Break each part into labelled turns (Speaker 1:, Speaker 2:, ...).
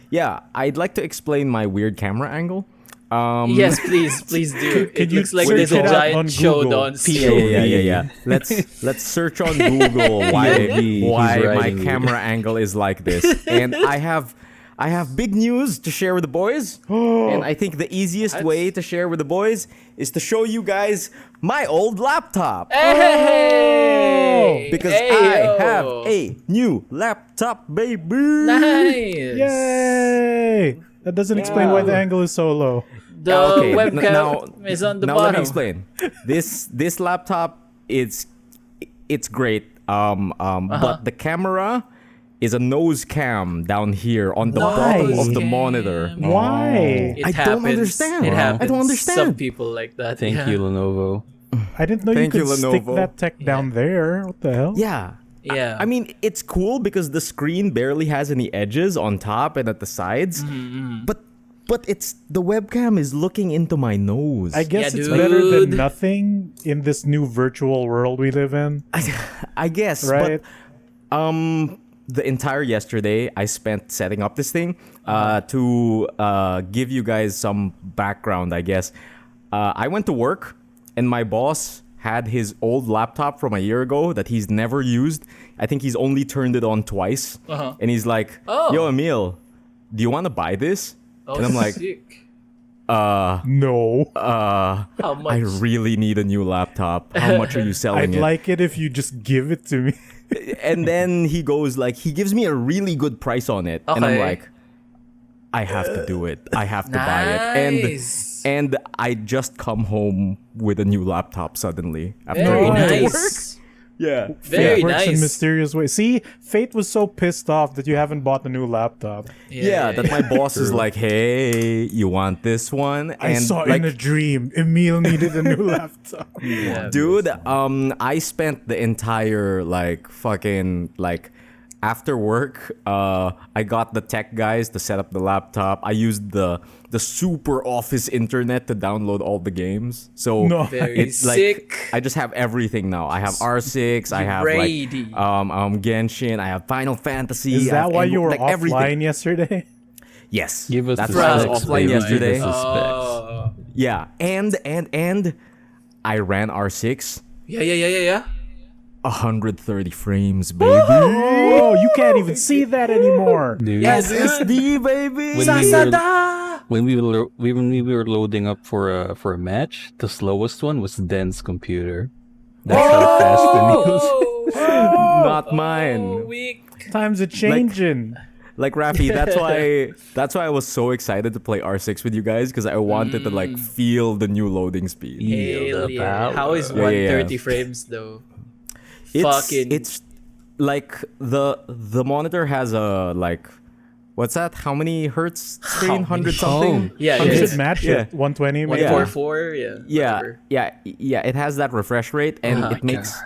Speaker 1: Yeah, I'd like to explain my weird camera angle.
Speaker 2: Yes, please do. It
Speaker 3: you
Speaker 2: looks like
Speaker 3: search
Speaker 2: there's a
Speaker 3: it up
Speaker 2: giant
Speaker 3: on
Speaker 2: showdown
Speaker 3: Google?
Speaker 1: Yeah. Let's search on Google why
Speaker 4: He's
Speaker 1: my
Speaker 4: writing
Speaker 1: camera angle is like this. And I have big news to share with the boys. And I think the easiest way to share with the boys is to show you guys my old laptop.
Speaker 2: Hey!
Speaker 1: Because
Speaker 2: Hey,
Speaker 1: I
Speaker 2: yo.
Speaker 1: have a new laptop, baby.
Speaker 2: Nice.
Speaker 3: Yay! That doesn't explain why the angle is so low.
Speaker 2: The
Speaker 1: Okay,
Speaker 2: webcam is on the
Speaker 1: now
Speaker 2: bottom.
Speaker 1: let me explain. This laptop it's great. But the camera is a nose cam down here on the bottom of the monitor.
Speaker 3: Why?
Speaker 2: It
Speaker 1: I
Speaker 2: happens.
Speaker 1: don't understand.
Speaker 2: It
Speaker 1: I
Speaker 2: happens.
Speaker 1: don't understand.
Speaker 2: Some people like that.
Speaker 4: Thank you, Lenovo.
Speaker 3: I didn't know
Speaker 1: Thank
Speaker 3: you
Speaker 1: you,
Speaker 3: could stick
Speaker 1: Lenovo.
Speaker 3: that tech down there. What the hell?
Speaker 1: Yeah.
Speaker 2: Yeah.
Speaker 1: I mean, it's cool because the screen barely has any edges on top and at the sides. But it's the webcam is looking into my nose.
Speaker 3: I guess
Speaker 2: Yeah,
Speaker 3: it's better than
Speaker 2: dude.
Speaker 3: nothing in this new virtual world we live in.
Speaker 1: I guess,
Speaker 3: Right?
Speaker 1: but the entire yesterday I spent setting up this thing to give you guys some background, I guess. I went to work and my boss had his old laptop from a year ago that he's never used. I think he's only turned it on twice. And he's like, yo, Emile, do you want to buy this? And I'm like,
Speaker 2: sick.
Speaker 3: No.
Speaker 2: How much?
Speaker 1: I really need a new laptop. How much are you selling
Speaker 3: I'd
Speaker 1: it?
Speaker 3: like it if you just give it to me.
Speaker 1: And then he goes like, he gives me a really good price on it. And I'm
Speaker 2: Okay.
Speaker 1: like, I have to do it. I have to buy
Speaker 2: Nice.
Speaker 1: it. And I just come home with a new laptop suddenly after
Speaker 2: Very
Speaker 1: going to work.
Speaker 2: nice.
Speaker 1: Yeah.
Speaker 2: Very
Speaker 3: It works in
Speaker 2: nice.
Speaker 3: mysterious ways. See, Fate was so pissed off that you haven't bought the new laptop.
Speaker 1: Yeah, that my boss is like, hey, you want this one?
Speaker 3: I
Speaker 1: And
Speaker 3: saw
Speaker 1: like,
Speaker 3: in a dream Emile needed a new laptop.
Speaker 1: dude, I spent the entire fucking after work, I got the tech guys to set up the laptop. I used the super office internet to download all the games. So
Speaker 3: No.
Speaker 2: Very
Speaker 1: it's
Speaker 2: sick.
Speaker 1: I just have everything now. I have R6, I have
Speaker 2: Brady.
Speaker 1: Genshin, I have Final Fantasy.
Speaker 3: Is
Speaker 1: I have
Speaker 3: that why you were offline
Speaker 1: everything.
Speaker 3: yesterday?
Speaker 1: Yes.
Speaker 4: Give us
Speaker 1: That's
Speaker 4: the
Speaker 1: why I was
Speaker 4: specs,
Speaker 1: offline
Speaker 4: baby.
Speaker 1: yesterday.
Speaker 4: Give us the specs.
Speaker 2: Oh.
Speaker 1: Yeah. And I ran R6.
Speaker 2: Yeah.
Speaker 1: 130 frames, baby.
Speaker 3: Oh, you can't even see that anymore.
Speaker 4: Dude,
Speaker 2: Yes,
Speaker 1: SSD, baby.
Speaker 4: when we were loading up for a match, the slowest one was Den's computer. That's how fast the news.
Speaker 1: Not mine.
Speaker 2: Weak.
Speaker 3: Times are changing.
Speaker 1: Like Raffy, that's why I was so excited to play R6 with you guys because I wanted to feel the new loading speed.
Speaker 2: Hell
Speaker 4: the
Speaker 2: yeah.
Speaker 4: power.
Speaker 2: How is
Speaker 1: Yeah,
Speaker 2: 130
Speaker 1: yeah.
Speaker 2: frames though?
Speaker 1: It's like the monitor has a what's that? How many hertz screen? 100 something?
Speaker 2: Yeah,
Speaker 3: You
Speaker 2: yeah.
Speaker 3: should match
Speaker 1: Yeah.
Speaker 3: it. 120 maybe.
Speaker 2: 144, yeah.
Speaker 1: Yeah. It has that refresh rate and
Speaker 2: Oh
Speaker 1: it makes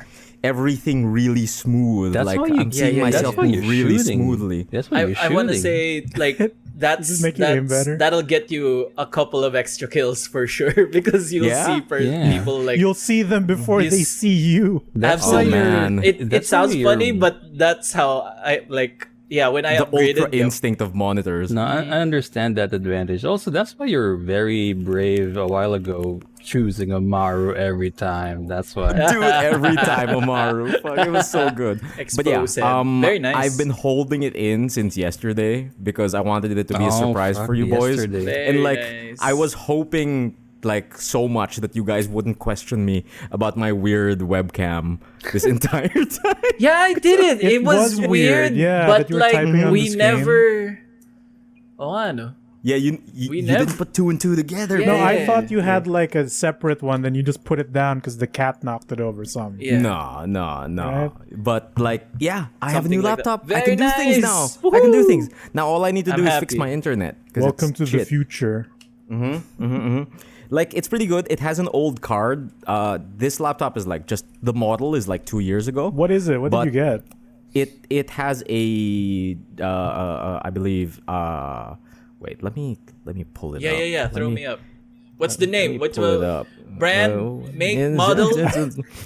Speaker 1: everything really smooth.
Speaker 4: That's
Speaker 1: Like
Speaker 4: how you-
Speaker 1: I'm seeing
Speaker 2: yeah,
Speaker 1: myself
Speaker 4: that's why
Speaker 1: move
Speaker 4: you're
Speaker 1: really
Speaker 4: shooting.
Speaker 1: smoothly.
Speaker 4: That's why you're
Speaker 2: I want to
Speaker 4: shooting.
Speaker 2: say
Speaker 3: Does it make you aim better?
Speaker 2: that'll get you a couple of extra kills for sure because you'll
Speaker 1: Yeah?
Speaker 2: see
Speaker 4: Yeah.
Speaker 2: people like
Speaker 3: You'll see them before
Speaker 2: Yes.
Speaker 3: they see you.
Speaker 4: That's
Speaker 1: Oh,
Speaker 4: why
Speaker 2: absolutely.
Speaker 4: you're-
Speaker 1: man.
Speaker 2: It
Speaker 4: that's
Speaker 2: sounds
Speaker 4: why you're-
Speaker 2: funny, but that's how I like. Yeah, when I
Speaker 1: The
Speaker 2: upgraded,
Speaker 1: ultra instinct of monitors.
Speaker 4: No, I understand that advantage. Also, that's why you're very brave a while ago choosing a Maru every time. That's why.
Speaker 1: Dude, every time Amaru. Fuck, it was so good. But yeah,
Speaker 2: Expose him. Very nice.
Speaker 1: I've been holding it in since yesterday because I wanted it to be a
Speaker 4: Oh,
Speaker 1: surprise
Speaker 4: fuck,
Speaker 1: for you boys.
Speaker 4: yesterday.
Speaker 1: And
Speaker 2: Very nice.
Speaker 1: I was hoping so much that you guys wouldn't question me about my weird webcam this entire time.
Speaker 2: yeah, I did it. It was
Speaker 3: was
Speaker 2: weird,
Speaker 3: weird, yeah,
Speaker 2: but
Speaker 3: that you were typing on the
Speaker 2: we
Speaker 3: screen.
Speaker 2: never. Oh, ano?
Speaker 1: Yeah, you
Speaker 2: We
Speaker 1: didn't
Speaker 2: never-
Speaker 1: put two and two together.
Speaker 2: Yeah.
Speaker 3: No,
Speaker 1: man.
Speaker 3: I thought you had a separate one, then you just put it down because the cat knocked it over some.
Speaker 2: Yeah.
Speaker 1: No.
Speaker 3: Right?
Speaker 1: But yeah, I have a
Speaker 2: Something
Speaker 1: new
Speaker 2: like that.
Speaker 1: laptop. I
Speaker 2: Very
Speaker 1: can do things now.
Speaker 2: nice.
Speaker 1: I can do
Speaker 2: Woohoo.
Speaker 1: things. Now all I need to
Speaker 2: I'm
Speaker 1: do is fix
Speaker 2: happy.
Speaker 1: my internet. 'cause
Speaker 3: Welcome
Speaker 1: it's
Speaker 3: to the
Speaker 1: shit.
Speaker 3: future.
Speaker 1: It's pretty good. It has an old card. This laptop is just the model is 2 years ago.
Speaker 3: What is it? What
Speaker 1: But-
Speaker 3: did you get?
Speaker 1: It has a I believe wait, let me pull it up.
Speaker 2: Yeah.
Speaker 1: Let
Speaker 2: Throw me up. What's the
Speaker 1: let
Speaker 2: name?
Speaker 1: me
Speaker 2: What's
Speaker 1: pull it
Speaker 2: the
Speaker 1: up.
Speaker 2: brand, make,
Speaker 1: it's-
Speaker 2: model?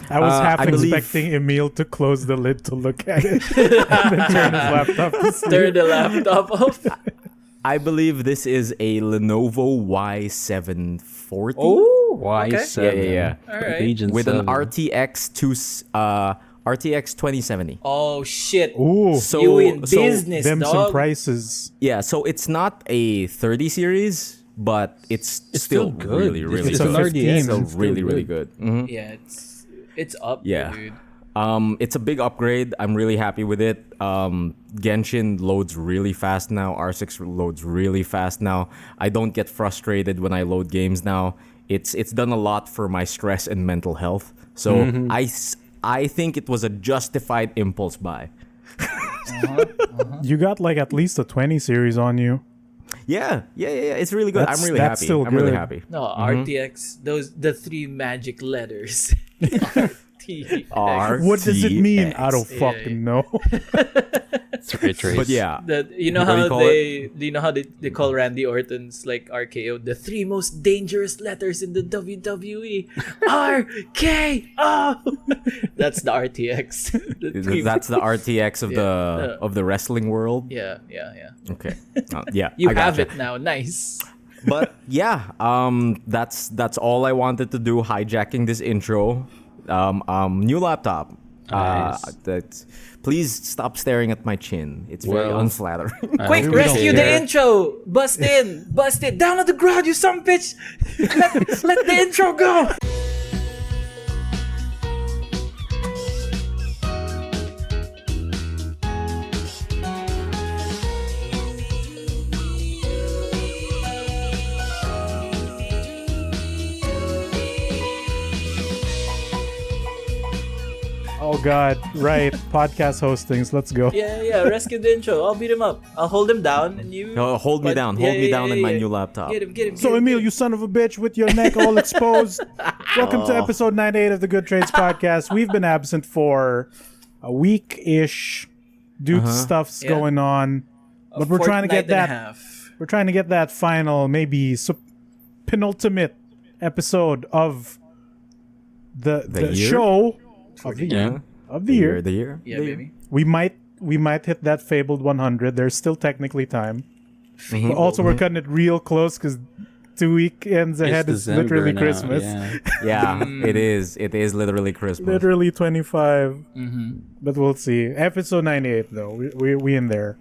Speaker 3: I was half
Speaker 1: I believe-
Speaker 3: expecting Emile to close the lid to look at it and then turn his laptop to sleep.
Speaker 2: Turn the laptop off.
Speaker 1: I believe this is a Lenovo Y740.
Speaker 2: Oh,
Speaker 4: Y7.
Speaker 2: okay.
Speaker 1: Yeah.
Speaker 2: All right.
Speaker 4: Agent
Speaker 1: With
Speaker 4: 7.
Speaker 1: an RTX 2070.
Speaker 2: Oh shit!
Speaker 3: Ooh,
Speaker 2: You in business,
Speaker 3: them
Speaker 2: dog.
Speaker 3: some prices.
Speaker 1: Yeah, so it's not a 30 series, but it's still
Speaker 4: still good.
Speaker 1: really, really
Speaker 3: It's
Speaker 1: good.
Speaker 3: a 15.
Speaker 1: It's still
Speaker 3: It's still
Speaker 1: really, really good. Mhm.
Speaker 2: Yeah, it's up,
Speaker 1: Yeah.
Speaker 2: dude.
Speaker 1: It's a big upgrade. I'm really happy with it. Genshin loads really fast now. R6 loads really fast now. I don't get frustrated when I load games now. It's done a lot for my stress and mental health. So I think it was a justified impulse buy.
Speaker 3: You got like at least a 20 series on you.
Speaker 1: Yeah. It's really good.
Speaker 3: That's-
Speaker 1: I'm really
Speaker 3: that's
Speaker 1: happy.
Speaker 3: still
Speaker 1: I'm really
Speaker 3: good.
Speaker 1: happy.
Speaker 2: No, RTX. The three magic letters. RTX.
Speaker 3: What does it mean? I don't
Speaker 2: Yeah,
Speaker 3: fucking know.
Speaker 4: It's ray trace.
Speaker 1: But yeah,
Speaker 2: You know
Speaker 1: What do you
Speaker 2: how
Speaker 1: call
Speaker 2: they call Randy Orton's like RKO the three most dangerous letters in the WWE? RKO. That's the RTX.
Speaker 1: that's the RTX of
Speaker 2: Yeah.
Speaker 1: the wrestling world.
Speaker 2: yeah.
Speaker 1: Okay. Yeah.
Speaker 2: You
Speaker 1: I
Speaker 2: have
Speaker 1: gotcha.
Speaker 2: it now. Nice.
Speaker 1: But yeah, that's all I wanted to do. Hijacking this intro. New laptop.
Speaker 4: Nice.
Speaker 1: Please stop staring at my chin. It's very
Speaker 4: Well,
Speaker 1: unflattering.
Speaker 2: Quick,
Speaker 4: hope we
Speaker 2: rescue
Speaker 4: don't
Speaker 2: the
Speaker 4: care.
Speaker 2: intro. Bust in. Down on the ground, you son of a bitch. Let the intro go.
Speaker 3: Oh God, right. Podcast hostings. Let's go.
Speaker 2: Yeah. Rescue the intro. I'll beat him up. I'll hold him down, and you.
Speaker 1: No, hold me down. Hold me down in my new laptop.
Speaker 2: Get him.
Speaker 3: So Emile, you son of a bitch with your neck all exposed. Welcome to episode 98 of the Good Trades podcast. We've been absent for a week-ish due to stuff's
Speaker 2: Yeah.
Speaker 3: going on. But we're trying to get
Speaker 2: Fortnight and a
Speaker 3: that
Speaker 2: half.
Speaker 3: we're trying to get that final, maybe penultimate episode of the
Speaker 1: year?
Speaker 3: show of the
Speaker 4: Yeah.
Speaker 3: year. Of the year.
Speaker 1: The year.
Speaker 2: Yeah, baby.
Speaker 3: We might hit that fabled 100. There's still technically time.
Speaker 1: Mhm.
Speaker 3: But also, we're cutting it real close because 2 weekends ahead is
Speaker 4: December
Speaker 3: literally
Speaker 4: now,
Speaker 3: Christmas.
Speaker 4: Yeah.
Speaker 1: Yeah, it is. It is literally Christmas.
Speaker 3: Literally 25.
Speaker 2: Mm-hmm.
Speaker 3: But we'll see. Episode 98, though. We in there.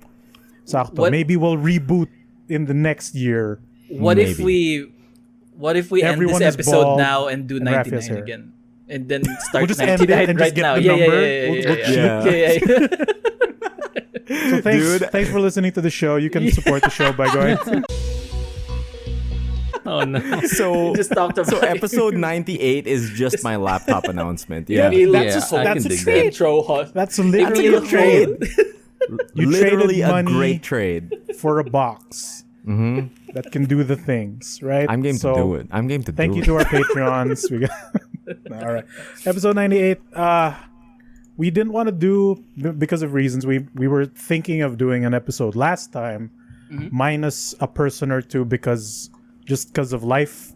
Speaker 3: Sakto.
Speaker 2: What-
Speaker 3: Maybe we'll reboot in the next year.
Speaker 2: What if
Speaker 1: Maybe.
Speaker 2: we end
Speaker 3: Everyone
Speaker 2: this
Speaker 3: is
Speaker 2: episode
Speaker 3: bald
Speaker 2: now and do
Speaker 3: and Raffy
Speaker 2: 99
Speaker 3: has hair.
Speaker 2: again? And then start
Speaker 3: We'll just end
Speaker 2: 99
Speaker 3: it and
Speaker 2: right
Speaker 3: just get
Speaker 2: now.
Speaker 3: the
Speaker 2: Yeah.
Speaker 3: number.
Speaker 1: Yeah.
Speaker 3: So thanks for listening to the show. You can support the show by going.
Speaker 4: Oh no.
Speaker 1: So
Speaker 2: Just talked about
Speaker 1: so episode 98 is just my laptop announcement. Yeah.
Speaker 2: Emile,
Speaker 3: That's
Speaker 4: Yeah, I
Speaker 3: that's
Speaker 4: can
Speaker 3: a
Speaker 4: dig
Speaker 3: trade.
Speaker 2: intro hot.
Speaker 3: That's literally
Speaker 2: Emile
Speaker 3: a trade. You
Speaker 1: Literally
Speaker 3: traded
Speaker 1: a
Speaker 3: money
Speaker 1: great trade.
Speaker 3: for a box that can do the things, right?
Speaker 1: I'm game
Speaker 3: So,
Speaker 1: to do it. I'm game to
Speaker 3: Thank
Speaker 1: do
Speaker 3: you
Speaker 1: it.
Speaker 3: to our Patreons. We got all right. Episode 98. We didn't want to do because of reasons. We were thinking of doing an episode last time, minus a person or two because of life.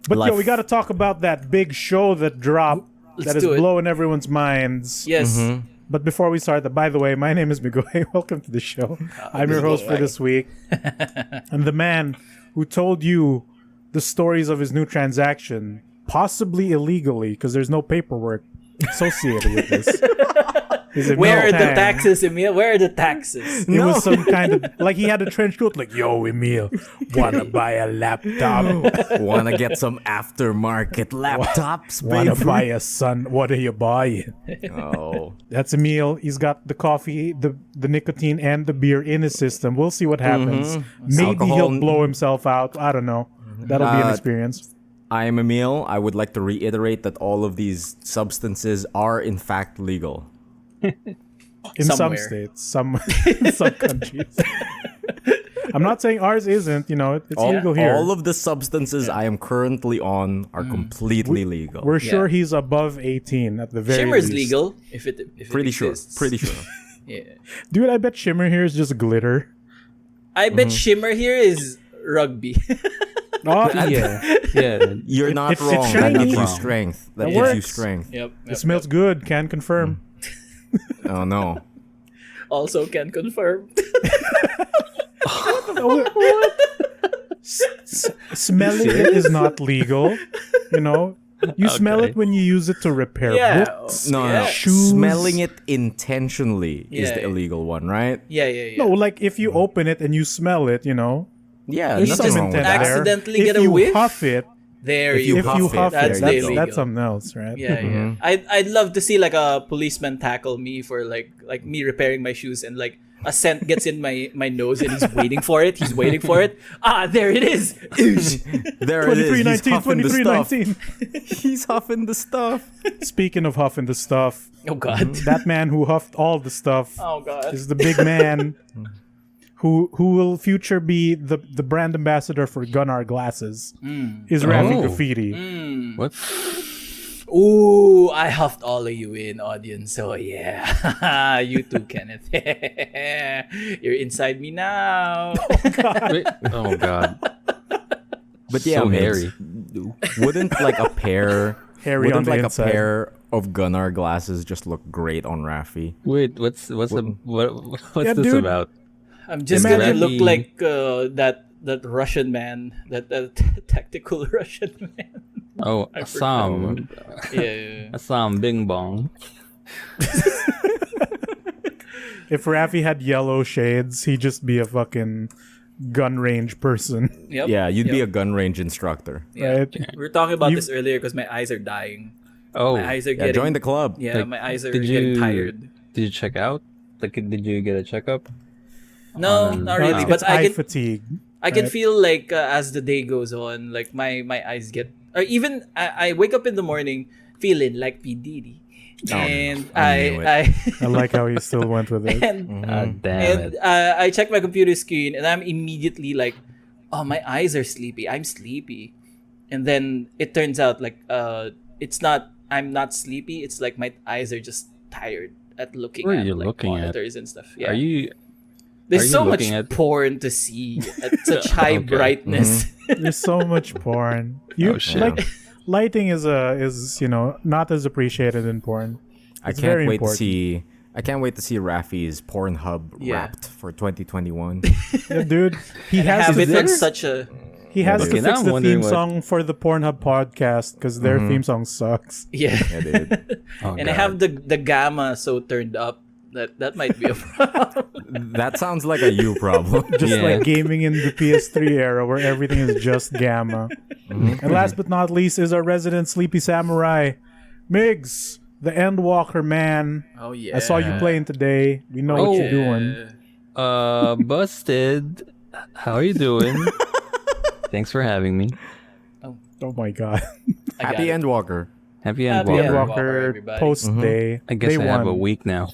Speaker 3: But
Speaker 1: Life.
Speaker 3: we got to talk about that big show that dropped
Speaker 2: Let's
Speaker 3: that is
Speaker 2: do it.
Speaker 3: blowing everyone's minds.
Speaker 2: Yes.
Speaker 3: But before we start, by the way, my name is Migoy. Welcome to the show. I'm your host for this week. And the man who told you the stories of his new transaction, possibly illegally, because there's no paperwork associated with this. is Emile
Speaker 2: Where are the
Speaker 3: Tang.
Speaker 2: taxes, Emile? Where are the taxes?
Speaker 3: It was some kind of, like he had a trench coat, like, yo, Emile, wanna buy a laptop?
Speaker 1: Wanna get some aftermarket laptops,
Speaker 3: Wanna
Speaker 1: baby?
Speaker 3: buy a son? What are you buying?
Speaker 1: Oh.
Speaker 3: That's Emile. He's got the coffee, the nicotine, and the beer in his system. We'll see what happens. Maybe
Speaker 1: Alcohol.
Speaker 3: he'll blow himself out. I don't know. That'll be an
Speaker 1: Uh,
Speaker 3: experience.
Speaker 1: I am Emile. I would like to reiterate that all of these substances are in fact legal.
Speaker 3: In some
Speaker 2: somewhere.
Speaker 3: states, in some countries. I'm not saying ours isn't. It's legal here.
Speaker 1: All of the substances I am currently on are completely legal.
Speaker 3: We're sure he's above 18 at the very
Speaker 2: Shimmer's
Speaker 3: least.
Speaker 2: legal if it
Speaker 1: pretty sure.
Speaker 2: exists.
Speaker 1: Pretty sure.
Speaker 2: Yeah.
Speaker 3: Dude, I bet Shimmer here is just glitter.
Speaker 2: I bet Shimmer here is rugby.
Speaker 3: Oh,
Speaker 4: Yeah. Yeah.
Speaker 1: You're not
Speaker 3: It's
Speaker 1: wrong. That
Speaker 3: shiny.
Speaker 1: gives you
Speaker 4: Wrong.
Speaker 1: strength. That
Speaker 3: That
Speaker 1: gives you
Speaker 3: works.
Speaker 1: strength.
Speaker 2: Yep.
Speaker 3: It smells good. Can confirm.
Speaker 1: Oh no.
Speaker 2: Also can confirm.
Speaker 3: Smelling it is not legal. You know, you smell it when you use it to repair books.
Speaker 1: No,
Speaker 3: shoes.
Speaker 1: smelling it intentionally is the
Speaker 2: Yeah.
Speaker 1: illegal one, right?
Speaker 2: Yeah.
Speaker 3: No, like if you open it and you smell it, you know,
Speaker 1: Yeah,
Speaker 3: there's
Speaker 1: nothing
Speaker 3: some
Speaker 1: wrong with
Speaker 3: intent
Speaker 1: that.
Speaker 3: there.
Speaker 2: Accidentally
Speaker 3: if
Speaker 2: get a
Speaker 3: you
Speaker 2: whiff?
Speaker 3: huff it,
Speaker 2: There
Speaker 1: If you
Speaker 2: you
Speaker 3: if you
Speaker 1: huff it,
Speaker 3: huff
Speaker 2: that's
Speaker 3: it,
Speaker 2: the illegal.
Speaker 3: that's something else, right?
Speaker 2: Yeah. I'd love to see like a policeman tackle me for like me repairing my shoes and like a scent gets in my nose and he's waiting for it. He's waiting for it. Ah, there it is.
Speaker 1: There it is. He's
Speaker 3: 2319,
Speaker 1: huffing the stuff.
Speaker 3: 2319.
Speaker 1: He's huffing the stuff.
Speaker 3: Speaking of huffing the stuff,
Speaker 2: Oh God.
Speaker 3: that man who huffed all the stuff
Speaker 2: Oh God.
Speaker 3: is the big man who will future be the brand ambassador for Gunnar glasses. Is Raffy
Speaker 4: Oh.
Speaker 3: Graffiti.
Speaker 4: What?
Speaker 2: Ooh, I huffed all of you in, audience. So yeah, you too, Kenneth. You're inside me now.
Speaker 4: Wait. Oh god.
Speaker 1: But yeah,
Speaker 4: So
Speaker 1: Migs,
Speaker 4: hairy.
Speaker 1: Wouldn't like a pair
Speaker 3: Hairy on
Speaker 1: wouldn't
Speaker 3: the
Speaker 1: like
Speaker 3: inside.
Speaker 1: a pair of Gunnar glasses just look great on Raffy?
Speaker 4: Wait, what's what's
Speaker 3: Yeah,
Speaker 4: this
Speaker 3: dude.
Speaker 4: about?
Speaker 2: I'm just
Speaker 3: Imagine-
Speaker 2: gonna look like that Russian man, that tactical Russian man.
Speaker 4: Oh,
Speaker 2: I
Speaker 4: Assam.
Speaker 2: Yeah.
Speaker 4: Assam Bing Bong.
Speaker 3: If Raffy had yellow shades, he'd just be a fucking gun range person,
Speaker 2: Yep.
Speaker 1: Yeah, you'd be a
Speaker 2: Yep.
Speaker 1: gun range instructor.
Speaker 2: Yeah.
Speaker 3: right?
Speaker 2: We were talking about
Speaker 3: You-
Speaker 2: this earlier because my eyes are dying.
Speaker 4: Oh,
Speaker 2: My eyes are
Speaker 1: Yeah,
Speaker 2: getting.
Speaker 1: join the club.
Speaker 2: Yeah,
Speaker 4: Like,
Speaker 2: my eyes are
Speaker 4: did
Speaker 2: getting
Speaker 4: you-
Speaker 2: tired.
Speaker 4: did you check out? Like, did you get a checkup?
Speaker 2: No,
Speaker 4: Um,
Speaker 2: not really.
Speaker 3: It's
Speaker 2: But I
Speaker 3: eye
Speaker 2: can
Speaker 3: fatigue.
Speaker 2: I can
Speaker 3: right?
Speaker 2: feel like as the day goes on, like my eyes get, or even I wake up in the morning feeling like P Diddy, and
Speaker 1: I knew
Speaker 3: I like how he still went with it.
Speaker 2: and
Speaker 4: Damn
Speaker 2: and
Speaker 4: it.
Speaker 2: I check my computer screen and I'm immediately like, oh, my eyes are sleepy. I'm sleepy, and then it turns out like it's not. I'm not sleepy. It's like my eyes are just tired at looking
Speaker 4: What are
Speaker 2: at
Speaker 4: you
Speaker 2: like
Speaker 4: looking at?
Speaker 2: monitors and stuff. Yeah.
Speaker 4: Are you?
Speaker 2: There's
Speaker 4: are you
Speaker 2: so much
Speaker 4: looking at-
Speaker 2: porn to see at such high
Speaker 4: Okay.
Speaker 2: brightness.
Speaker 3: There's so much porn. You
Speaker 4: Oh, shit.
Speaker 3: like lighting is you know not as appreciated in porn.
Speaker 1: I
Speaker 3: It's very
Speaker 1: can't wait
Speaker 3: important.
Speaker 1: to see. I can't wait to see Raffy's Pornhub
Speaker 2: Yeah.
Speaker 1: Wrapped for 2021.
Speaker 3: Yeah, dude, he
Speaker 2: And
Speaker 3: has
Speaker 2: have
Speaker 3: to
Speaker 2: it on
Speaker 3: fix,
Speaker 2: such a
Speaker 3: he has
Speaker 4: Okay,
Speaker 3: to
Speaker 4: now
Speaker 3: fix
Speaker 4: I'm
Speaker 3: the
Speaker 4: wondering
Speaker 3: theme
Speaker 4: what-
Speaker 3: song for the Pornhub podcast because their theme song sucks.
Speaker 2: yeah.
Speaker 1: Yeah, dude.
Speaker 4: Oh,
Speaker 2: And I
Speaker 4: God.
Speaker 2: have the gamma so turned up that might be a problem.
Speaker 1: That sounds like a you problem.
Speaker 3: Just
Speaker 4: Yeah.
Speaker 3: like gaming in the PS3 era where everything is just gamma. And last but not least is our resident sleepy samurai, Migs, the Endwalker man.
Speaker 2: Oh yeah.
Speaker 3: I saw you playing today. We know what you're doing.
Speaker 4: Busted. How are you doing? Thanks for having me.
Speaker 3: Oh my god.
Speaker 1: Happy Endwalker.
Speaker 4: Happy
Speaker 2: Happy
Speaker 4: Endwalker.
Speaker 2: Endwalker.
Speaker 3: Endwalker
Speaker 2: everybody.
Speaker 3: post day.
Speaker 4: I guess
Speaker 3: Day
Speaker 4: I have a
Speaker 3: one.
Speaker 4: week now.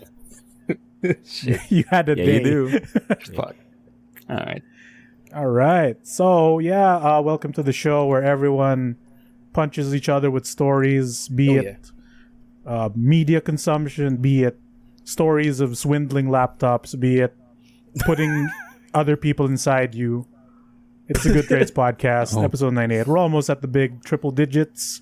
Speaker 3: You had a
Speaker 1: Yeah,
Speaker 3: day.
Speaker 1: you do.
Speaker 4: Fuck. All right.
Speaker 3: All right. So yeah, welcome to the show where everyone punches each other with stories, be
Speaker 2: Oh,
Speaker 3: it media consumption, be it stories of swindling laptops, be it putting other people inside you. It's a Good Trades podcast, episode 98. We're almost at the big triple digits.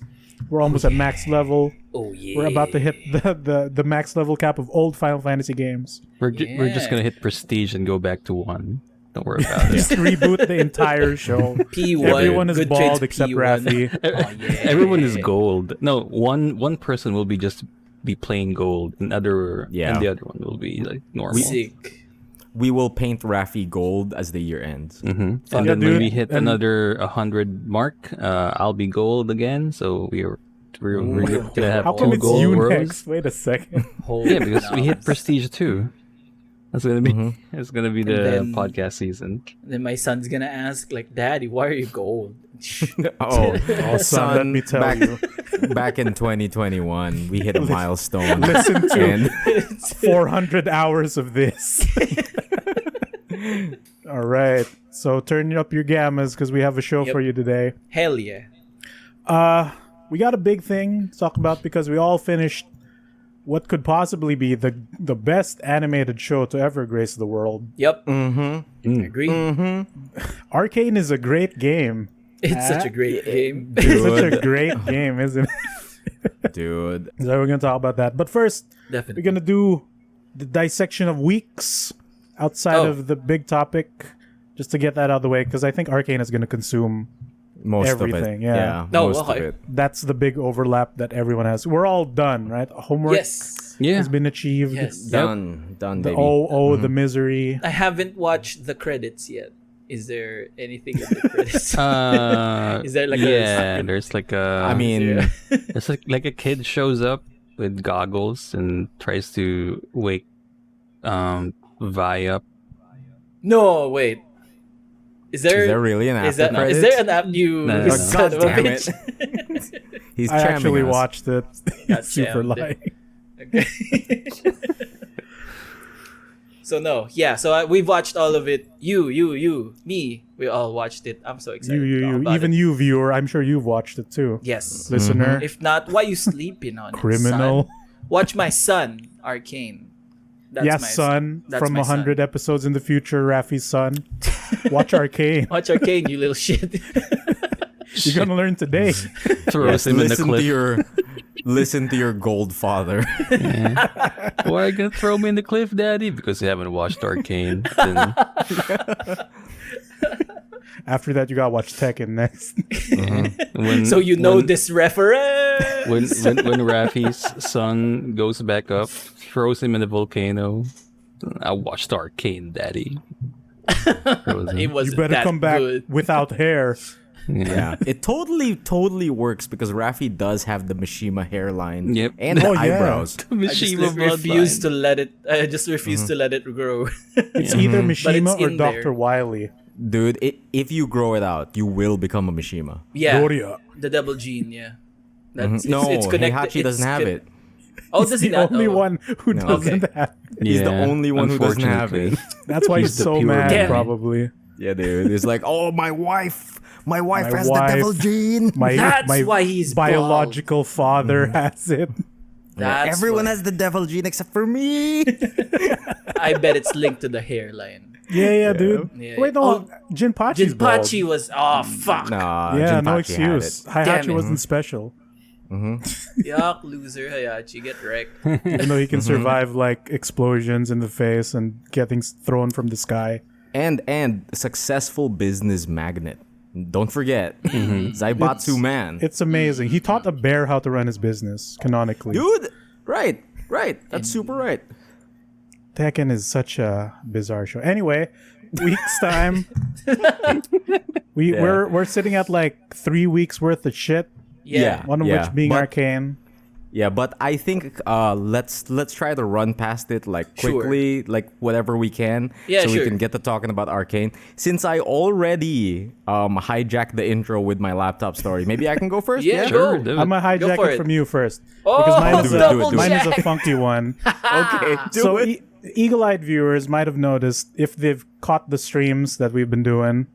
Speaker 3: We're almost at max level.
Speaker 2: Oh yeah.
Speaker 3: We're about to hit the max level cap of old Final Fantasy games.
Speaker 4: We're just
Speaker 2: Yeah.
Speaker 4: gonna hit prestige and go back to 1. Don't worry about it.
Speaker 3: Just reboot the entire show.
Speaker 2: P1.
Speaker 3: Everyone is
Speaker 2: Good
Speaker 3: bald
Speaker 2: trades
Speaker 3: except
Speaker 2: P1.
Speaker 3: Raffy.
Speaker 2: Oh, yeah.
Speaker 4: Everyone is gold. No, one person will be just be plain gold, and the other one will be like normal.
Speaker 2: Sick.
Speaker 1: We will paint Raffy gold as the year ends.
Speaker 4: And
Speaker 3: Yeah,
Speaker 4: then when
Speaker 3: dude.
Speaker 4: we hit
Speaker 3: And-
Speaker 4: another 100 mark, I'll be gold again. So we're gonna have
Speaker 3: How come
Speaker 4: two
Speaker 3: it's
Speaker 4: gold
Speaker 3: you
Speaker 4: rows.
Speaker 3: next? Wait a second.
Speaker 2: Holy
Speaker 4: Yeah, because we hit
Speaker 2: nuts.
Speaker 4: prestige too. That's gonna be it's gonna be the
Speaker 2: then-
Speaker 4: podcast season.
Speaker 2: Then my son's gonna ask like, "Daddy, why are you gold?"
Speaker 1: Oh,
Speaker 3: Son, let me tell
Speaker 1: back,
Speaker 3: you.
Speaker 1: back in 2021, we hit a milestone.
Speaker 3: Listen to
Speaker 1: and
Speaker 3: 400 hours of this. All right. So turn up your gammas because we have a show
Speaker 2: Yep.
Speaker 3: for you today.
Speaker 2: Hell yeah.
Speaker 3: We got a big thing to talk about because we all finished what could possibly be the best animated show to ever grace the world.
Speaker 2: Yep. I agree.
Speaker 3: Arcane is a great game.
Speaker 2: It's such a great game.
Speaker 3: It's such a great game, isn't it?
Speaker 1: dude,
Speaker 3: So we're going to talk about that. But first,
Speaker 2: Definitely.
Speaker 3: we're going to do the dissection of weeks outside
Speaker 2: Oh.
Speaker 3: of the big topic just to get that out of the way, because I think Arcane is going to consume
Speaker 1: Most
Speaker 3: everything.
Speaker 1: of it.
Speaker 3: Yeah.
Speaker 2: Oh,
Speaker 1: most
Speaker 2: okay.
Speaker 1: of it.
Speaker 3: That's the big overlap that everyone has. We're all done, right? Homework
Speaker 2: Yes.
Speaker 4: Yeah.
Speaker 3: has been achieved.
Speaker 2: Yes.
Speaker 1: Done,
Speaker 3: The
Speaker 1: baby.
Speaker 3: the misery.
Speaker 2: I haven't watched the credits yet. Is there anything in the credits? Is there like
Speaker 4: there's like a
Speaker 1: I mean,
Speaker 4: it's like a kid shows up with goggles and tries to wake Vi up.
Speaker 2: No, wait. Is there
Speaker 1: really an
Speaker 2: is
Speaker 1: after
Speaker 2: that is
Speaker 1: credits?
Speaker 2: there an app you
Speaker 4: No.
Speaker 2: son of a
Speaker 1: damn
Speaker 2: bitch?
Speaker 1: He's
Speaker 3: I actually
Speaker 1: chamming us.
Speaker 3: watched it.
Speaker 2: God
Speaker 3: Super
Speaker 2: damn.
Speaker 3: lying.
Speaker 2: Okay. So no, yeah. So we've watched all of it. You, me. We all watched it. I'm so excited. to talk
Speaker 3: You.
Speaker 2: about
Speaker 3: Even
Speaker 2: it.
Speaker 3: you, viewer. I'm sure you've watched it too.
Speaker 2: Yes.
Speaker 3: Listener.
Speaker 2: If not, why you sleeping on it,
Speaker 3: Criminal.
Speaker 2: son? Watch my son, Arcane. That's
Speaker 3: Yes,
Speaker 2: my
Speaker 3: son.
Speaker 2: That's
Speaker 3: From
Speaker 2: my
Speaker 3: 100 episodes in the future, Raffy's son. Watch Arcane.
Speaker 2: Watch Arcane, you little shit.
Speaker 3: You're gonna learn today.
Speaker 4: Throws him in the cliff.
Speaker 1: Listen to your gold father.
Speaker 4: Why are you gonna throw me in the cliff, Daddy? Because you haven't watched Arcane. Then
Speaker 3: After that, you gotta watch Tekken next.
Speaker 4: when,
Speaker 2: So you know
Speaker 4: when,
Speaker 2: this reference.
Speaker 4: when Raffy's son goes back up, throws him in the volcano. I watched Arcane, Daddy. Throws him.
Speaker 2: It was
Speaker 3: You better
Speaker 2: that
Speaker 3: come back
Speaker 2: good.
Speaker 3: without hair.
Speaker 1: Yeah, it totally works because Raffy does have the Mishima hairline
Speaker 4: Yep.
Speaker 1: and the
Speaker 3: Oh, yeah.
Speaker 1: eyebrows.
Speaker 2: I just
Speaker 4: Mishima
Speaker 2: refuse
Speaker 4: bloodline.
Speaker 2: to let it. I just refuse to let it grow.
Speaker 3: It's either Mishima or
Speaker 2: in
Speaker 3: Dr.
Speaker 2: there.
Speaker 3: Wily.
Speaker 1: Dude, if you grow it out, you will become a Mishima.
Speaker 2: Yeah,
Speaker 3: Doria.
Speaker 2: the double gene. Yeah, That's,
Speaker 1: No,
Speaker 2: it's connected.
Speaker 1: Heihachi doesn't have it.
Speaker 2: Oh, does he
Speaker 3: The
Speaker 2: not?
Speaker 3: only
Speaker 2: Oh.
Speaker 3: one who
Speaker 1: No.
Speaker 3: doesn't
Speaker 2: Okay.
Speaker 3: have it.
Speaker 1: He's the
Speaker 4: Yeah,
Speaker 1: only one who doesn't have it.
Speaker 4: unfortunately.
Speaker 3: That's why he's
Speaker 4: He's the
Speaker 3: so
Speaker 4: pure
Speaker 3: mad,
Speaker 2: Damn it.
Speaker 3: probably.
Speaker 1: Yeah, dude. It's like, oh, my wife
Speaker 3: My
Speaker 1: has
Speaker 3: wife.
Speaker 1: the devil gene.
Speaker 2: That's
Speaker 3: my
Speaker 2: why he's
Speaker 3: biological father has it.
Speaker 2: That's
Speaker 1: Everyone
Speaker 2: why.
Speaker 1: has the devil gene except for me.
Speaker 2: I bet it's linked to the hairline.
Speaker 3: Yeah, dude.
Speaker 2: Yeah.
Speaker 3: Wait, no,
Speaker 2: Oh,
Speaker 3: Jinpachi's
Speaker 2: Jinpachi was. Oh fuck!
Speaker 1: Nah,
Speaker 3: Yeah, no
Speaker 1: Jinpachi
Speaker 3: excuse.
Speaker 1: had
Speaker 2: Damn
Speaker 3: Heihachi
Speaker 2: it.
Speaker 3: wasn't special.
Speaker 2: Yuck, loser, Hayachi, get wrecked.
Speaker 3: Even though he can survive like explosions in the face and getting thrown from the sky.
Speaker 1: it. And successful business magnate. Don't forget, Zaibatsu man.
Speaker 3: It's amazing. He taught a bear how to run his business canonically.
Speaker 1: Dude, right. That's super right.
Speaker 3: Tekken is such a bizarre show. Anyway, week's time. We're sitting at like 3 weeks worth of shit.
Speaker 2: Yeah.
Speaker 3: One of which being
Speaker 1: but-
Speaker 3: Arcane.
Speaker 1: Yeah, but I think let's try to run past it like
Speaker 2: Sure.
Speaker 1: quickly, like whatever we can,
Speaker 2: Yeah,
Speaker 1: so
Speaker 2: sure.
Speaker 1: we can get to talking about Arcane. Since I already hijacked the intro with my laptop story, maybe I can go first.
Speaker 2: Yeah,
Speaker 4: Sure,
Speaker 2: go.
Speaker 4: do it.
Speaker 3: I'm gonna
Speaker 2: Go
Speaker 3: hijack
Speaker 2: for
Speaker 3: it
Speaker 2: it.
Speaker 3: from you first.
Speaker 2: Oh,
Speaker 3: because mine is,
Speaker 2: double
Speaker 3: mine is a
Speaker 2: jack.
Speaker 3: funky one.
Speaker 1: Okay, do
Speaker 3: So
Speaker 1: it.
Speaker 3: eagle-eyed viewers might have noticed, if they've caught the streams that we've been doing,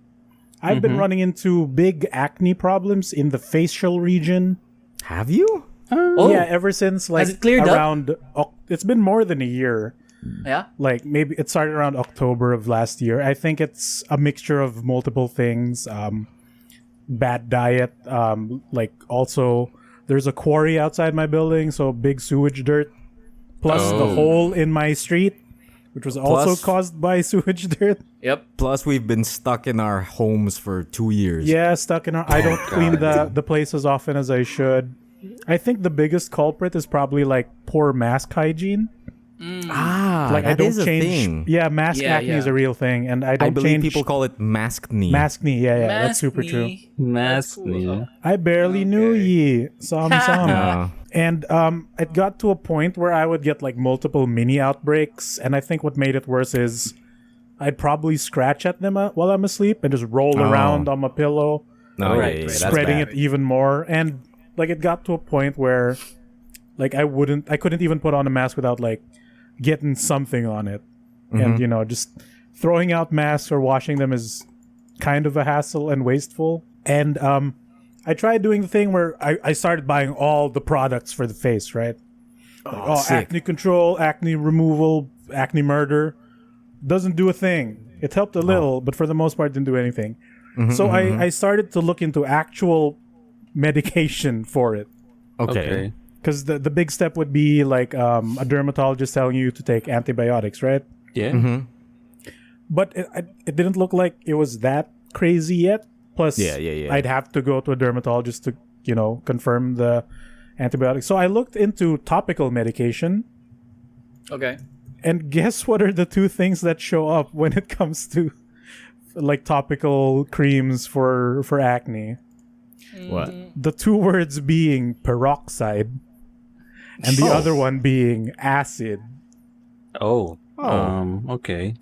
Speaker 3: I've been running into big acne problems in the facial region.
Speaker 1: Have you?
Speaker 2: Oh,
Speaker 3: Yeah, ever since like
Speaker 2: it cleared up?
Speaker 3: around it's been more than a year.
Speaker 2: yeah.
Speaker 3: Like maybe it started around October of last year. I think it's a mixture of multiple things. Bad diet. Like also there's a quarry outside my building, so big sewage dirt. Plus the
Speaker 4: Oh.
Speaker 3: hole in my street, which was also
Speaker 1: Plus-
Speaker 3: caused by sewage dirt.
Speaker 2: Yep.
Speaker 1: Plus, we've been stuck in our homes for 2 years.
Speaker 3: Yeah, stuck in our. I don't clean the place as often as I should. I think the biggest culprit is probably like poor mask hygiene. Like I
Speaker 1: that
Speaker 3: don't
Speaker 1: is a
Speaker 3: change.
Speaker 1: thing.
Speaker 3: Yeah, mask
Speaker 2: Yeah,
Speaker 3: acne is
Speaker 2: yeah.
Speaker 3: a real thing, and I
Speaker 1: I
Speaker 3: don't
Speaker 1: believe
Speaker 3: change
Speaker 1: people call it mask knee.
Speaker 3: mask knee. Yeah, that's super true.
Speaker 2: Maskne.
Speaker 4: Mask
Speaker 2: That's
Speaker 4: me.
Speaker 2: cool.
Speaker 3: I barely knew ye. Some.
Speaker 1: Yeah.
Speaker 3: And it got to a point where I would get like multiple mini outbreaks, and I think what made it worse is I'd probably scratch at them while I'm asleep and just roll around on my pillow,
Speaker 1: No,
Speaker 2: Right,
Speaker 1: yeah,
Speaker 2: right.
Speaker 1: that's
Speaker 3: spreading
Speaker 1: bad.
Speaker 3: it even more. And like it got to a point where like I couldn't even put on a mask without like getting something on it. And just throwing out masks or washing them is kind of a hassle and wasteful. And I tried doing the thing where I started buying all the products for the face, right?
Speaker 1: sick.
Speaker 3: Acne control, acne removal, acne murder. Doesn't do a thing. It helped a little, but for the most part didn't do anything. So I started to look into actual medication for it.
Speaker 1: Okay.
Speaker 3: Because the big step would be like a dermatologist telling you to take antibiotics, right?
Speaker 4: Yeah.
Speaker 3: but it didn't look like it was that crazy yet. Plus,
Speaker 1: Yeah.
Speaker 3: I'd have to go to a dermatologist to, confirm the antibiotic. So I looked into topical medication,
Speaker 2: Okay.
Speaker 3: and guess what are the two things that show up when it comes to like topical creams for acne?
Speaker 1: What?
Speaker 3: The two words being peroxide, and the other one being acid.
Speaker 4: Oh. Okay.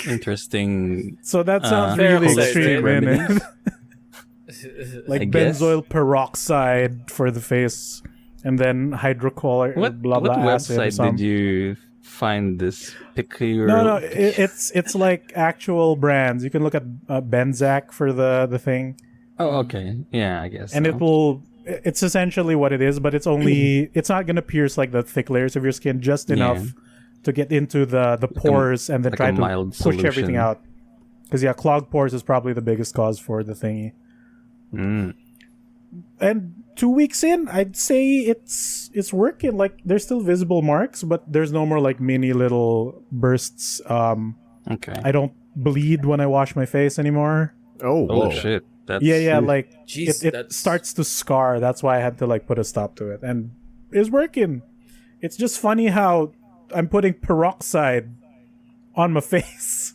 Speaker 4: Interesting.
Speaker 3: So that sounds
Speaker 2: Fair
Speaker 3: really
Speaker 2: holistic
Speaker 3: extreme,
Speaker 4: remedies.
Speaker 3: innit? Like
Speaker 4: I guess.
Speaker 3: benzoyl peroxide for the face, and then hydrochloric
Speaker 4: What
Speaker 3: blah blah acid or
Speaker 4: website
Speaker 3: something.
Speaker 4: did you find this peculiar?
Speaker 3: No, it's like actual brands. You can look at Benzac for the thing,
Speaker 4: Oh, okay. Yeah, I guess.
Speaker 3: and
Speaker 4: so.
Speaker 3: it's essentially what it is, but it's only it's not gonna pierce like the thick layers of your skin, just enough to get into the pores and then
Speaker 4: like
Speaker 3: try
Speaker 4: a
Speaker 3: to
Speaker 4: mild
Speaker 3: push everything
Speaker 4: solution.
Speaker 3: out. Because clogged pores is probably the biggest cause for the thingy.
Speaker 4: Mm.
Speaker 3: And 2 weeks in, I'd say it's working. Like there's still visible marks, but there's no more like mini little bursts.
Speaker 4: Okay.
Speaker 3: I don't bleed when I wash my face anymore.
Speaker 1: Oh,
Speaker 4: Oh
Speaker 1: whoa.
Speaker 4: shit. That's
Speaker 3: Yeah, like
Speaker 2: Jeez,
Speaker 3: it
Speaker 2: that's-
Speaker 3: starts to scar. That's why I had to like put a stop to it, and it's working. It's just funny how I'm putting peroxide on my face.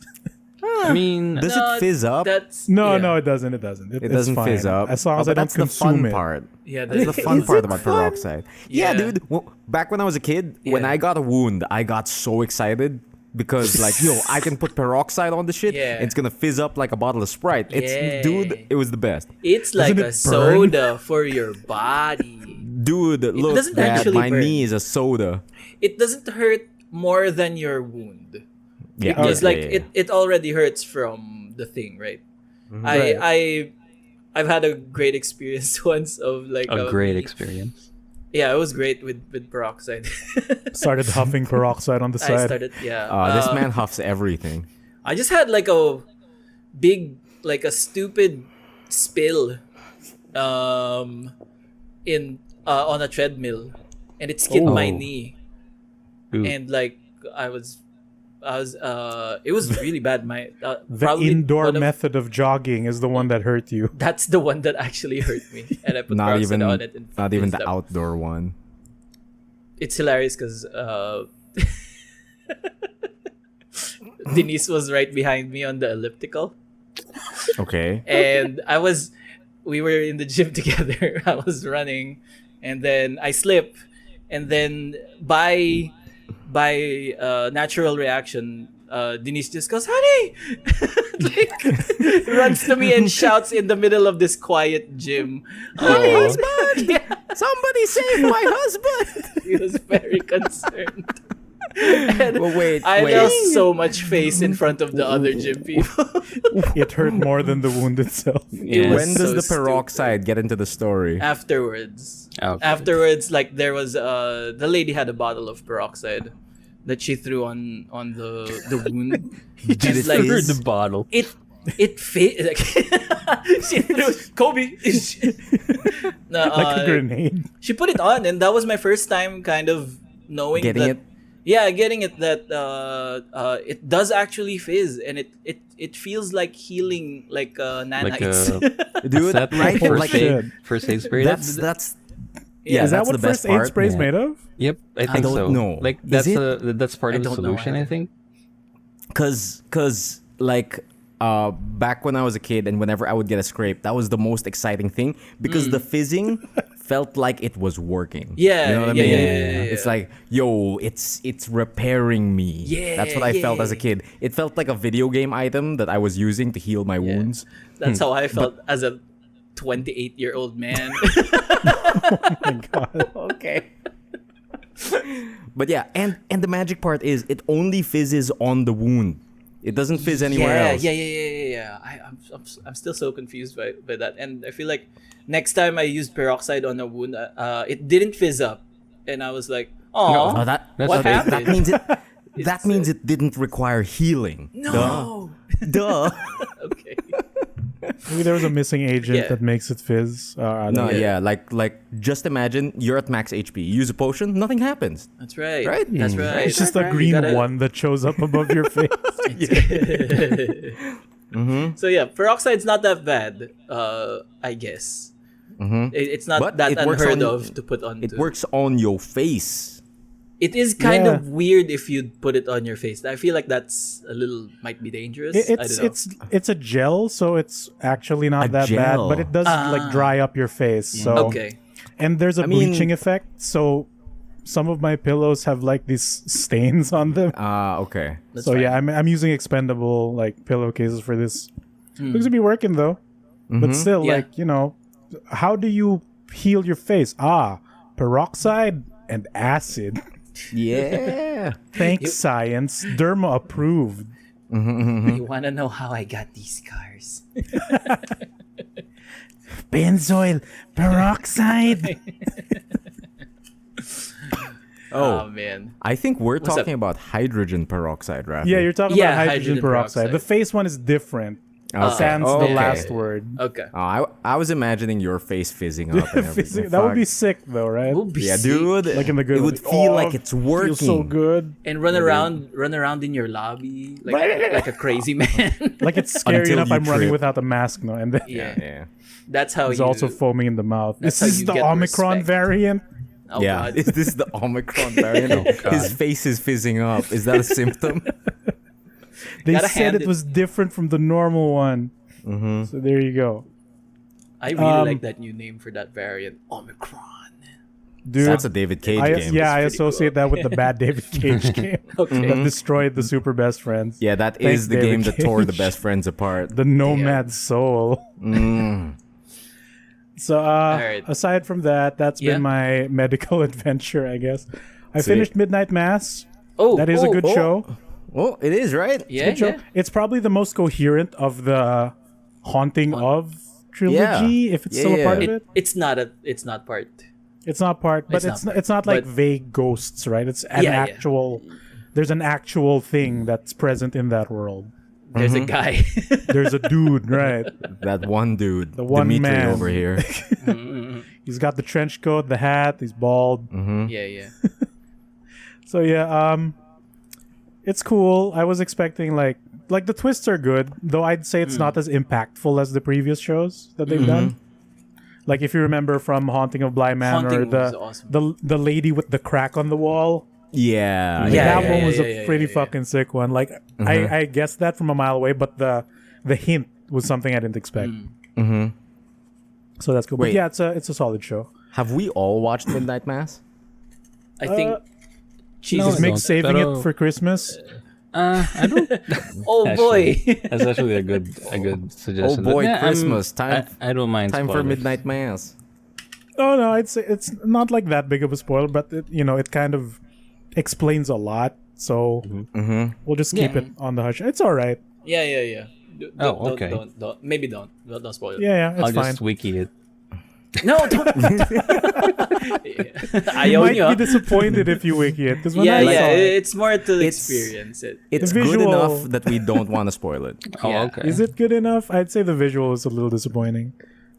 Speaker 4: I mean,
Speaker 1: Does
Speaker 2: No,
Speaker 1: it fizz up?
Speaker 2: That's
Speaker 3: No,
Speaker 2: yeah.
Speaker 3: no, it doesn't. It doesn't.
Speaker 1: It
Speaker 3: It's
Speaker 1: doesn't
Speaker 3: fine.
Speaker 1: fizz up.
Speaker 3: as long as I
Speaker 1: but
Speaker 3: don't
Speaker 1: that's the
Speaker 3: consume
Speaker 1: fun
Speaker 3: it.
Speaker 1: part.
Speaker 2: Yeah,
Speaker 1: That's the fun
Speaker 3: Is
Speaker 1: part
Speaker 3: it
Speaker 1: about
Speaker 3: fun?
Speaker 1: peroxide. Yeah,
Speaker 2: Yeah.
Speaker 1: dude. Well, back when I was a kid, when
Speaker 2: Yeah.
Speaker 1: I got a wound, I got so excited because, like, yo, I can put peroxide on the shit.
Speaker 2: Yeah.
Speaker 1: And it's gonna fizz up like a bottle of Sprite.
Speaker 2: Yeah.
Speaker 1: Dude, it was the best.
Speaker 2: It's like
Speaker 3: Doesn't
Speaker 2: a
Speaker 3: it burn?
Speaker 2: soda for your body.
Speaker 1: Dude, look,
Speaker 2: doesn't
Speaker 1: Dad,
Speaker 2: actually
Speaker 1: my
Speaker 2: burn.
Speaker 1: knee is a soda.
Speaker 2: It doesn't hurt more than your wound.
Speaker 1: Yeah,
Speaker 2: Because
Speaker 1: yeah,
Speaker 2: like
Speaker 1: yeah, yeah.
Speaker 2: it already hurts from the thing, right?
Speaker 3: Right.
Speaker 2: I've had a great experience once of like
Speaker 4: a great experience.
Speaker 2: Yeah, it was great with peroxide.
Speaker 3: Started huffing peroxide on the
Speaker 2: I
Speaker 3: side.
Speaker 2: started
Speaker 1: This man huffs everything.
Speaker 2: I just had like a big like a stupid spill in on a treadmill, and it skinned my
Speaker 1: Oh.
Speaker 2: knee,
Speaker 4: Ooh.
Speaker 2: and like I was it was really bad. My
Speaker 3: The
Speaker 2: probably
Speaker 3: indoor
Speaker 2: one of-
Speaker 3: method of jogging is the one that hurt you.
Speaker 2: That's the one that actually hurt me, and I put
Speaker 1: Not
Speaker 2: peroxide
Speaker 1: even,
Speaker 2: on it. And
Speaker 1: not even
Speaker 2: fizzed
Speaker 1: the
Speaker 2: up.
Speaker 1: outdoor one.
Speaker 2: It's hilarious because Denise was right behind me on the elliptical,
Speaker 1: Okay.
Speaker 2: and we were in the gym together. I was running, and then I slip, and then by natural reaction, Denise just goes, "Honey!" like, runs to me and shouts in the middle of this quiet gym, "Honey, husband! Yeah,
Speaker 1: Somebody save my husband!
Speaker 2: he was very concerned. And
Speaker 1: Well, wait.
Speaker 2: I lost so much face in front of the other gym people.
Speaker 3: It hurt more than the wound itself.
Speaker 4: Yeah.
Speaker 1: When does
Speaker 2: so
Speaker 1: the peroxide get into the story?
Speaker 2: Afterwards,
Speaker 4: Okay.
Speaker 2: like there was the lady had a bottle of peroxide that she threw on the wound.
Speaker 1: Did
Speaker 2: And,
Speaker 1: it
Speaker 2: like,
Speaker 1: fizz?
Speaker 4: the bottle.
Speaker 2: It fit like she threw Kobe. No,
Speaker 3: Like a grenade.
Speaker 2: she put it on, and that was my first time kind of knowing
Speaker 1: Getting
Speaker 2: that,
Speaker 1: it?
Speaker 2: Yeah, getting it that it does actually fizz, and it feels like healing, like
Speaker 4: Like
Speaker 2: nanites.
Speaker 1: Dude,
Speaker 4: Is that
Speaker 1: right?
Speaker 4: First
Speaker 1: Like,
Speaker 3: shit.
Speaker 4: first aid spray.
Speaker 1: that's
Speaker 2: Yeah,
Speaker 3: Is that
Speaker 1: that's
Speaker 3: what
Speaker 1: the best
Speaker 3: first aid
Speaker 1: part.
Speaker 3: spray is
Speaker 4: Yeah.
Speaker 3: made of?
Speaker 4: Yep, I think
Speaker 1: don't
Speaker 4: so.
Speaker 1: know.
Speaker 4: Like
Speaker 1: Is
Speaker 4: that's
Speaker 1: it?
Speaker 4: that's part
Speaker 2: I
Speaker 4: of the
Speaker 2: don't know
Speaker 4: solution. I
Speaker 2: either.
Speaker 4: think.
Speaker 1: Cause like back when I was a kid and whenever I would get a scrape, that was the most exciting thing because the fizzing felt like it was working.
Speaker 2: Yeah,
Speaker 1: you know what I
Speaker 2: yeah,
Speaker 1: mean?
Speaker 2: yeah, yeah, yeah.
Speaker 1: It's like, yo, it's repairing me.
Speaker 2: Yeah,
Speaker 1: That's what I felt as a
Speaker 2: yeah.
Speaker 1: kid. It felt like a video game item that I was using to heal my wounds.
Speaker 2: That's how I felt as a 28-year-old man.
Speaker 3: My God.
Speaker 1: Okay. But yeah, and the magic part is it only fizzes on the wound. It doesn't fizz anywhere else.
Speaker 2: Yeah. I'm still so confused by that, and I feel like next time I used peroxide on a wound, it didn't fizz up, and I was like, "Oh,
Speaker 1: Oh, that
Speaker 2: what
Speaker 1: that
Speaker 2: happened?"
Speaker 1: means it. That means it didn't require healing.
Speaker 2: No.
Speaker 1: Duh.
Speaker 2: Okay.
Speaker 3: Maybe there was a missing agent
Speaker 2: Yeah.
Speaker 3: that makes it fizz. I don't
Speaker 1: No,
Speaker 3: know.
Speaker 1: yeah, like just imagine you're at max HP. You use a potion, nothing happens.
Speaker 2: That's right.
Speaker 1: Right?
Speaker 2: That's right.
Speaker 3: It's just a
Speaker 2: You
Speaker 3: green
Speaker 2: gotta-
Speaker 3: one that shows up above your face.
Speaker 2: So yeah, peroxide's not that bad. I guess. It's not
Speaker 1: But
Speaker 2: that
Speaker 1: it works
Speaker 2: unheard
Speaker 1: on-
Speaker 2: of to put on.
Speaker 1: It works on your face.
Speaker 2: It is kind
Speaker 3: Yeah.
Speaker 2: of weird if you put it on your face. I feel like that's a little might be dangerous. I don't know.
Speaker 3: It's a gel, so it's actually not
Speaker 1: A
Speaker 3: that bad,
Speaker 1: gel.
Speaker 3: but it does like dry up your face. So
Speaker 2: okay.
Speaker 3: and there's a
Speaker 1: mean-
Speaker 3: bleaching effect. So some of my pillows have like these stains on them.
Speaker 1: Okay.
Speaker 2: That's
Speaker 3: So
Speaker 2: fine.
Speaker 3: yeah, I'm using expendable like pillowcases for this. Looks to be working though, but still,
Speaker 2: Yeah.
Speaker 3: like how do you heal your face? Peroxide and acid.
Speaker 1: Yeah.
Speaker 3: Thanks, science. Derma approved.
Speaker 2: You want to know how I got these scars?
Speaker 3: Benzoyl peroxide.
Speaker 2: Oh man.
Speaker 1: I think we're
Speaker 2: What's
Speaker 1: talking
Speaker 2: up?
Speaker 1: about hydrogen peroxide, Raffy.
Speaker 3: Yeah, you're talking
Speaker 2: Yeah,
Speaker 3: about hydrogen
Speaker 2: hydrogen
Speaker 3: peroxide.
Speaker 2: peroxide.
Speaker 3: The face one is different.
Speaker 1: Okay.
Speaker 3: Sans the
Speaker 1: Okay.
Speaker 3: last word.
Speaker 2: Okay.
Speaker 1: I was imagining your face fizzing up and everything.
Speaker 3: That would be
Speaker 1: Fuck.
Speaker 3: sick though, right?
Speaker 2: We'll be
Speaker 1: Yeah,
Speaker 2: sick.
Speaker 1: dude.
Speaker 3: Like in the good
Speaker 1: It
Speaker 3: way.
Speaker 1: would feel
Speaker 3: Oh,
Speaker 1: like it's working.
Speaker 3: Feels so good.
Speaker 2: And run around in your lobby like a crazy man.
Speaker 3: Like it's scary
Speaker 1: Until
Speaker 3: enough
Speaker 1: you
Speaker 3: I'm running
Speaker 1: trip.
Speaker 3: without a mask now, and then
Speaker 2: Yeah.
Speaker 1: Yeah.
Speaker 2: That's how
Speaker 3: he's
Speaker 2: you
Speaker 3: also foaming in the mouth.
Speaker 2: That's
Speaker 3: This
Speaker 2: how
Speaker 3: is
Speaker 2: you
Speaker 3: the
Speaker 2: get
Speaker 3: Omicron
Speaker 2: respect.
Speaker 3: variant.
Speaker 2: Oh,
Speaker 1: Yeah.
Speaker 2: God.
Speaker 1: Is this the Omicron variant? His face is fizzing up. Is that a symptom?
Speaker 3: They
Speaker 2: Gotta
Speaker 3: said
Speaker 2: hand
Speaker 3: it
Speaker 2: it-
Speaker 3: was different from the normal one. So there you go.
Speaker 2: I really like that new name for that variant. Omicron.
Speaker 3: Dude,
Speaker 1: That's a David Cage game.
Speaker 3: yeah, I
Speaker 2: pretty
Speaker 3: associate that with the bad David Cage game
Speaker 2: Okay.
Speaker 3: that destroyed the super best friends.
Speaker 1: Yeah, that
Speaker 3: Thanks,
Speaker 1: is the
Speaker 3: David
Speaker 1: game that tore the
Speaker 3: Cage.
Speaker 1: best friends apart.
Speaker 3: The Nomad Soul. So,
Speaker 2: right.
Speaker 3: aside from that, that's
Speaker 2: Yeah.
Speaker 3: been my medical adventure, I guess. I
Speaker 1: Sweet.
Speaker 3: finished Midnight Mass.
Speaker 2: Oh,
Speaker 3: That is a good
Speaker 1: oh.
Speaker 3: show.
Speaker 1: Oh, it is, right?
Speaker 2: Yeah,
Speaker 3: Good show.
Speaker 2: yeah.
Speaker 3: It's probably the most coherent of the Haunting of trilogy, if it's
Speaker 1: Yeah,
Speaker 3: still a
Speaker 1: yeah.
Speaker 3: part of it.
Speaker 2: It's not part.
Speaker 3: It's not part, but
Speaker 2: It's not
Speaker 3: it's not like
Speaker 2: but-
Speaker 3: vague ghosts, right? It's an
Speaker 2: Yeah, yeah.
Speaker 3: actual. There's an actual thing that's present in that world.
Speaker 2: There's a guy.
Speaker 3: There's a dude, right?
Speaker 1: That one dude.
Speaker 3: The one
Speaker 1: Dimitri
Speaker 3: man.
Speaker 1: over here.
Speaker 3: He's got the trench coat, the hat. He's bald.
Speaker 2: Yeah.
Speaker 3: So yeah, it's cool. I was expecting like the twists are good, though I'd say it's not as impactful as the previous shows that they've done. Like if you remember from Haunting of Bly Manor,
Speaker 2: Haunting was
Speaker 3: the
Speaker 2: awesome.
Speaker 3: the lady with the crack on the wall.
Speaker 1: Yeah.
Speaker 3: Like,
Speaker 2: Yeah,
Speaker 3: that
Speaker 2: yeah,
Speaker 3: one
Speaker 2: yeah,
Speaker 3: was
Speaker 2: yeah,
Speaker 3: a
Speaker 2: yeah,
Speaker 3: pretty
Speaker 2: yeah, yeah.
Speaker 3: fucking sick one. Like I guessed that from a mile away, but the hint was something I didn't expect. So that's cool. But
Speaker 1: Wait.
Speaker 3: yeah, it's a solid show.
Speaker 1: Have we all watched Midnight Mass?
Speaker 2: I think.
Speaker 3: No,
Speaker 2: Jesus.
Speaker 3: is Mick
Speaker 4: don't.
Speaker 3: saving
Speaker 4: Pero-
Speaker 3: it for Christmas?
Speaker 4: I don't.
Speaker 2: Oh boy.
Speaker 4: That's actually a good suggestion.
Speaker 1: Oh boy,
Speaker 4: But yeah,
Speaker 1: Christmas, time-
Speaker 4: I don't mind.
Speaker 1: Time for
Speaker 4: spoilers.
Speaker 1: Midnight Mass.
Speaker 3: Oh no, I'd say it's not like that big of a spoiler, but it kind of explains a lot. So we'll just keep
Speaker 2: Yeah.
Speaker 3: it on the hush. It's all right.
Speaker 2: Yeah.
Speaker 4: Oh, okay.
Speaker 2: Don't. Maybe don't. Don't spoil it.
Speaker 3: Yeah, it's
Speaker 4: I'll
Speaker 3: fine.
Speaker 4: just wiki it.
Speaker 2: No, don't. I
Speaker 3: You
Speaker 2: own
Speaker 3: might
Speaker 2: you.
Speaker 3: be disappointed if you wiki it because when
Speaker 2: Yeah,
Speaker 3: I saw it,
Speaker 2: It's more to
Speaker 1: It's-
Speaker 2: experience it.
Speaker 1: It's
Speaker 3: The
Speaker 1: good
Speaker 3: visual-
Speaker 1: enough that we don't want to spoil it.
Speaker 4: Oh,
Speaker 2: Yeah.
Speaker 4: okay.
Speaker 3: is it good enough? I'd say the visual is a little disappointing.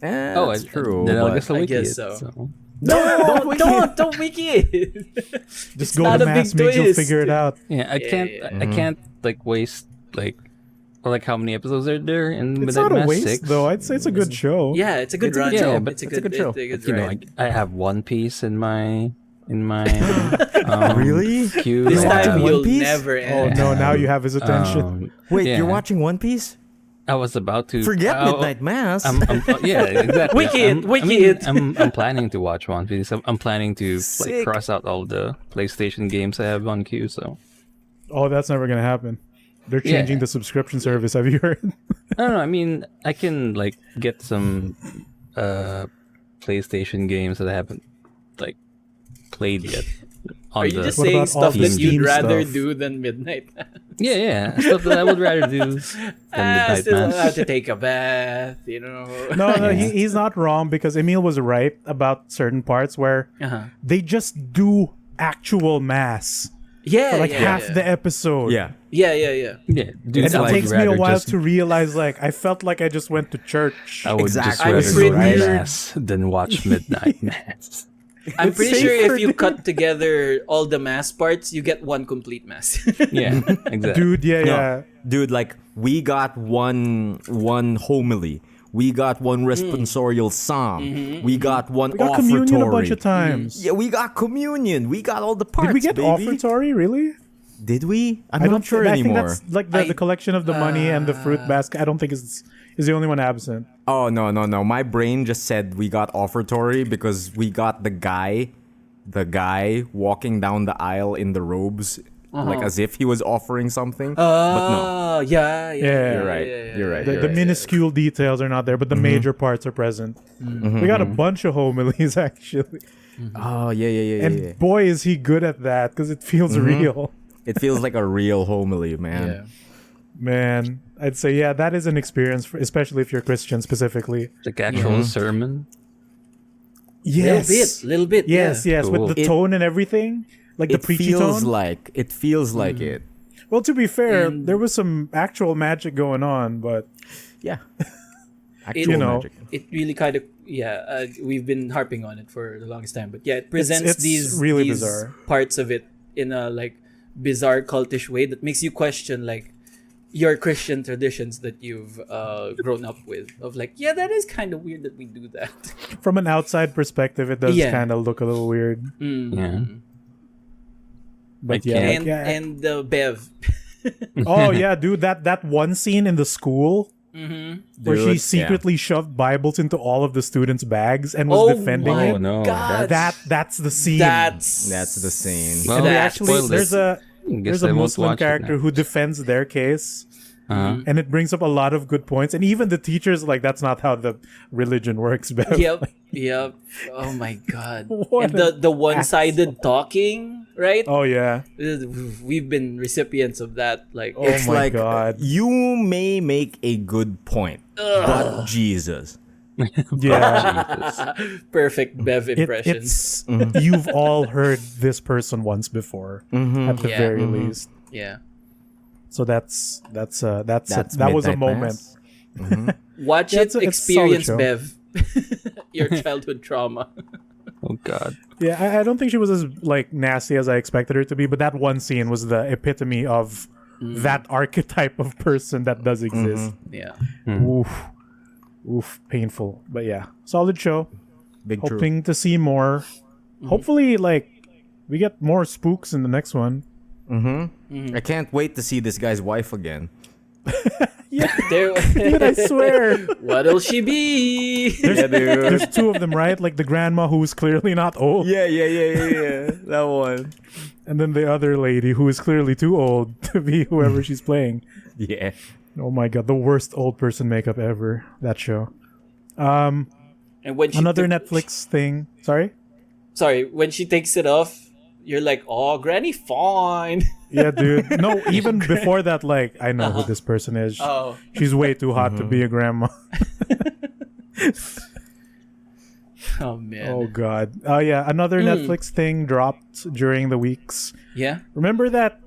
Speaker 4: Oh,
Speaker 1: That's true.
Speaker 4: Then I'll
Speaker 1: but-
Speaker 4: guess I'll
Speaker 2: I
Speaker 4: wiki
Speaker 2: guess
Speaker 4: it.
Speaker 2: so.
Speaker 1: Don't
Speaker 2: Don't wiki it.
Speaker 3: Just
Speaker 2: It's
Speaker 3: go
Speaker 2: not
Speaker 3: to
Speaker 2: a
Speaker 3: Mass
Speaker 2: big
Speaker 3: Migs, you'll
Speaker 2: twist.
Speaker 3: figure it out.
Speaker 4: Yeah, I can't.
Speaker 2: yeah.
Speaker 4: I can't like waste like how many episodes are there in
Speaker 3: It's
Speaker 4: Midnight
Speaker 3: not a
Speaker 4: Mass?
Speaker 3: waste
Speaker 4: 6?
Speaker 3: though. I'd say it's a good show.
Speaker 2: Yeah, it's a good
Speaker 1: It's a
Speaker 2: run.
Speaker 1: good show,
Speaker 4: but
Speaker 2: it's a
Speaker 1: it's a
Speaker 2: good
Speaker 1: good show.
Speaker 2: It's a good
Speaker 4: You know,
Speaker 2: ride.
Speaker 4: I have One Piece in my
Speaker 1: Really?
Speaker 4: queue.
Speaker 2: This
Speaker 1: You're
Speaker 4: I
Speaker 1: watching
Speaker 2: time
Speaker 4: have-
Speaker 1: One
Speaker 2: you'll
Speaker 1: Piece?
Speaker 2: never
Speaker 3: Oh
Speaker 2: end.
Speaker 3: no, now you have his attention.
Speaker 1: Wait,
Speaker 4: yeah.
Speaker 1: you're watching One Piece?
Speaker 4: I was about to
Speaker 1: Forget
Speaker 4: oh,
Speaker 1: Midnight Mass.
Speaker 4: yeah, exactly.
Speaker 2: Wiki it, wiki it.
Speaker 4: I'm planning to watch One Piece. I'm planning to
Speaker 1: Sick.
Speaker 4: cross out all the PlayStation games I have on queue. So
Speaker 3: Oh, that's never gonna happen. They're
Speaker 4: Yeah.
Speaker 3: changing the subscription service. Have you heard?
Speaker 4: I don't know. I mean, I can get some PlayStation games that I haven't played yet. On
Speaker 2: Are you just
Speaker 3: What
Speaker 2: saying
Speaker 3: about all
Speaker 2: stuff
Speaker 3: the
Speaker 2: that
Speaker 3: Steam
Speaker 2: you'd rather
Speaker 3: stuff?
Speaker 2: do than Midnight?
Speaker 4: yeah, stuff that I would rather do than Midnight
Speaker 2: Still have
Speaker 4: Mass.
Speaker 2: to take a bath, you know.
Speaker 3: No, he's not wrong because Emile was right about certain parts where
Speaker 2: Uh-huh.
Speaker 3: they just do actual mass.
Speaker 2: Yeah,
Speaker 3: for like
Speaker 2: yeah,
Speaker 3: half
Speaker 2: yeah.
Speaker 3: the episode.
Speaker 1: Yeah.
Speaker 2: Yeah, yeah, yeah.
Speaker 4: Yeah, dude,
Speaker 3: And
Speaker 1: I
Speaker 3: it
Speaker 1: would
Speaker 3: takes me a
Speaker 4: rather
Speaker 3: while
Speaker 4: just-
Speaker 3: to realize, like, I felt like I just went to church.
Speaker 4: I would just
Speaker 1: Exactly.
Speaker 4: rather
Speaker 2: I'm
Speaker 4: go to
Speaker 2: pretty-
Speaker 4: mass than watch midnight mass.
Speaker 2: I'm
Speaker 3: It's
Speaker 2: pretty sure
Speaker 3: safer,
Speaker 2: if you
Speaker 3: dude.
Speaker 2: cut together all the mass parts, you get one complete mass.
Speaker 4: Yeah, exactly.
Speaker 3: Dude, yeah,
Speaker 1: No,
Speaker 3: yeah.
Speaker 1: dude, like we got one homily, we got one responsorial psalm, we got one
Speaker 3: We got
Speaker 1: offertory.
Speaker 3: communion a bunch of times.
Speaker 1: Yeah, we got communion. We got all the parts.
Speaker 3: Did we get
Speaker 1: baby.
Speaker 3: offertory, really?
Speaker 1: Did we? I'm
Speaker 3: I
Speaker 1: not
Speaker 3: don't
Speaker 1: sure
Speaker 3: I
Speaker 1: anymore.
Speaker 3: think that's like the collection of the money and the fruit basket. I don't think is the only one absent.
Speaker 1: Oh no. My brain just said we got offertory because we got the guy walking down the aisle in the robes, like as if he was offering something. But no,
Speaker 2: Oh, yeah, yeah.
Speaker 3: Yeah.
Speaker 1: you're right. You're right.
Speaker 3: The,
Speaker 1: you're
Speaker 3: the
Speaker 1: right.
Speaker 3: minuscule details are not there, but the major parts are present. We got a bunch of homilies actually,
Speaker 1: Oh yeah.
Speaker 3: and boy is he good at that because it feels real.
Speaker 1: It feels like a real homily, man.
Speaker 2: Yeah.
Speaker 3: Man, I'd say yeah, that is an experience, especially if you're Christian specifically.
Speaker 4: Like actual sermon.
Speaker 3: Yes,
Speaker 2: Little bit.
Speaker 3: yes,
Speaker 2: yeah.
Speaker 3: yes,
Speaker 4: Cool.
Speaker 3: with the tone and everything, like the
Speaker 1: It
Speaker 3: preachy
Speaker 1: feels
Speaker 3: tone.
Speaker 1: like it.
Speaker 3: Well, to be fair, there was some actual magic going on, but
Speaker 1: Yeah. Actual
Speaker 3: You know,
Speaker 1: magic.
Speaker 2: It really kind of we've been harping on it for the longest time, but yeah, it presents
Speaker 3: it's
Speaker 2: these
Speaker 3: really
Speaker 2: these
Speaker 3: bizarre.
Speaker 2: parts of it in a like bizarre cultish way that makes you question like your Christian traditions that you've grown up with. Of like, yeah, that is kind of weird that we do that.
Speaker 3: from an outside perspective, it does
Speaker 2: Yeah.
Speaker 3: kind of look a little weird.
Speaker 4: Yeah.
Speaker 3: But
Speaker 4: I
Speaker 3: yeah,
Speaker 4: can't-
Speaker 3: like,
Speaker 2: And
Speaker 3: yeah.
Speaker 2: and the Bev.
Speaker 3: Oh yeah, dude, that one scene in the school where she
Speaker 1: Dude, yeah.
Speaker 3: secretly shoved Bibles into all of the students' bags and was
Speaker 2: Oh
Speaker 3: defending
Speaker 2: my
Speaker 3: it.
Speaker 4: Oh no,
Speaker 2: God.
Speaker 3: That's the scene.
Speaker 2: That's
Speaker 1: the scene.
Speaker 4: Well,
Speaker 3: and they
Speaker 2: that's
Speaker 3: actually
Speaker 4: spoiled
Speaker 3: there's
Speaker 4: it.
Speaker 3: a
Speaker 4: Guess
Speaker 3: there's
Speaker 4: I
Speaker 3: a
Speaker 4: won't
Speaker 3: Muslim
Speaker 4: watch it
Speaker 3: character
Speaker 4: now.
Speaker 3: who defends their case.
Speaker 4: Uh-huh.
Speaker 3: And it brings up a lot of good points. And even the teachers like that's not how the religion works, Bev.
Speaker 2: Yep. Oh my God.
Speaker 3: What
Speaker 2: And the one-sided talking, right?
Speaker 3: Oh yeah.
Speaker 2: We've been recipients of that. Like,
Speaker 3: Oh
Speaker 1: It's
Speaker 3: my
Speaker 1: like
Speaker 3: God.
Speaker 1: you may make a good point, but Jesus.
Speaker 3: Yeah.
Speaker 2: perfect Bev
Speaker 3: It's
Speaker 2: impressions.
Speaker 3: you've all heard this person once before at the
Speaker 2: Yeah.
Speaker 3: very least.
Speaker 2: Yeah.
Speaker 3: So that was a
Speaker 1: Midnight
Speaker 3: moment.
Speaker 1: Mass.
Speaker 2: Watch
Speaker 3: Yeah,
Speaker 2: it,
Speaker 3: it's a solid
Speaker 2: experience
Speaker 3: show.
Speaker 2: Bev. Your childhood trauma.
Speaker 4: Oh god.
Speaker 3: Yeah, I don't think she was as like nasty as I expected her to be, but that one scene was the epitome of that archetype of person that does exist.
Speaker 2: Yeah.
Speaker 3: Oof, painful. But yeah, solid show.
Speaker 1: Big true.
Speaker 3: Hoping to see more. Hopefully, like we get more spooks in the next one.
Speaker 1: I can't wait to see this guy's wife again.
Speaker 2: There,
Speaker 3: Dude, I swear.
Speaker 2: what'll she be?
Speaker 3: There's two of them, right? Like the grandma who's clearly not old,
Speaker 1: Yeah. That one.
Speaker 3: and then the other lady who is clearly too old to be whoever she's playing.
Speaker 1: Yeah.
Speaker 3: Oh my god, the worst old person makeup ever. That show.
Speaker 2: And when she
Speaker 3: Another
Speaker 2: took-
Speaker 3: Netflix thing. Sorry?
Speaker 2: Sorry, when she takes it off, you're like, oh, Granny fine.
Speaker 3: Yeah, dude. No, even before that, like, I know who this person is.
Speaker 2: Oh.
Speaker 3: She's way too hot to be a grandma.
Speaker 2: Oh man.
Speaker 3: Oh god. Oh yeah, another Netflix thing dropped during the weeks.
Speaker 2: Yeah.
Speaker 3: Remember that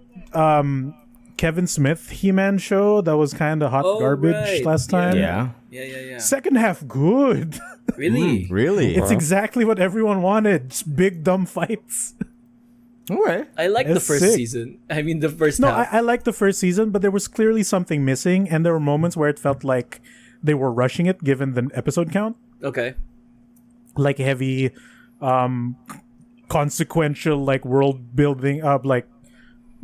Speaker 3: Kevin Smith He-Man show that was kind of hot
Speaker 2: Oh,
Speaker 3: garbage
Speaker 2: right.
Speaker 3: last time?
Speaker 1: Yeah.
Speaker 2: Yeah.
Speaker 3: Second half good.
Speaker 2: Really?
Speaker 1: Really?
Speaker 3: It's exactly what everyone wanted. Just big dumb fights.
Speaker 1: Okay.
Speaker 2: I like the
Speaker 3: It's
Speaker 2: first
Speaker 3: sick.
Speaker 2: season. I mean, the first
Speaker 3: No,
Speaker 2: half.
Speaker 3: I liked the first season, but there was clearly something missing, and there were moments where it felt like they were rushing it given the episode count.
Speaker 2: Okay.
Speaker 3: Like heavy consequential like world building up, like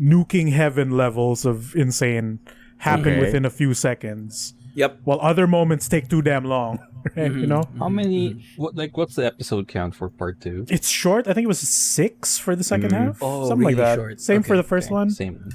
Speaker 3: nuking heaven levels of insane happen
Speaker 1: Okay.
Speaker 3: within a few seconds,
Speaker 2: Yep.
Speaker 3: while other moments take too damn long. Right? You know,
Speaker 4: How many? What's the episode count for part 2?
Speaker 3: it's short. I think it was 6 for the second half,
Speaker 2: Oh,
Speaker 3: something like
Speaker 2: really
Speaker 3: that.
Speaker 2: short.
Speaker 3: Same for
Speaker 2: Okay,
Speaker 3: the first one.
Speaker 4: Same.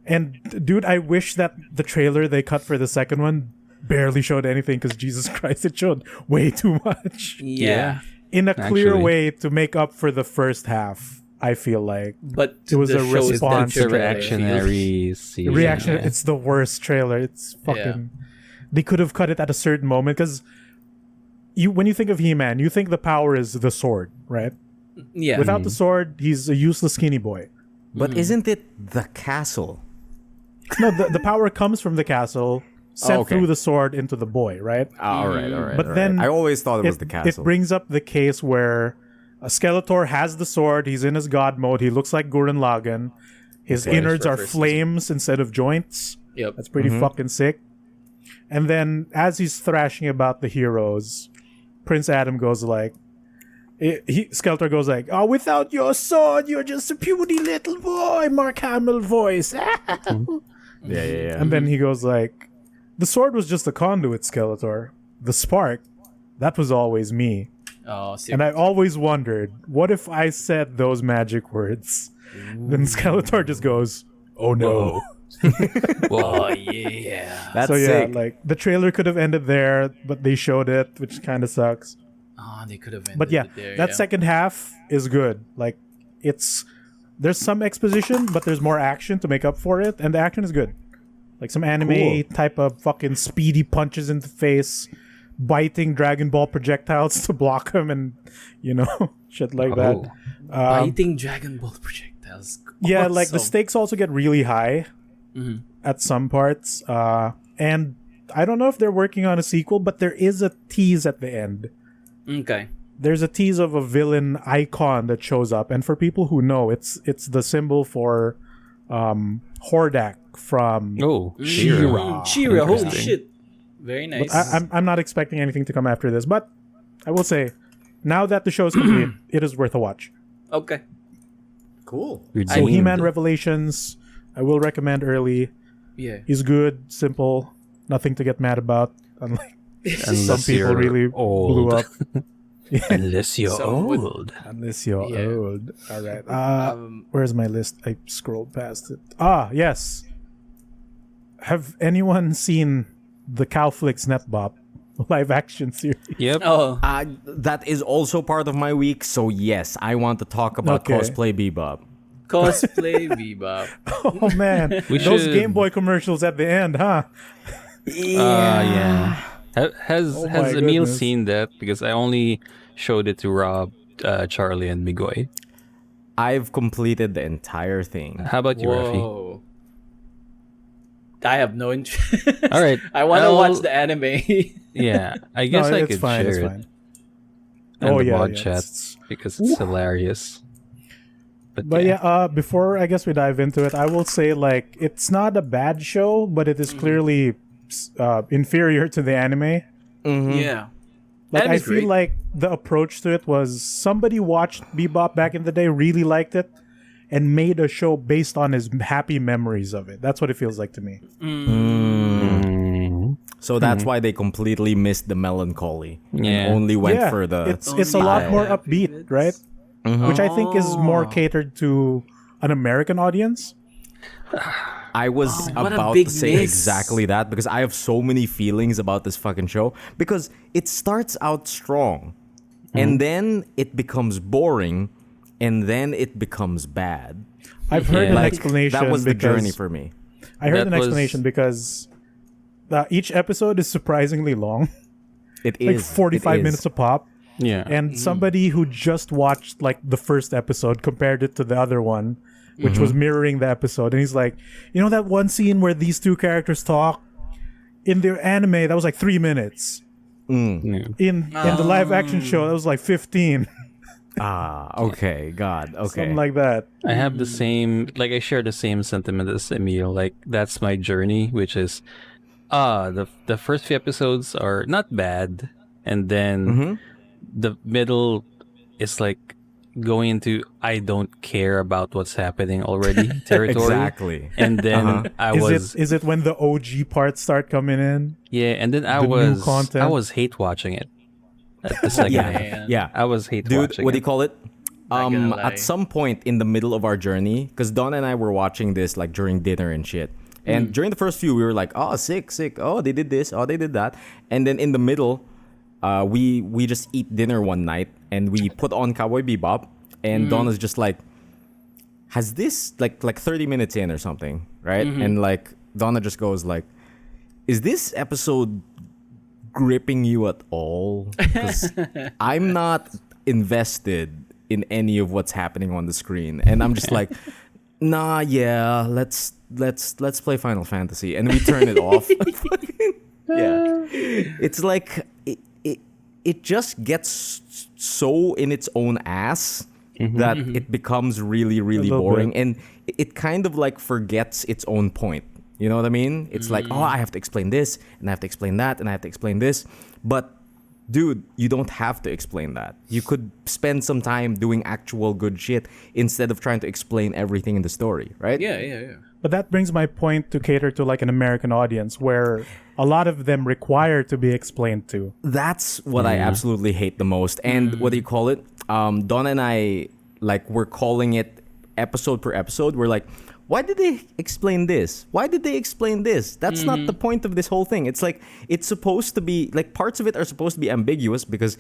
Speaker 3: And dude, I wish that the trailer they cut for the second one barely showed anything, because Jesus Christ, it showed way too much
Speaker 2: Yeah.
Speaker 3: in a clear
Speaker 4: Actually.
Speaker 3: way to make up for the first half. I feel like
Speaker 2: But
Speaker 3: It was
Speaker 2: the
Speaker 3: a
Speaker 2: show is
Speaker 3: response
Speaker 2: the
Speaker 3: to
Speaker 4: It's a
Speaker 2: trailer.
Speaker 4: reactionary scene.
Speaker 3: reaction.
Speaker 4: Yeah.
Speaker 3: It's the worst trailer. It's fucking. They could have cut it at a certain moment, because when you think of He-Man, you think the power is the sword, right?
Speaker 2: Yeah.
Speaker 3: Without the sword, he's a useless skinny boy.
Speaker 1: But isn't it the castle?
Speaker 3: No, the power comes from the castle, sent
Speaker 1: okay.
Speaker 3: through the sword into the boy, right?
Speaker 1: All right.
Speaker 3: But then
Speaker 1: I always thought it was the castle.
Speaker 3: It brings up the case where Skeletor has the sword. He's in his god mode. He looks like Gurren Lagann. His innards are flames instead of joints.
Speaker 2: Yep.
Speaker 3: That's pretty fucking sick. And then as he's thrashing about the heroes, Prince Adam goes like, Skeletor goes like, "Oh, without your sword, you're just a puny little boy." Mark Hamill voice.
Speaker 1: Yeah.
Speaker 3: And then he goes like, "The sword was just a conduit, Skeletor. The spark, that was always me."
Speaker 2: Oh, see.
Speaker 3: And I always wondered, what if I said those magic words? Then Skeletor just goes, "Oh no."
Speaker 2: Oh yeah.
Speaker 1: That's
Speaker 3: So yeah,
Speaker 1: sick.
Speaker 3: like the trailer could have ended there, but they showed it, which kind of sucks.
Speaker 2: Oh, they could have ended
Speaker 3: But yeah,
Speaker 2: it there,
Speaker 3: that
Speaker 2: yeah.
Speaker 3: second half is good. Like there's some exposition, but there's more action to make up for it, and the action is good. Like some anime type of fucking speedy punches in the face, biting Dragon Ball projectiles to block them, and shit like that.
Speaker 2: Biting Dragon Ball projectiles.
Speaker 3: Yeah, like the
Speaker 2: Awesome.
Speaker 3: stakes also get really high at some parts. And I don't know if they're working on a sequel, but there is a tease at the end.
Speaker 2: Okay.
Speaker 3: There's a tease of a villain icon that shows up, and for people who know, it's the symbol for Hordak from
Speaker 4: She-Ra.
Speaker 2: She-Ra, holy
Speaker 4: Interesting.
Speaker 2: shit. Very nice.
Speaker 3: I'm not expecting anything to come after this, but I will say, now that the show is complete, it is worth a watch.
Speaker 2: Okay.
Speaker 1: Cool.
Speaker 3: So He-Man Revelations, I will recommend early.
Speaker 2: Yeah.
Speaker 3: He's good, simple, nothing to get mad about, unlike some
Speaker 4: Unless
Speaker 3: people
Speaker 4: you're
Speaker 3: really
Speaker 4: old.
Speaker 3: blew up.
Speaker 4: Unless you're
Speaker 2: Some would-
Speaker 4: old.
Speaker 3: Unless you're
Speaker 2: Yeah.
Speaker 3: old. All right. Where's my list? I scrolled past it. Yes. Have anyone seen the Cowflix Netbop live action series?
Speaker 4: Yep.
Speaker 2: Oh.
Speaker 1: That is also part of my week. So yes, I want to talk about
Speaker 3: Okay.
Speaker 1: cosplay Bebop.
Speaker 2: Cosplay Bebop.
Speaker 3: Oh man,
Speaker 4: We
Speaker 3: those
Speaker 4: should-
Speaker 3: Game Boy commercials at the end, huh?
Speaker 4: Yeah. Has
Speaker 3: Oh
Speaker 4: has
Speaker 3: my
Speaker 4: Emile
Speaker 3: goodness.
Speaker 4: seen that? Because I only showed it to Rob, Charlie, and Migoy.
Speaker 1: I've completed the entire thing.
Speaker 4: How about you, Raffy?
Speaker 2: Whoa. I have no interest.
Speaker 4: All right.
Speaker 2: I want to
Speaker 4: I'll-
Speaker 2: watch the anime.
Speaker 4: Yeah, I guess I
Speaker 3: it's
Speaker 4: could
Speaker 3: fine.
Speaker 4: share
Speaker 3: It's
Speaker 4: it
Speaker 3: fine.
Speaker 4: in
Speaker 3: Oh,
Speaker 4: the
Speaker 3: yeah,
Speaker 4: mod
Speaker 3: yeah,
Speaker 4: chat
Speaker 3: it's-
Speaker 4: because it's hilarious.
Speaker 3: But yeah, before I guess we dive into it, I will say like it's not a bad show, but it is clearly inferior to the anime.
Speaker 2: Yeah.
Speaker 3: Like I
Speaker 2: Anime's
Speaker 3: feel
Speaker 2: great.
Speaker 3: like the approach to it was somebody watched Bebop back in the day, really liked it, and made a show based on his happy memories of it. That's what it feels like to me.
Speaker 1: So that's why they completely missed the melancholy.
Speaker 4: Yeah.
Speaker 1: And only went
Speaker 3: yeah,
Speaker 1: for the
Speaker 3: it's a lot
Speaker 2: Only
Speaker 3: more
Speaker 2: happy
Speaker 3: upbeat,
Speaker 2: bits.
Speaker 3: right? Which I think is more catered to an American audience.
Speaker 1: I was
Speaker 2: what a
Speaker 1: about
Speaker 2: big
Speaker 1: to say
Speaker 2: miss.
Speaker 1: exactly that because I have so many feelings about this fucking show because it starts out strong and then it becomes boring and then it becomes bad.
Speaker 3: I've heard
Speaker 4: Yeah.
Speaker 3: an
Speaker 1: Like
Speaker 3: explanation.
Speaker 1: that was the
Speaker 3: because
Speaker 1: journey for me.
Speaker 3: I heard
Speaker 4: That
Speaker 3: an
Speaker 4: was-
Speaker 3: explanation because each episode is surprisingly long,
Speaker 1: It
Speaker 3: like
Speaker 1: is
Speaker 3: 45
Speaker 1: it is.
Speaker 3: minutes a pop.
Speaker 4: Yeah.
Speaker 3: And somebody who just watched like the first episode compared it to the other one, which was mirroring the episode, and he's like, that one scene where these two characters talk in the anime that was like 3 minutes.
Speaker 4: Yeah.
Speaker 3: In the live action show that was like 15,
Speaker 1: Okay, God, okay.
Speaker 3: something like that.
Speaker 4: I have the same, like I share the same sentiment as Emile. Like that's my journey, which is, the first few episodes are not bad, and then the middle is like going into I don't care about what's happening already territory.
Speaker 1: Exactly.
Speaker 4: And then
Speaker 3: Is it when the OG parts start coming in?
Speaker 4: and then I
Speaker 3: the new
Speaker 4: was
Speaker 3: content?
Speaker 4: hate watching it at the second half.
Speaker 2: Man.
Speaker 1: Yeah.
Speaker 4: I was hate
Speaker 1: Dude,
Speaker 4: watching
Speaker 1: what do
Speaker 4: it.
Speaker 1: you call it?
Speaker 2: Not gonna lie.
Speaker 1: At some point in the middle of our journey, because Don and I were watching this like during dinner and shit. And during the first few, we were like, "Oh, sick. Oh, they did this. Oh, they did that." And then in the middle, we just eat dinner one night and we put on Cowboy Bebop. And Donna's just like, "Has this like 30 minutes in or something, right?" And like Donna just goes like, "Is this episode gripping you at all? Because I'm not invested in any of what's happening on the screen." And I'm just like, Nah, yeah, let's play Final Fantasy, and we turn it off. Yeah, it's like it just gets so in its own ass that it becomes really really boring, and it kind of like forgets its own point. You know what I mean? It's like, oh, I have to explain this, and I have to explain that, and I have to explain this, but dude, you don't have to explain that. You could spend some time doing actual good shit instead of trying to explain everything in the story, right?
Speaker 2: Yeah.
Speaker 3: But that brings my point to cater to like an American audience where a lot of them require to be explained to.
Speaker 1: That's what I absolutely hate the most. And what do you call it? Don and I, like, we're calling it episode per episode. We're like, why did they explain this? Why did they explain this? That's not the point of this whole thing. It's like, it's supposed to be, like, parts of it are supposed to be ambiguous because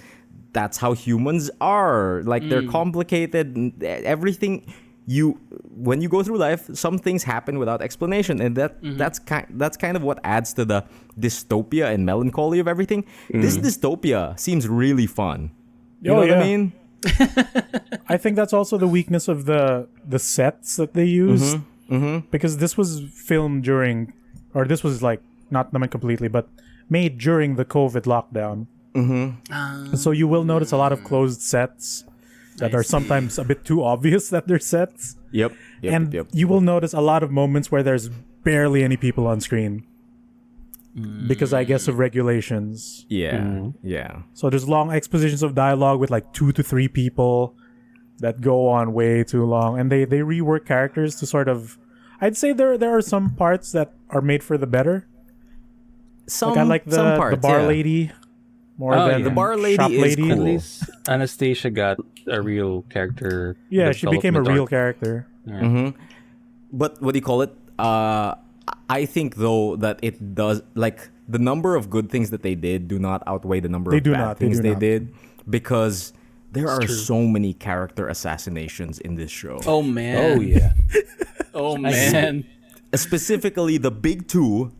Speaker 1: that's how humans are. Like, they're complicated. Everything, when you go through life, some things happen without explanation. And that's kind of what adds to the dystopia and melancholy of everything. This dystopia seems really fun. You know what I mean?
Speaker 3: I think that's also the weakness of the sets that they use. Because this was filmed during, or this was like not completely, but made during the COVID lockdown. And so you will notice a lot of closed sets that are sometimes a bit too obvious that they're sets.
Speaker 1: Yep.
Speaker 3: And you will notice a lot of moments where there's barely any people on screen. Because I guess of regulations.
Speaker 1: Yeah.
Speaker 3: So there's long expositions of dialogue with like 2 to 3 people that go on way too long, and they rework characters to sort of. I'd say there are some parts that are made for the better. I like the bar lady more than
Speaker 1: the bar lady
Speaker 3: shop
Speaker 1: is
Speaker 3: lady.
Speaker 1: cool.
Speaker 4: At least Anastasia got a real character.
Speaker 3: Yeah, she became a real
Speaker 4: development
Speaker 3: character.
Speaker 1: But what do you call it? I think though that it does, like, the number of good things that they did do not outweigh the number of bad things they did, because there are so many character assassinations in this show.
Speaker 2: Oh man.
Speaker 4: Oh yeah.
Speaker 2: Oh man.
Speaker 1: Specifically, the big two,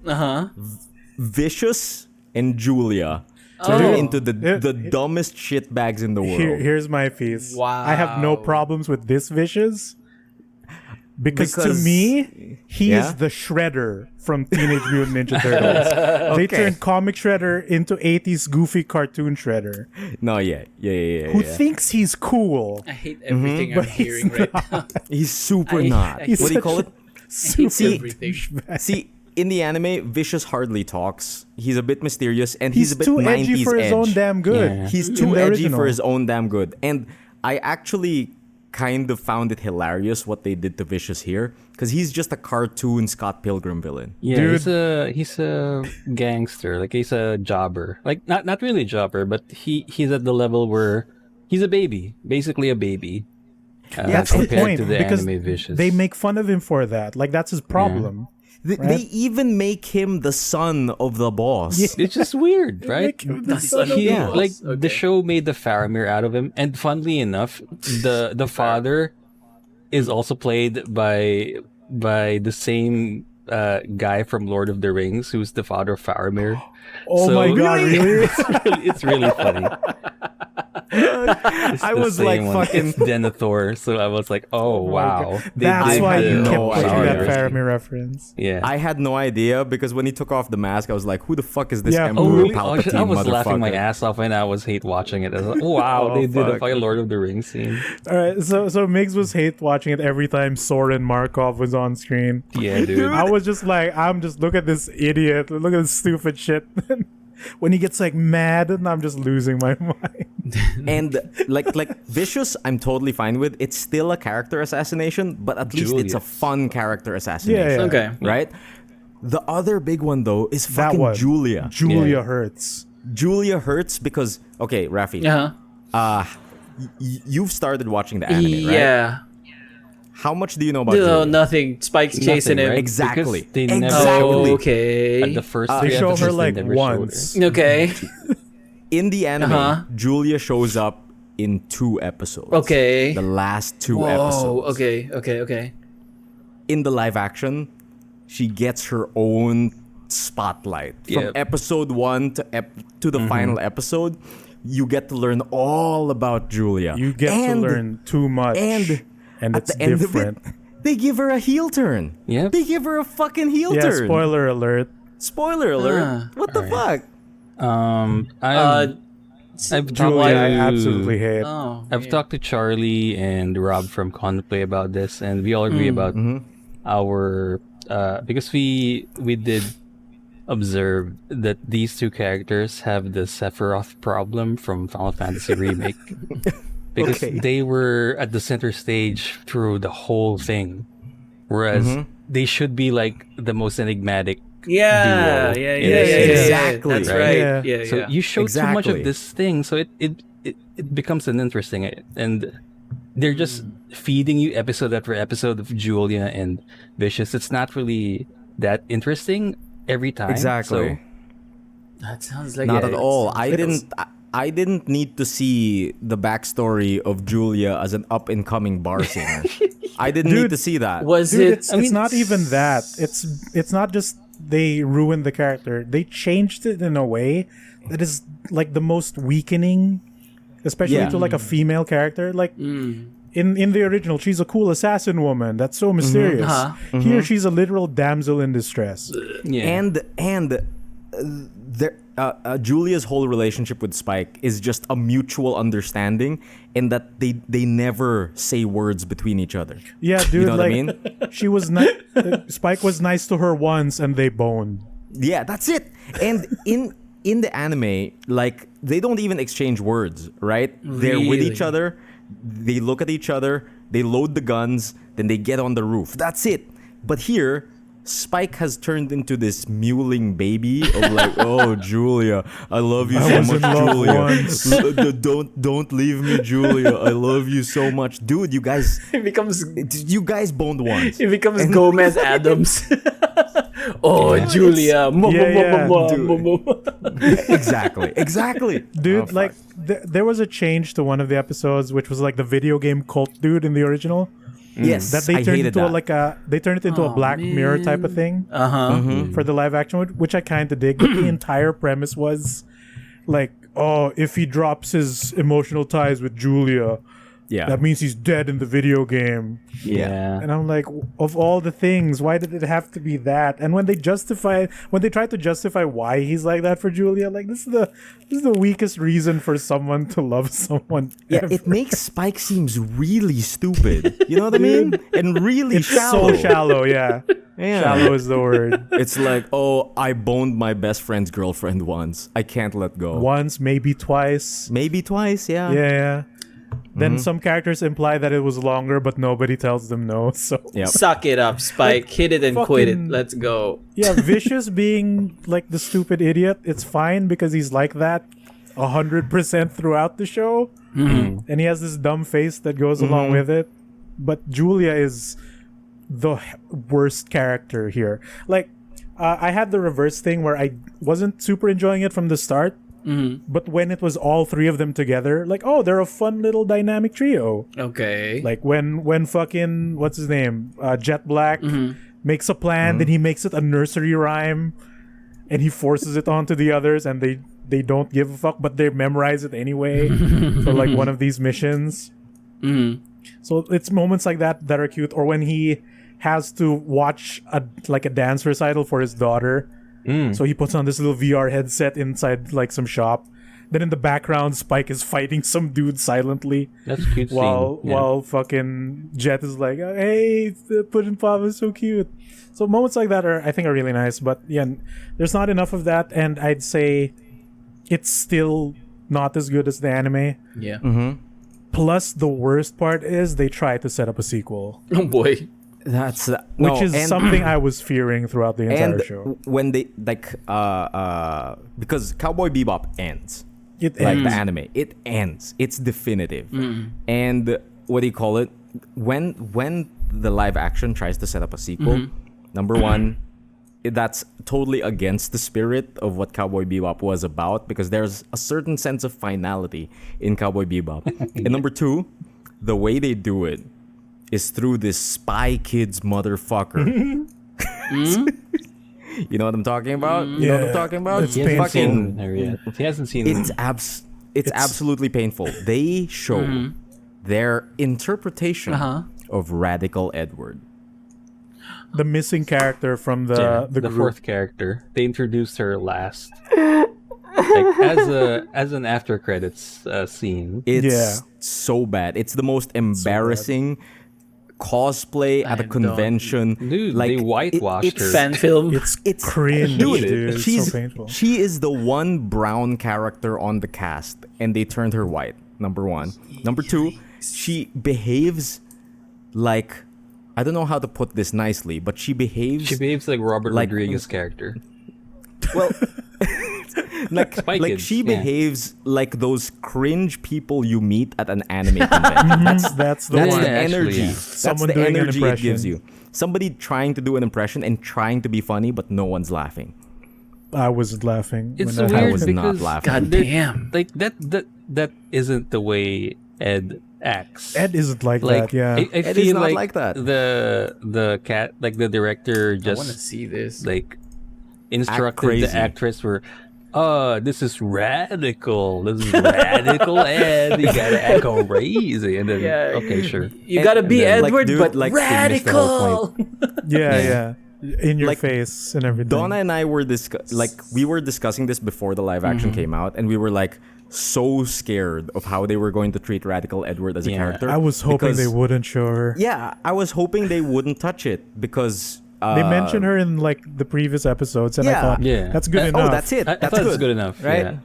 Speaker 1: Vicious and Julia, turn into the dumbest shitbags in the world.
Speaker 3: Here's my piece.
Speaker 2: Wow.
Speaker 3: I have no problems with this Vicious. Because to me, he is the Shredder from Teenage Mutant Ninja Turtles. They turned comic Shredder into 80s goofy cartoon Shredder.
Speaker 1: No, yeah.
Speaker 3: Who thinks he's cool.
Speaker 2: I hate everything I'm hearing right now.
Speaker 1: He's super not.
Speaker 2: He's
Speaker 1: What do you call it?
Speaker 2: See, everything.
Speaker 1: See, in the anime, Vicious hardly talks. He's a bit mysterious, and he's a bit
Speaker 3: too
Speaker 1: 90s
Speaker 3: edgy for his own damn good.
Speaker 4: Yeah.
Speaker 1: He's
Speaker 3: In
Speaker 1: too
Speaker 3: the
Speaker 1: edgy
Speaker 3: original.
Speaker 1: for his own damn good. And I actually kind of found it hilarious what they did to Vicious here, because he's just a cartoon Scott Pilgrim villain.
Speaker 4: Yeah,
Speaker 3: Dude.
Speaker 4: he's a gangster. Like, he's a jobber. Like, not really a jobber, but he's at the level where he's a baby, basically a baby.
Speaker 3: That's the
Speaker 4: compared
Speaker 3: point.
Speaker 4: to the
Speaker 3: Because
Speaker 4: anime Vicious.
Speaker 3: they make fun of him for that. Like, that's his problem.
Speaker 1: They even make him the son of the boss.
Speaker 3: Yeah.
Speaker 4: It's just weird, right?
Speaker 3: Make him the son of
Speaker 4: He,
Speaker 3: the
Speaker 1: Yeah.
Speaker 3: boss.
Speaker 4: like,
Speaker 2: Okay.
Speaker 4: the show made the Faramir out of him, and funnily enough, the father is also played by the same guy from Lord of the Rings, who's the father of Faramir.
Speaker 3: Oh
Speaker 4: So-
Speaker 3: my god, really?
Speaker 4: It's really funny. It's
Speaker 1: I
Speaker 4: the
Speaker 1: was like
Speaker 4: same one.
Speaker 1: fucking.
Speaker 4: It's Denethor, so I was like, oh wow.
Speaker 3: That's
Speaker 1: did
Speaker 3: why
Speaker 1: have
Speaker 3: you kept
Speaker 1: no
Speaker 3: pushing
Speaker 1: idea.
Speaker 3: that Faramir reference.
Speaker 4: Yeah.
Speaker 1: I had no idea, because when he took off the mask, I was like, "Who the fuck is this
Speaker 3: Yeah.
Speaker 1: Emperor
Speaker 4: Oh really?
Speaker 1: Palpatine
Speaker 4: I was
Speaker 1: motherfucker?"
Speaker 4: laughing my ass off and I was hate watching it. I was like, wow, they did a
Speaker 1: fuck.
Speaker 4: fucking Lord of the Rings scene.
Speaker 3: All right, so Migs was hate watching it every time Soren Markov was on screen.
Speaker 4: Yeah, dude.
Speaker 3: I was just like, look at this idiot, look at this stupid shit. When he gets like mad, and I'm just losing my mind.
Speaker 1: And like Vicious, I'm totally fine with. It's still a character assassination, but at least it's a
Speaker 4: Julius.
Speaker 1: fun character assassination.
Speaker 3: Yeah.
Speaker 2: Okay.
Speaker 1: Right? The other big one though is
Speaker 3: That
Speaker 1: fucking
Speaker 3: one.
Speaker 1: Julia.
Speaker 3: Julia
Speaker 4: Yeah.
Speaker 3: hurts.
Speaker 1: Julia hurts because, okay, Raffy, you've started watching the anime, right?
Speaker 2: Yeah.
Speaker 1: How much do you know about
Speaker 2: No,
Speaker 1: Julia?
Speaker 2: nothing. Spike's chasing
Speaker 4: Nothing,
Speaker 2: him.
Speaker 4: right?
Speaker 1: Exactly.
Speaker 4: Because they never
Speaker 1: Exactly.
Speaker 2: Oh,
Speaker 4: At
Speaker 2: okay.
Speaker 4: the first
Speaker 3: They
Speaker 4: three
Speaker 3: show her
Speaker 4: episodes,
Speaker 3: like
Speaker 4: they never showed her.
Speaker 3: once.
Speaker 2: Okay.
Speaker 1: In the anime,
Speaker 2: Uh-huh.
Speaker 1: Julia shows up in 2 episodes.
Speaker 2: Okay.
Speaker 1: The last 2
Speaker 2: Whoa.
Speaker 1: episodes.
Speaker 2: Okay.
Speaker 1: In the live action, she gets her own spotlight. From
Speaker 4: Yep.
Speaker 1: episode 1 to the final episode, you get to learn all about Julia.
Speaker 3: You get to learn too much,
Speaker 1: and
Speaker 3: and
Speaker 1: at
Speaker 3: it's
Speaker 1: the end
Speaker 3: different.
Speaker 1: of it, they give her a heel turn.
Speaker 4: Yep.
Speaker 1: They give her a fucking heel
Speaker 3: Yeah,
Speaker 1: turn.
Speaker 3: spoiler alert.
Speaker 1: Spoiler alert. What the fuck?
Speaker 4: I've
Speaker 3: Julia,
Speaker 4: talked
Speaker 3: I
Speaker 4: to-
Speaker 3: absolutely hate.
Speaker 4: I've talked to Charlie and Rob from Conplay about this, and we all agree about our because we did observe that these two characters have the Sephiroth problem from Final Fantasy Remake because they were at the center stage through the whole thing, whereas they should be like the most enigmatic.
Speaker 2: Yeah,
Speaker 4: duo
Speaker 2: yeah,
Speaker 4: in
Speaker 2: yeah,
Speaker 4: the
Speaker 2: yeah,
Speaker 4: series,
Speaker 2: That's
Speaker 3: right?
Speaker 2: right.
Speaker 3: Yeah.
Speaker 2: Yeah,
Speaker 4: So
Speaker 2: yeah.
Speaker 4: you show too much
Speaker 1: Exactly.
Speaker 4: of this thing, so it becomes an interesting, and they're just feeding you episode after episode of Julia and Vicious. It's not really that interesting every time.
Speaker 1: Exactly.
Speaker 2: That sounds like
Speaker 1: Not
Speaker 2: yeah,
Speaker 1: at
Speaker 2: it
Speaker 1: all.
Speaker 2: sounds-
Speaker 1: I didn't need to see the backstory of Julia as an up and coming bar singer. I didn't need
Speaker 3: Dude,
Speaker 1: to see that.
Speaker 2: Was
Speaker 3: Dude,
Speaker 2: it?
Speaker 3: it's not even that. It's not just they ruined the character. They changed it in a way that is like the most weakening, especially
Speaker 1: Yeah.
Speaker 3: to like a female character. Like in the original, she's a cool assassin woman. That's so mysterious. Here, she's a literal damsel in distress.
Speaker 4: yeah,
Speaker 1: And Julia's whole relationship with Spike is just a mutual understanding in that they never say words between each other.
Speaker 3: Yeah, dude.
Speaker 1: You know what I
Speaker 3: like
Speaker 1: mean?
Speaker 3: she was Spike was nice to her once, and they boned.
Speaker 1: Yeah, that's it. And in the anime, like they don't even exchange words, right? They're with each
Speaker 2: Really?
Speaker 1: other. They look at each other. They load the guns. Then they get on the roof. That's it. But here, Spike has turned into this mewling baby of like, oh Julia, I love you so
Speaker 3: was in
Speaker 1: much,
Speaker 3: love
Speaker 1: Julia.
Speaker 3: once.
Speaker 1: Don't leave me, Julia. I love you so much, dude. You guys boned once.
Speaker 2: It becomes Gomez Adams. Oh, Julia.
Speaker 1: Exactly.
Speaker 3: Dude, like there was a change to one of the episodes, which was like the video game cult dude in the original.
Speaker 1: Yes,
Speaker 3: That they
Speaker 1: I
Speaker 3: turned
Speaker 1: hated
Speaker 3: into
Speaker 1: that.
Speaker 3: they turned it into a Black Mirror type of thing for the live action, which I kind of dig. But the entire premise was like, oh, if he drops his emotional ties with Julia,
Speaker 1: Yeah.
Speaker 3: that means he's dead in the video game.
Speaker 4: yeah.
Speaker 3: And I'm like, of all the things, why did it have to be that? And when they tried to justify why he's like that for Julia, like this is the weakest reason for someone to love someone.
Speaker 1: Yeah,
Speaker 3: ever.
Speaker 1: it makes Spike seems really stupid. You know what I mean? And really
Speaker 3: It's
Speaker 1: shallow.
Speaker 3: so shallow, yeah.
Speaker 1: Yeah.
Speaker 3: Shallow is the word.
Speaker 1: It's like, oh, I boned my best friend's girlfriend once. I can't let go.
Speaker 3: Once, maybe twice.
Speaker 1: Maybe twice, yeah.
Speaker 3: Yeah. Then some characters imply that it was longer, but nobody tells them no. So
Speaker 1: Yep.
Speaker 2: Suck it up, Spike. Hit it and quit it.
Speaker 3: fucking-
Speaker 2: Let's go.
Speaker 3: yeah, Vicious being like the stupid idiot, it's fine because he's like that 100% throughout the show, and he has this dumb face that goes along with it. But Julia is the worst character here. Like, I had the reverse thing where I wasn't super enjoying it from the start. But when it was all three of them together, like, oh, they're a fun little dynamic trio.
Speaker 2: Okay.
Speaker 3: Like when fucking what's his name, Jet Black makes a plan, then he makes it a nursery rhyme, and he forces it onto the others, and they don't give a fuck, but they memorize it anyway for like one of these missions. So it's moments like that that are cute, or when he has to watch a dance recital for his daughter. So he puts on this little VR headset inside like some shop. Then in the background, Spike is fighting some dude silently
Speaker 4: That's a cute
Speaker 3: while
Speaker 4: scene. Yeah.
Speaker 3: while fucking Jet is like, "Hey, Puddin' Pop is so cute." So moments like that I think are really nice. But yeah, there's not enough of that, and I'd say it's still not as good as the anime.
Speaker 2: Yeah.
Speaker 3: Plus, the worst part is they try to set up a sequel,
Speaker 2: Oh boy.
Speaker 1: That's
Speaker 3: which is something I was fearing throughout the entire
Speaker 1: and
Speaker 3: show.
Speaker 1: when they like because Cowboy Bebop ends.
Speaker 3: It
Speaker 1: Like
Speaker 3: ends.
Speaker 1: the anime, it ends. It's definitive. And what do you call it? When the live action tries to set up a sequel, number one, that's totally against the spirit of what Cowboy Bebop was about, because there's a certain sense of finality in Cowboy Bebop. And number two, the way they do it is through this Spy Kids motherfucker. You know what I'm talking about? You know what I'm
Speaker 3: Yeah.
Speaker 1: talking about?
Speaker 3: It's
Speaker 4: He hasn't
Speaker 3: painful.
Speaker 4: seen her yet. He hasn't seen.
Speaker 1: It's absolutely painful. They show their interpretation of Radical Edward.
Speaker 3: the missing character from the
Speaker 4: the
Speaker 3: group.
Speaker 4: fourth character. They introduced her last, like as an after credits scene.
Speaker 1: It's so bad. It's the most embarrassing cosplay at a convention.
Speaker 4: Dude,
Speaker 1: like
Speaker 4: they whitewashed
Speaker 1: it's
Speaker 4: her.
Speaker 2: Fan film.
Speaker 3: It's cringe,
Speaker 1: Dude,
Speaker 3: dude. It's
Speaker 1: she's
Speaker 3: so painful.
Speaker 1: she is the one brown character on the cast, and they turned her white. Number one. Number two, she behaves like, I don't know how to put this nicely, but she behaves
Speaker 4: like Robert
Speaker 1: like-
Speaker 4: Rodriguez' character.
Speaker 1: well. like
Speaker 4: Spy
Speaker 1: like
Speaker 4: Kids,
Speaker 1: she
Speaker 4: yeah.
Speaker 1: behaves like those cringe people you meet at an anime convention.
Speaker 3: That's the
Speaker 1: That's
Speaker 3: one.
Speaker 1: the
Speaker 4: actually,
Speaker 1: energy.
Speaker 4: yeah.
Speaker 1: That's
Speaker 3: Someone
Speaker 1: the
Speaker 3: doing an
Speaker 1: energy it gives
Speaker 3: impression.
Speaker 1: you. Somebody trying to do an impression and trying to be funny, but no one's laughing.
Speaker 3: I wasn't laughing.
Speaker 4: It's
Speaker 3: when that
Speaker 4: weird
Speaker 1: I was
Speaker 3: happened.
Speaker 1: not
Speaker 4: because
Speaker 1: laughing.
Speaker 2: God
Speaker 4: they're-
Speaker 2: damn.
Speaker 4: like that isn't the way Ed acts.
Speaker 3: Ed isn't like
Speaker 4: like
Speaker 3: that. Yeah.
Speaker 4: I
Speaker 1: Ed
Speaker 4: feel
Speaker 1: is not like that.
Speaker 4: The cat, like the director,
Speaker 2: I want to
Speaker 4: just
Speaker 2: see this.
Speaker 4: like instructed
Speaker 1: crazy.
Speaker 4: the actress were, this is radical. This is radical, Ed. You gotta act crazy, and then okay, sure.
Speaker 2: You gotta be
Speaker 1: then, like,
Speaker 2: Edward,
Speaker 1: dude,
Speaker 2: but
Speaker 1: like, they missed the whole
Speaker 2: radical.
Speaker 3: yeah. In your
Speaker 1: Like,
Speaker 3: face and everything.
Speaker 1: Donna and I were we were discussing this before the live action came out, and we were like so scared of how they were going to treat Radical Edward as a
Speaker 4: Yeah.
Speaker 1: character.
Speaker 3: I was hoping
Speaker 1: because-
Speaker 3: they wouldn't show her.
Speaker 1: Yeah, I was hoping they wouldn't touch it because
Speaker 3: They mentioned her in like the previous episodes, and I
Speaker 1: yeah.
Speaker 3: thought,
Speaker 4: Yeah.
Speaker 3: that's good
Speaker 1: Oh,
Speaker 3: enough.
Speaker 1: that's it.
Speaker 4: I
Speaker 1: That's
Speaker 4: thought
Speaker 1: good.
Speaker 4: it's good enough,
Speaker 1: right?
Speaker 4: Yeah.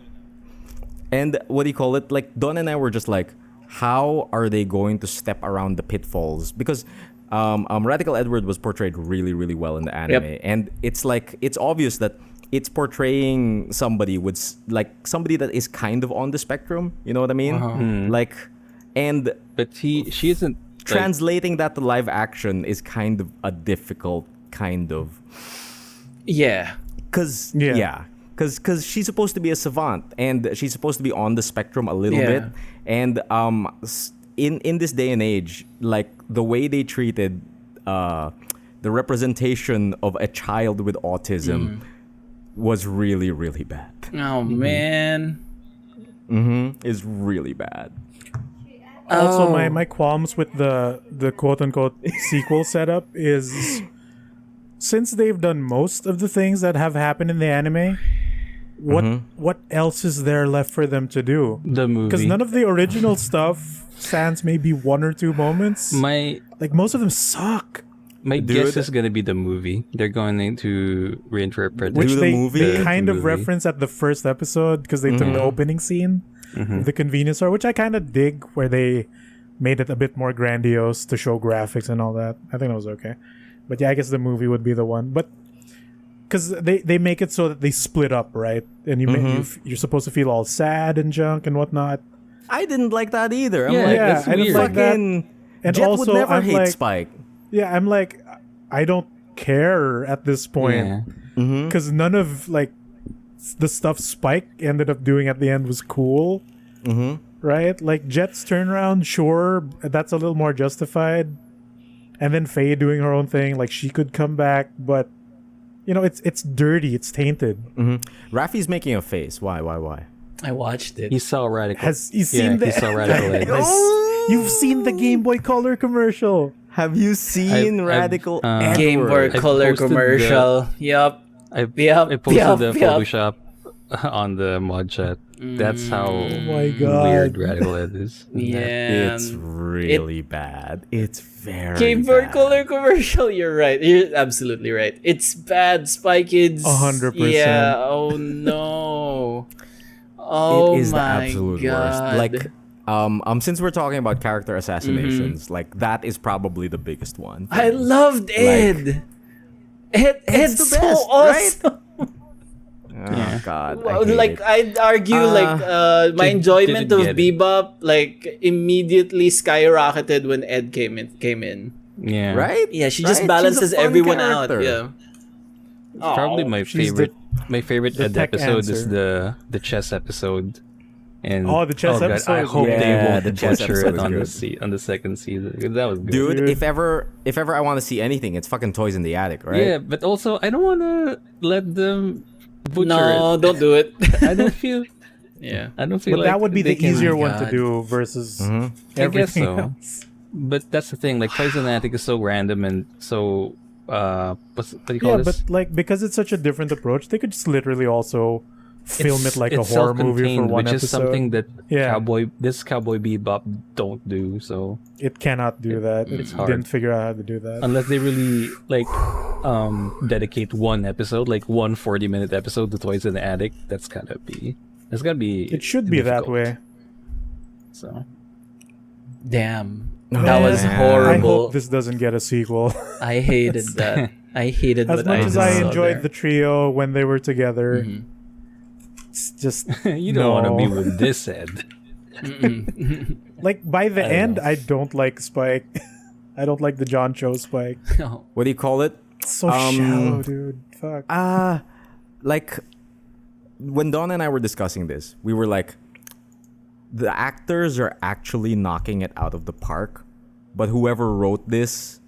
Speaker 1: And what do you call it? Like Don and I were just like, how are they going to step around the pitfalls? Because Radical Edward was portrayed really, really well in the anime, and it's like it's obvious that it's portraying somebody with like somebody that is kind of on the spectrum. You know what I mean? Like, and
Speaker 4: But she isn't like,
Speaker 1: translating that to live action is kind of a difficult kind of.
Speaker 2: Yeah.
Speaker 1: Cause
Speaker 3: Yeah.
Speaker 1: cause she's supposed to be a savant and she's supposed to be on the spectrum a little
Speaker 2: Yeah.
Speaker 1: bit, and in this day and age, like the way they treated the representation of a child with autism was really, really bad.
Speaker 2: Oh man.
Speaker 1: Is really bad.
Speaker 3: Also,
Speaker 2: Oh.
Speaker 3: my qualms with the quote unquote sequel setup is, since they've done most of the things that have happened in the anime, what else is there left for them to do?
Speaker 4: the movie.
Speaker 3: Because none of the original stuff sans maybe one or two moments.
Speaker 4: my
Speaker 3: Like most of them suck.
Speaker 4: guess is gonna be the movie. They're going to reinterpret
Speaker 3: Which
Speaker 1: the
Speaker 3: they
Speaker 1: movie?
Speaker 3: kind of
Speaker 4: movie.
Speaker 3: reference at the first episode because they took the opening scene, the convenience store, which I kind of dig, where they made it a bit more grandiose to show graphics and all that. I think it was okay. But yeah, I guess the movie would be the one. But because they make it so that they split up, right? And you're supposed to feel all sad and junk and whatnot.
Speaker 1: I didn't like that either. I'm
Speaker 4: Yeah,
Speaker 1: like,
Speaker 4: that's
Speaker 3: I didn't
Speaker 4: weird.
Speaker 3: like that.
Speaker 1: fucking
Speaker 3: And
Speaker 1: Jet
Speaker 3: also,
Speaker 1: would never
Speaker 3: I'm
Speaker 1: hate
Speaker 3: like-
Speaker 1: Spike.
Speaker 3: Yeah, I'm like, I don't care at this point.
Speaker 4: Yeah.
Speaker 3: Because none of like the stuff Spike ended up doing at the end was cool, right? Like Jet's turnaround, sure, that's a little more justified, and then Faye doing her own thing, like she could come back, but you know, it's dirty, it's tainted.
Speaker 1: Raffy's making a face. Why?
Speaker 2: I watched it.
Speaker 4: He saw radical.
Speaker 3: Has you seen
Speaker 4: he saw radical Ed.
Speaker 3: You've seen the Game Boy Color commercial.
Speaker 1: Have you seen
Speaker 4: I've,
Speaker 1: Radical
Speaker 2: Game Boy
Speaker 1: Edward?
Speaker 2: Color
Speaker 4: posted
Speaker 2: commercial. Yup.
Speaker 4: I
Speaker 2: Yup,
Speaker 4: posted
Speaker 2: yup,
Speaker 4: the
Speaker 2: yup.
Speaker 4: Photoshop on the mod chat. That's how
Speaker 3: Oh my god.
Speaker 4: weird radical Ed is.
Speaker 2: Yeah.
Speaker 1: It's really bad. It's very
Speaker 2: Game Boy
Speaker 1: bad.
Speaker 2: Color commercial. You're right. You're absolutely right. It's bad, Spy Kids.
Speaker 3: 100%.
Speaker 2: Yeah. Oh no. Oh
Speaker 1: It is the
Speaker 2: my
Speaker 1: absolute
Speaker 2: God.
Speaker 1: worst. Like, since we're talking about character assassinations, like that is probably the biggest one.
Speaker 2: I loved Ed. Ed's
Speaker 1: the
Speaker 2: so
Speaker 1: best,
Speaker 2: awesome.
Speaker 1: Oh God, I
Speaker 2: Well,
Speaker 1: hate
Speaker 2: like
Speaker 1: it.
Speaker 2: I'd argue, my enjoyment
Speaker 4: didn't
Speaker 2: of
Speaker 4: get it.
Speaker 2: Bebop like immediately skyrocketed when Ed came in.
Speaker 4: Yeah.
Speaker 1: right?
Speaker 2: Yeah, she
Speaker 1: Right?
Speaker 2: just
Speaker 1: She's a
Speaker 2: balances
Speaker 1: fun
Speaker 2: everyone
Speaker 1: character.
Speaker 2: out. Yeah.
Speaker 4: Probably my
Speaker 3: she's
Speaker 4: favorite. My favorite
Speaker 3: the
Speaker 4: Ed
Speaker 3: tech
Speaker 4: episode is
Speaker 3: answer.
Speaker 4: the chess episode. And
Speaker 3: Oh, the chess
Speaker 4: God,
Speaker 3: episode
Speaker 4: I
Speaker 3: is
Speaker 4: hope
Speaker 3: good.
Speaker 4: they
Speaker 1: Yeah,
Speaker 4: won't
Speaker 1: the chess
Speaker 4: butcher
Speaker 1: episode
Speaker 4: it
Speaker 1: is
Speaker 4: on
Speaker 1: good.
Speaker 4: on the second season. That was good.
Speaker 1: Dude,
Speaker 3: Dude.
Speaker 1: if ever I want to see anything, it's fucking Toys in the Attic, right?
Speaker 4: Yeah, but also I don't want to let them butcher
Speaker 2: No,
Speaker 4: it.
Speaker 2: don't do it.
Speaker 4: I don't feel.
Speaker 2: Yeah.
Speaker 4: I don't feel
Speaker 3: But
Speaker 4: like
Speaker 3: that would be
Speaker 4: they
Speaker 3: the
Speaker 4: can-
Speaker 3: easier one to
Speaker 2: God.
Speaker 3: do versus
Speaker 4: I guess
Speaker 3: everything
Speaker 4: so.
Speaker 3: else.
Speaker 4: But that's the thing. Like Toys in the Attic is so random and so what do you call
Speaker 3: Yeah,
Speaker 4: this?
Speaker 3: but like because it's such a different approach, they could just literally also film
Speaker 4: It's-
Speaker 3: it like a
Speaker 4: it's
Speaker 3: horror movie for
Speaker 4: self-contained,
Speaker 3: one
Speaker 4: which
Speaker 3: episode.
Speaker 4: is something that
Speaker 3: Yeah.
Speaker 4: Cowboy Bebop don't do. So
Speaker 3: It cannot do that.
Speaker 4: it's
Speaker 3: It
Speaker 4: hard.
Speaker 3: didn't figure out how to do that.
Speaker 4: unless they really like dedicate one episode, like one 40-minute episode to Toys in the Attic, that's gonna be
Speaker 3: It should be that
Speaker 4: difficult.
Speaker 3: way.
Speaker 4: So
Speaker 2: Damn.
Speaker 1: Oh,
Speaker 2: That was
Speaker 1: man.
Speaker 3: I
Speaker 2: horrible.
Speaker 3: hope this doesn't get a sequel.
Speaker 2: I hated that. I hated
Speaker 3: As
Speaker 2: what
Speaker 3: much
Speaker 2: I
Speaker 3: as I
Speaker 2: saw
Speaker 3: enjoyed
Speaker 2: there.
Speaker 3: the trio when they were together,
Speaker 2: Mhm.
Speaker 3: it's just
Speaker 4: you don't want to
Speaker 3: no.
Speaker 4: be with this head.
Speaker 3: Like by the
Speaker 2: I don't
Speaker 3: end,
Speaker 2: know.
Speaker 3: I don't like Spike. I don't like the John Cho Spike.
Speaker 2: No.
Speaker 1: What do you call it?
Speaker 3: It's so
Speaker 1: Um,
Speaker 3: shallow, dude. Fuck.
Speaker 1: Like when Don and I were discussing this, we were like, the actors are actually knocking it out of the park, but whoever wrote this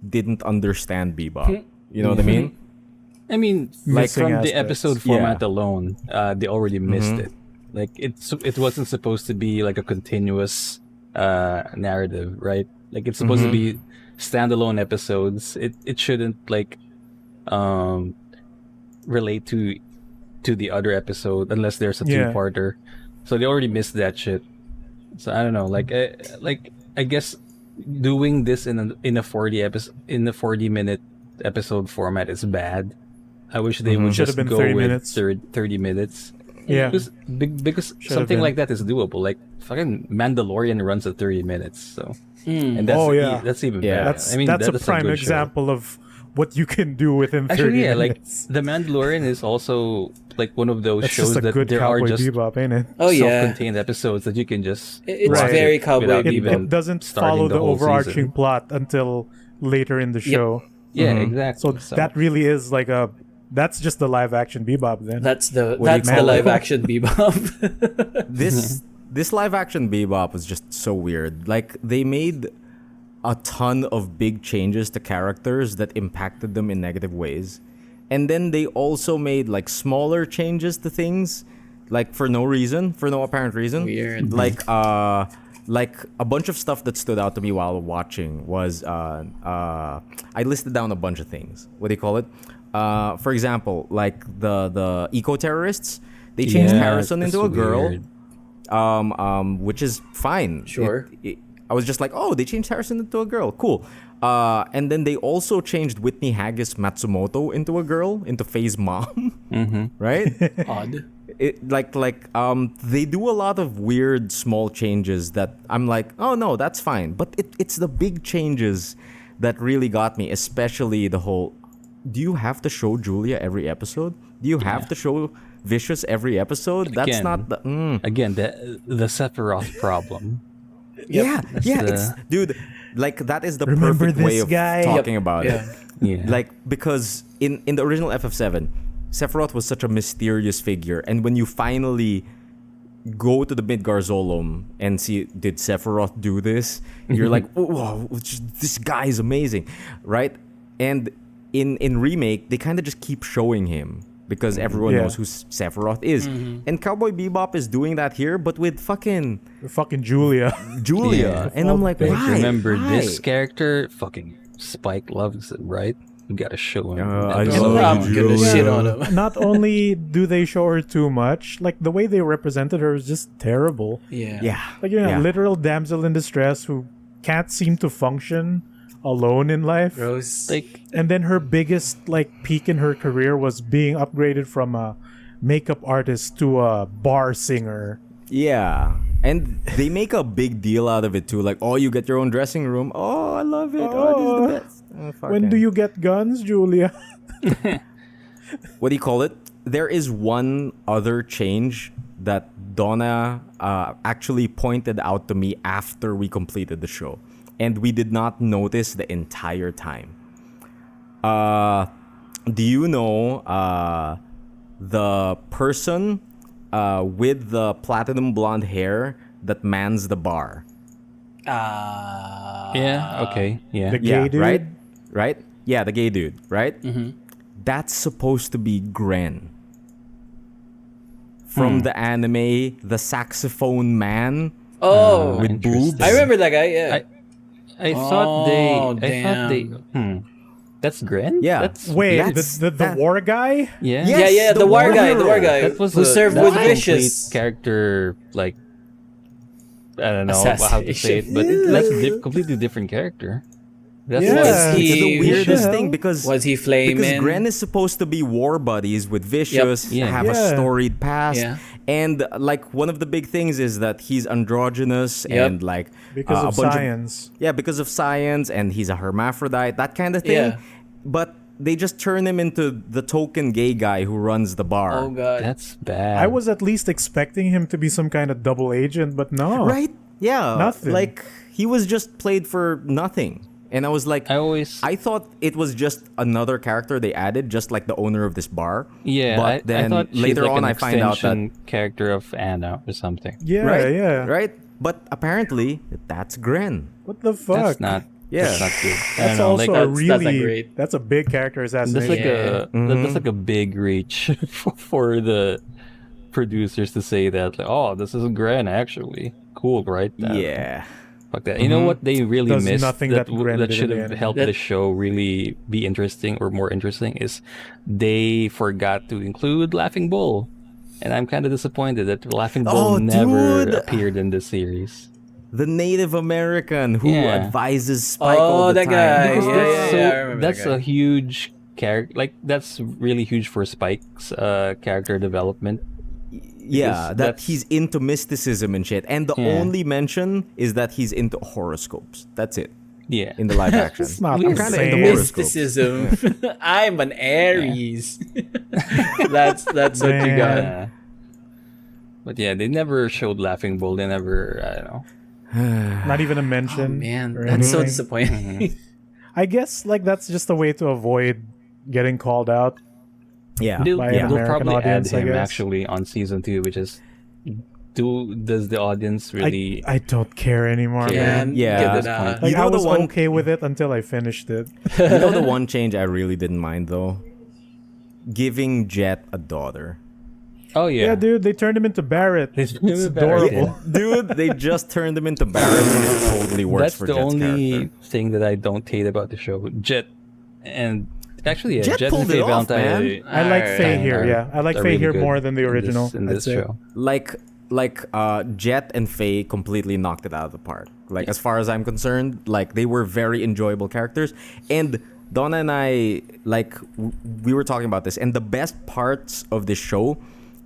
Speaker 1: didn't understand Bebop. You know what I mean?
Speaker 4: I mean,
Speaker 3: Like-
Speaker 4: from
Speaker 3: Missing
Speaker 4: the episode
Speaker 1: aspects.
Speaker 4: format
Speaker 1: Yeah.
Speaker 4: alone, they already missed it. Like it wasn't supposed to be like a continuous narrative, right? Like it's supposed to be standalone episodes. It shouldn't like relate to the other episode unless there's a
Speaker 3: Yeah.
Speaker 4: two-parter. So they already missed that shit. So I don't know. Like I guess doing this in a 40-minute episode format is bad. I wish they would
Speaker 3: Should've
Speaker 4: just
Speaker 3: been
Speaker 4: go
Speaker 3: 30
Speaker 4: with
Speaker 3: minutes.
Speaker 4: 30 minutes.
Speaker 3: Yeah.
Speaker 4: Because
Speaker 3: Should've
Speaker 4: something
Speaker 3: been.
Speaker 4: like that is doable. Like fucking Mandalorian runs at 30 minutes. So and that's
Speaker 3: Oh, yeah.
Speaker 4: that's even
Speaker 1: Yeah.
Speaker 4: better.
Speaker 3: That's
Speaker 4: I mean
Speaker 3: that's a
Speaker 4: that's
Speaker 3: prime
Speaker 4: good show.
Speaker 3: example of what you can do within 30
Speaker 4: Actually, yeah, like
Speaker 3: minutes.
Speaker 4: The Mandalorian is also like one of those
Speaker 3: That's
Speaker 4: shows
Speaker 3: just a
Speaker 4: that
Speaker 3: good
Speaker 4: there are
Speaker 3: Cowboy
Speaker 4: just
Speaker 3: Bebop, ain't it?
Speaker 2: Oh yeah.
Speaker 4: self-contained episodes that you can just
Speaker 2: It's
Speaker 3: Right.
Speaker 2: very
Speaker 4: skip
Speaker 2: Cowboy
Speaker 4: without
Speaker 3: It,
Speaker 2: Bebop.
Speaker 4: even
Speaker 3: it doesn't
Speaker 4: starting
Speaker 3: follow the
Speaker 4: whole
Speaker 3: overarching
Speaker 4: season.
Speaker 3: plot until later in the show.
Speaker 4: Yeah, exactly.
Speaker 3: So that really is like that's just the live action Bebop then.
Speaker 2: That's the
Speaker 1: What do you call
Speaker 2: live
Speaker 1: it?
Speaker 2: action Bebop.
Speaker 1: This live action Bebop was just so weird. Like they made a ton of big changes to characters that impacted them in negative ways. And then they also made like smaller changes to things like for no reason, for no apparent reason.
Speaker 2: Weird.
Speaker 1: Like a bunch of stuff that stood out to me while watching was I listed down a bunch of things. What do you call it? For example, like the eco-terrorists, they changed
Speaker 4: Yeah,
Speaker 1: Harrison
Speaker 4: that's
Speaker 1: into a girl.
Speaker 4: weird.
Speaker 1: Which is fine.
Speaker 2: Sure.
Speaker 1: I was just like, oh, they changed Harrison into a girl. Cool. And then they also changed Whitney Haggis Matsumoto into a girl, into Faye's mom. Right?
Speaker 2: Odd.
Speaker 1: They do a lot of weird small changes that I'm like, oh no, that's fine. But it's the big changes that really got me, especially the whole, do you have to show Julia every episode? Do you have to show Vicious every episode? That's
Speaker 4: Again.
Speaker 1: not the...
Speaker 4: Again, the Sephiroth problem.
Speaker 1: Yeah, yeah,
Speaker 4: the-
Speaker 1: it's dude. Like that is the
Speaker 3: Remember
Speaker 1: perfect way
Speaker 3: this
Speaker 1: of
Speaker 3: guy?
Speaker 1: talking
Speaker 2: Yep.
Speaker 1: about
Speaker 2: Yeah.
Speaker 1: it.
Speaker 4: Yeah.
Speaker 1: Like because in the original FF7, Sephiroth was such a mysterious figure, and when you finally go to the Midgar Zolom and see did Sephiroth do this, you're like, oh, this guy is amazing, right? And in remake, they kind of just keep showing him because everyone
Speaker 3: Yeah.
Speaker 1: knows who Sephiroth is, and Cowboy Bebop is doing that here, but with fucking
Speaker 3: Fucking Julia.
Speaker 1: Julia, and I'm like,
Speaker 4: Like,
Speaker 1: why?
Speaker 4: remember
Speaker 1: Why?
Speaker 4: this character? Fucking Spike loves it, right? You gotta show him.
Speaker 1: I
Speaker 4: That's
Speaker 1: love
Speaker 4: all
Speaker 2: I'm
Speaker 4: you
Speaker 2: gonna
Speaker 4: do.
Speaker 2: shit on him.
Speaker 3: Not only do they show her too much, like the way they represented her is just terrible.
Speaker 2: Yeah.
Speaker 1: Yeah,
Speaker 3: Like you know,
Speaker 1: yeah.
Speaker 3: literal damsel in distress who can't seem to function alone in life.
Speaker 2: Gross.
Speaker 4: Like,
Speaker 3: And then her biggest like peak in her career was being upgraded from a makeup artist to a bar singer.
Speaker 1: Yeah. And they make a big deal out of it too. Like, oh, you get your own dressing room. Oh, I love it. Oh, this is the best. Oh,
Speaker 3: When do you get guns, Julia?
Speaker 1: What do you call it? There is one other change that Donna actually pointed out to me after we completed the show. And we did not notice the entire time. Do you know the person with the platinum blonde hair that mans the bar?
Speaker 4: yeah, okay, yeah.
Speaker 3: The gay
Speaker 1: Yeah,
Speaker 3: dude?
Speaker 1: right? Right? Yeah, the gay dude, right? That's supposed to be Gren. From the anime, the saxophone man
Speaker 2: Oh,
Speaker 1: with boobs.
Speaker 2: I remember that guy. Yeah.
Speaker 4: I thought they.
Speaker 2: Oh,
Speaker 4: I thought they.
Speaker 2: damn.
Speaker 4: That's Gren?
Speaker 1: Yeah.
Speaker 4: That's,
Speaker 3: Wait,
Speaker 1: That's-
Speaker 3: the
Speaker 1: that-
Speaker 3: war guy?
Speaker 4: yeah.
Speaker 1: Yes,
Speaker 2: yeah, the
Speaker 1: the
Speaker 2: war guy,
Speaker 4: That was
Speaker 2: who served
Speaker 4: that's
Speaker 2: with
Speaker 4: a complete
Speaker 2: Vicious.
Speaker 4: character, like, I don't know how to say it, but
Speaker 2: Assassination.
Speaker 4: that's a completely different character. That's
Speaker 3: Yeah.
Speaker 4: why
Speaker 2: Was
Speaker 1: It's the
Speaker 2: he-
Speaker 1: weirdest
Speaker 3: Yeah.
Speaker 1: thing because
Speaker 2: Was he
Speaker 1: because
Speaker 2: flaming?
Speaker 1: Gren is supposed to be war buddies with Vicious,
Speaker 4: Yep. Yeah.
Speaker 1: have a
Speaker 3: Yeah.
Speaker 1: storied past,
Speaker 2: Yeah.
Speaker 1: and like one of the big things is that he's androgynous
Speaker 2: Yep.
Speaker 1: and like
Speaker 3: Because
Speaker 1: a
Speaker 3: of
Speaker 1: bunch
Speaker 3: science.
Speaker 1: yeah, because of science, and he's a hermaphrodite, that kind of thing.
Speaker 2: Yeah.
Speaker 1: But they just turn him into the token gay guy who runs the bar.
Speaker 2: Oh god.
Speaker 4: That's bad.
Speaker 3: I was at least expecting him to be some kind of double agent, but no.
Speaker 1: Right? Yeah.
Speaker 3: Nothing.
Speaker 1: Like he was just played for nothing. And I was like, I thought it was just another character they added, just like the owner of this bar.
Speaker 4: yeah,
Speaker 1: But then
Speaker 4: I thought she's
Speaker 1: later
Speaker 4: like
Speaker 1: on,
Speaker 4: an
Speaker 1: I find out that
Speaker 4: extension character of Anna or something.
Speaker 3: Yeah,
Speaker 1: right,
Speaker 3: yeah.
Speaker 1: right. But apparently, that's Gren.
Speaker 3: What the fuck?
Speaker 4: That's not.
Speaker 1: Yeah.
Speaker 4: That's not good. I
Speaker 3: That's
Speaker 4: don't know,
Speaker 3: also
Speaker 4: like,
Speaker 3: a
Speaker 2: that's not
Speaker 3: really
Speaker 2: great.
Speaker 3: that's a big character
Speaker 4: that's
Speaker 3: assassination.
Speaker 4: like
Speaker 2: Yeah.
Speaker 4: that's like a big reach for the producers to say that. Like, oh, this is Gren actually. Cool, right?
Speaker 1: Yeah.
Speaker 4: Fuck that. You know what they really
Speaker 3: Does
Speaker 4: missed
Speaker 3: nothing
Speaker 4: that
Speaker 3: that Gren
Speaker 4: that
Speaker 3: did
Speaker 4: should
Speaker 3: in the
Speaker 4: have
Speaker 3: anime.
Speaker 4: helped the show really be interesting or more interesting is they forgot to include Laughing Bull. And I'm kind of disappointed that Laughing Bull
Speaker 1: Oh,
Speaker 4: never
Speaker 1: dude.
Speaker 4: appeared in the series.
Speaker 1: The Native American who
Speaker 4: Yeah.
Speaker 1: advises Spike
Speaker 2: Oh,
Speaker 1: all the
Speaker 2: that
Speaker 1: time.
Speaker 2: guy.
Speaker 1: Because
Speaker 2: Yeah,
Speaker 1: that's-
Speaker 2: yeah, I remember
Speaker 4: that's
Speaker 2: that guy.
Speaker 4: a huge character. Like that's really huge for Spike's character development.
Speaker 1: Yeah,
Speaker 4: Because
Speaker 1: that
Speaker 4: that's-
Speaker 1: he's into mysticism and shit. And the
Speaker 4: Yeah.
Speaker 1: only mention is that he's into horoscopes. That's it.
Speaker 4: Yeah.
Speaker 1: In the live action.
Speaker 3: It's not
Speaker 4: I'm
Speaker 3: the
Speaker 1: kinda
Speaker 3: same.
Speaker 1: into horoscopes.
Speaker 2: Mysticism. I'm an Aries. that's what you
Speaker 3: Man.
Speaker 2: got.
Speaker 4: Yeah. But yeah, they never showed Laughing Bull. They never, I don't know.
Speaker 3: Not even a mention.
Speaker 2: Oh, man,
Speaker 3: or
Speaker 2: that's so
Speaker 3: anything.
Speaker 2: disappointing.
Speaker 3: I guess like that's just a way to avoid getting called out.
Speaker 1: Yeah.
Speaker 4: They'll,
Speaker 3: by an
Speaker 4: they'll
Speaker 3: American
Speaker 4: probably
Speaker 3: audience,
Speaker 4: add
Speaker 3: I
Speaker 4: him
Speaker 3: guess.
Speaker 4: actually on season 2, which is, does the audience really?
Speaker 3: I don't care anymore,
Speaker 2: Yeah,
Speaker 3: man.
Speaker 1: Yeah.
Speaker 2: get it out.
Speaker 3: Like
Speaker 1: You know
Speaker 3: I
Speaker 1: the
Speaker 3: was
Speaker 1: one-
Speaker 3: okay with it until I finished it.
Speaker 1: You know the one change I really didn't mind though? Giving Jet a daughter.
Speaker 4: Oh yeah,
Speaker 3: Yeah, dude, they turned him into Barrett.
Speaker 4: It's
Speaker 3: It's adorable.
Speaker 1: Dude, they just turned him into Barrett and it totally works
Speaker 4: That's
Speaker 1: for
Speaker 4: the
Speaker 1: Jet's
Speaker 4: only
Speaker 1: character.
Speaker 4: thing that I don't hate about the show. Jet, and actually, yeah,
Speaker 1: Jet
Speaker 4: Jet
Speaker 1: pulled
Speaker 4: and Faye
Speaker 1: it off,
Speaker 4: Valentine.
Speaker 1: man.
Speaker 3: I like
Speaker 2: Alright.
Speaker 3: Faye here. Yeah, I like
Speaker 4: are
Speaker 3: Faye
Speaker 4: really
Speaker 3: here
Speaker 4: good
Speaker 3: more than the original.
Speaker 4: in this
Speaker 3: I'd say.
Speaker 4: show.
Speaker 1: Like Jet and Faye completely knocked it out of the park. Like as far as I'm concerned, like they were very enjoyable characters. And Donna and I, like we were talking about this, and the best parts of this show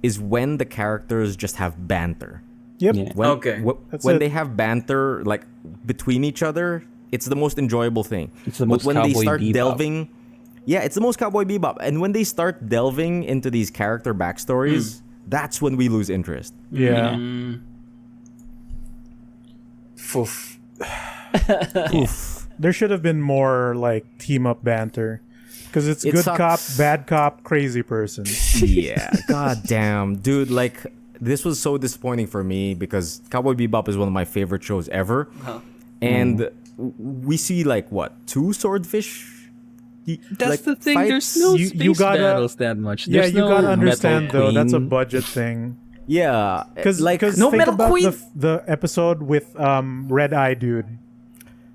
Speaker 1: is when the characters just have banter.
Speaker 3: Yep.
Speaker 4: Yeah.
Speaker 1: When,
Speaker 2: Okay.
Speaker 3: That's
Speaker 1: when
Speaker 3: it.
Speaker 1: they have banter like between each other, it's the most enjoyable thing.
Speaker 4: It's the
Speaker 1: But
Speaker 4: most
Speaker 1: when they
Speaker 4: Cowboy
Speaker 1: start
Speaker 4: Bebop.
Speaker 1: delving, yeah, it's the most Cowboy Bebop. And when they start delving into these character backstories, that's when we lose interest.
Speaker 3: Yeah.
Speaker 2: Foof.
Speaker 1: Oof.
Speaker 3: There should have been more like team up banter. Because it's
Speaker 1: It
Speaker 3: good
Speaker 1: sucks.
Speaker 3: cop, bad cop, crazy person.
Speaker 1: Yeah, god damn, dude. Like this was so disappointing for me because Cowboy Bebop is one of my favorite shows ever, and we see like what 2 swordfish.
Speaker 4: That's
Speaker 1: like,
Speaker 4: the thing. There's
Speaker 1: fights?
Speaker 4: no
Speaker 3: You
Speaker 4: space
Speaker 3: gotta-
Speaker 4: battles that much.
Speaker 3: Yeah,
Speaker 4: There's
Speaker 3: you
Speaker 4: no
Speaker 3: gotta
Speaker 4: Metal
Speaker 3: understand though. That's a
Speaker 4: Queen.
Speaker 3: budget thing.
Speaker 1: Yeah,
Speaker 3: Because
Speaker 1: like
Speaker 2: No
Speaker 3: think
Speaker 2: Metal
Speaker 3: about
Speaker 2: Queen?
Speaker 3: the episode with Red Eye Dude,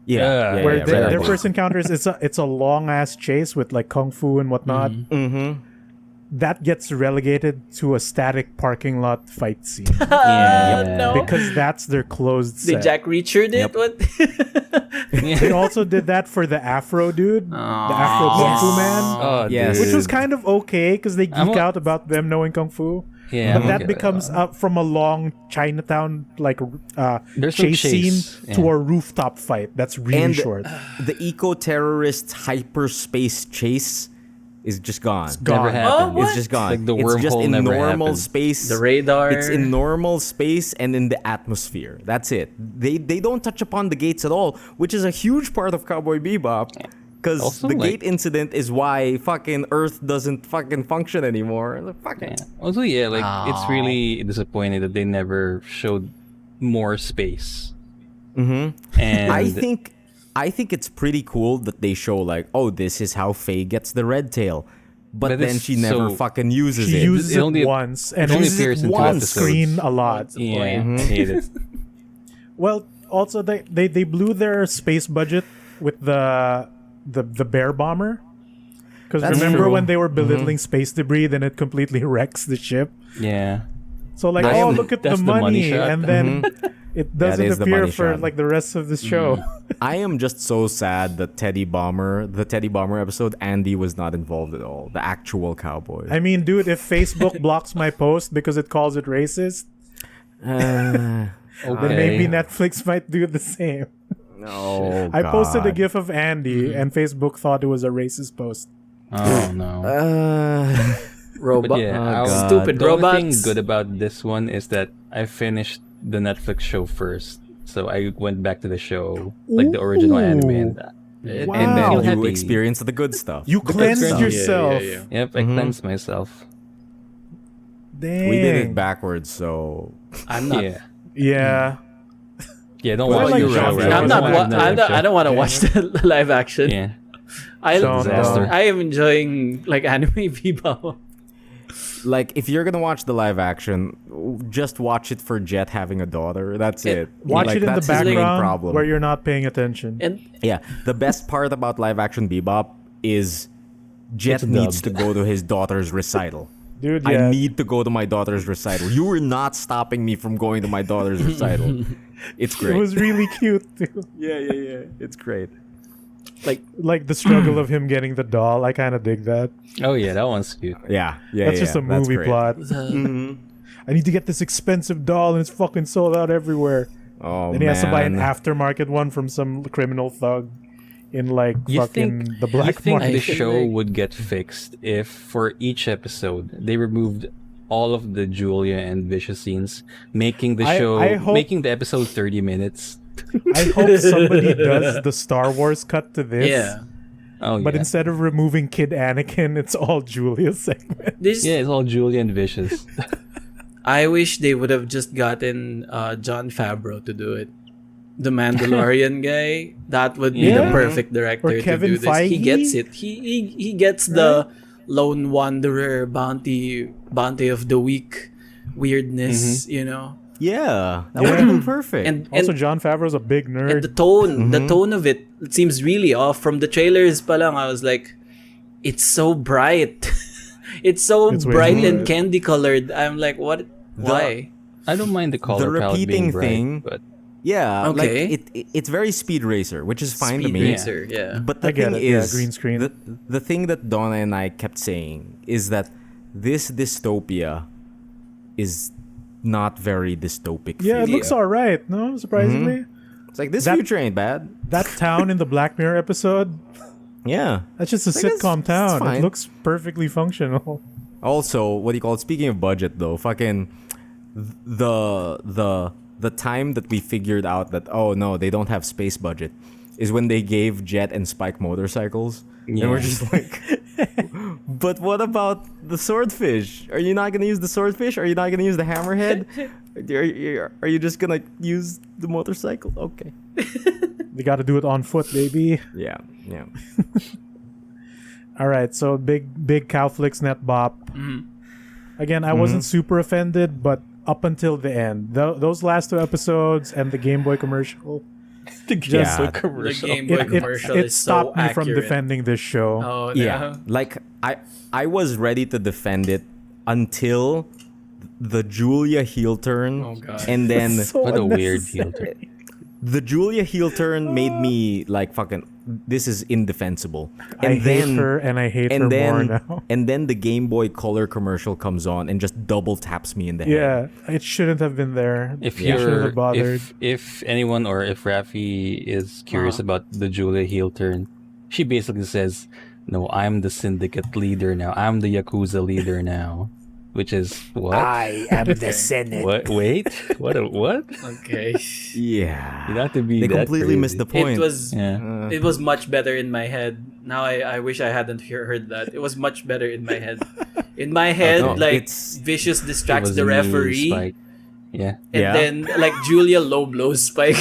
Speaker 1: yeah,
Speaker 3: where
Speaker 1: yeah,
Speaker 3: their
Speaker 1: right.
Speaker 3: first encounters. It's a long ass chase with like kung fu and whatnot.
Speaker 1: Mm-hmm.
Speaker 3: That gets relegated to a static parking lot fight scene
Speaker 4: Yeah.
Speaker 2: No.
Speaker 3: because that's their closed set.
Speaker 2: Did Jack Reacher did
Speaker 1: Yep.
Speaker 2: what?
Speaker 3: They also did that for the Afro dude, the Afro kung fu man,
Speaker 4: Oh,
Speaker 1: Yes.
Speaker 4: dude.
Speaker 3: which was kind of okay because they
Speaker 4: I'm
Speaker 3: geek
Speaker 4: a-
Speaker 3: out about them knowing kung fu.
Speaker 4: Yeah,
Speaker 3: But
Speaker 4: I'm
Speaker 3: that
Speaker 4: okay with
Speaker 3: becomes up from a long Chinatown like
Speaker 4: There's no
Speaker 3: chase
Speaker 4: chase,
Speaker 3: scene to
Speaker 4: yeah.
Speaker 3: a rooftop fight. That's really
Speaker 1: And
Speaker 3: short.
Speaker 1: the eco-terrorist hyperspace chase is just gone.
Speaker 3: Gone.
Speaker 4: Never happened.
Speaker 2: what?
Speaker 1: It's just gone.
Speaker 4: Like the
Speaker 1: it's just
Speaker 4: wormhole
Speaker 1: in
Speaker 4: never
Speaker 1: normal
Speaker 4: happened.
Speaker 1: space.
Speaker 2: The radar.
Speaker 1: It's in normal space and in the atmosphere. That's it. They don't touch upon the gates at all, which is a huge part of Cowboy Bebop. Because
Speaker 4: Also,
Speaker 1: the
Speaker 4: like-
Speaker 1: gate incident is why fucking Earth doesn't fucking function anymore. Like, fuck
Speaker 4: Yeah.
Speaker 1: it.
Speaker 4: Also, yeah, like it's really disappointing that they never showed more space. Mm-hmm. And
Speaker 1: I think it's pretty cool that they show like, oh, this is how Faye gets the red tail. But
Speaker 4: But
Speaker 1: then
Speaker 4: it's
Speaker 1: she never
Speaker 4: so-
Speaker 1: fucking uses
Speaker 3: She
Speaker 1: it.
Speaker 3: uses
Speaker 4: It
Speaker 3: it
Speaker 4: only-
Speaker 3: once and
Speaker 4: it only
Speaker 3: uses
Speaker 4: appears
Speaker 3: it
Speaker 4: in 2
Speaker 3: on
Speaker 4: episodes.
Speaker 3: screen a lot.
Speaker 4: yeah,
Speaker 1: Mm-hmm.
Speaker 4: I hate it.
Speaker 3: Well, also they blew their space budget with the bear bomber. Because
Speaker 1: That's
Speaker 3: remember
Speaker 1: true.
Speaker 3: when they were belittling space debris, then it completely wrecks the ship.
Speaker 4: Yeah.
Speaker 3: So like,
Speaker 1: I
Speaker 3: oh,
Speaker 1: am-
Speaker 3: look at the
Speaker 4: that's the money
Speaker 3: money,
Speaker 4: shot.
Speaker 3: and then it doesn't
Speaker 1: is the
Speaker 3: appear
Speaker 1: money
Speaker 3: for
Speaker 1: shot.
Speaker 3: like the rest of the show.
Speaker 1: I am just so sad that the Teddy Bomber episode, Andy was not involved at all. The actual cowboy.
Speaker 3: I mean, dude, if Facebook blocks my post because it calls it racist,
Speaker 1: Uh,
Speaker 3: then maybe Netflix might do the same.
Speaker 1: no,
Speaker 3: I posted a
Speaker 1: God.
Speaker 3: gif of Andy, and Facebook thought it was a racist post.
Speaker 4: Oh no. But
Speaker 2: Robot.
Speaker 4: yeah,
Speaker 1: God.
Speaker 2: Stupid
Speaker 4: the only
Speaker 2: robots.
Speaker 4: thing good about this one is that I finished the Netflix show first, so I went back to the show, like the original anime, and that.
Speaker 3: Wow.
Speaker 1: And then
Speaker 4: feel
Speaker 1: you
Speaker 4: happy.
Speaker 1: experienced the good stuff.
Speaker 3: You cleansed
Speaker 4: stuff.
Speaker 3: yourself.
Speaker 4: Yep, I cleansed myself.
Speaker 3: Dang.
Speaker 1: We did it backwards, so
Speaker 2: I'm not.
Speaker 4: Yeah,
Speaker 3: Yeah.
Speaker 4: yeah. Don't
Speaker 1: Well,
Speaker 4: watch
Speaker 1: like
Speaker 4: the show.
Speaker 1: Raffy,
Speaker 4: Right?
Speaker 2: I'm
Speaker 1: Don't
Speaker 2: not.
Speaker 1: watch
Speaker 2: I don't want to watch the live action.
Speaker 4: Yeah,
Speaker 3: Don't.
Speaker 2: I am enjoying like anime Bebop.
Speaker 1: like if you're gonna watch the live action, just watch it for Jet having a daughter. That's it.
Speaker 3: Watch
Speaker 1: Like,
Speaker 3: it in the
Speaker 1: that's his main
Speaker 3: background
Speaker 1: problem.
Speaker 3: where you're not paying attention.
Speaker 2: And
Speaker 1: Yeah, the best part about live action Bebop is Jet
Speaker 4: It's
Speaker 1: needs to
Speaker 4: dubbed.
Speaker 1: go to his daughter's recital.
Speaker 3: Dude,
Speaker 1: I
Speaker 3: yeah.
Speaker 1: need to go to my daughter's recital. You were not stopping me from going to my daughter's recital. It's
Speaker 3: It
Speaker 1: great.
Speaker 3: was really cute, too.
Speaker 1: Yeah. It's great.
Speaker 3: Like the struggle of him getting the doll. I kind of dig that.
Speaker 4: Oh yeah, that one's cute.
Speaker 1: Yeah.
Speaker 3: That's just a movie
Speaker 1: great.
Speaker 3: plot.
Speaker 2: the,
Speaker 3: I need to get this expensive doll, and it's fucking sold out everywhere.
Speaker 1: Oh,
Speaker 3: Then he has to buy an
Speaker 1: man.
Speaker 3: aftermarket one from some criminal thug in like
Speaker 4: You
Speaker 3: fucking
Speaker 4: think
Speaker 3: the black
Speaker 4: you think
Speaker 3: market.
Speaker 4: the
Speaker 2: I feel
Speaker 4: show
Speaker 2: like-
Speaker 4: would get fixed if for each episode they removed all of the Julia and Vicious scenes, making the show
Speaker 3: I hope-
Speaker 4: making the episode 30 minutes.
Speaker 3: I hope somebody does the Star Wars cut to this.
Speaker 2: yeah.
Speaker 4: Oh
Speaker 3: But
Speaker 4: yeah.
Speaker 3: instead of removing Kid Anakin, it's all Julia's segment.
Speaker 2: This
Speaker 4: Yeah, it's all Julia and Vicious.
Speaker 2: I wish they would have just gotten John Favreau to do it. The Mandalorian guy. That would be the
Speaker 3: Yeah.
Speaker 2: perfect director
Speaker 3: Or
Speaker 2: to
Speaker 3: Kevin
Speaker 2: do this. He
Speaker 3: Feige?
Speaker 2: gets it. He gets the lone wanderer bounty of the week weirdness, you know.
Speaker 1: Yeah, that would have been perfect.
Speaker 2: And
Speaker 3: Also, John Favreau's a big
Speaker 2: and
Speaker 3: nerd.
Speaker 2: the tone of it seems really off. From the trailers pa lang, I was like, it's so bright. It's so
Speaker 3: It's way
Speaker 2: bright
Speaker 3: too
Speaker 2: and
Speaker 3: bright.
Speaker 2: candy colored. I'm like, what? Why?
Speaker 4: I don't mind the color palette
Speaker 1: repeating
Speaker 4: being bright,
Speaker 1: thing-
Speaker 4: but
Speaker 1: yeah,
Speaker 2: Okay.
Speaker 1: like it's very Speed Racer, which is fine to
Speaker 2: Speed
Speaker 1: me.
Speaker 2: Racer, yeah.
Speaker 1: But the
Speaker 3: I get
Speaker 1: thing
Speaker 3: it, yeah,
Speaker 1: is,
Speaker 3: green screen.
Speaker 1: The thing that Donna and I kept saying is that this dystopia is not very dystopic.
Speaker 3: Yeah, it
Speaker 1: feeling.
Speaker 3: looks alright, no? Surprisingly.
Speaker 1: It's like this
Speaker 3: that-
Speaker 1: future ain't bad.
Speaker 3: That town in the Black Mirror episode,
Speaker 1: Yeah.
Speaker 3: that's just a
Speaker 1: Like,
Speaker 3: sitcom
Speaker 1: it's
Speaker 3: town. It
Speaker 1: fine.
Speaker 3: looks perfectly functional.
Speaker 1: Also, what do you call it? Speaking of budget, though, fucking the time that we figured out that oh no, they don't have space budget, is when they gave Jet and Spike motorcycles, and we're
Speaker 4: Yeah.
Speaker 1: just like, but what about the swordfish? Are you not gonna use the swordfish? Are you not gonna use the hammerhead? Are you just gonna use the motorcycle? Okay.
Speaker 3: They got to do it on foot, baby.
Speaker 1: Yeah.
Speaker 3: All right, so big Cowflix net bop. Again, I wasn't super offended, but up until the end, those last two episodes and the Game Boy commercial,
Speaker 4: the
Speaker 1: Yeah.
Speaker 2: The Game Boy commercial
Speaker 3: it
Speaker 2: is
Speaker 3: stopped
Speaker 2: so
Speaker 3: me from
Speaker 2: accurate.
Speaker 3: defending this show.
Speaker 2: Oh,
Speaker 1: Yeah, like I was ready to defend it until the Julia heel turn,
Speaker 2: Oh, God.
Speaker 1: and then
Speaker 3: So
Speaker 4: What a weird
Speaker 3: unnecessary.
Speaker 4: heel turn.
Speaker 1: the Julia heel turn made me like fucking. This is indefensible.
Speaker 3: I hate her, and I hate her
Speaker 1: and then
Speaker 3: more now.
Speaker 1: and then the Game Boy Color commercial comes on and just double taps me in the head.
Speaker 3: Yeah, it shouldn't have been there.
Speaker 4: If
Speaker 3: You shouldn't
Speaker 4: you're
Speaker 3: have bothered.
Speaker 4: if anyone or if Raffy is curious about the Julia heel turn, she basically says, "No, I'm the syndicate leader now. I'm the Yakuza leader now." Which is what?
Speaker 3: I am the Senate.
Speaker 4: What? Wait, what? What?
Speaker 2: Okay.
Speaker 1: Yeah.
Speaker 4: You got to be
Speaker 1: They
Speaker 4: that
Speaker 1: completely
Speaker 4: crazy.
Speaker 1: missed the point.
Speaker 4: Yeah.
Speaker 2: It was much better in my head. Now I wish I hadn't heard that. It was much better in my head. In my head,
Speaker 1: no,
Speaker 2: like
Speaker 1: it's-
Speaker 2: Vicious
Speaker 4: It
Speaker 2: distracts
Speaker 4: was
Speaker 2: the
Speaker 4: a new
Speaker 2: referee,
Speaker 4: Spike. Yeah.
Speaker 2: and
Speaker 1: Yeah.
Speaker 2: then like Julia low blows Spike.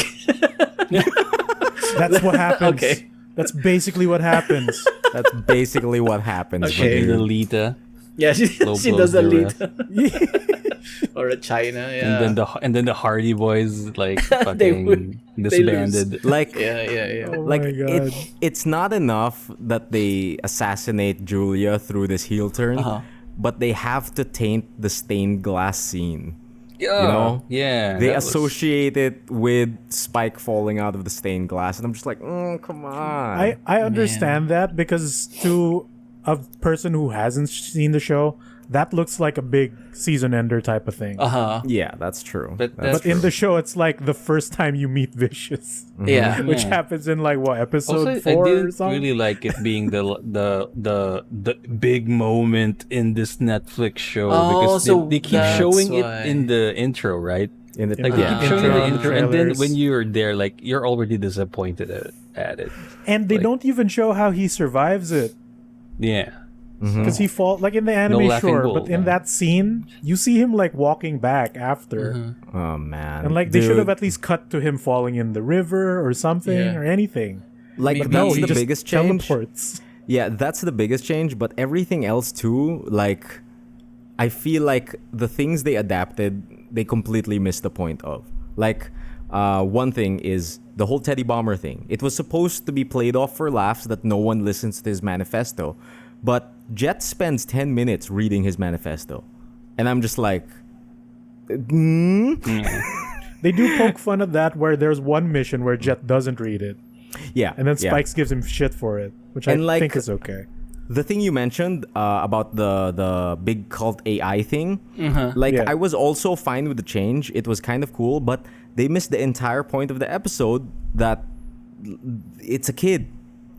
Speaker 3: That's what happens.
Speaker 2: Okay.
Speaker 3: That's basically what happens.
Speaker 1: That's basically what happens.
Speaker 2: Okay.
Speaker 1: when
Speaker 4: The
Speaker 1: you-
Speaker 4: Lita.
Speaker 2: Yeah, she
Speaker 4: Low
Speaker 2: she
Speaker 4: blows
Speaker 2: does a
Speaker 4: the
Speaker 2: lead.
Speaker 4: ref.
Speaker 2: or a China. Yeah.
Speaker 4: And then the Hardy Boys like
Speaker 2: They
Speaker 4: fucking
Speaker 2: lose.
Speaker 4: disbanded.
Speaker 1: Like,
Speaker 2: yeah.
Speaker 3: Oh
Speaker 1: like
Speaker 3: my God.
Speaker 1: it's not enough that they assassinate Julia through this heel turn, but they have to taint the stained glass scene.
Speaker 4: Yeah,
Speaker 1: You know?
Speaker 4: yeah.
Speaker 1: They
Speaker 4: that was-
Speaker 1: associate it with Spike falling out of the stained glass, and I'm just like, come on.
Speaker 3: I understand that because to a person who hasn't seen the show, that looks like a big season ender type of thing.
Speaker 1: Yeah, that's true.
Speaker 4: But
Speaker 1: That's
Speaker 3: But in the show, it's like the first time you meet Vicious,
Speaker 2: Yeah.
Speaker 3: which happens in like what, episode
Speaker 4: also,
Speaker 3: 4
Speaker 4: I
Speaker 3: or
Speaker 4: didn't
Speaker 3: something?
Speaker 4: really like it being the big moment in this Netflix show
Speaker 2: Oh,
Speaker 4: because
Speaker 2: so
Speaker 4: they keep
Speaker 2: that's
Speaker 4: showing
Speaker 2: why.
Speaker 4: it in the intro, right?
Speaker 1: in the
Speaker 3: In
Speaker 4: Like
Speaker 3: the
Speaker 4: they keep showing
Speaker 3: intro,
Speaker 4: the
Speaker 3: the
Speaker 4: intro, and then
Speaker 3: trailers.
Speaker 4: when you're there, like you're already disappointed at it.
Speaker 3: And they
Speaker 4: like-
Speaker 3: don't even show how he survives it.
Speaker 4: Yeah.
Speaker 3: Because he falls, like in the anime,
Speaker 4: laughing
Speaker 3: sure,
Speaker 4: bull,
Speaker 3: but in
Speaker 4: yeah.
Speaker 3: that scene, you see him like walking back after.
Speaker 1: Oh man.
Speaker 3: And like they should
Speaker 1: Dude,
Speaker 3: have at least cut to him falling in the river or something
Speaker 2: Yeah.
Speaker 3: or anything.
Speaker 1: like
Speaker 2: Maybe-
Speaker 1: that's
Speaker 3: he
Speaker 1: the
Speaker 3: just
Speaker 1: biggest change.
Speaker 3: teleports.
Speaker 1: Yeah, that's the biggest change, but everything else too, like I feel like the things they adapted, they completely missed the point of. Like one thing is the whole Teddy Bomber thing. It was supposed to be played off for laughs that no one listens to his manifesto. But Jet spends 10 minutes reading his manifesto. And I'm just like,
Speaker 3: They do poke fun at that where there's one mission where Jet doesn't read it.
Speaker 1: yeah.
Speaker 3: And then
Speaker 1: yeah.
Speaker 3: Spikes gives him shit for it, which
Speaker 1: And
Speaker 3: I
Speaker 1: like-
Speaker 3: think is okay.
Speaker 1: The thing you mentioned about the big cult AI thing, like
Speaker 3: Yeah.
Speaker 1: I was also fine with the change. It was kind of cool, but they missed the entire point of the episode that it's a kid.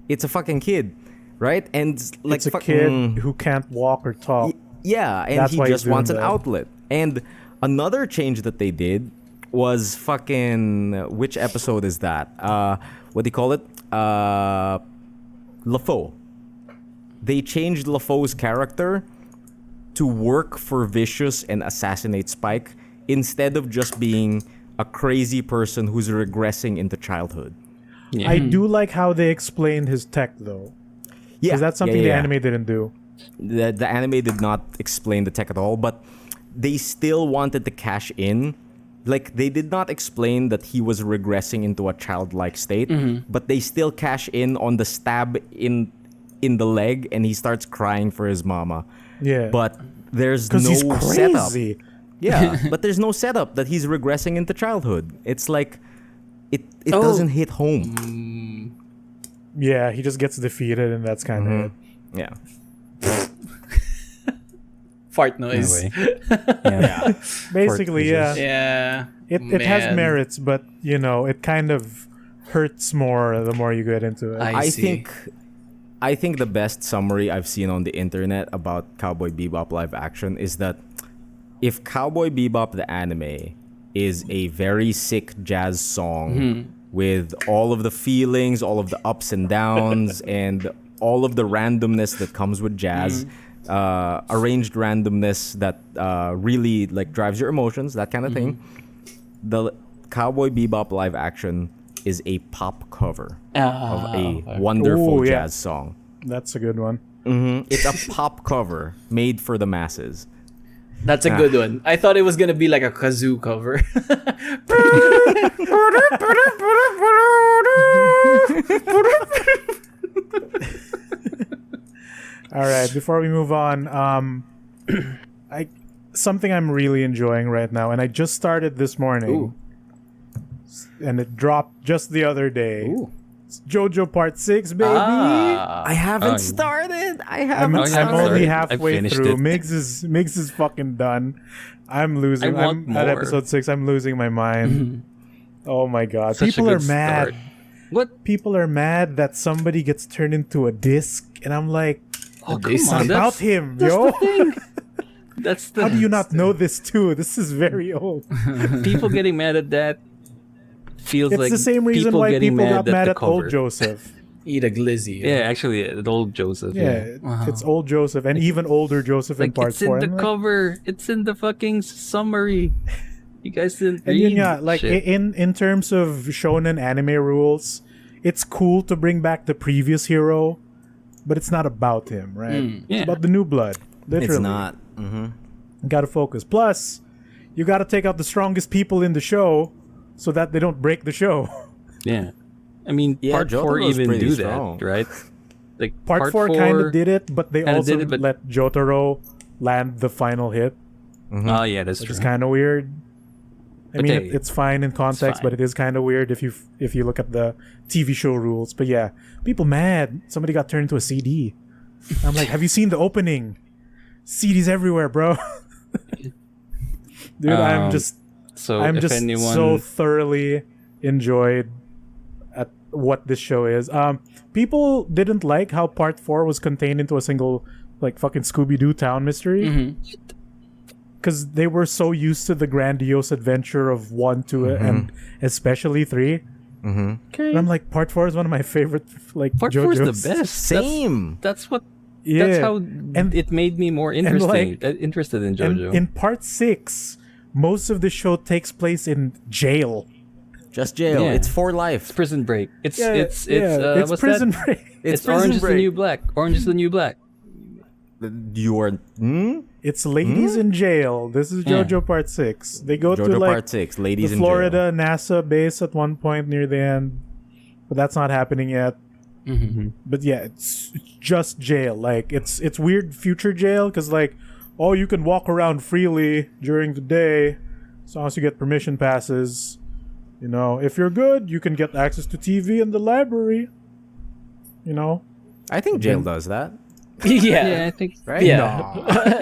Speaker 1: It's a fucking kid, right? And like
Speaker 3: It's a kid who can't walk or talk.
Speaker 1: yeah, and
Speaker 3: That's
Speaker 1: he
Speaker 3: why he's
Speaker 1: just wants an
Speaker 3: doing that.
Speaker 1: outlet. And another change that they did was fucking which episode is that? What do you call it? LaFoe. They changed LaFoe's character to work for Vicious and assassinate Spike instead of just being a crazy person who's regressing into childhood.
Speaker 4: Yeah.
Speaker 3: I do like how they explained his tech though.
Speaker 1: Yeah,
Speaker 3: Because that's something
Speaker 1: yeah,
Speaker 3: the
Speaker 1: yeah.
Speaker 3: anime didn't do.
Speaker 1: The anime did not explain the tech at all, but they still wanted to cash in. Like they did not explain that he was regressing into a childlike state, but they still cash in on the stab in the leg, and he starts crying for his mama.
Speaker 3: Yeah.
Speaker 1: But there's
Speaker 3: because
Speaker 1: no
Speaker 3: he's
Speaker 1: setup.
Speaker 3: crazy.
Speaker 1: Yeah, but there's no setup that he's regressing into childhood. It's like it
Speaker 2: Oh.
Speaker 1: doesn't hit home.
Speaker 3: Yeah, he just gets defeated and that's kind of it.
Speaker 1: Yeah.
Speaker 2: Fart noise.
Speaker 4: Anyway. Yeah.
Speaker 3: Basically, yeah.
Speaker 2: Yeah.
Speaker 3: It has
Speaker 2: Man.
Speaker 3: merits, but you know, it kind of hurts more the more you get into it.
Speaker 2: I see.
Speaker 1: I think the best summary I've seen on the internet about Cowboy Bebop live action is that if Cowboy Bebop the anime is a very sick jazz song with all of the feelings, all of the ups and downs, and all of the randomness that comes with jazz, arranged randomness that really like drives your emotions, that kind of thing. The Cowboy Bebop live action is a pop cover of a wonderful
Speaker 3: Ooh, yeah.
Speaker 1: jazz song.
Speaker 3: That's a good one.
Speaker 1: It's a pop cover made for the masses.
Speaker 2: That's a good one. I thought it was gonna be like a kazoo cover.
Speaker 3: All right, before we move on, something I'm really enjoying right now, and I just started this morning,
Speaker 2: Ooh.
Speaker 3: and it dropped just the other day.
Speaker 2: Ooh.
Speaker 3: It's JoJo Part 6, baby.
Speaker 1: I haven't
Speaker 4: Oh,
Speaker 1: started. I
Speaker 3: I'm,
Speaker 1: haven't
Speaker 4: Oh, you
Speaker 3: I'm
Speaker 4: haven't
Speaker 1: started.
Speaker 3: only
Speaker 4: started? I
Speaker 3: halfway
Speaker 4: finished
Speaker 3: through.
Speaker 4: it.
Speaker 3: Migs is fucking done. I'm losing.
Speaker 4: I want
Speaker 3: I'm at
Speaker 4: more.
Speaker 3: episode 6. I'm losing my mind. Oh my god.
Speaker 4: Such a
Speaker 3: People are
Speaker 4: good
Speaker 3: mad.
Speaker 4: start. What?
Speaker 3: People are mad that somebody gets turned into a disc, and I'm like,
Speaker 4: Oh,
Speaker 2: They
Speaker 4: come
Speaker 2: suck.
Speaker 4: on.
Speaker 3: about
Speaker 4: That's,
Speaker 3: him,
Speaker 4: that's
Speaker 3: yo.
Speaker 4: the thing. That's the
Speaker 3: How do you not know this too? This is very old.
Speaker 4: people getting mad at that feels
Speaker 3: It's
Speaker 4: like
Speaker 3: the same reason
Speaker 4: people
Speaker 3: why
Speaker 4: getting
Speaker 3: people got mad
Speaker 4: the
Speaker 3: at old
Speaker 4: cover.
Speaker 3: Joseph.
Speaker 2: Eat a glizzy.
Speaker 4: Yeah, actually, the old Joseph.
Speaker 3: Yeah, it's old Joseph and even older Joseph in
Speaker 4: Like
Speaker 3: part
Speaker 4: it's in
Speaker 3: 4.
Speaker 4: the
Speaker 3: I'm like-
Speaker 4: cover. It's in the fucking summary. You guys didn't
Speaker 3: And
Speaker 4: read.
Speaker 3: yun nga, like
Speaker 4: shit.
Speaker 3: in terms of shonen anime rules, it's cool to bring back the previous hero, but it's not about him, right?
Speaker 4: Yeah.
Speaker 3: It's about the new blood. Literally.
Speaker 1: It's not.
Speaker 3: Gotta focus. Plus, you got to take out the strongest people in the show so that they don't break the show.
Speaker 4: Yeah. I mean,
Speaker 1: Yeah,
Speaker 4: part 4
Speaker 1: Jotaro's
Speaker 4: even
Speaker 1: pretty
Speaker 4: do
Speaker 1: strong.
Speaker 4: that, right? Like
Speaker 3: Part 4 kind of did it, but they
Speaker 4: kinda
Speaker 3: also
Speaker 4: did it, but-
Speaker 3: let Jotaro land the final hit,
Speaker 4: Oh yeah, that's
Speaker 3: which
Speaker 4: true.
Speaker 3: is kind of weird. I
Speaker 4: But
Speaker 3: mean,
Speaker 4: hey,
Speaker 3: it's fine in context,
Speaker 4: fine.
Speaker 3: but it is kind of weird if you look at the TV show rules. But yeah, people mad. Somebody got turned into a CD. I'm like, have you seen the opening? CDs everywhere, bro. Dude, I'm just
Speaker 4: So
Speaker 3: I'm
Speaker 4: if
Speaker 3: just
Speaker 4: anyone,
Speaker 3: so thoroughly enjoyed at what this show is. People didn't like how part 4 was contained into a single like fucking Scooby-Doo town mystery. Because they were so used to the grandiose adventure of 1, 2, and especially 3. And I'm like, part 4 is one of my favorite like
Speaker 4: part 4 is
Speaker 3: JoJo's.
Speaker 4: the best.
Speaker 1: Same.
Speaker 4: That's what.
Speaker 3: Yeah.
Speaker 4: That's how
Speaker 3: And-
Speaker 4: it made me more interesting.
Speaker 3: like-
Speaker 4: Interested in
Speaker 3: And
Speaker 4: JoJo.
Speaker 3: in part 6, most of the show takes place in jail.
Speaker 1: Just jail.
Speaker 4: Yeah.
Speaker 1: It's for life.
Speaker 4: Prison Break. It's
Speaker 3: It's
Speaker 4: what's
Speaker 3: prison
Speaker 4: that?
Speaker 3: break.
Speaker 4: It's
Speaker 1: Prison
Speaker 4: Orange is the
Speaker 1: Break.
Speaker 4: New Black. Orange is the New Black.
Speaker 1: You are
Speaker 3: It's ladies in jail. This is
Speaker 4: Yeah.
Speaker 3: JoJo Part 6. They go to
Speaker 1: JoJo
Speaker 3: like
Speaker 1: Part 6. Ladies
Speaker 3: the
Speaker 1: in jail.
Speaker 3: Florida NASA base at one point near the end, but that's not happening yet. But yeah, it's just jail. Like it's weird future jail because like, oh, you can walk around freely during the day as long as you get permission passes. You know, if you're good, you can get access to TV in the library. You know,
Speaker 1: I think jail does that.
Speaker 4: Yeah, I think.
Speaker 1: Right?
Speaker 2: Yeah,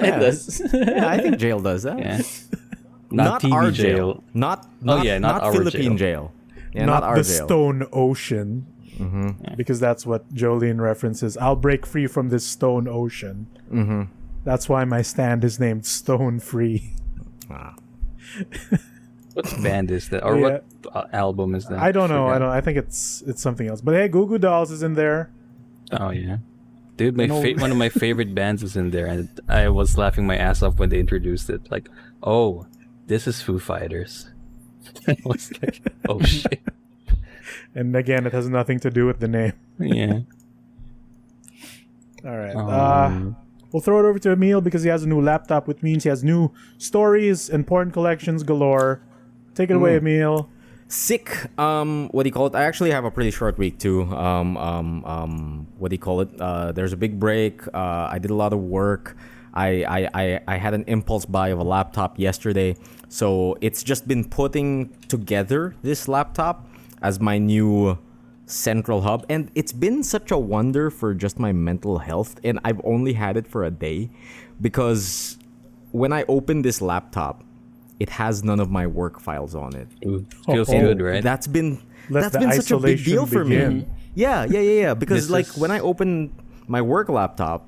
Speaker 2: it does.
Speaker 1: Yeah, I think jail does that.
Speaker 4: Yeah.
Speaker 1: Not
Speaker 4: TV
Speaker 1: our
Speaker 4: jail.
Speaker 1: Not
Speaker 4: yeah, not our
Speaker 1: Philippine jail. Yeah, not our
Speaker 3: the
Speaker 1: jail.
Speaker 3: Stone Ocean. Because that's what Jolene references. I'll break free from this stone ocean. That's why my stand is named Stone Free.
Speaker 4: What band is that, or
Speaker 3: Yeah.
Speaker 4: what album is that?
Speaker 3: I don't know.
Speaker 4: Forgot.
Speaker 3: I think it's something else. But hey, Goo Goo Dolls is in there.
Speaker 4: Oh yeah, dude,
Speaker 3: know-
Speaker 4: one of my favorite bands is in there, and I was laughing my ass off when they introduced it. Like, oh, this is Foo Fighters. I was like, oh shit.
Speaker 3: And again, it has nothing to do with the name.
Speaker 4: Yeah.
Speaker 3: All right.
Speaker 4: Um,
Speaker 3: We'll throw it over to Emile because he has a new laptop, which means he has new stories and porn collections galore. Take it away, Emile.
Speaker 1: Sick. What do you call it? I actually have a pretty short week too. What do you call it? There's a big break. I did a lot of work. I had an impulse buy of a laptop yesterday, so it's just been putting together this laptop as my new central hub, and it's been such a wonder for just my mental health. And I've only had it for a day because when I open this laptop, it has none of my work files on it.
Speaker 4: ooh, feels
Speaker 3: Oh.
Speaker 4: good, right?
Speaker 1: That's been
Speaker 3: Let the
Speaker 1: such a big
Speaker 3: isolation
Speaker 1: deal for me.
Speaker 3: begin.
Speaker 1: Yeah. Because
Speaker 4: This
Speaker 1: like
Speaker 4: is-
Speaker 1: when I open my work laptop,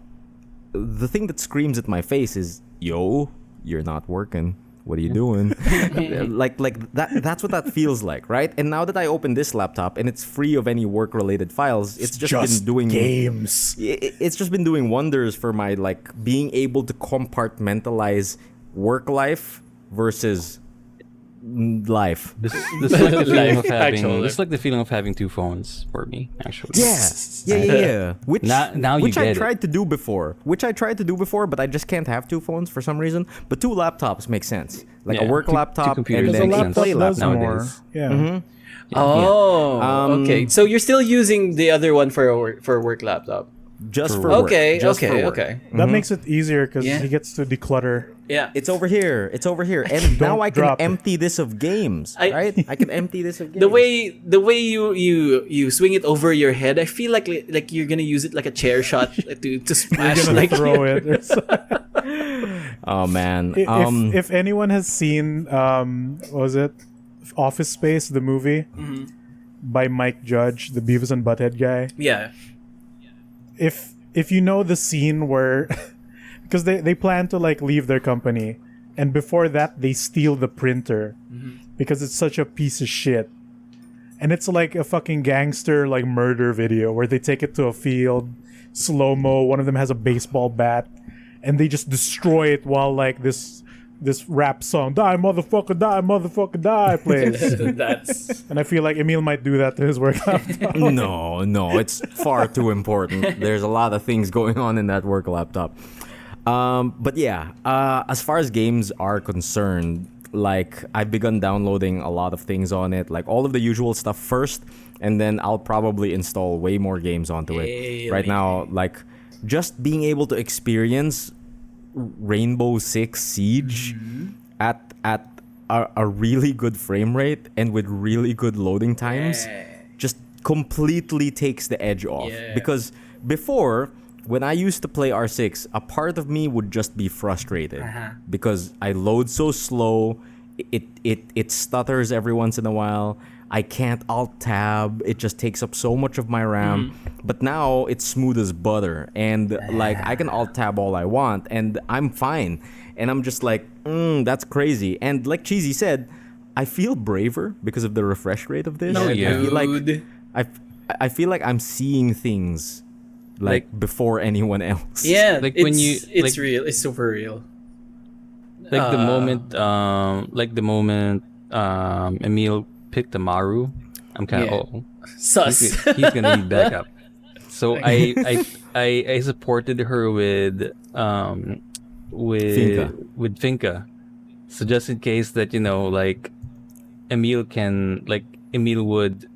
Speaker 1: the thing that screams at my face is, "Yo, you're not working. What are you doing?" like that's what that feels like, right? And now that I open this laptop and it's free of any work-related files, it's just been doing
Speaker 3: games.
Speaker 1: it's just been doing wonders for my like being able to compartmentalize work life versus life.
Speaker 4: This is like the feeling of
Speaker 2: Life,
Speaker 4: having.
Speaker 2: actually.
Speaker 4: This is like the feeling of having two phones for me, actually.
Speaker 1: Yeah. Which
Speaker 4: Now you
Speaker 1: which I
Speaker 4: get it.
Speaker 1: tried to do before. But I just can't have two phones for some reason. But two laptops make sense. Like a
Speaker 4: Yeah,
Speaker 1: work
Speaker 4: two
Speaker 1: laptop
Speaker 4: computers
Speaker 1: and
Speaker 3: The
Speaker 1: then
Speaker 4: make
Speaker 1: a
Speaker 4: sense.
Speaker 3: laptop
Speaker 1: play
Speaker 3: does
Speaker 1: laptop.
Speaker 3: more.
Speaker 4: nowadays.
Speaker 3: Yeah.
Speaker 2: Oh, okay. So you're still using the other one for a work laptop.
Speaker 1: Just
Speaker 4: For
Speaker 1: for
Speaker 4: work.
Speaker 1: work.
Speaker 2: Okay,
Speaker 1: Just for
Speaker 2: okay,
Speaker 1: work.
Speaker 2: okay.
Speaker 3: That makes it easier because
Speaker 2: Yeah.
Speaker 3: he gets to declutter.
Speaker 2: Yeah,
Speaker 1: It's over here. And now I can
Speaker 3: drop it.
Speaker 1: empty this of games,
Speaker 2: I-
Speaker 1: right? I can empty this of games.
Speaker 2: the way you swing it over your head, I feel like you're gonna use it like a chair shot to smash
Speaker 3: Gonna
Speaker 2: like
Speaker 3: throw it. or something.
Speaker 1: Oh man.
Speaker 3: If anyone has seen what was it Office Space, the movie by Mike Judge, the Beavis and Butthead guy,
Speaker 2: Yeah.
Speaker 3: if you know the scene where because they plan to like leave their company, and before that they steal the printer because it's such a piece of shit, and it's like a fucking gangster like murder video where they take it to a field, slow-mo, one of them has a baseball bat, and they just destroy it while like this rap song, die motherfucker die plays.
Speaker 2: That's
Speaker 3: And I feel like Emile might do that to his work laptop.
Speaker 1: No, it's far too important. There's a lot of things going on in that work laptop. But yeah, as far as games are concerned, like I've begun downloading a lot of things on it, like all of the usual stuff first, and then I'll probably install way more games onto it. Right now, like just being able to experience Rainbow Six Siege at a really good frame rate and with really good loading times just completely takes the edge off. Because before, when I used to play R6, a part of me would just be frustrated because I load so slow. It stutters every once in a while. I can't alt tab. It just takes up so much of my RAM. But now it's smooth as butter, and like I can alt tab all I want, and I'm fine. And I'm just like, that's crazy. And like Cheesy said, I feel braver because of the refresh rate of this.
Speaker 4: Oh, yeah.
Speaker 1: I feel like I feel like I'm seeing things like before anyone else.
Speaker 2: Yeah,
Speaker 4: Like,
Speaker 2: it's,
Speaker 4: when you-
Speaker 2: it's
Speaker 4: like-
Speaker 2: real. It's super real.
Speaker 4: Like the moment Emile picked the Maru, I'm kind of
Speaker 2: Sus.
Speaker 4: he's gonna need backup. So I supported her with
Speaker 1: Finca.
Speaker 4: Finca. So just in case that like Emile would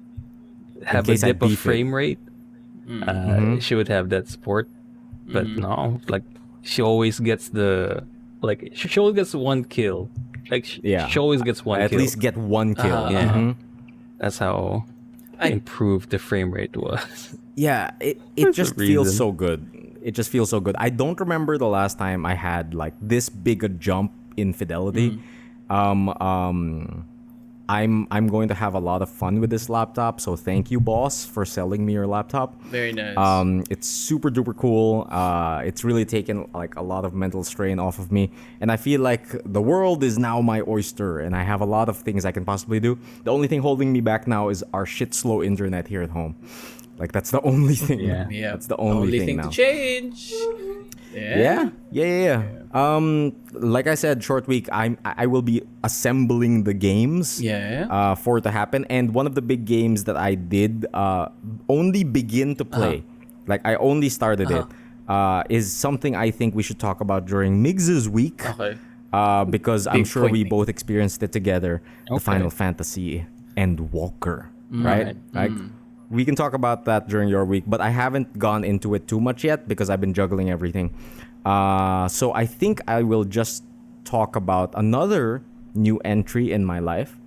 Speaker 4: have a
Speaker 1: case I
Speaker 4: dip of
Speaker 1: beef it.
Speaker 4: frame rate, she would have that support. But no, like she always gets she always gets one kill. Like she always gets one
Speaker 1: At
Speaker 4: kill.
Speaker 1: least get one kill.
Speaker 4: Yeah. That's how improved the frame rate was.
Speaker 1: Yeah, it
Speaker 4: There's
Speaker 1: just
Speaker 4: a
Speaker 1: feels
Speaker 4: reason.
Speaker 1: so good. It just feels so good. I don't remember the last time I had like this big a jump in fidelity. I'm going to have a lot of fun with this laptop, so thank you, boss, for selling me your laptop.
Speaker 2: Very nice.
Speaker 1: It's super duper cool. It's really taken like a lot of mental strain off of me, and I feel like the world is now my oyster, and I have a lot of things I can possibly do. The only thing holding me back now is our shit slow internet here at home. Like that's the only thing.
Speaker 4: Yeah.
Speaker 1: That's the only thing now.
Speaker 2: to change.
Speaker 1: Yeah. Like I said, short week. I will be assembling the games.
Speaker 2: Yeah.
Speaker 1: For it to happen, and one of the big games that I did only begin to play, like I only started it, is something I think we should talk about during Migs' week.
Speaker 2: Okay.
Speaker 1: Because I'm
Speaker 2: Big
Speaker 1: sure we
Speaker 2: point.
Speaker 1: both experienced it together. The
Speaker 4: Okay.
Speaker 1: Final Fantasy and Walker, right? Like we can talk about that during your week, but I haven't gone into it too much yet because I've been juggling everything. So I think I will just talk about another new entry in my life,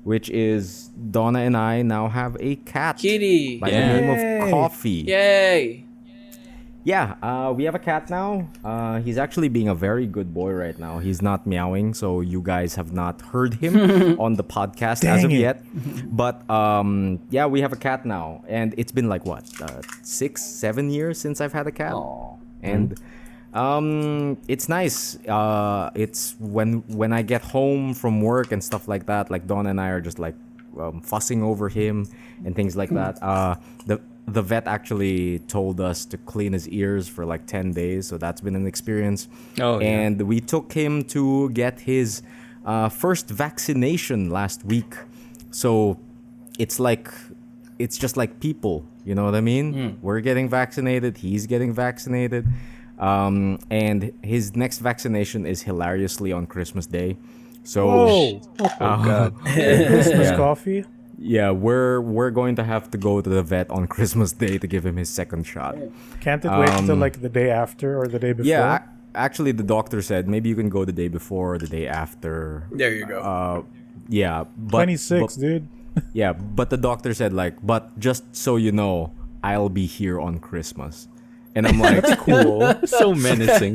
Speaker 1: which is Donna and I now have a cat
Speaker 2: Kitty.
Speaker 1: by the
Speaker 4: Yeah.
Speaker 1: name of Coffee.
Speaker 2: Yay.
Speaker 1: Yeah, we have a cat now. He's actually being a very good boy right now. He's not meowing, so you guys have not heard him on the podcast as of
Speaker 3: Dang it.
Speaker 1: yet. But yeah, we have a cat now, and it's been like what 6-7 years since I've had a cat, and it's nice. It's when I get home from work and stuff like that. Like Dawn and I are just like fussing over him and things like that. The vet actually told us to clean his ears for like 10 days, so that's been an experience.
Speaker 4: Oh, yeah.
Speaker 1: And we took him to get his first vaccination last week. So it's just like people, you know what I mean? We're getting vaccinated, he's getting vaccinated. And his next vaccination is hilariously on Christmas Day. So
Speaker 3: Whoa!
Speaker 4: God.
Speaker 3: Christmas
Speaker 1: Yeah.
Speaker 3: coffee.
Speaker 1: yeah, we're going to have to go to the vet on Christmas Day to give him his second shot.
Speaker 3: Can't it wait until like the day after or the day before?
Speaker 1: Yeah, actually, the doctor said maybe you can go the day before or the day after.
Speaker 2: There you go.
Speaker 1: Yeah, but
Speaker 3: 26, dude.
Speaker 1: yeah, but the doctor said like, but just so you know, I'll be here on Christmas, and I'm like, cool.
Speaker 4: So menacing.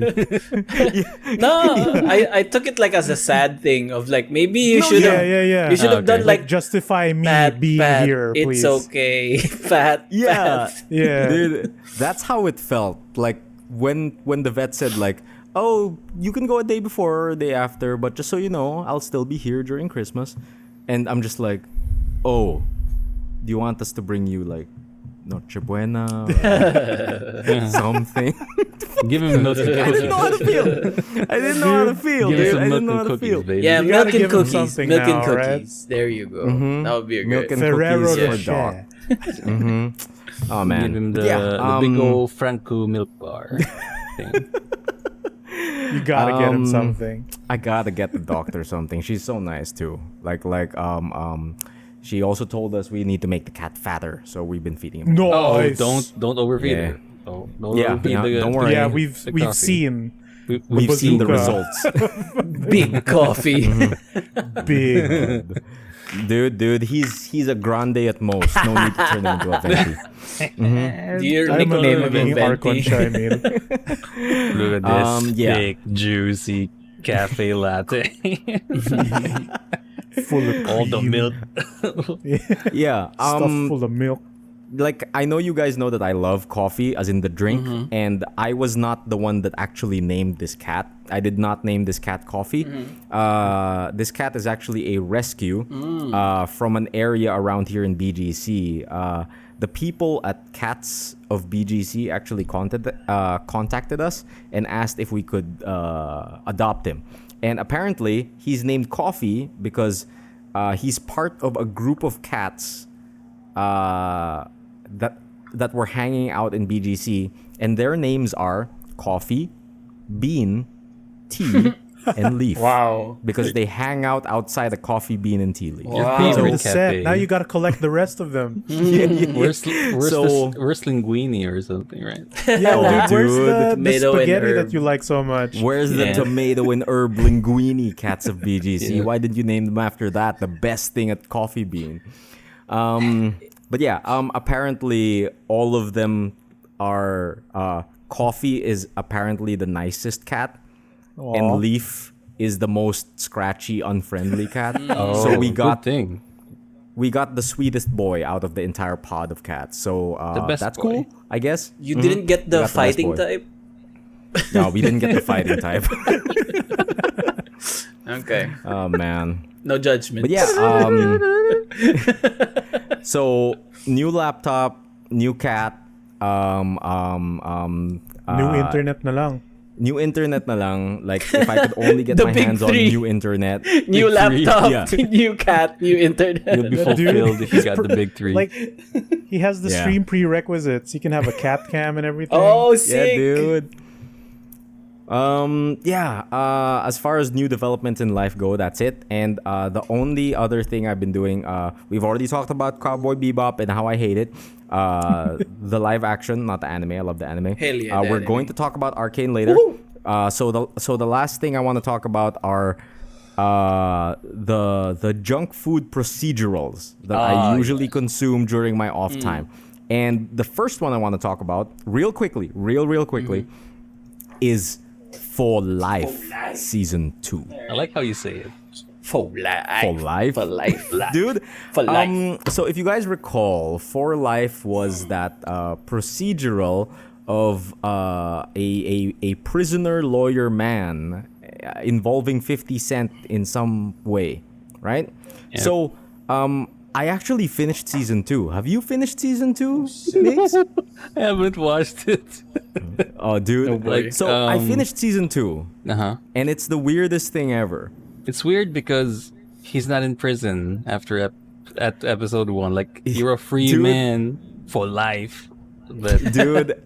Speaker 2: No, I took it like as a sad thing of like maybe you should have
Speaker 3: Yeah.
Speaker 2: you should have
Speaker 4: Okay.
Speaker 2: done like
Speaker 3: Justify me
Speaker 2: Pat,
Speaker 3: being
Speaker 2: Pat,
Speaker 3: here, please.
Speaker 2: it's okay. Pat,
Speaker 1: Yeah,
Speaker 2: Pat.
Speaker 3: Yeah.
Speaker 1: dude, that's how it felt. Like when the vet said like, oh, you can go a day before or a day after, but just so you know, I'll still be here during Christmas, and I'm just like, oh, do you want us to bring you like Noche Buena or something?
Speaker 4: Give him milk and
Speaker 1: I didn't know how to feel. I didn't know how to feel,
Speaker 4: Give him
Speaker 1: dude.
Speaker 4: some
Speaker 1: I
Speaker 4: milk
Speaker 1: didn't know how
Speaker 4: and
Speaker 1: to
Speaker 4: cookies,
Speaker 1: feel.
Speaker 4: baby.
Speaker 2: Yeah,
Speaker 3: You
Speaker 2: milk
Speaker 3: gotta
Speaker 2: and
Speaker 3: give him
Speaker 2: cookies.
Speaker 3: something
Speaker 2: Milk and
Speaker 3: now, right?
Speaker 2: cookies. There you go. That would be a
Speaker 1: Milk
Speaker 2: great.
Speaker 1: and
Speaker 3: Ferrero
Speaker 1: cookies for
Speaker 3: Rocher.
Speaker 1: Doc. Oh man,
Speaker 4: Give him the,
Speaker 1: yeah,
Speaker 4: the big old Franco milk bar thing.
Speaker 3: You gotta get him something.
Speaker 1: I gotta get the doctor something. She's so nice too. She also told us we need to make the cat fatter, so we've been feeding him.
Speaker 3: No,
Speaker 4: Don't overfeed
Speaker 1: Yeah.
Speaker 4: her. Don't
Speaker 1: Yeah,
Speaker 4: overfeed
Speaker 1: yeah,
Speaker 4: the,
Speaker 1: don't worry.
Speaker 3: Yeah,
Speaker 4: the
Speaker 3: we've
Speaker 4: coffee.
Speaker 3: seen
Speaker 1: We've seen the
Speaker 3: bazooka.
Speaker 1: results.
Speaker 2: Big coffee.
Speaker 3: big.
Speaker 1: Dude, he's a grande at most. No need to turn him into a venti.
Speaker 2: Do you
Speaker 3: I'm
Speaker 2: nickname him
Speaker 3: being
Speaker 2: Venti?
Speaker 3: Arconcha, Emile.
Speaker 4: Look at this
Speaker 1: yeah.
Speaker 4: thick, juicy cafe latte.
Speaker 3: Full of
Speaker 4: All the
Speaker 3: cream.
Speaker 4: milk.
Speaker 1: Yeah.
Speaker 3: Stuff full of milk.
Speaker 1: Like I know you guys know that I love coffee, as in the drink, and I was not the one that actually named this cat. I did not name this cat Coffee. This cat is actually a rescue from an area around here in BGC. The people at Cats of BGC actually contacted us and asked if we could adopt him. And apparently, he's named Coffee because he's part of a group of cats that were hanging out in BGC, and their names are Coffee, Bean, Tea, and Leaf.
Speaker 2: Wow.
Speaker 1: Because they hang out outside a coffee, bean, and tea leaf.
Speaker 4: Your
Speaker 2: Wow.
Speaker 3: Those are
Speaker 4: favorite
Speaker 3: the set.
Speaker 4: cafe.
Speaker 3: Now you gotta collect the rest of them.
Speaker 4: Where's
Speaker 1: So-
Speaker 4: linguine or something, right?
Speaker 3: Yeah,
Speaker 1: Oh,
Speaker 3: dude, where's
Speaker 1: dude.
Speaker 3: the
Speaker 2: Tomato and
Speaker 3: spaghetti
Speaker 2: herb.
Speaker 3: that you like so much?
Speaker 1: Where's the
Speaker 2: Yeah.
Speaker 1: tomato and herb linguine Cats of BGC?
Speaker 4: Yeah.
Speaker 1: Why did you name them after that? The best thing at Coffee Bean. But yeah, apparently all of them are. Coffee is apparently the nicest cat,
Speaker 3: Aw.
Speaker 1: and Leaf is the most scratchy, unfriendly cat.
Speaker 4: Oh,
Speaker 1: So we
Speaker 4: good
Speaker 1: got
Speaker 4: thing.
Speaker 1: the sweetest boy out of the entire pod of cats. So
Speaker 4: The best
Speaker 1: that's
Speaker 4: boy.
Speaker 1: cool, I guess.
Speaker 2: You didn't get the
Speaker 1: got the best
Speaker 2: fighting
Speaker 1: boy.
Speaker 2: type?
Speaker 1: No, we didn't get the fighting type.
Speaker 2: Okay.
Speaker 1: Oh man.
Speaker 2: No judgment.
Speaker 1: But yeah, so new laptop, new cat,
Speaker 3: New internet na lang.
Speaker 1: new internet na lang. Like if I could only get
Speaker 2: The
Speaker 1: my
Speaker 2: big
Speaker 1: hands on
Speaker 2: three.
Speaker 1: new internet.
Speaker 2: New
Speaker 1: Big three,
Speaker 2: laptop,
Speaker 1: yeah.
Speaker 2: new cat, new internet.
Speaker 4: You'll be
Speaker 3: Dude,
Speaker 4: fulfilled if you
Speaker 3: he's
Speaker 4: got the big three.
Speaker 3: Like, he has the
Speaker 1: Yeah.
Speaker 3: stream prerequisites. He can have a cat cam and everything.
Speaker 2: Oh,
Speaker 1: Yeah,
Speaker 2: sick.
Speaker 1: dude. As far as new developments in life go, that's it. And the only other thing I've been doing, we've already talked about Cowboy Bebop and how I hate it. The live action, not the anime. I love the anime.
Speaker 2: Hell yeah, the
Speaker 1: we're
Speaker 2: anime.
Speaker 1: going to talk about Arcane later. So the last thing I want to talk about are the junk food procedurals that I usually consume during my off time. And the first one I want to talk about, real quickly, is For Life Season 2.
Speaker 4: I like how you say it.
Speaker 2: For life.
Speaker 1: For Life?
Speaker 2: For life.
Speaker 1: Dude,
Speaker 2: For life.
Speaker 1: so if you guys recall, For Life was that procedural of a prisoner lawyer man involving 50 Cent in some way, right?
Speaker 4: Yeah.
Speaker 1: So I actually finished season 2. Have you finished season 2, Migs?
Speaker 4: I haven't watched it.
Speaker 1: Oh, dude.
Speaker 2: Oh, boy.
Speaker 1: So I finished season 2,
Speaker 4: Uh-huh.
Speaker 1: and it's the weirdest thing ever.
Speaker 4: It's weird because he's not in prison after at episode 1. Like, you're a free
Speaker 1: Dude.
Speaker 4: man for life. But
Speaker 1: Dude,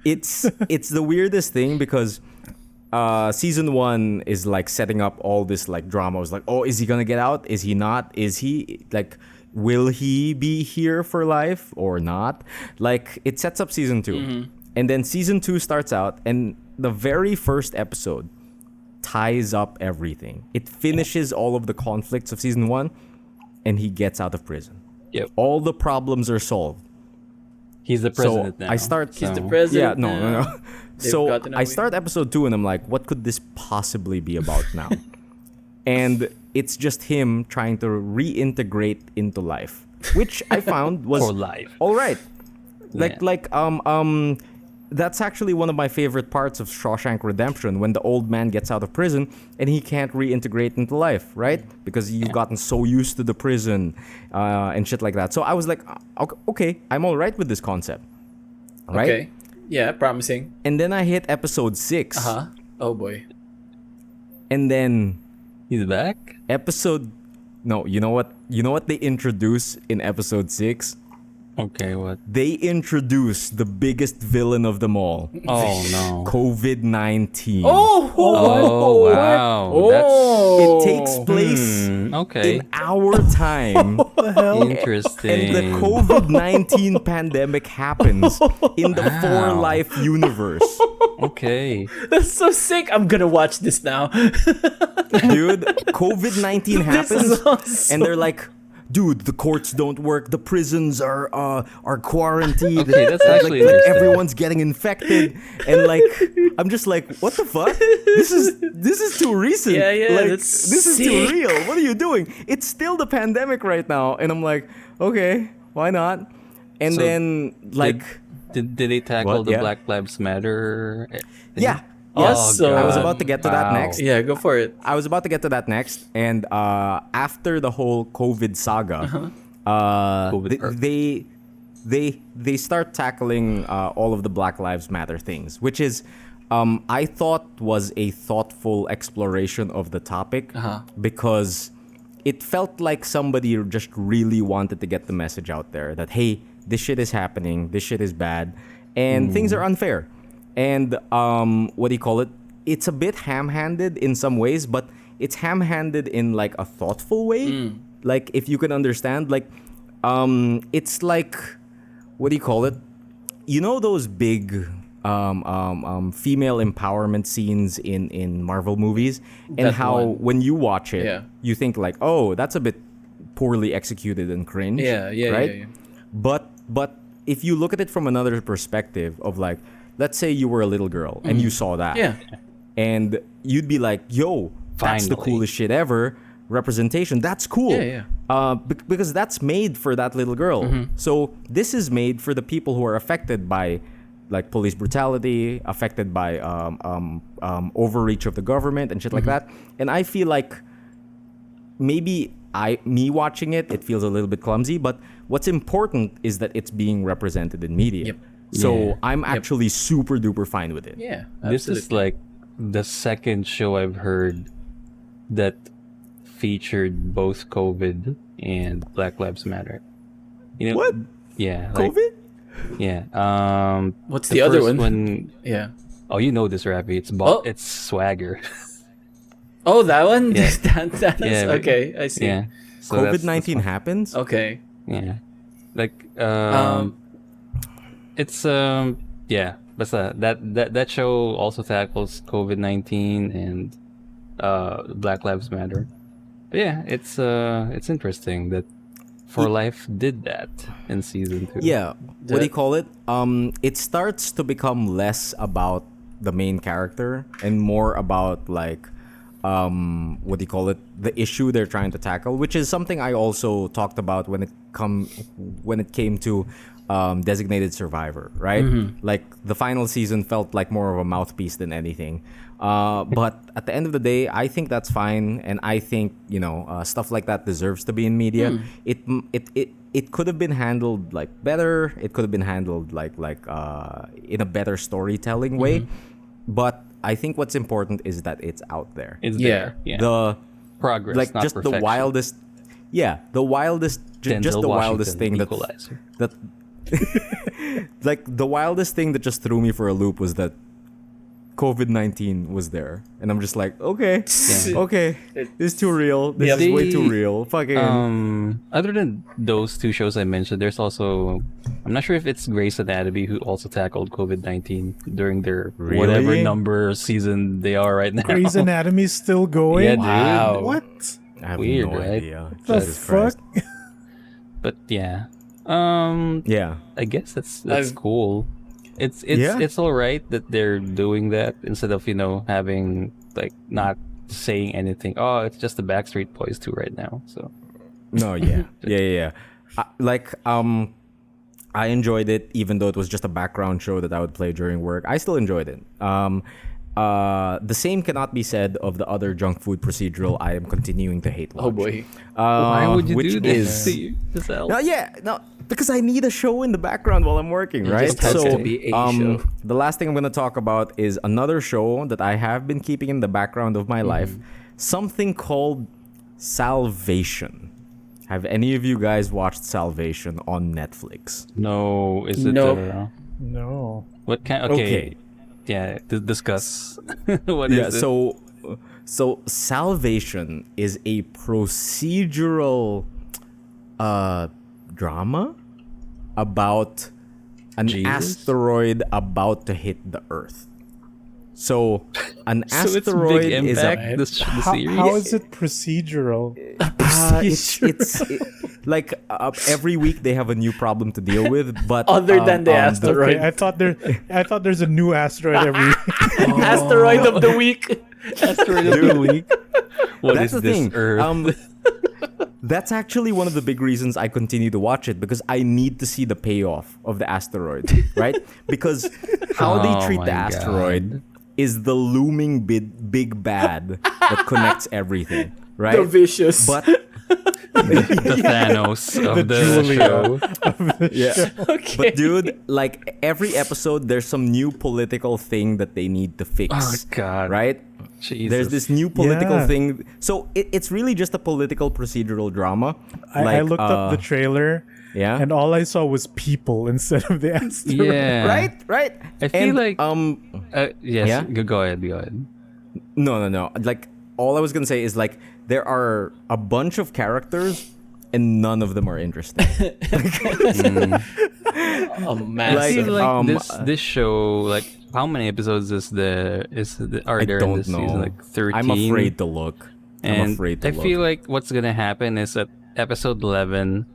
Speaker 1: it's the weirdest thing because season 1 is like setting up all this like drama. It's like, oh, is he gonna get out? Is he not? Is he like, will he be here for life or not? Like, it sets up season 2, and then season 2 starts out, and the very first episode ties up everything. It finishes all of the conflicts of season 1, and he gets out of prison.
Speaker 4: Yep.
Speaker 1: All the problems are solved.
Speaker 4: He's the president
Speaker 1: So
Speaker 4: now.
Speaker 1: I start.
Speaker 2: He's the
Speaker 4: So-
Speaker 2: president.
Speaker 1: Yeah, no.
Speaker 2: They've
Speaker 1: So
Speaker 2: gotten
Speaker 1: I
Speaker 2: away.
Speaker 1: start episode 2 and I'm like, what could this possibly be about now? And it's just him trying to reintegrate into life, which I found was
Speaker 4: For life.
Speaker 1: all right.
Speaker 4: Yeah.
Speaker 1: That's actually one of my favorite parts of Shawshank Redemption, when the old man gets out of prison and he can't reintegrate into life, right? Because you've gotten so used to the prison and shit like that. So I was like, okay, I'm all right with this concept, right?
Speaker 2: Okay. Yeah, promising.
Speaker 1: And then I hit episode 6,
Speaker 2: Uh-huh. Oh boy.
Speaker 1: and then
Speaker 4: He's back?
Speaker 1: you know what they introduce in episode 6?
Speaker 4: Okay, what?
Speaker 1: They introduced the biggest villain of them all,
Speaker 4: Oh no.
Speaker 1: COVID-19.
Speaker 4: Oh wow.
Speaker 2: Oh,
Speaker 1: It takes place
Speaker 4: Okay.
Speaker 1: in our time.
Speaker 4: Interesting.
Speaker 1: And the COVID-19 pandemic happens in the For Life universe.
Speaker 4: Okay.
Speaker 2: that's so sick. I'm gonna watch this now.
Speaker 1: Dude, COVID-19 happens
Speaker 2: awesome.
Speaker 1: and they're like, dude, the courts don't work, the prisons are quarantined.
Speaker 4: Okay, that's actually
Speaker 1: like
Speaker 4: interesting.
Speaker 1: everyone's getting infected, and like I'm just like, what the fuck? This is too recent.
Speaker 2: Yeah,
Speaker 1: Like,
Speaker 2: that's
Speaker 1: this is too
Speaker 2: sick.
Speaker 1: real. What are you doing? It's still the pandemic right now, and I'm like, okay, why not? And
Speaker 4: So
Speaker 1: then like,
Speaker 4: Did they tackle
Speaker 1: What?
Speaker 4: the
Speaker 1: Yeah.
Speaker 4: Black Lives Matter? thing?
Speaker 1: yeah.
Speaker 2: Yes, so-
Speaker 1: I was
Speaker 2: God.
Speaker 1: about to get to that
Speaker 4: Wow.
Speaker 1: next.
Speaker 2: Yeah, go for it.
Speaker 1: I was about to get to that next, and after the whole COVID saga,
Speaker 4: COVID arc.
Speaker 1: they start tackling all of the Black Lives Matter things, which is I thought was a thoughtful exploration of the topic because it felt like somebody just really wanted to get the message out there that hey, this shit is happening, this shit is bad, and things are unfair. And what do you call it? It's a bit ham-handed in some ways, but it's ham-handed in like a thoughtful way. Like if you can understand, like it's like what do you call it? You know those big female empowerment scenes in Marvel movies, and
Speaker 2: That
Speaker 1: how
Speaker 2: one.
Speaker 1: when you watch it,
Speaker 2: Yeah.
Speaker 1: you think like, oh, that's a bit poorly executed and cringe.
Speaker 2: Yeah,
Speaker 1: right?
Speaker 2: yeah.
Speaker 1: But if you look at it from another perspective of like, let's say you were a little girl and you saw that.
Speaker 2: Yeah.
Speaker 1: And you'd be like, yo, that's the
Speaker 4: Finally.
Speaker 1: coolest shit ever. Representation, that's cool.
Speaker 2: Yeah, yeah.
Speaker 1: Because that's made for that little girl. So this is made for the people who are affected by like police brutality, affected by overreach of the government and shit like that. And I feel like maybe me watching it, it feels a little bit clumsy, but what's important is that it's being represented in media.
Speaker 2: Yep.
Speaker 1: So
Speaker 4: Yeah.
Speaker 1: I'm actually super duper fine with it.
Speaker 2: Yeah.
Speaker 4: This is
Speaker 2: absolutely.
Speaker 4: like the second show I've heard that featured both COVID and Black Lives Matter. You know
Speaker 1: What?
Speaker 4: Yeah. Like,
Speaker 1: COVID?
Speaker 4: Yeah.
Speaker 2: What's the other
Speaker 4: first
Speaker 2: one? Yeah.
Speaker 4: Oh, you know this, Raffy. It's
Speaker 2: Oh.
Speaker 4: it's Swagger.
Speaker 2: Oh, that one?
Speaker 4: Yeah.
Speaker 2: that is,
Speaker 4: Yeah, but-
Speaker 2: okay, I see.
Speaker 4: Yeah. So that's
Speaker 1: COVID-19 happens?
Speaker 2: Okay.
Speaker 4: Yeah. Like it's yeah, but that show also tackles COVID-19 and Black Lives Matter. But yeah, it's interesting that For Life did that in season 2.
Speaker 1: Yeah. What do you call it? It starts to become less about the main character and more about like what do you call it? The issue they're trying to tackle, which is something I also talked about when it came to Designated Survivor, right? Like the final season felt like more of a mouthpiece than anything. But at the end of the day, I think that's fine, and I think stuff like that deserves to be in media. It could have been handled like better. It could have been handled like in a better storytelling way. But I think what's important is that it's out there.
Speaker 4: It's
Speaker 2: Yeah.
Speaker 4: there. Yeah.
Speaker 1: The
Speaker 4: progress,
Speaker 1: like
Speaker 4: not
Speaker 1: just
Speaker 4: perfection.
Speaker 1: the wildest, the wildest, just
Speaker 4: Denzel
Speaker 1: the
Speaker 4: Washington,
Speaker 1: wildest thing that
Speaker 4: Equalizer.
Speaker 1: that like the wildest thing that just threw me for a loop was that COVID-19 was there, and I'm just like, okay, okay, this is too real. This is way too real. Fucking
Speaker 4: Other than those two shows I mentioned, there's also, I'm not sure if it's Grey's Anatomy who also tackled COVID-19 during their whatever
Speaker 1: Really?
Speaker 4: number season they are right now.
Speaker 3: Grey's Anatomy's still going.
Speaker 4: Yeah, dude.
Speaker 2: Wow.
Speaker 3: What?
Speaker 1: I have
Speaker 4: weird,
Speaker 1: no
Speaker 4: right?
Speaker 1: idea.
Speaker 3: The
Speaker 1: Jesus
Speaker 3: fuck?
Speaker 1: Christ.
Speaker 4: But yeah,
Speaker 1: Yeah.
Speaker 4: I guess that's
Speaker 2: I've-
Speaker 4: cool. It's
Speaker 1: Yeah.
Speaker 4: it's all right that they're doing that instead of having like not saying anything. Oh, it's just the Backstreet Boys too right now. So
Speaker 1: No, yeah. I enjoyed it, even though it was just a background show that I would play during work. I still enjoyed it. The same cannot be said of the other junk food procedural I am continuing to hate watch.
Speaker 2: Oh boy.
Speaker 4: why would you
Speaker 1: which
Speaker 4: do this?
Speaker 1: is
Speaker 4: Giselle?
Speaker 1: no, because I need a show in the background while I'm working, right?
Speaker 2: just has to be a show.
Speaker 1: The last thing I'm gonna talk about is another show that I have been keeping in the background of my life. Something called Salvation. Have any of you guys watched Salvation on Netflix?
Speaker 4: No, is it?
Speaker 2: Nope.
Speaker 3: No.
Speaker 4: What kind? Okay. Yeah, discuss. What is it?
Speaker 1: So Salvation is a procedural drama about an
Speaker 4: Jesus?
Speaker 1: asteroid about to hit the Earth. So an
Speaker 4: So it's
Speaker 1: asteroid
Speaker 4: Big
Speaker 1: is
Speaker 4: Impact, the series?
Speaker 3: How is it procedural?
Speaker 1: it's like every week they have a new problem to deal with, but
Speaker 2: Other than the asteroid.
Speaker 3: Okay, I thought there's a new asteroid every week.
Speaker 2: Asteroid of the week.
Speaker 4: Asteroid of the week. What
Speaker 1: that's
Speaker 4: is
Speaker 1: the
Speaker 4: this
Speaker 1: thing.
Speaker 4: Earth?
Speaker 1: That's actually one of the big reasons I continue to watch it, because I need to see the payoff of the asteroid, right? Because how they
Speaker 4: Oh
Speaker 1: treat
Speaker 4: my
Speaker 1: the asteroid is the looming big bad that connects everything, right?
Speaker 2: The vicious.
Speaker 1: But
Speaker 4: The Thanos of the
Speaker 3: Julia.
Speaker 4: show.
Speaker 1: yeah.
Speaker 2: Okay.
Speaker 1: But dude, like every episode, there's some new political thing that they need to fix.
Speaker 4: Oh God.
Speaker 1: Right?
Speaker 4: Jesus.
Speaker 1: There's this new political
Speaker 3: Yeah.
Speaker 1: thing. So it's really just a political procedural drama.
Speaker 3: I looked up the trailer,
Speaker 1: yeah.
Speaker 3: and all I saw was people instead of the asteroid.
Speaker 4: Yeah.
Speaker 1: Right.
Speaker 4: I feel like yes.
Speaker 1: Yeah?
Speaker 4: Go ahead. Go ahead.
Speaker 1: No. Like all I was gonna say is like there are a bunch of characters and none of them are interesting.
Speaker 2: Oh man.
Speaker 4: I
Speaker 1: Like,
Speaker 4: feel like
Speaker 1: um,
Speaker 4: this show, like, how many episodes are
Speaker 1: I
Speaker 4: there in
Speaker 1: don't
Speaker 4: this
Speaker 1: know.
Speaker 4: season? Like 13.
Speaker 1: I'm afraid to look.
Speaker 4: And I
Speaker 1: look.
Speaker 4: feel like what's gonna happen is at episode 11,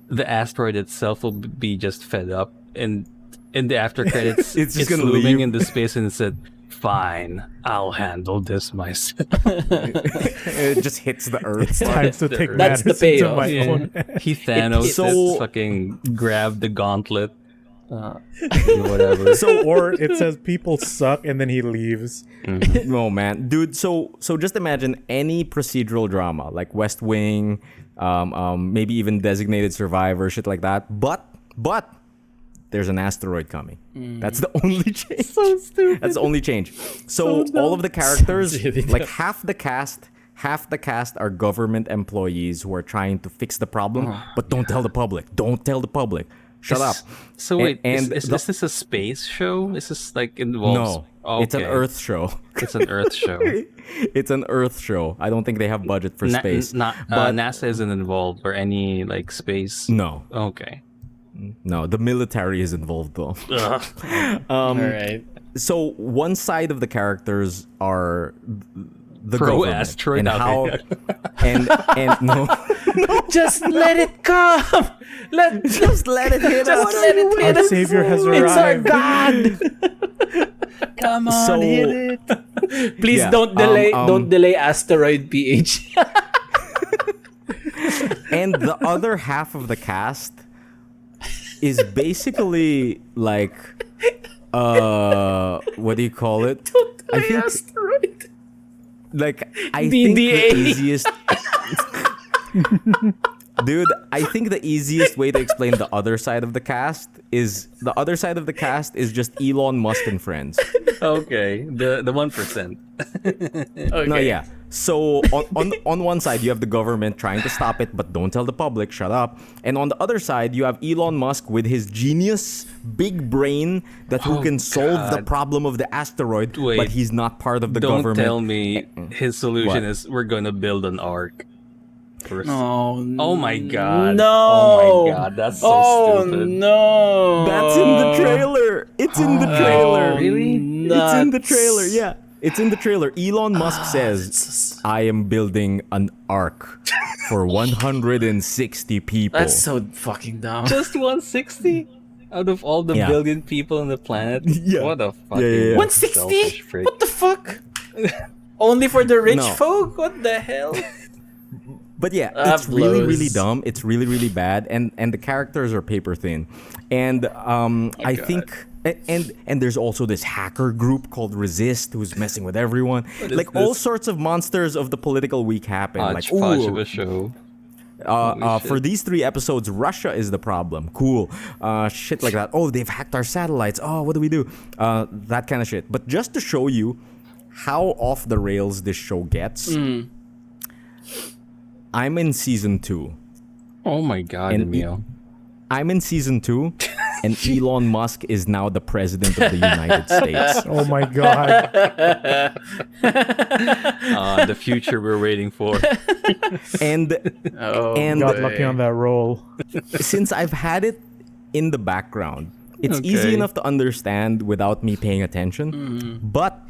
Speaker 4: the asteroid itself will be just fed up, and in the after credits,
Speaker 1: It's just gonna
Speaker 4: looming
Speaker 1: leave.
Speaker 4: into space, and it said, "Fine, I'll handle this myself."
Speaker 1: it just hits the earth.
Speaker 3: Time to take
Speaker 2: That's the
Speaker 3: matters into
Speaker 2: payoff.
Speaker 3: my
Speaker 4: Yeah.
Speaker 3: own.
Speaker 4: He Thanos
Speaker 1: So-
Speaker 4: fucking grabbed the gauntlet. Whatever.
Speaker 3: Or it says people suck, and then he leaves.
Speaker 1: No man, dude. So just imagine any procedural drama like West Wing, maybe even Designated Survivor, shit like that. But there's an asteroid coming. That's the only change. So stupid. That's the only change. So all of the characters,
Speaker 2: Sounds really
Speaker 1: like
Speaker 2: dumb.
Speaker 1: half the cast are government employees who are trying to fix the problem, but don't tell the public. Don't tell the public. Shut up.
Speaker 4: So wait,
Speaker 1: And
Speaker 4: is this a space show? Is this like involves?
Speaker 1: No, it's an
Speaker 4: Okay.
Speaker 1: Earth show.
Speaker 4: It's an Earth show.
Speaker 1: It's an Earth show. I don't think they have budget for space.
Speaker 4: But NASA isn't involved or any like space.
Speaker 1: No,
Speaker 4: Okay.
Speaker 1: no, the military is involved though.
Speaker 2: All right.
Speaker 1: So one side of the characters are the
Speaker 4: Pro
Speaker 1: government
Speaker 4: asteroid
Speaker 1: and
Speaker 4: out
Speaker 1: how
Speaker 4: there.
Speaker 1: and no,
Speaker 2: Just let it come.
Speaker 1: just let it hit
Speaker 2: Just
Speaker 1: us.
Speaker 2: let it hit
Speaker 3: Our
Speaker 2: us.
Speaker 3: savior has
Speaker 2: It's our
Speaker 3: arrived.
Speaker 2: God. Come on,
Speaker 1: So-
Speaker 2: hit it. Please
Speaker 1: Yeah,
Speaker 2: don't delay.
Speaker 1: um,
Speaker 2: Don't delay Asteroid PH.
Speaker 1: And the other half of the cast is basically like what do you call it? I think
Speaker 2: Asteroid.
Speaker 1: like I think the
Speaker 2: DDA.
Speaker 1: easiest Dude, I think the easiest way to explain the other side of the cast is just Elon Musk and friends.
Speaker 4: Okay. The 1%.
Speaker 2: Okay.
Speaker 1: No, yeah. So on one side you have the government trying to stop it, but don't tell the public, shut up. And on the other side you have Elon Musk with his genius, big brain that who can solve the
Speaker 4: God.
Speaker 1: problem of the asteroid,
Speaker 4: Wait.
Speaker 1: but he's not part of the
Speaker 4: Don't
Speaker 1: government.
Speaker 4: tell me his solution
Speaker 1: What?
Speaker 4: is we're gonna build an ark. First.
Speaker 2: Oh,
Speaker 4: Oh my God.
Speaker 2: No.
Speaker 4: Oh my God. That's so
Speaker 2: Oh
Speaker 4: stupid.
Speaker 2: no.
Speaker 1: That's in the trailer. It's in the trailer.
Speaker 4: Really?
Speaker 1: It's in the trailer. Yeah. It's in the trailer. Elon Musk says, I am building an ark for 160 people.
Speaker 2: That's so fucking dumb.
Speaker 4: Just 160 out of all the
Speaker 1: Yeah.
Speaker 4: billion people on the planet.
Speaker 1: Yeah.
Speaker 4: What a fucking
Speaker 1: yeah.
Speaker 2: 160?
Speaker 4: selfish freak.
Speaker 2: What the fuck? Only for the rich
Speaker 1: No.
Speaker 2: folk? What the hell?
Speaker 1: But yeah, it's really,
Speaker 2: blows.
Speaker 1: really dumb. It's really, really bad, and the characters are paper thin, and I
Speaker 4: God.
Speaker 1: think, and there's also this hacker group called Resist who's messing with everyone. Like all
Speaker 4: this?
Speaker 1: sorts of monsters of the political week happen. Like,
Speaker 4: Hodgepodge of
Speaker 1: ooh,
Speaker 4: a show.
Speaker 1: for these 3 episodes, Russia is the problem. Cool, shit like that. Oh, they've hacked our satellites. Oh, what do we do? That kind of shit. But just to show you how off the rails this show gets. I'm in season 2.
Speaker 4: Oh my god,
Speaker 1: And
Speaker 4: Emile.
Speaker 1: I'm in season 2, and Elon Musk is now the president of the United States.
Speaker 3: Oh my god.
Speaker 4: The future we're waiting for.
Speaker 1: And
Speaker 2: Oh,
Speaker 1: And-
Speaker 3: Got
Speaker 2: boy.
Speaker 3: lucky on that roll.
Speaker 1: since I've had it in the background, it's
Speaker 4: Okay.
Speaker 1: easy enough to understand without me paying attention. But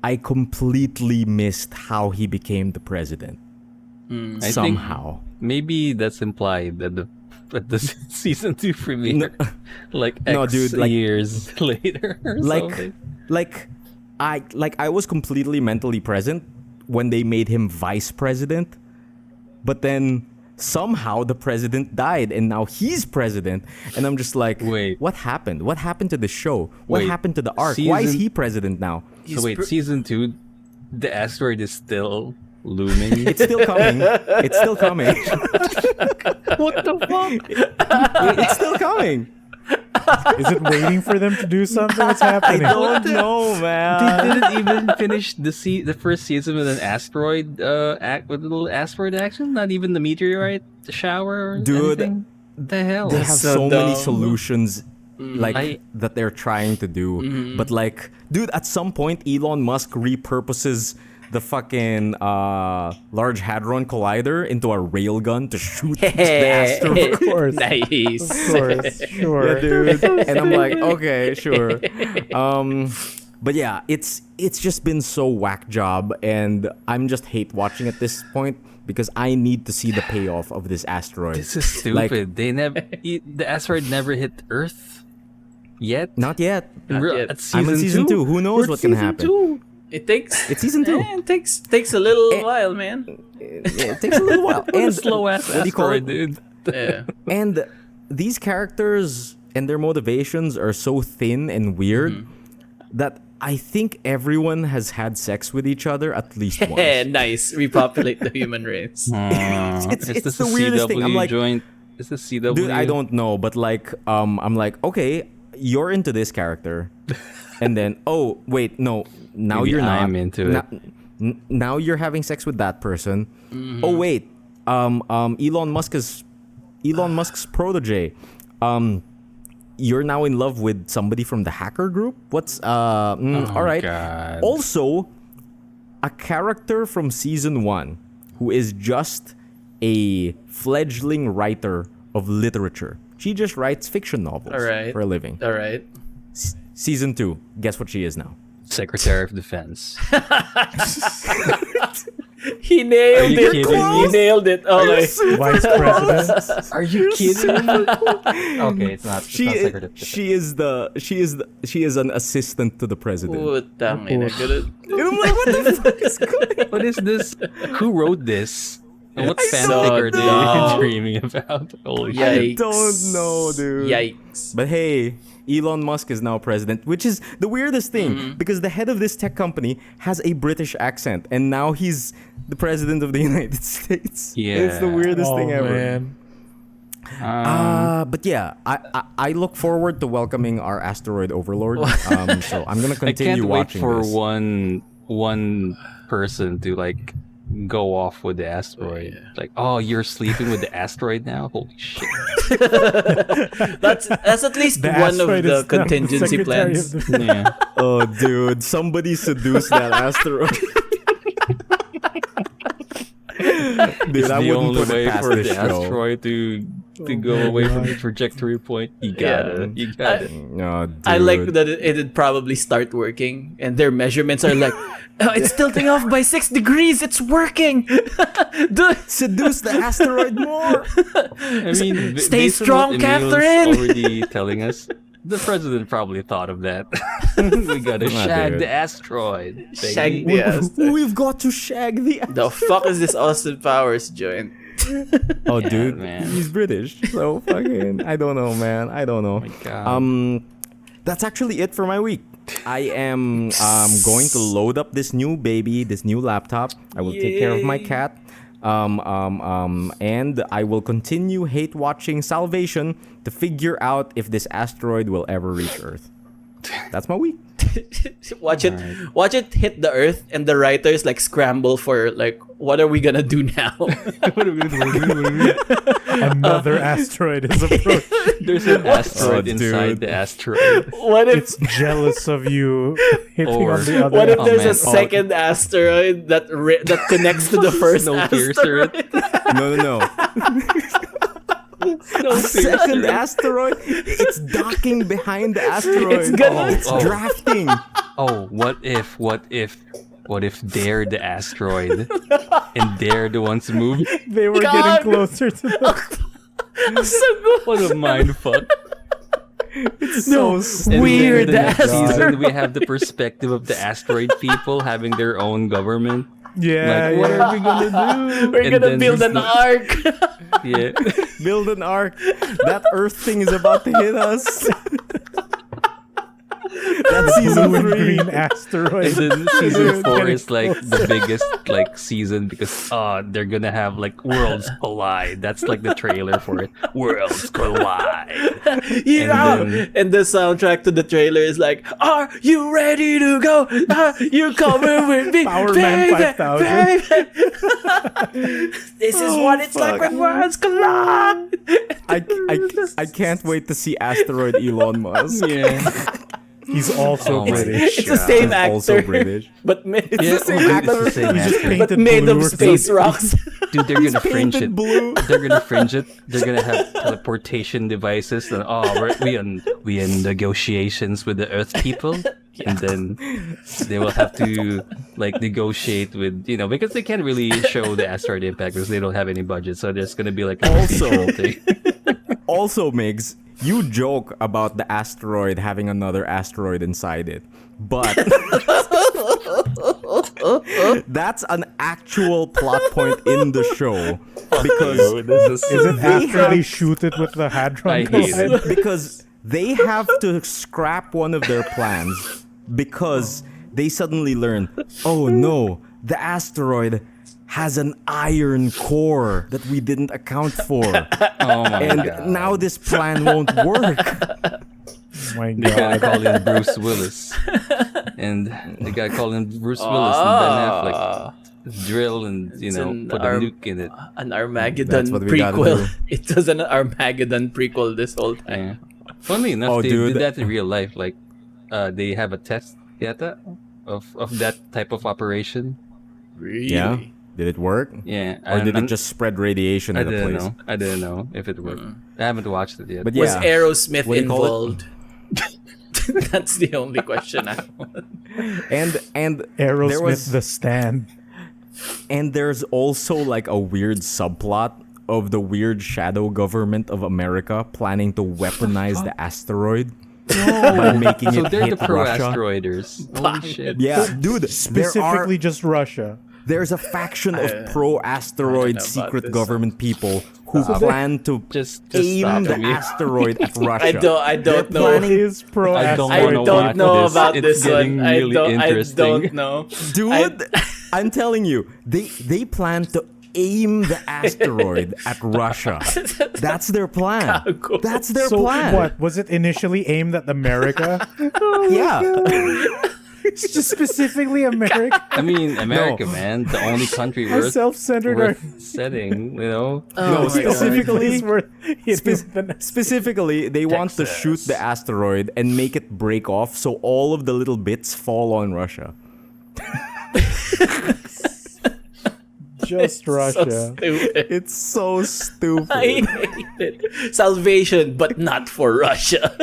Speaker 1: I completely missed how he became the president.
Speaker 4: I think
Speaker 1: Somehow.
Speaker 4: maybe that's implied at the season 2 premiere. Like X
Speaker 1: No, dude, like-
Speaker 4: years later or something.
Speaker 1: I was completely mentally present when they made him vice president, but then somehow the president died and now he's president, and I'm just like,
Speaker 4: Wait.
Speaker 1: what happened? What happened to the show? What
Speaker 4: Wait,
Speaker 1: happened to the arc? Why is
Speaker 4: season-
Speaker 1: he president now?
Speaker 4: So wait, season 2, the asteroid is still looming.
Speaker 1: It's still coming. It's still coming.
Speaker 4: What the fuck?
Speaker 1: It's still coming.
Speaker 3: Is it waiting for them to do something? What's
Speaker 1: I
Speaker 3: happening?
Speaker 1: don't know,
Speaker 4: They
Speaker 1: man.
Speaker 4: didn't even finish the first season with an asteroid with a little asteroid action. Not even the meteorite shower. Or
Speaker 1: Dude,
Speaker 4: anything? The hell.
Speaker 1: They have
Speaker 2: So
Speaker 1: so many
Speaker 2: dumb.
Speaker 1: solutions like
Speaker 4: I-
Speaker 1: that they're trying to do, but like, dude, at some point Elon Musk repurposes the fucking Large Hadron Collider into a railgun to shoot the asteroid.
Speaker 3: Of course.
Speaker 2: Nice.
Speaker 3: Of course. Sure.
Speaker 1: Yeah, dude. And I'm like, okay, sure. But yeah, it's just been so whack job, and I'm just hate watching at this point because I need to see the payoff of this asteroid.
Speaker 4: This is stupid.
Speaker 1: Like-
Speaker 4: They never. The asteroid never hit Earth yet.
Speaker 1: Not yet.
Speaker 2: Not yet.
Speaker 4: At
Speaker 1: I'm in season 2. Who knows
Speaker 4: We're
Speaker 1: what's gonna
Speaker 4: season
Speaker 1: happen?
Speaker 4: 2.
Speaker 2: It takes.
Speaker 1: It's season 2.
Speaker 2: It takes a little while, man.
Speaker 1: Yeah, it takes a little while.
Speaker 4: What a
Speaker 1: And
Speaker 4: slow ass
Speaker 1: what do you call
Speaker 4: asteroid,
Speaker 1: it?
Speaker 4: dude.
Speaker 2: Yeah.
Speaker 1: And these characters and their motivations are so thin and weird that I think everyone has had sex with each other at least once.
Speaker 2: Yeah, nice. Repopulate the human race.
Speaker 1: It's
Speaker 4: Is this
Speaker 1: the
Speaker 4: a
Speaker 1: weirdest
Speaker 4: CW
Speaker 1: thing. I'm like,
Speaker 4: joint? Is this CW?
Speaker 1: dude, I don't know, but like, I'm like, okay, you're into this character, and then, oh wait, no, now
Speaker 4: Maybe
Speaker 1: you're not.
Speaker 4: I'm into it.
Speaker 1: Now you're having sex with that person. Oh wait, Elon Musk's protege. You're now in love with somebody from the hacker group. What's all right.
Speaker 4: God.
Speaker 1: Also, a character from season 1 who is just a fledgling writer of literature. She just writes fiction novels
Speaker 2: All right.
Speaker 1: for a living.
Speaker 2: All right.
Speaker 1: Season 2, guess what she is now?
Speaker 4: Secretary of Defense.
Speaker 2: He nailed
Speaker 4: you
Speaker 2: it.
Speaker 4: kidding
Speaker 2: He
Speaker 4: me?
Speaker 2: nailed it. Oh my.
Speaker 3: Vice president.
Speaker 4: Are you kidding me? Okay, it's not.
Speaker 1: She is an assistant to the president.
Speaker 2: Putang ina. Good.
Speaker 1: And I'm like, what the fuck is going on?
Speaker 4: What is this? Who wrote this? And what
Speaker 2: It's
Speaker 4: fanfic
Speaker 2: so
Speaker 4: are they
Speaker 2: dumb.
Speaker 4: dreaming about? Holy shit.
Speaker 2: Yikes.
Speaker 1: Don't know, dude.
Speaker 2: Yikes.
Speaker 1: But hey, Elon Musk is now president, which is the weirdest thing because the head of this tech company has a British accent, and now he's the president of the United States. It's the
Speaker 4: Yeah.
Speaker 1: weirdest
Speaker 3: Oh,
Speaker 1: thing ever.
Speaker 3: man.
Speaker 1: But yeah, I look forward to welcoming our asteroid overlord. So I'm gonna
Speaker 4: I
Speaker 1: continue
Speaker 4: can't wait
Speaker 1: watching
Speaker 4: for
Speaker 1: this.
Speaker 4: one person to like go off with the asteroid. Like, oh, you're sleeping with the asteroid now? Holy shit.
Speaker 2: That's at least
Speaker 3: The
Speaker 2: one of
Speaker 3: asteroid
Speaker 2: the
Speaker 3: is now
Speaker 2: contingency
Speaker 3: Secretary
Speaker 2: plans.
Speaker 3: of the-
Speaker 4: Yeah.
Speaker 1: Oh, dude, somebody seduce that asteroid. Dude,
Speaker 4: It's
Speaker 1: I
Speaker 4: the
Speaker 1: wouldn't
Speaker 4: only
Speaker 1: put it
Speaker 4: way
Speaker 1: past
Speaker 4: for
Speaker 1: this
Speaker 4: the
Speaker 1: show.
Speaker 4: asteroid to go away from the trajectory point. You gotta. You gotta.
Speaker 1: Oh, dude.
Speaker 2: I like that it'd probably start working, and their measurements are like, oh, it's tilting off by 6 degrees. It's working.
Speaker 1: Seduce the asteroid more.
Speaker 4: I mean,
Speaker 2: Stay
Speaker 4: based on
Speaker 2: strong,
Speaker 4: what Emile's
Speaker 2: Catherine!
Speaker 4: already telling us. The president probably thought of that. We gotta shag
Speaker 1: dude.
Speaker 4: the asteroid. baby.
Speaker 2: Shag the asteroid.
Speaker 1: We've got to shag the asteroid.
Speaker 2: The fuck is this Austin Powers joint?
Speaker 1: Oh, dude,
Speaker 4: man.
Speaker 1: he's British, so fucking. I don't know, man. I don't know.
Speaker 4: Oh my God.
Speaker 1: That's actually it for my week. I am going to load up this new baby, this new laptop. I will take care of my
Speaker 2: Yay.
Speaker 1: cat. And I will continue hate watching Salvation to figure out if this asteroid will ever reach Earth. That's my week.
Speaker 2: Watch it hit the earth, and the writers like scramble for like, what are we gonna do now?
Speaker 3: Another asteroid is approaching.
Speaker 4: There's an asteroid
Speaker 1: Oh,
Speaker 4: inside
Speaker 1: dude.
Speaker 4: the asteroid.
Speaker 2: What if
Speaker 3: It's jealous of you hitting
Speaker 4: Or-
Speaker 3: on the other.
Speaker 2: what if
Speaker 4: Oh,
Speaker 2: there's
Speaker 4: man.
Speaker 2: a second asteroid that connects to the first
Speaker 4: Snowpiercer.
Speaker 2: asteroid?
Speaker 1: No. A second asteroid? It's docking behind the asteroid.
Speaker 2: It's gonna-
Speaker 1: It's
Speaker 4: Oh.
Speaker 1: drafting.
Speaker 4: Oh, what if they're the asteroid and they're the ones moving?
Speaker 3: They were
Speaker 2: God.
Speaker 3: getting closer to the.
Speaker 2: So good.
Speaker 4: What a mind fuck.
Speaker 2: No,
Speaker 4: And
Speaker 2: weird
Speaker 4: then the next
Speaker 2: asteroid.
Speaker 4: season, we have the perspective of the asteroid people having their own government.
Speaker 3: Yeah,
Speaker 4: Like, what
Speaker 3: yeah.
Speaker 4: are we gonna do?
Speaker 2: We're
Speaker 4: And
Speaker 2: gonna
Speaker 4: then
Speaker 2: build
Speaker 4: there's
Speaker 2: an
Speaker 4: no-
Speaker 2: ark.
Speaker 4: Yeah.
Speaker 1: Build an ark. That Earth thing is about to hit us. That's season
Speaker 3: Blue and
Speaker 1: 3.
Speaker 3: green asteroid.
Speaker 4: And then season
Speaker 3: They're
Speaker 4: 4
Speaker 3: getting
Speaker 4: is like the biggest like season because they're gonna have like worlds collide. That's like the trailer for it. Worlds collide.
Speaker 2: Yeah.
Speaker 4: then-
Speaker 2: And the soundtrack to the trailer is like, "Are you ready to go? Are you coming with me,
Speaker 3: Power Man
Speaker 2: baby,
Speaker 3: 5000.
Speaker 2: baby?" This is what it's like when worlds collide.
Speaker 1: I can't wait to see Asteroid Elon Musk.
Speaker 4: Yeah.
Speaker 3: He's also
Speaker 4: Oh my
Speaker 3: British.
Speaker 2: It's the same
Speaker 1: He's
Speaker 2: actor,
Speaker 1: also British.
Speaker 2: but made,
Speaker 4: Yeah,
Speaker 1: the same
Speaker 4: dude,
Speaker 1: actor.
Speaker 4: it's the same
Speaker 3: He's just
Speaker 4: actor.
Speaker 2: but
Speaker 3: painted
Speaker 2: made
Speaker 3: blue
Speaker 2: of
Speaker 3: or
Speaker 2: space
Speaker 3: something.
Speaker 2: rocks.
Speaker 4: Dude, they're gonna fringe
Speaker 1: painted
Speaker 4: it.
Speaker 1: blue.
Speaker 4: They're gonna fringe it. They're gonna have teleportation devices. And we in negotiations with the Earth people, and then they will have to like negotiate with because they can't really show the asteroid impact because they don't have any budget. So there's gonna be like a
Speaker 1: Also-
Speaker 4: procedural thing.
Speaker 1: Also, Migs, you joke about the asteroid having another asteroid inside it, but that's an actual plot point in the show because
Speaker 4: This
Speaker 3: Is it after
Speaker 1: have-
Speaker 3: they shoot it with the hadron
Speaker 4: I hate it.
Speaker 3: collider?
Speaker 1: because they have to scrap one of their plans because they suddenly learn, oh no, the asteroid has an iron core that we didn't account for.
Speaker 4: Oh my
Speaker 1: And
Speaker 4: god!
Speaker 1: now this plan won't work.
Speaker 3: Oh my
Speaker 4: They gotta
Speaker 3: god.
Speaker 4: call in Bruce Willis, and they gotta call in Bruce Willis and Ben Affleck. Drill and
Speaker 2: an
Speaker 4: put a
Speaker 2: arm-
Speaker 4: nuke in it.
Speaker 2: An Armageddon
Speaker 1: That's what we gotta
Speaker 2: prequel.
Speaker 1: do.
Speaker 2: It was an Armageddon prequel this whole time.
Speaker 4: Yeah. Funnily enough,
Speaker 1: Oh,
Speaker 4: they
Speaker 1: dude.
Speaker 4: did that in real life. Like, they have a test yata of that type of operation.
Speaker 2: Really?
Speaker 1: Yeah. Did it work?
Speaker 4: Yeah.
Speaker 1: Or did it
Speaker 4: and
Speaker 1: just spread radiation
Speaker 4: I
Speaker 1: to the
Speaker 4: didn't
Speaker 1: place?
Speaker 4: know. I didn't know if it worked. I haven't watched it yet.
Speaker 1: But
Speaker 2: Was
Speaker 1: yeah.
Speaker 2: Aerosmith
Speaker 1: What do you call it?
Speaker 2: involved? That's the only question I want.
Speaker 1: And
Speaker 3: Aerosmith
Speaker 1: there was
Speaker 3: the stand.
Speaker 1: and there's also like a weird subplot of the weird shadow government of America planning to weaponize the asteroid by making
Speaker 4: so
Speaker 1: it
Speaker 4: they're the
Speaker 1: hit
Speaker 4: pro
Speaker 1: Russia.
Speaker 4: asteroiders. Holy shit.
Speaker 1: Yeah, dude.
Speaker 3: Specifically just Russia.
Speaker 1: There's a faction of pro-asteroid
Speaker 2: about
Speaker 1: secret
Speaker 2: this.
Speaker 1: government people who plan to
Speaker 4: Just
Speaker 1: aim
Speaker 4: stop
Speaker 1: the
Speaker 4: me.
Speaker 1: asteroid at Russia.
Speaker 2: I don't know.
Speaker 1: planning-
Speaker 3: Is pro
Speaker 4: I don't
Speaker 2: I
Speaker 4: wanna
Speaker 2: don't
Speaker 4: watch
Speaker 2: know
Speaker 4: this.
Speaker 2: about
Speaker 4: It's
Speaker 2: this
Speaker 4: getting
Speaker 2: one.
Speaker 4: really
Speaker 2: I
Speaker 4: interesting.
Speaker 2: don't know.
Speaker 1: Dude, I'm telling you, they plan to aim the asteroid at Russia. That's their plan.
Speaker 2: Gago.
Speaker 1: That's their
Speaker 3: So
Speaker 1: plan.
Speaker 3: what? Was it initially aimed at America?
Speaker 1: Yeah.
Speaker 3: It's just specifically America.
Speaker 4: I mean, America, man, the only country
Speaker 3: How
Speaker 4: worth,
Speaker 3: self-centered are
Speaker 4: worth setting,
Speaker 1: No,
Speaker 2: my God.
Speaker 1: specifically,
Speaker 3: specifically.
Speaker 1: specifically, they want to
Speaker 2: Texas.
Speaker 1: shoot the asteroid and make it break off so all of the little bits fall on Russia.
Speaker 3: Just
Speaker 2: So
Speaker 3: Russia.
Speaker 2: stupid.
Speaker 1: It's so stupid.
Speaker 2: I hate it. Salvation, but not for Russia.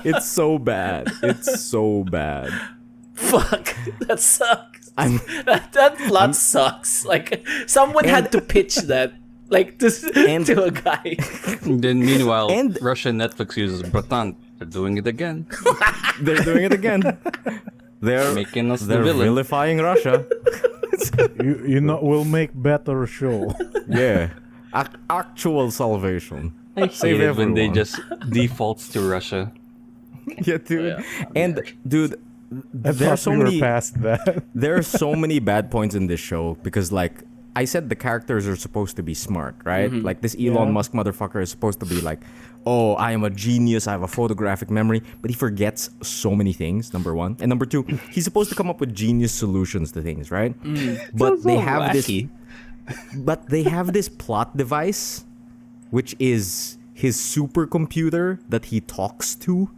Speaker 1: It's so bad. It's so bad.
Speaker 2: Fuck. That sucks.
Speaker 1: I'm
Speaker 2: That plot sucks. Like, someone had to pitch that. Like,
Speaker 1: And-
Speaker 2: to a guy.
Speaker 4: Then meanwhile,
Speaker 1: And-
Speaker 4: Russian Netflix users, Bratan, they're doing it again.
Speaker 1: they're doing it again. They're
Speaker 4: Making us the
Speaker 1: they're
Speaker 4: villain.
Speaker 1: vilifying Russia.
Speaker 3: You know, we'll make better show.
Speaker 1: Yeah. Actual salvation.
Speaker 4: I
Speaker 1: Save
Speaker 4: hate it when they
Speaker 1: everyone.
Speaker 4: just defaults to Russia.
Speaker 1: Yeah, dude. And dude,
Speaker 3: I
Speaker 1: there's
Speaker 3: thought
Speaker 1: so
Speaker 3: we were
Speaker 1: many
Speaker 3: past that.
Speaker 1: there are so many bad points in this show because like I said the characters are supposed to be smart, right? Like this Elon Musk motherfucker is supposed to be like, oh, I am a genius, I have a photographic memory, but he forgets so many things, number one. And number two, he's supposed to come up with genius solutions to things, right? But they have they have this plot device, which is his supercomputer that he talks to.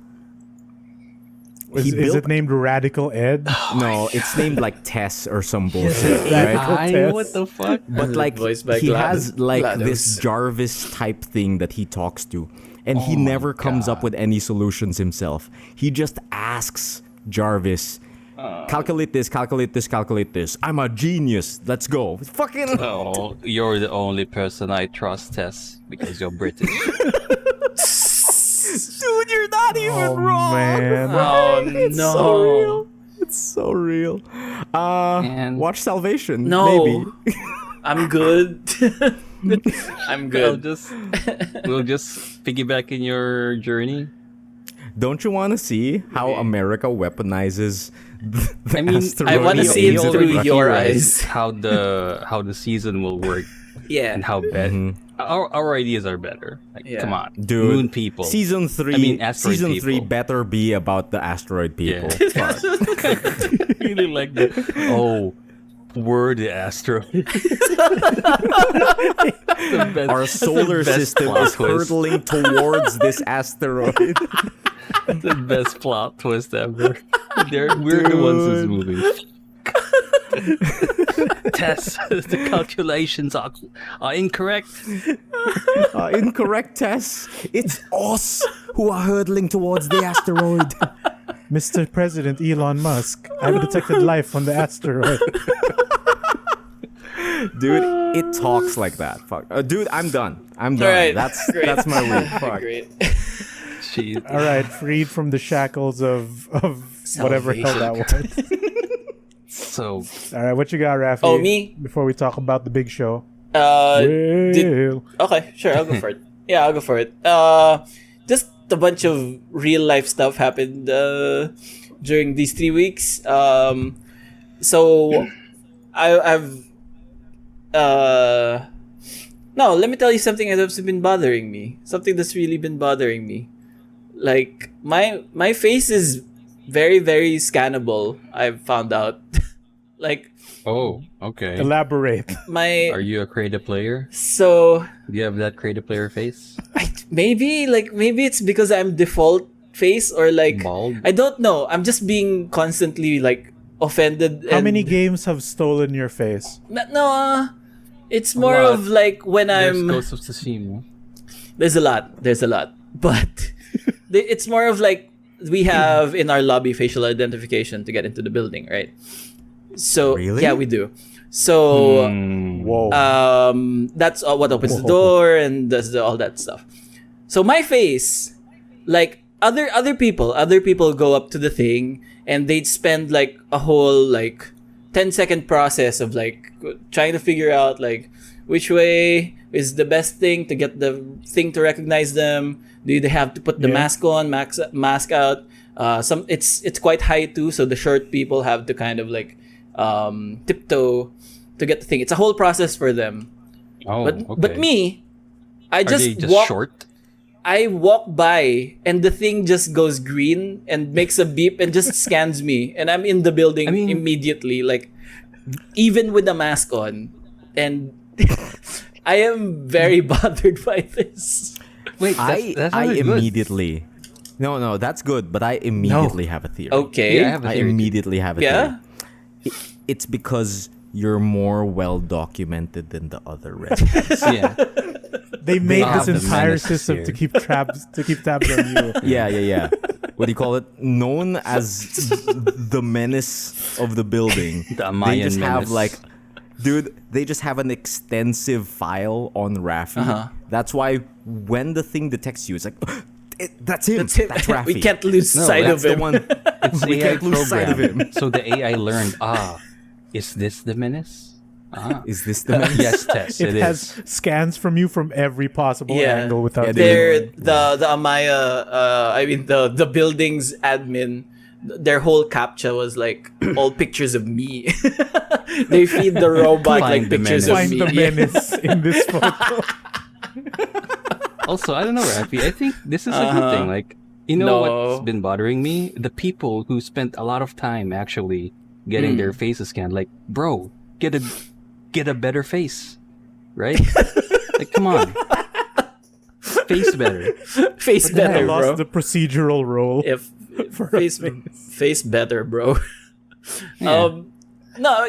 Speaker 3: Is it named Radical Ed?
Speaker 1: No, it's named like Tess or some bullshit, right?
Speaker 4: What the fuck?
Speaker 1: But like
Speaker 2: Voiced by
Speaker 1: he has like
Speaker 2: GLaDOS.
Speaker 1: this Jarvis type thing that he talks to, and he never comes up with any solutions himself. He just asks Jarvis, calculate this, calculate this, calculate this. I'm a genius. Let's go. Fucking.
Speaker 4: Oh, you're the only person I trust, Tess, because you're British.
Speaker 1: Dude, you're not even wrong.
Speaker 3: Man.
Speaker 2: Oh
Speaker 1: It's
Speaker 2: no.
Speaker 1: so real. It's so real.
Speaker 4: And-
Speaker 1: Watch Salvation.
Speaker 2: No.
Speaker 1: Maybe.
Speaker 2: I'm good. I'm
Speaker 4: We'll
Speaker 2: good.
Speaker 4: just piggyback in your journey.
Speaker 1: Don't you want to see how America weaponizes the
Speaker 4: I mean,
Speaker 1: asteroid?
Speaker 2: I wanna see it
Speaker 4: We
Speaker 2: through
Speaker 4: already
Speaker 2: your
Speaker 4: theorized
Speaker 2: eyes.
Speaker 4: how the season will work
Speaker 2: Yeah.
Speaker 4: and how bad our ideas are better. Like,
Speaker 2: Yeah.
Speaker 4: come on,
Speaker 1: Dude,
Speaker 4: moon people.
Speaker 1: Season 3,
Speaker 4: I mean, asteroid
Speaker 1: season
Speaker 4: people.
Speaker 1: 3 better be about the asteroid people.
Speaker 4: Yeah.
Speaker 1: Fuck.
Speaker 4: really like that. Oh, we're the asteroid.
Speaker 1: Our solar
Speaker 4: best
Speaker 1: system
Speaker 4: plot
Speaker 1: is
Speaker 4: twist.
Speaker 1: hurtling towards this asteroid.
Speaker 4: The best plot twist ever. We're the ones who's moving. Tess, the calculations are incorrect.
Speaker 1: Incorrect, Tess. It's us who are hurtling towards the asteroid.
Speaker 3: Mr. President Elon Musk, I've detected life on the asteroid.
Speaker 1: Dude, it talks like that. Fuck. Dude, I'm done. I'm done.
Speaker 2: All right. Great.
Speaker 1: That's my week. Fuck.
Speaker 2: Great.
Speaker 4: Jeez.
Speaker 3: All right, freed from the shackles of whatever hell that was.
Speaker 4: So
Speaker 3: All right, what you got, Raffy?
Speaker 2: Oh, me?
Speaker 3: Before we talk about the big show.
Speaker 2: Did-
Speaker 3: Well,
Speaker 2: Okay, sure, I'll go for it. Yeah, I'll go for it. Just a bunch of real life stuff happened during these 3 weeks. So I've no, let me tell you something that's been bothering me. Something that's really been bothering me. Like my face is very, very scannable. I've found out. Like
Speaker 4: oh, okay.
Speaker 3: elaborate.
Speaker 2: my
Speaker 4: Are you a creative player?
Speaker 2: so
Speaker 4: Do you have that creative player face?
Speaker 2: maybe it's because I'm default face or like
Speaker 4: Bald?
Speaker 2: I don't know. I'm just being constantly like offended.
Speaker 3: How
Speaker 2: and-
Speaker 3: many games have stolen your face?
Speaker 2: No, it's more
Speaker 4: lot.
Speaker 2: of like when
Speaker 4: There's
Speaker 2: I'm.
Speaker 4: Ghost of Tsushima.
Speaker 2: There's a lot, but it's more of like we have in our lobby facial identification to get into the building, right? So
Speaker 1: Really?
Speaker 2: yeah, we do. So.
Speaker 3: Whoa.
Speaker 2: That's what opens the
Speaker 3: Whoa.
Speaker 2: door and does all that stuff. So my face, like other people go up to the thing and they'd spend like a whole like 10-second process of like trying to figure out like which way is the best thing to get the thing to recognize them. Do they have to put the mask on, mask out? It's quite high too, so the short people have to kind of like tiptoe to get the thing. It's a whole process for them.
Speaker 4: Oh,
Speaker 2: But me, I
Speaker 4: Are
Speaker 2: just
Speaker 4: they just
Speaker 2: walk.
Speaker 4: short?
Speaker 2: I walk by and the thing just goes green and makes a beep and just scans me, and I'm in the building
Speaker 4: I mean-
Speaker 2: immediately, like even with the mask on, and I am very bothered by this.
Speaker 4: Wait,
Speaker 1: I
Speaker 4: really good.
Speaker 1: immediately. No, that's good, but I immediately have a theory.
Speaker 2: Okay,
Speaker 4: Yeah, I have a
Speaker 1: I
Speaker 4: theory too.
Speaker 1: immediately have a
Speaker 2: Yeah?
Speaker 1: theory. It's because you're more well documented than the other residents.
Speaker 4: Yeah.
Speaker 3: They made
Speaker 4: have
Speaker 3: this
Speaker 4: the
Speaker 3: entire
Speaker 4: menace
Speaker 3: system
Speaker 4: here.
Speaker 3: to keep tabs on you.
Speaker 1: yeah. What do you call it? Known as the menace of the building.
Speaker 4: The
Speaker 1: They
Speaker 4: Mayan
Speaker 1: just have
Speaker 4: menace.
Speaker 1: like, dude, they just have an extensive file on Raffy.
Speaker 2: Uh-huh.
Speaker 1: That's why when the thing detects you, it's like, that's him.
Speaker 2: That's it.
Speaker 1: That's Raffy.
Speaker 2: We can't lose
Speaker 4: No,
Speaker 2: sight
Speaker 1: That's
Speaker 2: of
Speaker 1: the
Speaker 2: him.
Speaker 1: one.
Speaker 4: It's
Speaker 1: We
Speaker 4: AI
Speaker 1: can't lose sight of
Speaker 4: program.
Speaker 1: him.
Speaker 4: So the AI learned, is this the menace?
Speaker 1: Is this the menace?
Speaker 4: Yes, Tess,
Speaker 3: It
Speaker 4: it
Speaker 3: has
Speaker 4: is.
Speaker 3: scans from you from every possible
Speaker 2: Yeah.
Speaker 3: angle without
Speaker 1: Yeah,
Speaker 3: doing
Speaker 2: They're
Speaker 3: it.
Speaker 2: the Amaya. I mean the building's admin their whole captcha was like all pictures of me. They feed the robot
Speaker 4: Find
Speaker 2: like
Speaker 4: the
Speaker 2: pictures
Speaker 4: menace.
Speaker 2: of
Speaker 3: Find
Speaker 2: me.
Speaker 3: the menace in this photo.
Speaker 4: Also, I don't know, Raffy. I think this is a good thing. Like, you know
Speaker 2: No.
Speaker 4: what's been bothering me? The people who spent a lot of time actually getting their faces scanned. Like, bro, get a better face, right? Like, come on, face better.
Speaker 2: Face
Speaker 3: I
Speaker 2: better,
Speaker 3: lost
Speaker 2: bro.
Speaker 3: the procedural role.
Speaker 2: If
Speaker 3: For
Speaker 2: face better, bro.
Speaker 4: Yeah.
Speaker 2: No,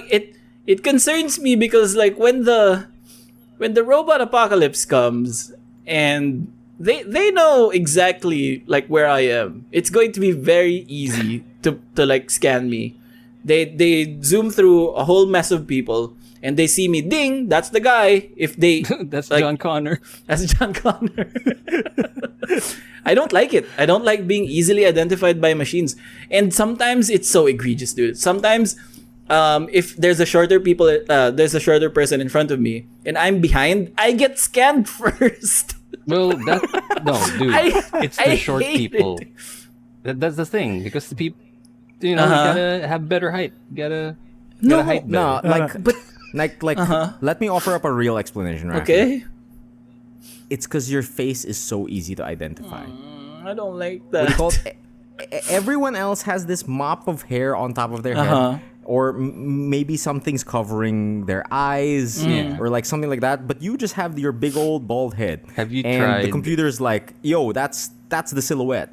Speaker 2: it concerns me because like when the robot apocalypse comes and they know exactly like where I am, it's going to be very easy to like scan me. They zoom through a whole mess of people and they see me, ding, that's the guy. If they
Speaker 4: That's
Speaker 2: like,
Speaker 4: John Connor.
Speaker 2: That's John Connor. I don't like it. I don't like being easily identified by machines. And sometimes it's so egregious, dude. Sometimes if there's a shorter person in front of me and I'm behind, I get scanned first.
Speaker 4: Well, no, dude. It's the
Speaker 2: I
Speaker 4: short
Speaker 2: hate
Speaker 4: people.
Speaker 2: it.
Speaker 4: That's the thing, because the people, you
Speaker 2: Uh-huh.
Speaker 4: gotta have better height. Gotta
Speaker 2: No,
Speaker 4: height
Speaker 1: No,
Speaker 4: better.
Speaker 1: like let me offer up a real explanation, Raffy.
Speaker 2: Okay.
Speaker 1: It's because your face is so easy to identify.
Speaker 2: I don't like
Speaker 1: What do you
Speaker 2: that.
Speaker 1: call it? Everyone else has this mop of hair on top of their head, or maybe something's covering their eyes, or like something like that. But you just have your big old bald head.
Speaker 4: Have you
Speaker 1: and
Speaker 4: tried-
Speaker 1: the computer's like, yo, that's the silhouette.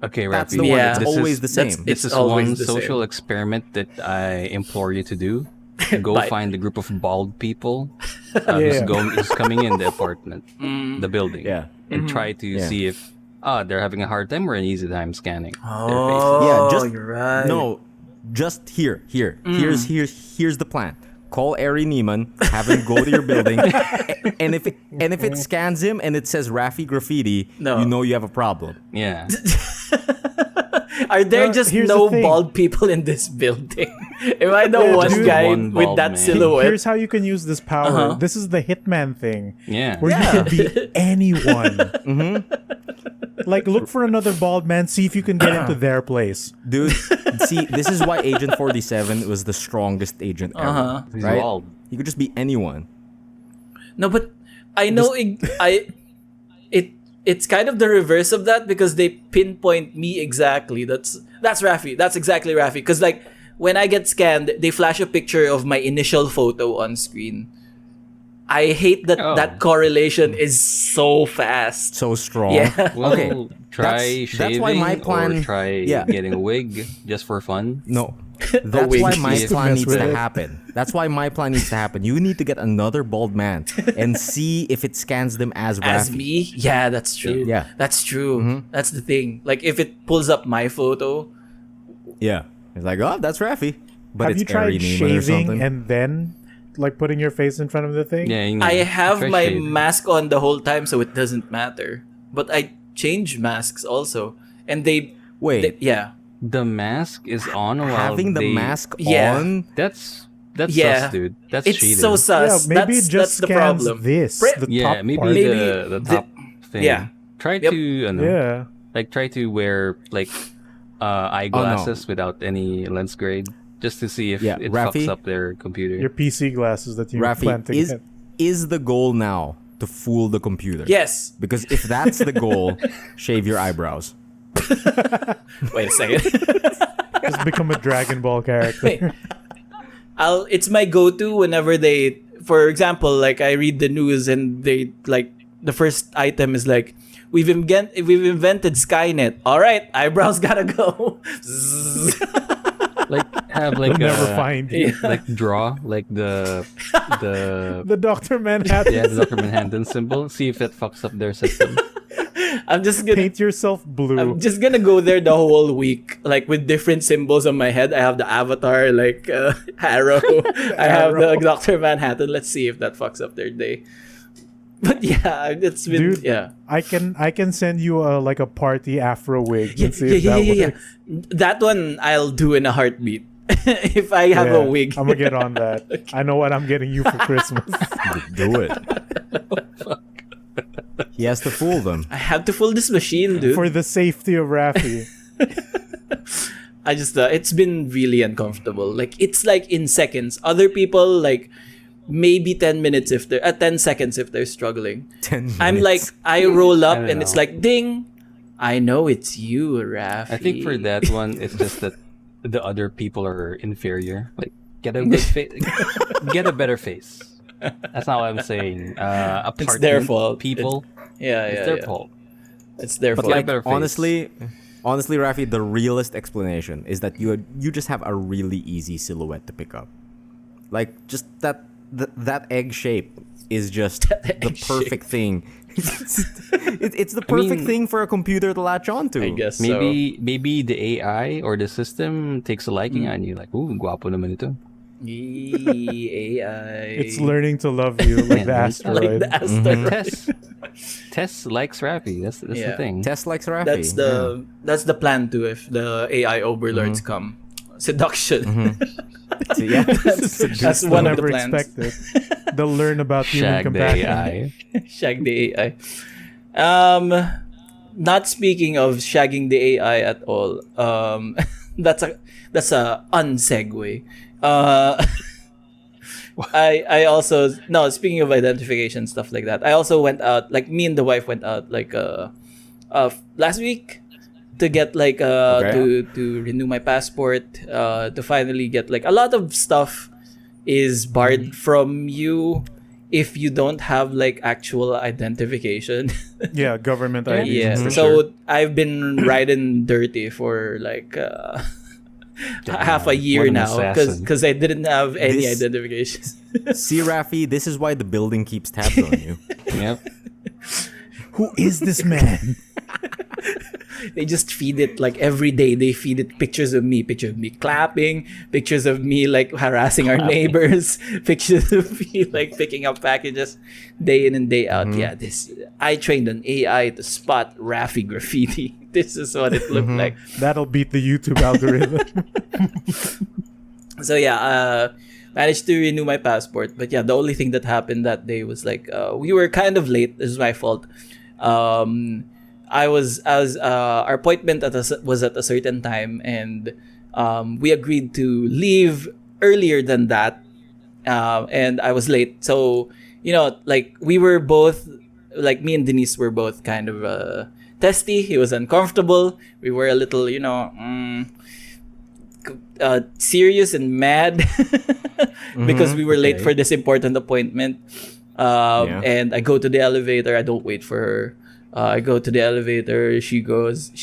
Speaker 4: Okay,
Speaker 1: That's
Speaker 4: Raffy.
Speaker 1: the one.
Speaker 2: Yeah.
Speaker 1: It's
Speaker 4: This
Speaker 1: always
Speaker 4: is-
Speaker 1: the same.
Speaker 2: It's
Speaker 4: This is
Speaker 2: always
Speaker 4: one
Speaker 2: the
Speaker 4: social
Speaker 2: same.
Speaker 4: experiment that I implore you to do. Go
Speaker 2: Bye.
Speaker 4: find a group of bald people
Speaker 3: Yeah.
Speaker 4: who's coming in the apartment, the building,
Speaker 1: Yeah.
Speaker 4: and try to
Speaker 1: Yeah.
Speaker 4: see if they're having a hard time or an easy time scanning their faces.
Speaker 2: Oh,
Speaker 1: Yeah, just
Speaker 2: you're right.
Speaker 1: No, just here. Here's the plan. Call Ari Neiman, have him go to your building, and if it scans him and it says Raffy graffiti,
Speaker 2: No.
Speaker 1: you know you have a problem.
Speaker 4: Yeah,
Speaker 2: Are there
Speaker 3: No,
Speaker 2: just
Speaker 3: here's
Speaker 2: no
Speaker 3: the thing.
Speaker 2: bald people in this building? Am I the
Speaker 3: Yeah,
Speaker 2: one
Speaker 3: just
Speaker 2: guy
Speaker 4: one
Speaker 2: with
Speaker 4: bald
Speaker 2: that
Speaker 4: man.
Speaker 2: silhouette?
Speaker 3: Here's how you can use this power. This is the Hitman thing.
Speaker 4: yeah.
Speaker 3: Where you can be anyone. Like, look for another bald man, see if you can get into their place.
Speaker 1: Dude, see, this is why Agent 47 was the strongest agent ever.
Speaker 4: He's
Speaker 1: Right?
Speaker 4: bald.
Speaker 1: He could just be anyone.
Speaker 2: No, but I know it's kind of the reverse of that because they pinpoint me exactly. That's Raffy. That's exactly Raffy. Because like when I get scanned, they flash a picture of my initial photo on screen. I hate that
Speaker 4: Oh.
Speaker 2: that correlation is so fast.
Speaker 1: So strong.
Speaker 2: Yeah.
Speaker 4: Well,
Speaker 1: Okay,
Speaker 4: try
Speaker 1: that's
Speaker 4: shaving
Speaker 1: why my plan-
Speaker 4: or try
Speaker 1: Yeah.
Speaker 4: getting a wig just for fun.
Speaker 1: No. That's
Speaker 2: wig.
Speaker 1: why my
Speaker 3: Just to
Speaker 1: plan
Speaker 3: mess
Speaker 1: needs
Speaker 3: with
Speaker 1: to
Speaker 3: it.
Speaker 1: happen. That's why my plan needs to happen. You need to get another bald man and see if it scans them as
Speaker 2: As
Speaker 1: Raffy.
Speaker 2: me? Yeah, that's true.
Speaker 1: Yeah.
Speaker 2: That's true. That's the thing. Like if it pulls up my photo,
Speaker 1: Yeah. It's like, oh, that's Raffy. But
Speaker 3: Have
Speaker 1: it's
Speaker 3: you tried
Speaker 1: Ari Neiman or
Speaker 3: shaving
Speaker 1: something.
Speaker 3: and then like putting your face in front of the thing?
Speaker 4: Yeah, you know,
Speaker 2: I have
Speaker 4: try
Speaker 2: my
Speaker 4: shaving.
Speaker 2: mask on the whole time, so it doesn't matter. But I change masks also, and
Speaker 1: Wait,
Speaker 2: yeah,
Speaker 4: The mask is on while
Speaker 1: having the
Speaker 4: they-
Speaker 1: mask
Speaker 2: Yeah.
Speaker 1: on?
Speaker 4: That's
Speaker 2: Yeah.
Speaker 4: sus, dude. That's
Speaker 2: it's
Speaker 4: cheating.
Speaker 2: so sus.
Speaker 3: Yeah, maybe
Speaker 2: that's,
Speaker 3: it just
Speaker 2: that's the
Speaker 3: scans
Speaker 2: problem.
Speaker 3: this,
Speaker 2: Pre-
Speaker 3: the
Speaker 4: Yeah,
Speaker 3: top
Speaker 4: maybe
Speaker 3: part.
Speaker 4: the top thing.
Speaker 2: yeah.
Speaker 4: Try
Speaker 2: Yep.
Speaker 4: to
Speaker 3: Yeah.
Speaker 4: like try to wear like eyeglasses without any lens grade just to see if
Speaker 1: Yeah,
Speaker 4: it
Speaker 1: Raffy?
Speaker 4: fucks up their computer.
Speaker 3: Your PC glasses that you
Speaker 1: Raffy,
Speaker 3: plan to get.
Speaker 1: is the goal now to fool the computer?
Speaker 2: Yes.
Speaker 1: Because if that's the goal, shave your eyebrows.
Speaker 2: Wait a second.
Speaker 3: Just become a Dragon Ball character.
Speaker 2: It's my go-to whenever they, for example, like I read the news and they like the first item is like, we've invented Skynet. All right, eyebrows gotta go.
Speaker 4: Like have like
Speaker 3: They'll never
Speaker 4: a-
Speaker 3: find you.
Speaker 4: like draw like the
Speaker 3: The Dr. Manhattan.
Speaker 4: yeah, the Dr. Manhattan symbol. See if it fucks up their system.
Speaker 2: I'm just gonna
Speaker 3: Paint yourself blue.
Speaker 2: I'm just gonna go there the whole week, like with different symbols on my head. I have the avatar, like arrow. I have the
Speaker 3: Arrow.
Speaker 2: Dr. Manhattan. Let's see if that fucks up their day. But yeah, it's been
Speaker 3: Dude,
Speaker 2: yeah.
Speaker 3: I can send you like a party afro wig
Speaker 2: Yeah,
Speaker 3: and see if that works.
Speaker 2: That one I'll do in a heartbeat. If I have a wig.
Speaker 3: I'm gonna get on that. I know what I'm getting you for Christmas.
Speaker 1: Do it. He has to fool them.
Speaker 2: I have to fool this machine, dude.
Speaker 3: For the safety of Raffy.
Speaker 2: I just it's been really uncomfortable. Like it's like in seconds. Other people like maybe 10 minutes if they're 10 seconds if they're struggling.
Speaker 1: 10 minutes.
Speaker 2: I'm like I roll up
Speaker 4: I don't
Speaker 2: and it's
Speaker 4: know.
Speaker 2: like ding. I know it's you, Raffy.
Speaker 4: I think for that one, it's just that the other people are inferior. Like, get a good get a better face. That's not what I'm saying.
Speaker 2: It's their fault.
Speaker 4: People,
Speaker 2: Yeah,
Speaker 4: it's
Speaker 2: yeah,
Speaker 4: their
Speaker 2: yeah.
Speaker 4: fault.
Speaker 2: It's their
Speaker 1: But
Speaker 2: fault.
Speaker 1: like
Speaker 4: better face.
Speaker 1: honestly, Raffy, the realest explanation is that you just have a really easy silhouette to pick up. Like just that egg shape is just the
Speaker 2: egg
Speaker 1: perfect thing. It's the perfect thing for a computer to latch onto.
Speaker 2: I guess
Speaker 4: Maybe the AI or the system takes a liking on you. Like, ooh, guwapo naman ito.
Speaker 2: AI.
Speaker 3: It's learning to love you like the
Speaker 4: Yeah,
Speaker 3: asteroid.
Speaker 2: like the asteroid.
Speaker 4: Tess likes Raffy. That's
Speaker 2: Yeah.
Speaker 4: the thing.
Speaker 1: Tess likes Raffy.
Speaker 2: That's the plan too if the AI overlords come. Seduction.
Speaker 1: So, yeah.
Speaker 2: That's one of the
Speaker 3: Never
Speaker 2: plans.
Speaker 3: expected. They'll learn about human
Speaker 4: Shag the
Speaker 3: compassion.
Speaker 4: AI.
Speaker 2: Shag the AI. Not speaking of shagging the AI at all. That's a unsegue. I also no, speaking of identification stuff like that. I also went out, like me and the wife went out like last week to get like
Speaker 1: Okay.
Speaker 2: to renew my passport, to finally get like a lot of stuff is barred from you if you don't have like actual identification.
Speaker 3: Yeah, government ID.
Speaker 2: Yeah.
Speaker 3: for
Speaker 2: So
Speaker 3: sure.
Speaker 2: I've been riding dirty for like half a year
Speaker 4: What an
Speaker 2: now
Speaker 4: assassin.
Speaker 2: because I didn't have any
Speaker 1: This-
Speaker 2: identifications.
Speaker 1: See, Raffy, this is why the building keeps tabs on you.
Speaker 4: Yep.
Speaker 3: Who is this man?
Speaker 2: They just feed it like every day. They feed it pictures of me clapping, pictures of me like harassing our neighbors, pictures of me like picking up packages day in and day out. Yeah, I trained an AI to spot Raffy graffiti. This is what it looked like.
Speaker 3: That'll beat the YouTube algorithm.
Speaker 2: So yeah, managed to renew my passport. But yeah, the only thing that happened that day was like we were kind of late. This is my fault. Our appointment was at a certain time, and we agreed to leave earlier than that, and I was late. So like we were both, like me and Denise were both kind of testy. He was uncomfortable. We were a little, serious and mad because we were late
Speaker 1: Okay.
Speaker 2: for this important appointment.
Speaker 1: Yeah.
Speaker 2: And I go to the elevator. I don't wait for her. I go to the elevator. She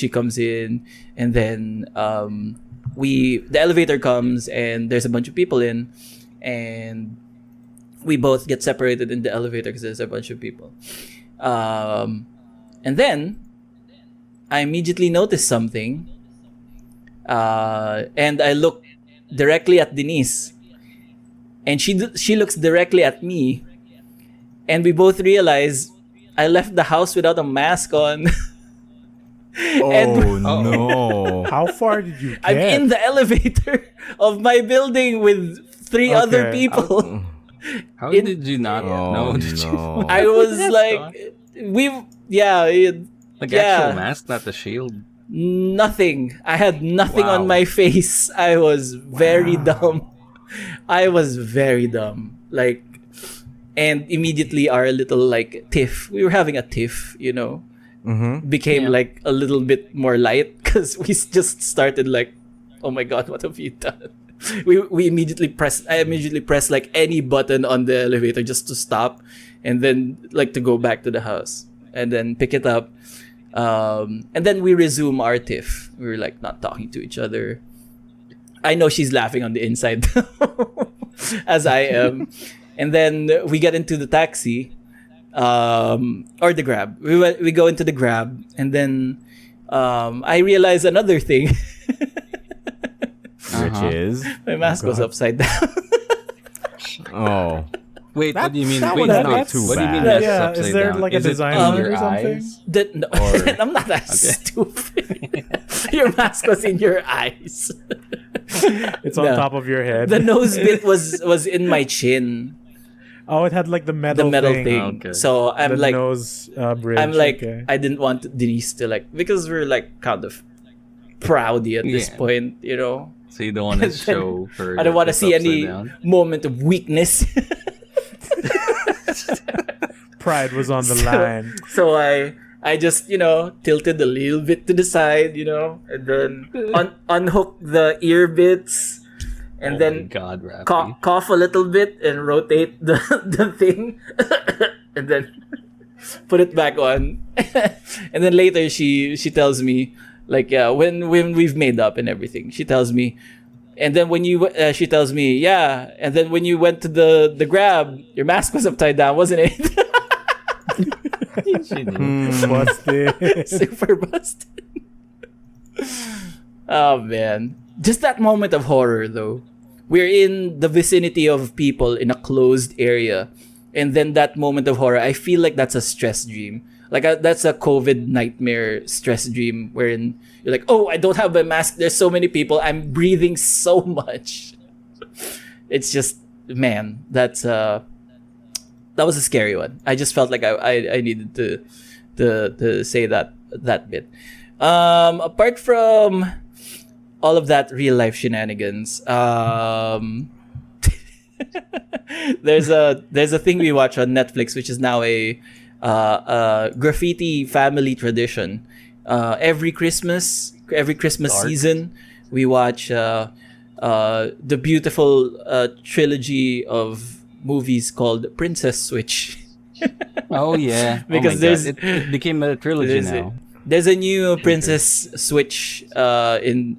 Speaker 2: comes in, and then the elevator comes, and there's a bunch of people in, and we both get separated in the elevator because there's a bunch of people. And then I immediately notice something, and I look directly at Denise, and she looks directly at me, and we both realize I left the house without a mask on.
Speaker 1: Oh no.
Speaker 3: How far did you get?
Speaker 2: I'm in the elevator of my building with three other
Speaker 3: Okay.
Speaker 2: people.
Speaker 4: How
Speaker 2: In-
Speaker 4: did you not
Speaker 1: Oh
Speaker 4: know? Did you-
Speaker 1: no.
Speaker 2: I was like,
Speaker 4: Like
Speaker 2: yeah.
Speaker 4: actual mask, not the shield.
Speaker 2: nothing. I had nothing
Speaker 4: Wow.
Speaker 2: on my face. I was very dumb. I was very dumb. Like, and immediately our little like tiff. We were having a tiff, became
Speaker 4: Yeah.
Speaker 2: like a little bit more light because we just started like, oh my god, what have you done? I immediately pressed like any button on the elevator just to stop, and then like to go back to the house and then pick it up. And then we resume our tiff. We were like not talking to each other. I know she's laughing on the inside as I am. And then we get into the taxi, or the Grab. We go into the Grab, and then I realize another thing.
Speaker 1: Which is
Speaker 2: My mask was upside down.
Speaker 1: oh.
Speaker 4: Wait, what do you mean?
Speaker 1: that
Speaker 4: Wait,
Speaker 1: one's
Speaker 4: no,
Speaker 1: not too
Speaker 4: what do you mean?
Speaker 1: bad.
Speaker 4: That's
Speaker 3: Yeah,
Speaker 4: upside
Speaker 3: is there
Speaker 4: down?
Speaker 3: like a
Speaker 4: Is it
Speaker 3: design
Speaker 4: in
Speaker 3: on it
Speaker 4: your
Speaker 3: or something?
Speaker 4: eyes?
Speaker 2: No,
Speaker 1: Or-
Speaker 2: I'm not that stupid. Your mask was in your eyes.
Speaker 3: It's on
Speaker 2: No.
Speaker 3: top of your head.
Speaker 2: The nose bit was in my chin.
Speaker 3: Oh, it had like the
Speaker 2: The
Speaker 3: metal,
Speaker 2: metal
Speaker 3: thing.
Speaker 2: thing.
Speaker 4: Okay.
Speaker 2: So
Speaker 3: The
Speaker 2: I'm like,
Speaker 3: nose bridge.
Speaker 2: I'm like,
Speaker 3: okay.
Speaker 2: I didn't want Denise to like, because we're like kind of proudy at this
Speaker 4: Yeah.
Speaker 2: point, you know.
Speaker 4: So you don't want to show her.
Speaker 2: I don't want to
Speaker 4: that
Speaker 2: see
Speaker 4: it's upside
Speaker 2: any
Speaker 4: down?
Speaker 2: moment of weakness.
Speaker 3: Pride was on the line.
Speaker 2: So I just, you know, tilted a little bit to the side, you know, and then unhook the ear bits, and
Speaker 4: Oh my
Speaker 2: then
Speaker 4: God, Raffy.
Speaker 2: cough a little bit and rotate the thing, and then put it back on. And then later she tells me, like, yeah, when we've made up and everything, she tells me, and then when you she tells me, yeah, and then when you went to the grab, your mask was upside down, wasn't it?
Speaker 4: She knew.
Speaker 3: Busted.
Speaker 2: Super busted. Oh man, just that moment of horror though. We're in the vicinity of people in a closed area, and then that moment of horror, I feel like that's a stress dream. Like that's a COVID nightmare stress dream wherein you're like, oh, I don't have my mask. There's so many people. I'm breathing so much. It's just, man, that was a scary one. I just felt like I needed to say that bit. Apart from all of that real life shenanigans, there's a thing we watch on Netflix, which is now a graffiti family tradition. Every Christmas season, we watch the beautiful trilogy of movies called Princess Switch.
Speaker 4: Oh yeah,
Speaker 2: Because
Speaker 4: oh my God. It became a trilogy now.
Speaker 2: There's a new Princess Switch in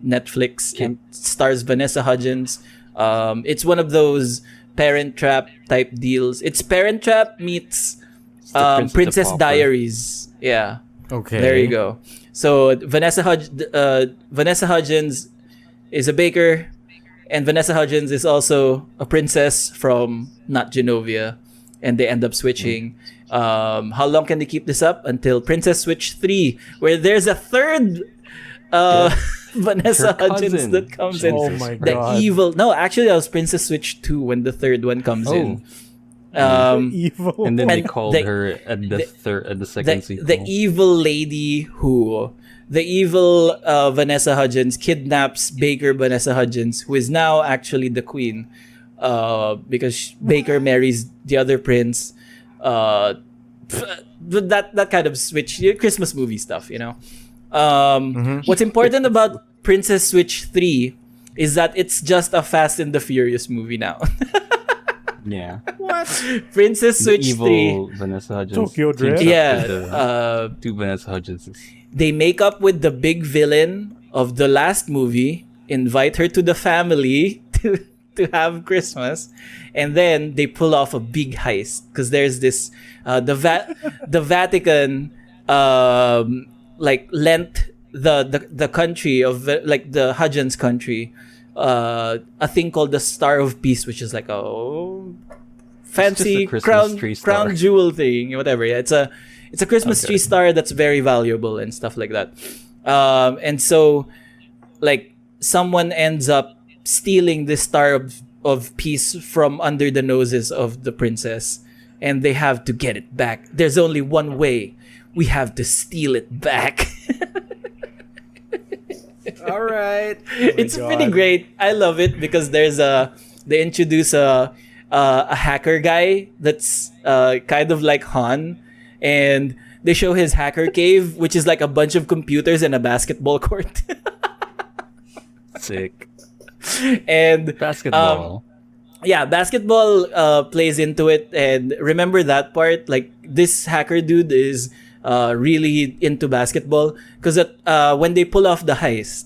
Speaker 2: Netflix. It stars Vanessa Hudgens. It's one of those Parent Trap type deals. It's Parent Trap meets Princess Diaries. Yeah.
Speaker 1: Okay.
Speaker 2: There you go. So Vanessa Hudgens is a baker, and Vanessa Hudgens is also a princess from not Genovia, and they end up switching. How long can they keep this up? Until Princess Switch 3, where there's a third Vanessa
Speaker 4: Her
Speaker 2: Hudgens
Speaker 4: cousin.
Speaker 2: that comes in.
Speaker 3: Oh my
Speaker 2: The
Speaker 3: God.
Speaker 2: evil. No, actually, that was Princess Switch 2 when the third one comes in.
Speaker 3: Evil.
Speaker 4: And then they
Speaker 2: And
Speaker 4: called her at the second sequel.
Speaker 2: The evil lady the evil Vanessa Hudgens kidnaps Baker Vanessa Hudgens, who is now actually the queen, because Baker marries the other prince. That kind of switch, Christmas movie stuff, you know. What's important about Princess Switch 3 is that it's just a Fast and the Furious movie now.
Speaker 4: Yeah.
Speaker 2: Princess
Speaker 4: The
Speaker 2: Switch 3.
Speaker 4: evil Vanessa Hudgens.
Speaker 3: Tokyo Drift.
Speaker 4: teams up
Speaker 2: Yeah,
Speaker 4: with the two Vanessa Hudgens.
Speaker 2: they make up with the big villain of the last movie, invite her to the family to have Christmas, and then they pull off a big heist because there's this the Vatican like lent the country of like the Hudgens country a thing called the Star of Peace, which is like a fancy
Speaker 4: It's just a Christmas tree star.
Speaker 2: crown jewel thing, whatever. Yeah, it's a Christmas tree star that's very valuable and stuff like that. And so, like, someone ends up stealing this Star of Peace from under the noses of the princess, and they have to get it back. There's only one way. We have to steal it back.
Speaker 1: All right.
Speaker 2: It's pretty great. I love it because they introduce a hacker guy that's kind of like Han, and they show his hacker cave, which is like a bunch of computers and a basketball court.
Speaker 4: Sick.
Speaker 2: And
Speaker 4: Basketball.
Speaker 2: yeah, basketball plays into it. And remember that part, like this hacker dude is really into basketball because when they pull off the heist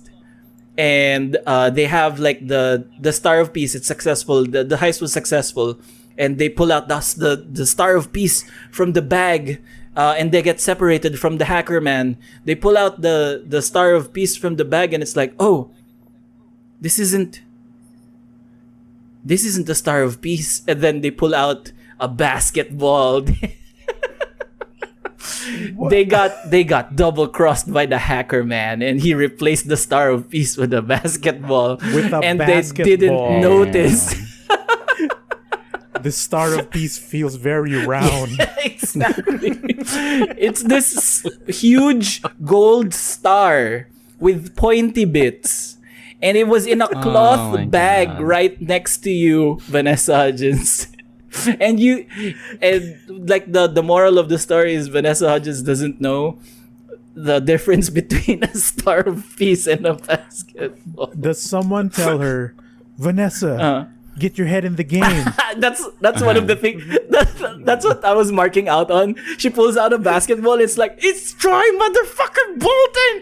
Speaker 2: and they have like the Star of Peace, it's successful, the heist was successful, and they pull out the Star of Peace from the bag, and they get separated from the hacker man. They pull out the Star of Peace from the bag, and it's like, oh, this isn't the Star of Peace. And then they pull out a basketball. They got double crossed by the hacker man, and he replaced the Star of Peace with a basketball.
Speaker 3: With a
Speaker 2: and
Speaker 3: basketball.
Speaker 2: they didn't notice.
Speaker 3: The Star of Peace feels very round.
Speaker 2: Exactly. It's this huge gold star with pointy bits. And it was in a cloth
Speaker 4: my
Speaker 2: bag
Speaker 4: God.
Speaker 2: right next to you, Vanessa Hudgens. and like the moral of the story is Vanessa Hudgens doesn't know the difference between a star of peace and a basketball.
Speaker 3: Does someone tell her, Vanessa, get your head in the game?
Speaker 2: That's one of the things. That's what I was marking out on. She pulls out a basketball. It's like, it's Troy motherfucking Bolton.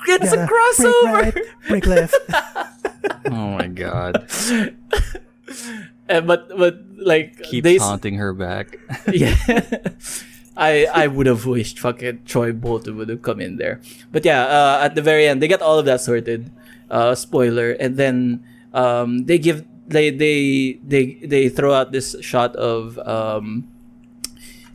Speaker 2: It's a crossover.
Speaker 3: Break left.
Speaker 4: Oh my god.
Speaker 2: But like
Speaker 4: Keeps haunting her back.
Speaker 2: Yeah. I would have wished fucking Troy Bolton would have come in there. But yeah, at the very end, they get all of that sorted. Spoiler, and then they throw out this shot of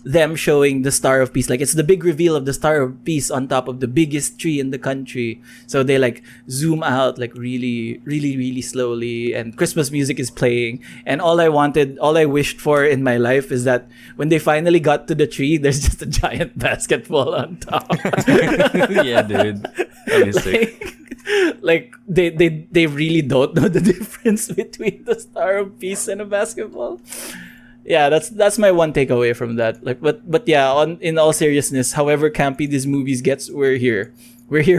Speaker 2: them showing the Star of Peace. Like, it's the big reveal of the Star of Peace on top of the biggest tree in the country. So they like zoom out like really, really, really slowly, and Christmas music is playing. And all I wished for in my life is that when they finally got to the tree, there's just a giant basketball on top.
Speaker 4: Yeah, dude. That is sick.
Speaker 2: Like they really don't know the difference between the Star of Peace and a basketball. Yeah, that's my one takeaway from that. Like, but yeah, in all seriousness, however campy these movies gets, we're here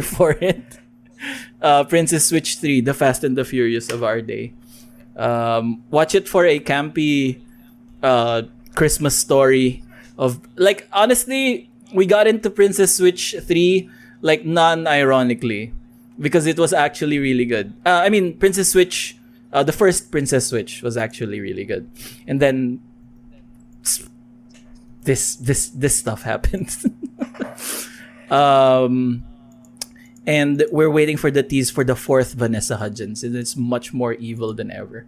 Speaker 2: for it. Princess Switch 3, The Fast and the Furious of our day. Watch it for a campy Christmas story of, like, honestly, we got into Princess Switch 3 like non-ironically, because it was actually really good. I mean, Princess Switch, the first Princess Switch was actually really good, and then this stuff happened. And we're waiting for the tease for the fourth Vanessa Hudgens, and it's much more evil than ever.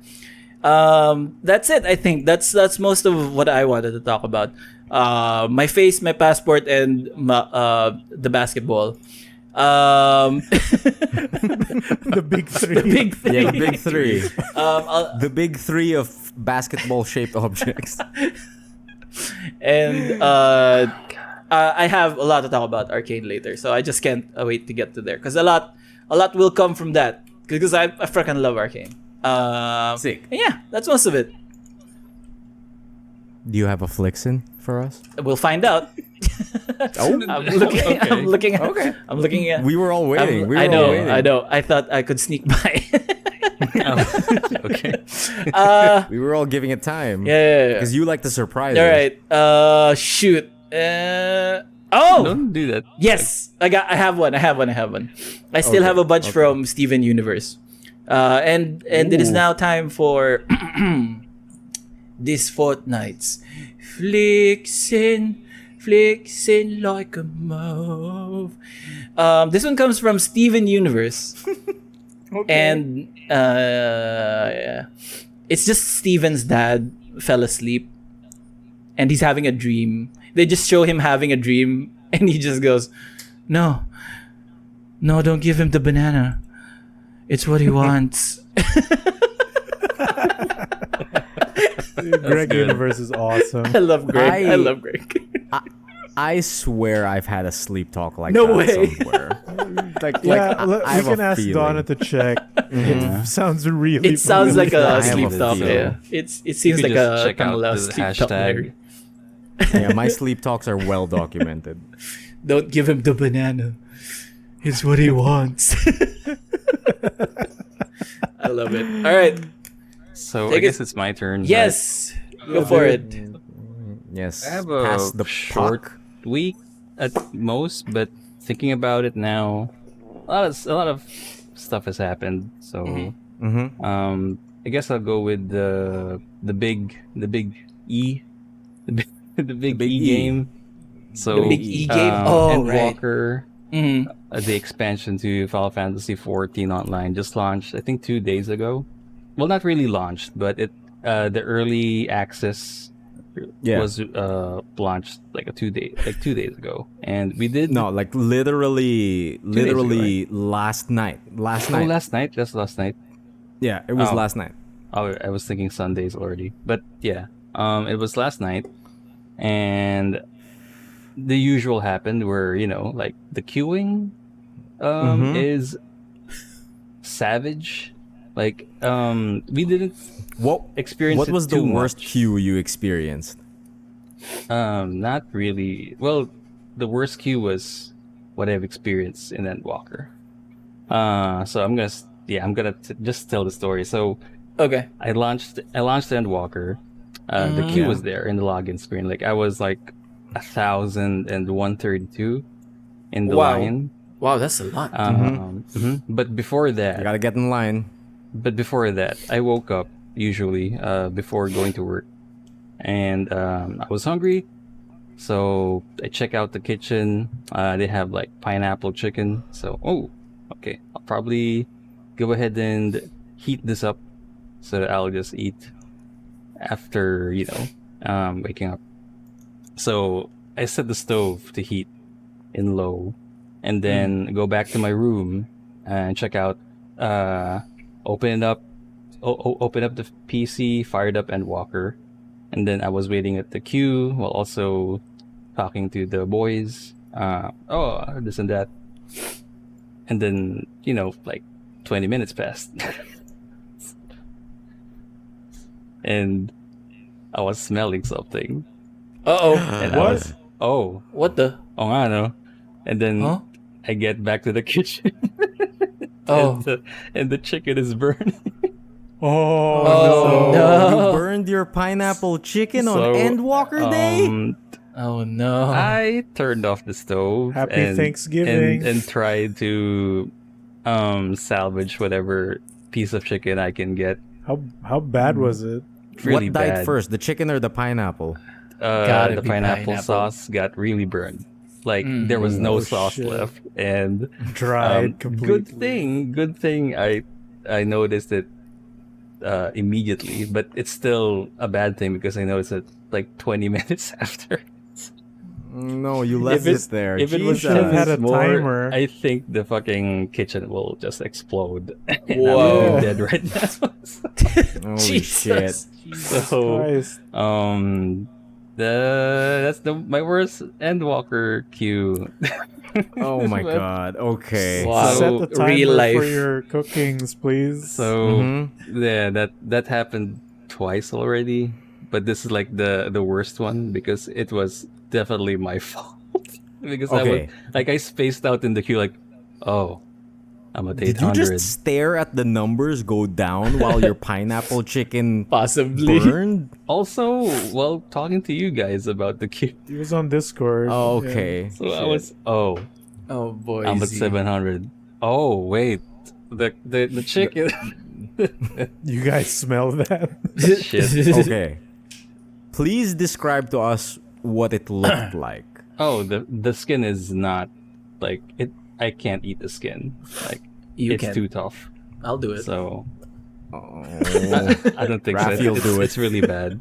Speaker 2: That's it. I think that's most of what I wanted to talk about. My face, my passport, and the basketball.
Speaker 3: The big three.
Speaker 2: The big three.
Speaker 1: Yeah, the big three.
Speaker 2: The
Speaker 1: big three of basketball-shaped objects.
Speaker 2: And I have a lot to talk about Arcane later, so I just can't wait to get to there, because a lot will come from that, because I freaking love Arcane.
Speaker 1: Sick.
Speaker 2: And yeah, that's most of it.
Speaker 1: Do you have a Flixen for us?
Speaker 2: We'll find out.
Speaker 1: Oh,
Speaker 2: I'm looking at.
Speaker 1: we were all waiting.
Speaker 2: I know. I thought I could sneak by.
Speaker 4: Okay.
Speaker 1: We were all giving it time.
Speaker 2: Yeah.
Speaker 1: Because you like the surprise.
Speaker 2: All right. Shoot.
Speaker 4: Don't do that.
Speaker 2: Yes, I have one. I still have a bunch from Steven Universe. And it is now time for this fortnight's Flixen like a mauve. This one comes from Steven Universe. And yeah. It's just Steven's dad fell asleep and he's having a dream. They just show him having a dream and he just goes, No, don't give him the banana. It's what he wants.
Speaker 3: Dude, Greg
Speaker 4: good.
Speaker 3: Universe is awesome.
Speaker 2: I love Greg. I love Greg.
Speaker 1: I swear I've had a sleep talk like
Speaker 2: No
Speaker 1: that
Speaker 2: way.
Speaker 1: somewhere.
Speaker 3: Yeah,
Speaker 1: I
Speaker 3: we
Speaker 1: have
Speaker 3: can
Speaker 1: a
Speaker 3: ask
Speaker 1: feeling.
Speaker 3: Donna to check. It sounds really.
Speaker 2: It sounds like
Speaker 1: I
Speaker 2: a
Speaker 1: have
Speaker 2: sleep
Speaker 1: a
Speaker 2: talk.
Speaker 1: feeling.
Speaker 2: Yeah. It seems
Speaker 4: You could
Speaker 2: like
Speaker 4: just
Speaker 2: a
Speaker 4: check out
Speaker 2: Pangala
Speaker 4: the
Speaker 2: sleep talk.
Speaker 4: hashtag.
Speaker 1: Yeah, my sleep talks are well documented.
Speaker 2: Don't give him the banana. It's what he wants. I love it. All right.
Speaker 4: So
Speaker 2: Take
Speaker 4: I guess
Speaker 2: it-
Speaker 4: it's my turn.
Speaker 2: Yes. Go for it.
Speaker 1: Yes.
Speaker 4: I have
Speaker 1: pass
Speaker 4: a
Speaker 1: the
Speaker 4: short
Speaker 1: puck.
Speaker 4: week at most, but thinking about it now, a lot of stuff has happened. So
Speaker 1: Mm-hmm.
Speaker 4: I guess I'll go with the big E, the big
Speaker 1: Big
Speaker 4: E
Speaker 1: E.
Speaker 4: game. So
Speaker 2: The big E game? Oh, right.
Speaker 4: Endwalker,
Speaker 2: Mhm.
Speaker 4: the expansion to Final Fantasy 14 Online just launched, I think 2 days ago. Well, not really launched, but the early access was launched like 2 days ago, and we did
Speaker 1: No, like literally last night. Last
Speaker 4: Oh,
Speaker 1: night.
Speaker 4: last night. That's last night.
Speaker 1: Yeah, it was
Speaker 4: Oh.
Speaker 1: last night.
Speaker 4: Oh, I was thinking Sundays already, but yeah, it was last night, and the usual happened where, like the queuing is savage. Like we didn't
Speaker 1: What
Speaker 4: experience
Speaker 1: what
Speaker 4: it
Speaker 1: was the
Speaker 4: too
Speaker 1: worst
Speaker 4: much.
Speaker 1: queue you experienced?
Speaker 4: Not really. Well, the worst queue was what I've experienced in Endwalker. So I'm gonna just tell the story. So
Speaker 2: Okay.
Speaker 4: I launched Endwalker. The queue was there in the login screen. Like I was like 1,132 in the
Speaker 2: Wow.
Speaker 4: line.
Speaker 2: Wow, that's a lot.
Speaker 4: But before
Speaker 1: You
Speaker 4: that,
Speaker 1: gotta get in line.
Speaker 4: I woke up usually before going to work, and I was hungry, so I check out the kitchen. They have like pineapple chicken. So okay, I'll probably go ahead and heat this up so that I'll just eat after waking up. So I set the stove to heat in low, and then go back to my room and check out. Open it up. Open up the PC, fired up Endwalker, and then I was waiting at the queue while also talking to the boys. This and that, and then like 20 minutes passed, and I was smelling something,
Speaker 2: Uh-oh.
Speaker 4: and
Speaker 3: What?
Speaker 4: I was
Speaker 2: What the?
Speaker 4: I don't know, and then
Speaker 2: Huh?
Speaker 4: I get back to the kitchen,
Speaker 2: Oh.
Speaker 4: and the chicken is burning.
Speaker 3: Oh,
Speaker 2: Oh,
Speaker 3: no.
Speaker 2: no.
Speaker 1: You burned your pineapple chicken on
Speaker 4: So,
Speaker 1: Endwalker Day?
Speaker 2: Oh no.
Speaker 4: I turned off the stove.
Speaker 3: Happy
Speaker 4: and,
Speaker 3: Thanksgiving.
Speaker 4: and tried to salvage whatever piece of chicken I can get.
Speaker 3: How bad was it?
Speaker 4: Really
Speaker 1: what died
Speaker 4: bad.
Speaker 1: first, the chicken or the pineapple?
Speaker 2: Gotta
Speaker 4: The
Speaker 2: be
Speaker 4: pineapple
Speaker 2: pineapple.
Speaker 4: sauce got really burned. Like there was no
Speaker 3: Oh,
Speaker 4: sauce
Speaker 3: shit.
Speaker 4: left, and
Speaker 3: Dried completely.
Speaker 4: Good thing I noticed it immediately, but it's still a bad thing because I noticed it like 20 minutes after.
Speaker 1: No, you left
Speaker 4: If
Speaker 1: it there.
Speaker 4: If it was
Speaker 1: Jesus.
Speaker 3: Should've had a
Speaker 4: more,
Speaker 3: timer.
Speaker 4: I think the fucking kitchen will just explode. And
Speaker 2: Whoa.
Speaker 4: I'm dead right now.
Speaker 1: Holy
Speaker 2: Jesus.
Speaker 1: shit.
Speaker 4: So,
Speaker 3: Christ.
Speaker 4: that's my worst Endwalker queue.
Speaker 1: Oh my
Speaker 4: But-
Speaker 1: god. Okay.
Speaker 2: Wow.
Speaker 3: Set the timer
Speaker 2: real life.
Speaker 3: for your cookings, please.
Speaker 4: So yeah, that happened twice already, but this is like the worst one because it was definitely my fault. Because
Speaker 1: Okay.
Speaker 4: I spaced out in the queue like, I'm at
Speaker 1: Did you
Speaker 4: 800.
Speaker 1: just stare at the numbers go down while your pineapple chicken
Speaker 2: Possibly.
Speaker 1: burned?
Speaker 4: Also, while talking to you guys about the queue,
Speaker 3: He was on Discord.
Speaker 1: Oh,
Speaker 3: Yeah.
Speaker 1: okay.
Speaker 4: so I was
Speaker 2: Oh boy.
Speaker 4: I'm at 700. Oh wait, the chicken.
Speaker 3: You guys smell that?
Speaker 4: Shit.
Speaker 1: Okay. Please describe to us what it looked like.
Speaker 4: Oh, the skin is not like it. I can't eat the skin. Like
Speaker 2: You
Speaker 4: it's
Speaker 2: can.
Speaker 4: too tough.
Speaker 2: I'll do it.
Speaker 4: So
Speaker 1: Oh.
Speaker 4: I don't think
Speaker 1: Raffy
Speaker 4: so.
Speaker 1: will do it.
Speaker 4: It's really bad.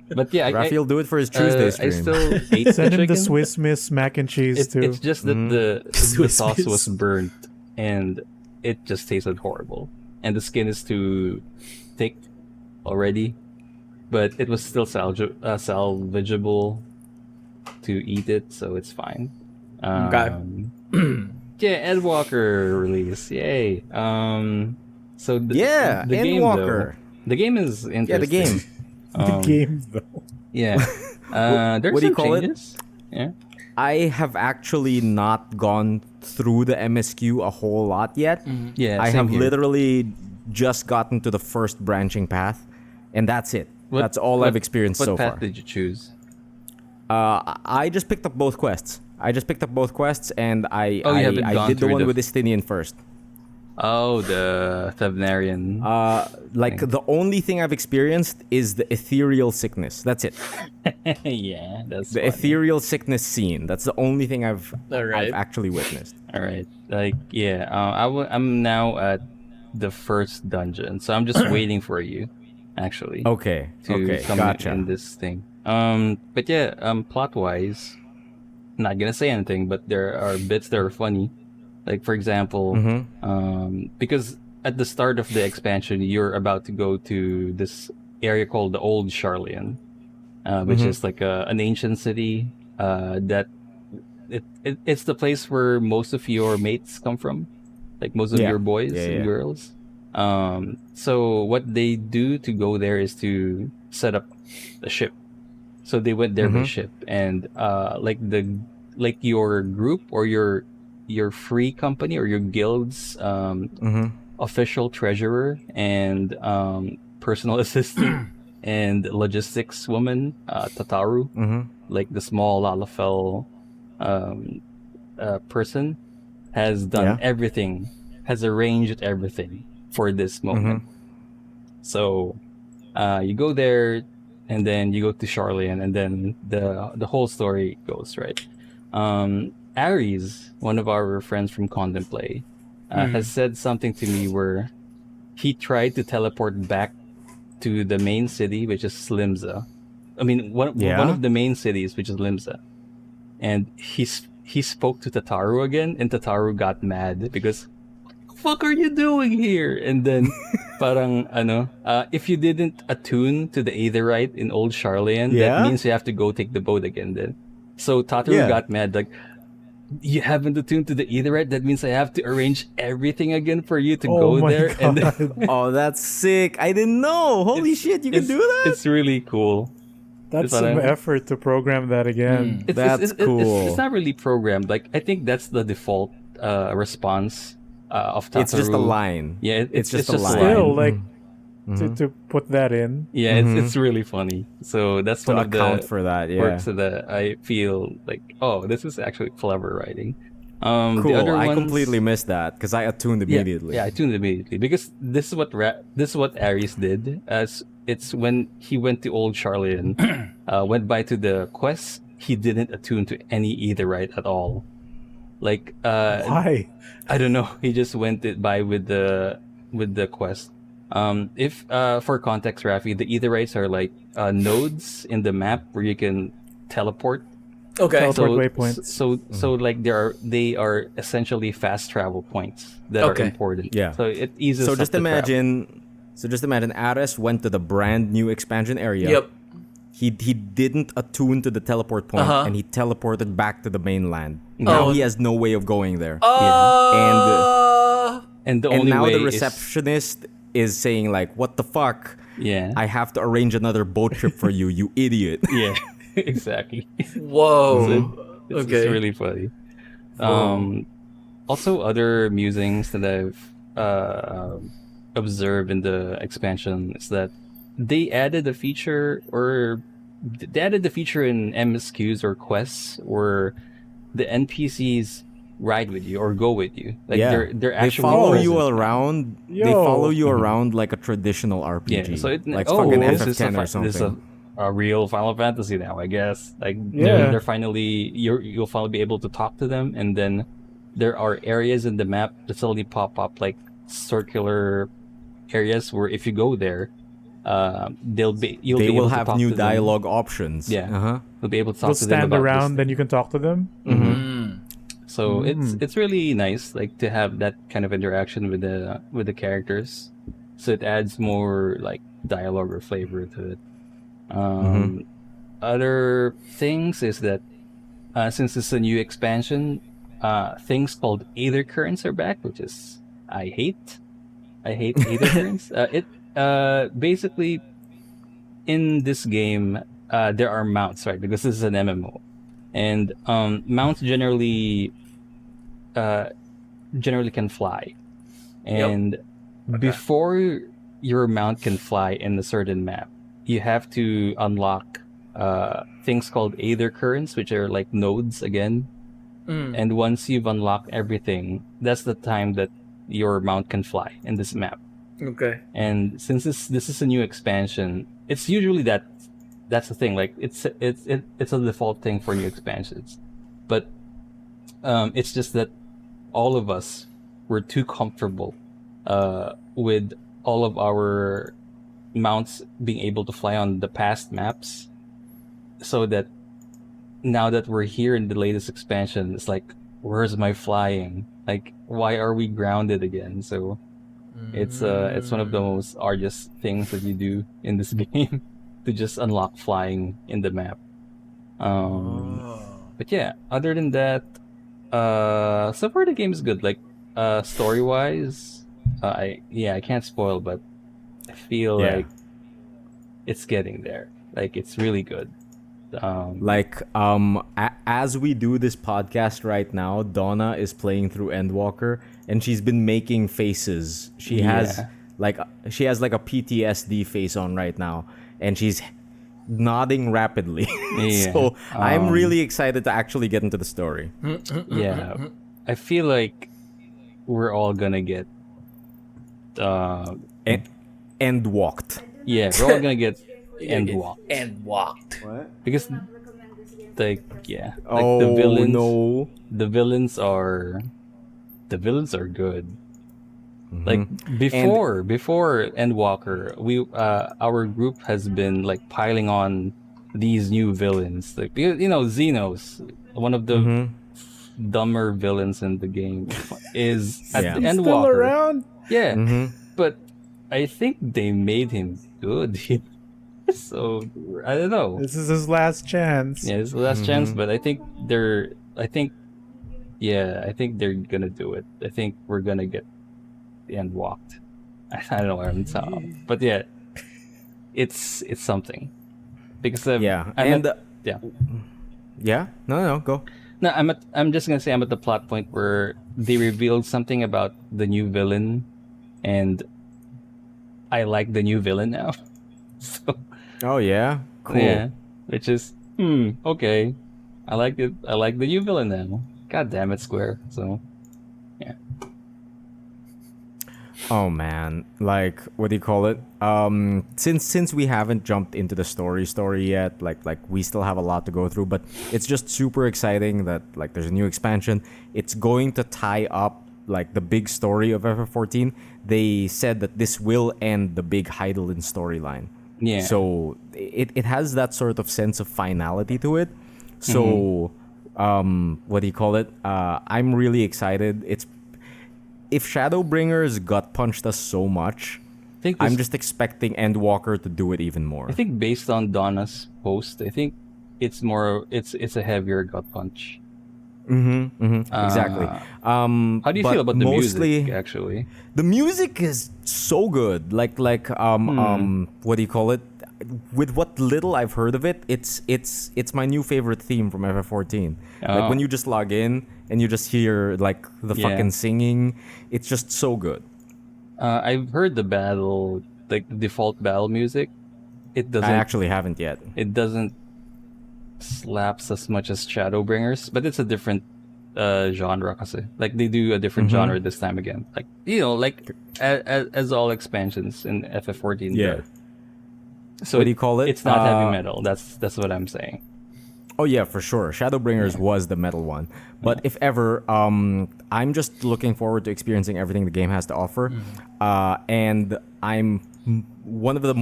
Speaker 4: But yeah,
Speaker 1: Raffy will do it for his Tuesday
Speaker 4: I
Speaker 1: stream.
Speaker 4: still ate
Speaker 3: Send
Speaker 4: the
Speaker 3: him the
Speaker 4: chicken.
Speaker 3: Swiss Miss mac and cheese too.
Speaker 4: It's just that the
Speaker 2: Swiss
Speaker 4: sauce
Speaker 2: Miss.
Speaker 4: was burnt and it just tasted horrible. And the skin is too thick already, but it was still salvageable to eat it, so it's fine.
Speaker 2: Okay.
Speaker 4: Yeah, Endwalker release, yay! So the game
Speaker 1: Endwalker.
Speaker 4: though, the game is interesting.
Speaker 1: Yeah, the game.
Speaker 3: the game though.
Speaker 4: Yeah. There's
Speaker 1: What do you
Speaker 4: some
Speaker 1: call it?
Speaker 4: changes. Yeah.
Speaker 1: I have actually not gone through the MSQ a whole lot yet.
Speaker 4: Yeah.
Speaker 1: I
Speaker 4: same
Speaker 1: have
Speaker 4: here.
Speaker 1: literally just gotten to the first branching path, and that's it. That's all I've experienced
Speaker 4: what
Speaker 1: so
Speaker 4: path
Speaker 1: far.
Speaker 4: did you choose?
Speaker 1: I just picked up both quests. And I
Speaker 4: Oh, you haven't
Speaker 1: I
Speaker 4: gone
Speaker 1: did the
Speaker 4: through
Speaker 1: one
Speaker 4: the-
Speaker 1: with Istinian first.
Speaker 4: Oh, the Thavnarian.
Speaker 1: Like the only thing I've experienced is the ethereal sickness. That's it.
Speaker 4: Yeah, that's
Speaker 1: The
Speaker 4: funny.
Speaker 1: ethereal sickness scene. That's the only thing I've
Speaker 2: Alright.
Speaker 1: actually witnessed.
Speaker 4: All right. Like, yeah. I'm now at the first dungeon, so I'm just waiting for you, actually.
Speaker 1: Okay.
Speaker 4: To
Speaker 1: Okay.
Speaker 4: come
Speaker 1: Gotcha.
Speaker 4: in this thing. But yeah. Plot wise, not gonna say anything, but there are bits that are funny. Like for example, because at the start of the expansion, you're about to go to this area called the Old Charlian, which is like an ancient city that it's the place where most of your mates come from, like most of
Speaker 1: Yeah.
Speaker 4: your boys
Speaker 1: Yeah,
Speaker 4: and
Speaker 1: yeah.
Speaker 4: girls. So what they do to go there is to set up a ship. So they went there by ship, and like your group or your free company or your guild's official treasurer and personal assistant and logistics woman, Tataru, like the small Lalafell person, has done
Speaker 1: Yeah.
Speaker 4: everything, has arranged everything for this moment. So you go there, and then you go to Charlian, and then the whole story goes right. Ares, one of our friends from Contemplate, has said something to me where he tried to teleport back to the main city, which is Limsa. I mean, one of the main cities, which is Limsa, and he spoke to Tataru again, and Tataru got mad because fuck are you doing here? And then parang if you didn't attune to the Aetherite in Old Charlian, that
Speaker 1: Yeah?
Speaker 4: means you have to go take the boat again then. So Tataru
Speaker 1: Yeah.
Speaker 4: got mad, like, you haven't attuned to the Aetherite, that means I have to arrange everything again for you to
Speaker 3: Oh
Speaker 4: go
Speaker 3: my
Speaker 4: there.
Speaker 3: God.
Speaker 4: And then
Speaker 1: Oh, that's sick. I didn't know. Holy shit, you can do that?
Speaker 4: It's really cool.
Speaker 3: That's
Speaker 4: It's
Speaker 3: some
Speaker 4: parang-
Speaker 3: effort to program that again.
Speaker 1: That's cool.
Speaker 4: It's not really programmed. Like, I think that's the default response of Tataru.
Speaker 1: It's just a line.
Speaker 4: Yeah,
Speaker 1: It's just a line.
Speaker 3: Still, like, to put that in.
Speaker 4: Yeah, it's really funny. So that's
Speaker 1: To
Speaker 4: one of
Speaker 1: account
Speaker 4: the
Speaker 1: for that, yeah.
Speaker 4: works that I feel like, oh, this is actually clever writing. The
Speaker 1: Cool.
Speaker 4: other
Speaker 1: I
Speaker 4: ones-
Speaker 1: completely missed that because I attuned immediately.
Speaker 4: Yeah, I tuned immediately because this is what Ares did. As it's when he went to Old Charlian, went by to the quest, he didn't attune to any Aetherite at all. Like
Speaker 3: Why?
Speaker 4: I don't know. He just went it by with the quest. If for context, Raffy, the Aetherites are like nodes in the map where you can teleport.
Speaker 2: Okay.
Speaker 3: Teleport waypoints.
Speaker 4: So like they are essentially fast travel points that are
Speaker 2: Okay.
Speaker 4: important.
Speaker 1: Yeah.
Speaker 4: So it eases.
Speaker 1: So
Speaker 4: up
Speaker 1: just
Speaker 4: the travel.
Speaker 1: imagine Ares went to the brand new expansion area.
Speaker 2: Yep.
Speaker 1: He didn't attune to the teleport point
Speaker 2: Uh-huh.
Speaker 1: and he teleported back to the mainland.
Speaker 2: Oh.
Speaker 1: Now he has no way of going there.
Speaker 4: And the
Speaker 1: And
Speaker 4: only
Speaker 1: now
Speaker 4: way
Speaker 1: the receptionist is saying like, "What the fuck?
Speaker 4: Yeah.
Speaker 1: I have to arrange another boat trip for you, you idiot."
Speaker 4: Yeah. Exactly.
Speaker 2: Whoa.
Speaker 4: It's
Speaker 2: Okay.
Speaker 4: really funny. Also, other musings that I've observed in the expansion is that they added a feature, or they added the feature in MSQs or quests where the NPCs ride with you or go with you. Like they're
Speaker 1: they
Speaker 4: actually
Speaker 1: follow you
Speaker 4: present.
Speaker 1: around. They
Speaker 3: Yo.
Speaker 1: follow you around like a traditional RPG.
Speaker 4: Yeah, so it,
Speaker 1: like
Speaker 4: oh,
Speaker 1: fucking
Speaker 4: this is
Speaker 1: FF10 or
Speaker 4: this is
Speaker 1: something.
Speaker 4: a real Final Fantasy now, I guess. Like
Speaker 3: Yeah.
Speaker 4: they're finally you'll finally be able to talk to them, and then there are areas in the map that suddenly pop up, like circular areas where if you go there, you'll
Speaker 1: They
Speaker 4: be
Speaker 1: will
Speaker 4: able to
Speaker 1: have
Speaker 4: talk
Speaker 1: new
Speaker 4: to them.
Speaker 1: dialogue options.
Speaker 4: Yeah.
Speaker 1: Uh-huh.
Speaker 4: You'll be able to talk
Speaker 3: They'll
Speaker 4: to them
Speaker 3: stand
Speaker 4: about
Speaker 3: around,
Speaker 4: this.
Speaker 3: then you can talk to them.
Speaker 4: So it's really nice, like to have that kind of interaction with the characters. So it adds more like dialogue or flavor to it. Other things is that since it's a new expansion, things called Aether Currents are back, which is I hate Aether Currents. It basically in this game there are mounts, right? Because this is an MMO, and mounts generally can fly, and before your mount can fly in a certain map, you have to unlock things called Aether Currents, which are like nodes again. And once you've unlocked everything, that's the time that your mount can fly in this map.
Speaker 2: Okay.
Speaker 4: And since this is a new expansion, it's usually that's the thing. Like it's a default thing for new expansions, but it's just that all of us were too comfortable with all of our mounts being able to fly on the past maps, so that now that we're here in the latest expansion, it's like, where's my flying? Like, why are we grounded again? So it's one of the most arduous things that you do in this game to just unlock flying in the map. But yeah, other than that, so far the game is good. Like story wise, I can't spoil, but I feel
Speaker 1: Yeah.
Speaker 4: like it's getting there. Like it's really good.
Speaker 1: Like as we do this podcast right now, Donna is playing through Endwalker and she's been making faces. She has
Speaker 4: Yeah.
Speaker 1: like a PTSD face on right now, and she's nodding rapidly.
Speaker 4: Yeah.
Speaker 1: So I'm really excited to actually get into the story.
Speaker 4: Yeah, I feel like we're all gonna get.
Speaker 1: And walked.
Speaker 4: Yeah, we're all gonna get end walk
Speaker 2: And walked.
Speaker 4: because, like, yeah, like
Speaker 1: Oh
Speaker 4: the villains.
Speaker 1: no.
Speaker 4: The villains are good.
Speaker 1: Mm-hmm.
Speaker 4: Like before Endwalker, we our group has been like piling on these new villains. Like Xenos, one of the dumber villains in the game, is at
Speaker 1: Yeah.
Speaker 4: the
Speaker 3: He's still
Speaker 4: Endwalker.
Speaker 3: around.
Speaker 4: Yeah,
Speaker 1: Mm-hmm.
Speaker 4: but I think they made him good. So I don't know.
Speaker 3: This is his last chance.
Speaker 4: Yeah, it's the last chance, but I think they're gonna do it. I think we're gonna get the end walked. I don't know where I'm talking, but yeah, it's something because
Speaker 1: Yeah.
Speaker 4: I'm
Speaker 1: And
Speaker 4: at, yeah.
Speaker 1: yeah. No, go.
Speaker 4: No, I'm just gonna say I'm at the plot point where they revealed something about the new villain, and I like the new villain now. So
Speaker 1: Oh yeah. Cool.
Speaker 4: yeah, which is okay. I like it. I like the new villain now. God damn it, Square. So yeah.
Speaker 1: Oh man, like what do you call it? Since we haven't jumped into the story yet, like we still have a lot to go through, but it's just super exciting that like there's a new expansion. It's going to tie up like the big story of FF14. They said that this will end the big Heidelin storyline.
Speaker 4: Yeah.
Speaker 1: So it has that sort of sense of finality to it. So what do you call it? I'm really excited. If Shadowbringers gut punched us so much,
Speaker 4: I think
Speaker 1: I'm just expecting Endwalker to do it even more.
Speaker 4: I think based on Donna's post, I think it's a heavier gut punch.
Speaker 1: Exactly.
Speaker 4: How do you
Speaker 1: but
Speaker 4: feel about the
Speaker 1: mostly,
Speaker 4: music? Actually,
Speaker 1: the music is so good. Like what do you call it? With what little I've heard of it, it's my new favorite theme from FF14. Like when you just log in and you just hear like the fucking singing, it's just so good.
Speaker 4: I've heard the battle, like the default battle music. It doesn't.
Speaker 1: I actually haven't yet.
Speaker 4: It doesn't slaps as much as Shadowbringers, but it's a different genre. Kasi. Like they do a different genre this time again. Like like as all expansions in FF14.
Speaker 1: Yeah.
Speaker 4: do. So
Speaker 1: What do you call it?
Speaker 4: It's not heavy metal. That's what I'm saying.
Speaker 1: Oh yeah, for sure. Shadowbringers was the metal one. But if ever, I'm just looking forward to experiencing everything the game has to offer. And I'm one of the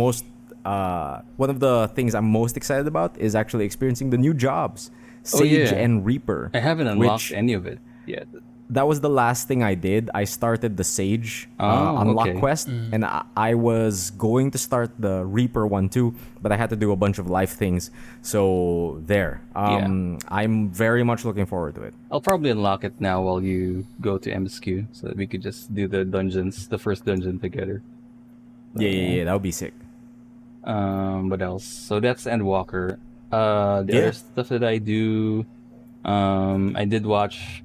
Speaker 1: things I'm most excited about is actually experiencing the new jobs, Sage and Reaper.
Speaker 4: I haven't unlocked any of it yet.
Speaker 1: That was the last thing I did. I started the Sage
Speaker 4: Oh,
Speaker 1: unlock
Speaker 4: okay.
Speaker 1: quest, and I was going to start the Reaper one too, but I had to do a bunch of life things. So there. I'm very much looking forward to it.
Speaker 4: I'll probably unlock it now while you go to MSQ, so that we could just do the first dungeon together.
Speaker 1: Yeah, that would be sick.
Speaker 4: What else? So that's Endwalker. The other stuff that I do, I did watch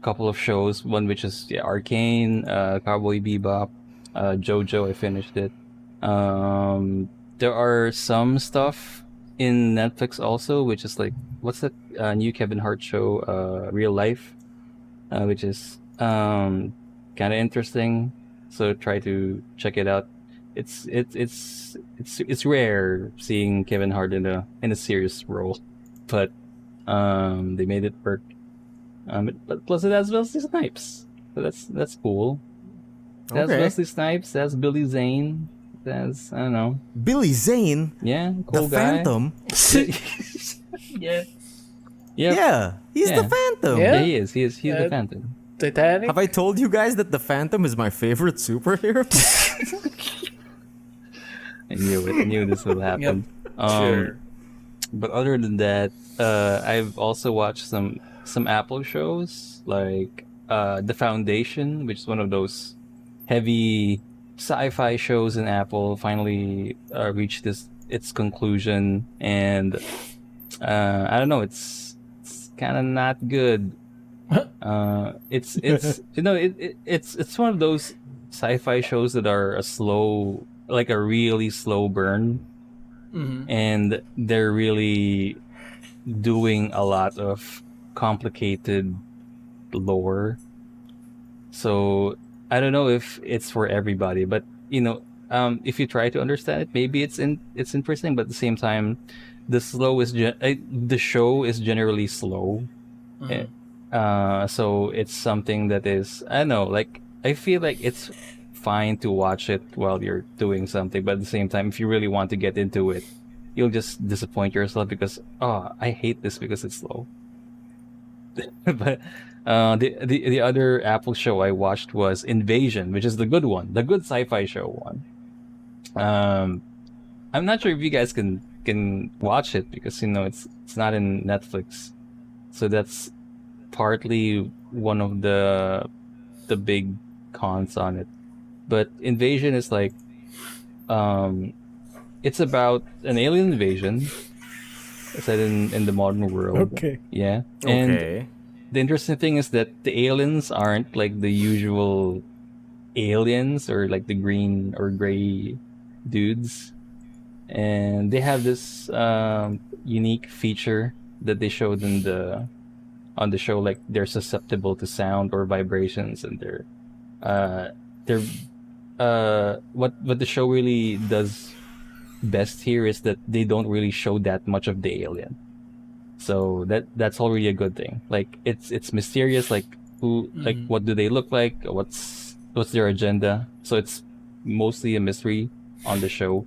Speaker 4: a couple of shows. One which is Arcane, Cowboy Bebop, JoJo. I finished it. There are some stuff in Netflix also, which is like what's that new Kevin Hart show, Real Life, which is kind of interesting. So try to check it out. It's rare seeing Kevin Hart in a serious role, but they made it work. But plus it has Wesley Snipes, so that's cool. It has
Speaker 1: Okay.
Speaker 4: Wesley Snipes. That's Billy Zane. That's I don't know.
Speaker 1: Billy Zane,
Speaker 4: Yeah,
Speaker 1: the
Speaker 4: cool guy.
Speaker 1: Phantom.
Speaker 4: Yeah.
Speaker 1: Yeah, he's
Speaker 4: Yeah.
Speaker 1: the Phantom.
Speaker 2: Yeah.
Speaker 4: Yeah, he is. He's the Phantom.
Speaker 2: Titanic.
Speaker 1: Have I told you guys that the Phantom is my favorite superhero?
Speaker 4: I knew it. I knew this would happen.
Speaker 2: Sure.
Speaker 4: But other than that, I've also watched some Apple shows like The Foundation, which is one of those heavy sci-fi shows in Apple. Finally reached its conclusion, and I don't know, it's kind of not good. It's it's one of those sci-fi shows that are a slow, like a really slow burn, and they're really doing a lot of complicated lore. So I don't know if it's for everybody, but if you try to understand it, maybe it's interesting. But at the same time, the show is generally slow. So it's something that is, I don't know, like I feel like it's fine to watch it while you're doing something, but at the same time, if you really want to get into it, you'll just disappoint yourself because I hate this because it's slow. But the other Apple show I watched was Invasion, which is the good one, the good sci-fi show one. I'm not sure if you guys can watch it because it's not in Netflix, so that's partly one of the big cons on it. But Invasion is like it's about an alien invasion set in the modern world.
Speaker 3: Okay.
Speaker 4: Yeah. And
Speaker 1: Okay.
Speaker 4: the interesting thing is that the aliens aren't like the usual aliens or like the green or gray dudes. And they have this unique feature that they showed on the show, like they're susceptible to sound or vibrations, and they're what the show really does best here is that they don't really show that much of the alien. So that's already a good thing. Like it's mysterious, like like what do they look like? What's their agenda? So it's mostly a mystery on the show.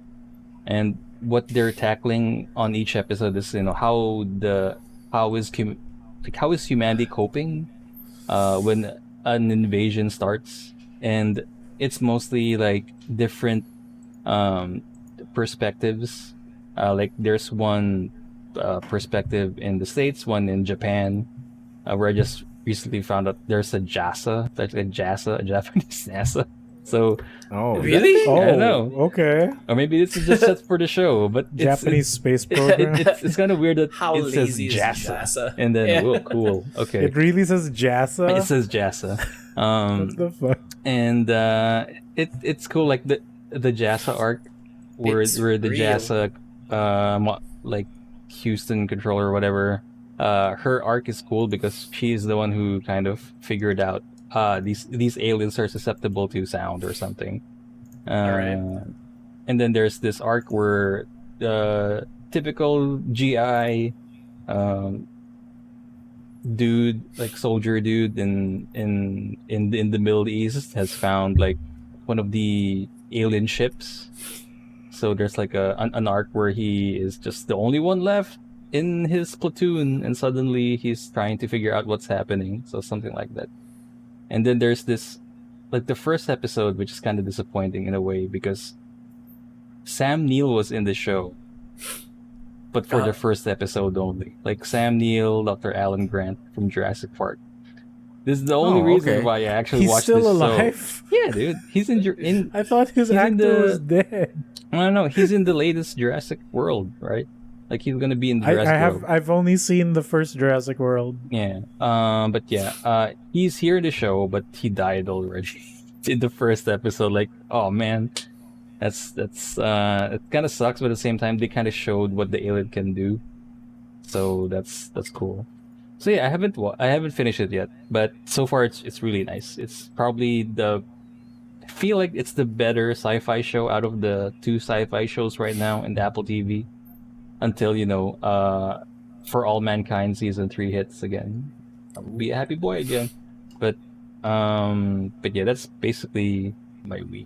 Speaker 4: And what they're tackling on each episode is how is humanity coping when an invasion starts, and it's mostly like different perspectives. Like there's one perspective in the States, one in Japan, where I just recently found out there's a JASA, like a JASA, a Japanese NASA. So
Speaker 1: Oh,
Speaker 2: Really?
Speaker 3: Oh,
Speaker 4: I know.
Speaker 3: okay.
Speaker 4: Or maybe this is just set for the show, but
Speaker 3: Japanese space program.
Speaker 4: it's kind of weird that
Speaker 2: How
Speaker 4: it says
Speaker 2: lazy is
Speaker 4: JASA,
Speaker 2: JASA?
Speaker 4: and then
Speaker 2: Yeah.
Speaker 4: whoa, cool, okay.
Speaker 3: It really says JASA.
Speaker 4: It says JASA.
Speaker 3: What the fuck?
Speaker 4: And it's cool, like the JASA arc where
Speaker 2: It's
Speaker 4: the
Speaker 2: real.
Speaker 4: JASA like Houston controller or whatever, her arc is cool because she's the one who kind of figured out these aliens are susceptible to sound or something.
Speaker 2: Alright.
Speaker 4: And then there's this arc where the typical GI dude, like soldier dude in the Middle East, has found like one of the alien ships. So there's like an arc where he is just the only one left in his platoon, and suddenly he's trying to figure out what's happening. So something like that. And then there's this, like the first episode, which is kind of disappointing in a way because Sam Neill was in the show, but for the first episode only. Like Sam Neill, Dr. Alan Grant from Jurassic Park. This is the only reason
Speaker 1: okay.
Speaker 4: why I actually
Speaker 3: He's
Speaker 4: watched
Speaker 3: still
Speaker 4: this
Speaker 3: alive?
Speaker 4: show. Yeah, dude, he's in.
Speaker 3: I thought his
Speaker 4: He's in
Speaker 3: actor
Speaker 4: the-
Speaker 3: was dead.
Speaker 4: I don't know. He's in the latest Jurassic World, right? Like he's gonna be in the Jurassic World.
Speaker 3: I've only seen the first Jurassic World.
Speaker 4: Yeah. But yeah. He's here in the show, but he died already in the first episode. Like, oh man, that's it kind of sucks, but at the same time, they kind of showed what the alien can do. So that's cool. So yeah, I haven't finished it yet, but so far it's really nice. It's probably I feel like it's the better sci-fi show out of the two sci-fi shows right now in the Apple TV. Until For All Mankind season 3 hits again, I'll be a happy boy again. But yeah, that's basically my week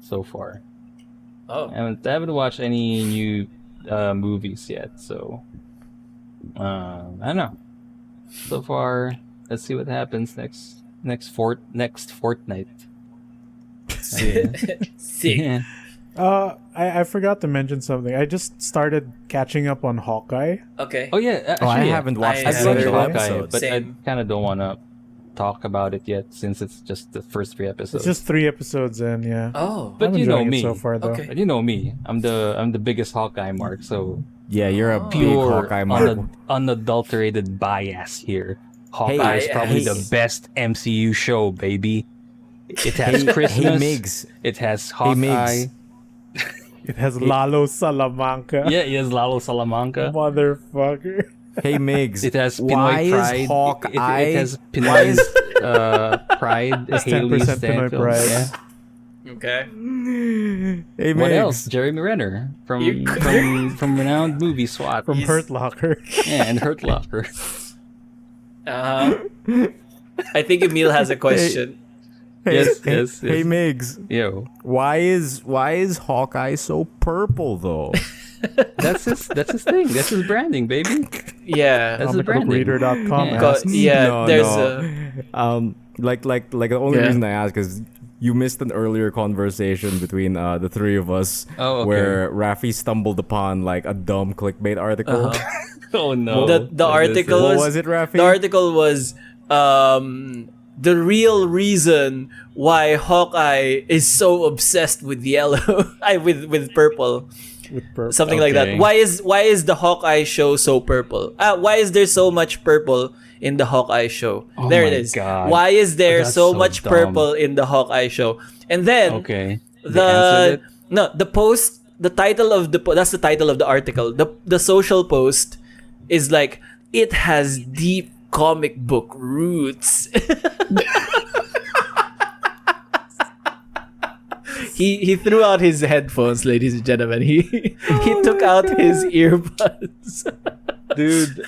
Speaker 4: so far.
Speaker 2: Oh.
Speaker 4: I haven't watched any new movies yet, so I don't know. So far, let's see what happens next fortnight.
Speaker 2: Sick.
Speaker 4: Yeah.
Speaker 3: I forgot to mention something. I just started catching up on Hawkeye.
Speaker 2: Okay.
Speaker 4: Oh yeah, actually,
Speaker 1: I
Speaker 4: yeah.
Speaker 1: haven't watched
Speaker 2: I
Speaker 1: the
Speaker 4: I've watched
Speaker 2: haven't.
Speaker 1: single
Speaker 4: Hawkeye,
Speaker 1: episode.
Speaker 4: but
Speaker 2: Same.
Speaker 4: I kind of don't want to talk about it yet since it's just the first 3 episodes.
Speaker 3: It's just 3 episodes in, yeah.
Speaker 2: Oh.
Speaker 4: But
Speaker 3: I'm
Speaker 4: you know
Speaker 3: enjoying
Speaker 4: me.
Speaker 3: it so far, though.
Speaker 2: Okay.
Speaker 4: But you know me. I'm the biggest Hawkeye mark. So
Speaker 1: Yeah, you're a big
Speaker 4: pure
Speaker 1: Hawkeye mark.
Speaker 4: unadulterated bias here. Hawkeye
Speaker 1: Hey,
Speaker 4: is probably
Speaker 2: hey.
Speaker 4: the best MCU show, baby. It has
Speaker 1: Hey,
Speaker 4: Christmas.
Speaker 1: Migs.
Speaker 4: It has
Speaker 1: Hey,
Speaker 4: Hawkeye.
Speaker 1: Migs.
Speaker 3: It has Lalo Salamanca.
Speaker 4: Yeah, it has Lalo Salamanca.
Speaker 3: Motherfucker.
Speaker 1: Hey, Migs.
Speaker 4: It has
Speaker 1: why
Speaker 4: Pinoy Pride.
Speaker 1: is Hawkeye?
Speaker 4: It has
Speaker 1: why
Speaker 4: Pinoy's
Speaker 1: is
Speaker 4: Pride.
Speaker 3: It's
Speaker 4: Haley
Speaker 3: 10% Pinoy
Speaker 4: Stanfield.
Speaker 3: Pride.
Speaker 4: Yeah.
Speaker 2: Okay.
Speaker 1: Hey,
Speaker 4: What
Speaker 1: Migs.
Speaker 4: else? Jeremy Renner from
Speaker 2: You-
Speaker 4: from renowned movie SWAT.
Speaker 3: From
Speaker 2: He's-
Speaker 3: Hurt Locker.
Speaker 4: Yeah, and Hurt Locker.
Speaker 2: I think Emile has a question.
Speaker 1: Hey,
Speaker 4: Yes,
Speaker 1: hey,
Speaker 4: yes,
Speaker 1: Hey,
Speaker 4: yes.
Speaker 1: Migs.
Speaker 4: Yo,
Speaker 1: Why is Hawkeye so purple though?
Speaker 4: that's his thing. That's his branding, baby.
Speaker 2: Yeah.
Speaker 4: That's his branding.
Speaker 3: Comicbookreader.com
Speaker 4: Yeah.
Speaker 3: asks.
Speaker 1: No,
Speaker 2: there's
Speaker 1: no. Like the only
Speaker 2: Yeah.
Speaker 1: reason I ask is you missed an earlier conversation between the three of us
Speaker 4: Oh, okay.
Speaker 1: where Raffy stumbled upon like a dumb clickbait article.
Speaker 4: Oh no.
Speaker 2: The article
Speaker 1: What
Speaker 2: was
Speaker 1: was it, Raffy?
Speaker 2: The article was the real reason why Hawkeye is so obsessed with yellow, with purple,
Speaker 3: With purple.
Speaker 2: something like that.
Speaker 4: Okay.
Speaker 2: Why is the Hawkeye show so purple? Why is there so much purple in the Hawkeye show?
Speaker 4: Oh
Speaker 2: there it
Speaker 4: my
Speaker 2: is.
Speaker 4: God.
Speaker 2: Why is there
Speaker 4: That's
Speaker 2: so
Speaker 4: so
Speaker 2: much
Speaker 4: dumb.
Speaker 2: purple in the Hawkeye show? And then
Speaker 4: Okay. They answered it?
Speaker 2: the post, the title of that's the title of the article. The social post is like, it has deep comic book roots. He threw out his headphones, ladies and gentlemen. He took out his earbuds.
Speaker 4: Dude,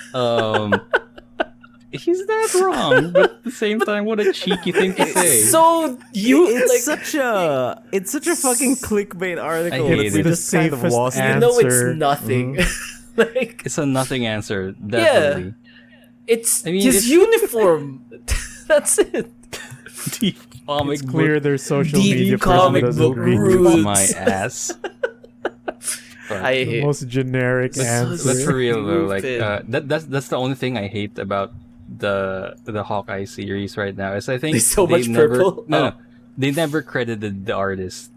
Speaker 4: he's not wrong, but at the same time, what a cheeky thing to say.
Speaker 2: So
Speaker 1: it's such a fucking clickbait article.
Speaker 4: I hate
Speaker 1: It's
Speaker 4: it.
Speaker 3: The
Speaker 1: just kind of
Speaker 3: safest
Speaker 1: lost.
Speaker 3: answer.
Speaker 2: you know it's nothing. Like,
Speaker 4: It's a nothing answer, definitely.
Speaker 2: it's
Speaker 4: I mean,
Speaker 2: his
Speaker 4: it's-
Speaker 2: uniform. That's it.
Speaker 4: Deep comic
Speaker 3: It's clear
Speaker 4: book
Speaker 3: their social
Speaker 2: Deep
Speaker 3: media
Speaker 2: comic
Speaker 3: person
Speaker 2: book
Speaker 3: doesn't read.
Speaker 2: roots.
Speaker 4: on my ass. But
Speaker 2: I
Speaker 3: The
Speaker 2: hate.
Speaker 3: most generic
Speaker 2: That's
Speaker 3: answer.
Speaker 4: that's for real though. Like
Speaker 2: Stupid.
Speaker 4: that's the only thing I hate about the Hawkeye series right now. Is I think
Speaker 2: There's so much
Speaker 4: never,
Speaker 2: purple?
Speaker 4: No,
Speaker 2: Oh.
Speaker 4: they never credited the artist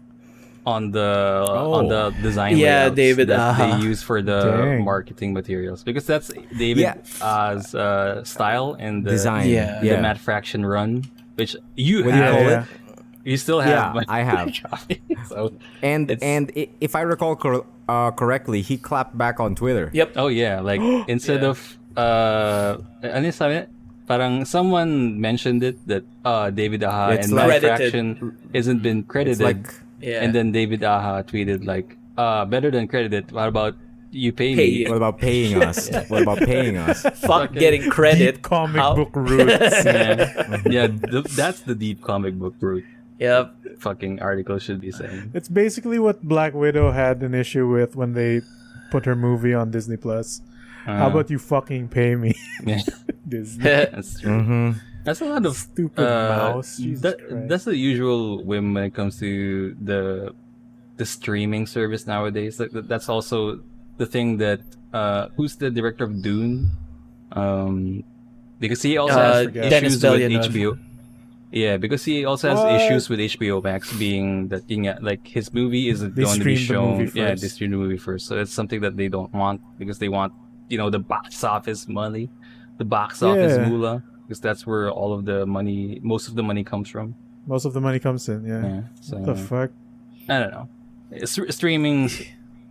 Speaker 4: on the design
Speaker 2: Yeah,
Speaker 4: layouts
Speaker 2: David
Speaker 4: that
Speaker 2: Aha.
Speaker 4: they use for the
Speaker 3: Dang.
Speaker 4: marketing materials, because that's David Aha's style and the
Speaker 1: Design.
Speaker 2: Yeah.
Speaker 4: the matte fraction run, which you
Speaker 1: What do you
Speaker 4: have.
Speaker 1: call
Speaker 3: Yeah.
Speaker 1: it?
Speaker 4: You still have.
Speaker 1: Yeah,
Speaker 4: my
Speaker 1: I have.
Speaker 4: copy, so
Speaker 1: And
Speaker 4: It's-
Speaker 1: if I recall correctly, he clapped back on Twitter.
Speaker 2: Yep.
Speaker 4: oh yeah, like instead
Speaker 2: Yeah.
Speaker 4: of ano yung sabi niya? Parang someone mentioned it that David Aha
Speaker 1: It's
Speaker 4: and
Speaker 1: like-
Speaker 4: Matt
Speaker 2: Credited.
Speaker 4: Fraction isn't been credited.
Speaker 1: It's like
Speaker 2: Yeah.
Speaker 4: And then David Aha tweeted like, better than credited. What about you pay
Speaker 2: Pay
Speaker 4: me?
Speaker 1: what about paying us? What about paying us?
Speaker 2: Fuck
Speaker 4: Fucking
Speaker 2: getting credit.
Speaker 3: Deep comic
Speaker 2: How-
Speaker 3: book roots.
Speaker 4: Yeah, that's the deep comic book route.
Speaker 2: Yep.
Speaker 4: Fucking article should be saying.
Speaker 3: It's basically what Black Widow had an issue with when they put her movie on Disney Plus. How about you fucking pay me,
Speaker 4: Yeah,
Speaker 3: Disney?
Speaker 4: that's true.
Speaker 1: Mm-hmm.
Speaker 4: That's a lot of
Speaker 3: Stupid mouse. Jesus Christ.
Speaker 4: that's the usual whim when it comes to the streaming service nowadays. Like that's also the thing that who's the director of Dune? Because he also has
Speaker 2: Dennis
Speaker 4: issues with
Speaker 2: Villeneuve.
Speaker 4: HBO. Yeah, because he also has
Speaker 3: What?
Speaker 4: issues with HBO Max, being that like his movie isn't
Speaker 3: They
Speaker 4: going to be
Speaker 3: streamed the
Speaker 4: shown.
Speaker 3: movie
Speaker 4: Yeah,
Speaker 3: first.
Speaker 4: they stream the movie first, so it's something that they don't want because they want the box office money, the box office
Speaker 3: Yeah.
Speaker 4: moolah, because that's where all of the money, most of the money comes from.
Speaker 3: Most of the money comes in. Yeah.
Speaker 4: Yeah, so
Speaker 3: What the fuck?
Speaker 4: I don't know. Streaming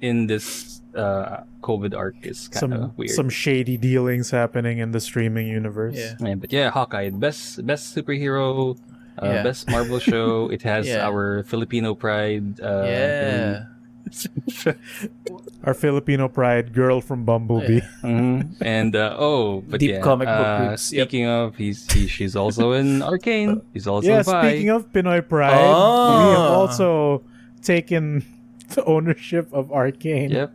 Speaker 4: in this COVID arc is kind of
Speaker 3: Some
Speaker 4: weird.
Speaker 3: some shady dealings happening in the streaming universe.
Speaker 2: Yeah.
Speaker 4: Yeah, but yeah, Hawkeye, best superhero,
Speaker 2: Yeah.
Speaker 4: best Marvel show. It has
Speaker 2: Yeah.
Speaker 4: our Filipino pride.
Speaker 2: Yeah.
Speaker 3: Our Filipino pride girl from Bumblebee.
Speaker 4: And but
Speaker 2: Deep
Speaker 4: yeah,
Speaker 2: comic book roots. Yep.
Speaker 4: Speaking of, she's also in Arcane. He's also
Speaker 3: Yeah,
Speaker 4: bi.
Speaker 3: speaking of Pinoy pride,
Speaker 2: Oh.
Speaker 3: we have also taken the ownership of Arcane.
Speaker 4: Yep.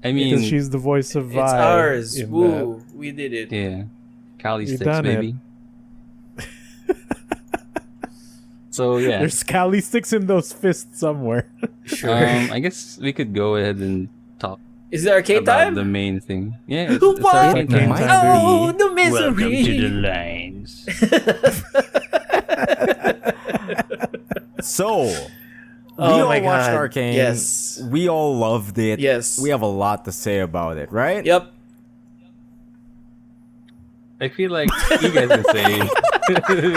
Speaker 4: I mean,
Speaker 3: Because she's the voice of Vi.
Speaker 2: It's ours.
Speaker 3: in
Speaker 2: Woo. We did it.
Speaker 4: yeah, Cali
Speaker 3: We
Speaker 4: sticks,
Speaker 3: done it.
Speaker 4: baby. So yeah,
Speaker 3: There's Cali sticks in those fists somewhere.
Speaker 2: Sure.
Speaker 4: I guess we could go ahead and talk
Speaker 2: Is it arcade
Speaker 4: about
Speaker 2: time?
Speaker 4: the main thing. Yeah, it's
Speaker 2: What?
Speaker 4: arcade
Speaker 3: Arcane
Speaker 4: time.
Speaker 3: time.
Speaker 2: Oh, the misery.
Speaker 4: Welcome to the lines.
Speaker 1: So, we
Speaker 2: Oh
Speaker 1: all
Speaker 2: my
Speaker 1: watched
Speaker 2: God.
Speaker 1: Arcane.
Speaker 2: Yes.
Speaker 1: We all loved it.
Speaker 2: Yes.
Speaker 1: We have a lot to say about it, right?
Speaker 2: Yep.
Speaker 4: I feel like you guys can say.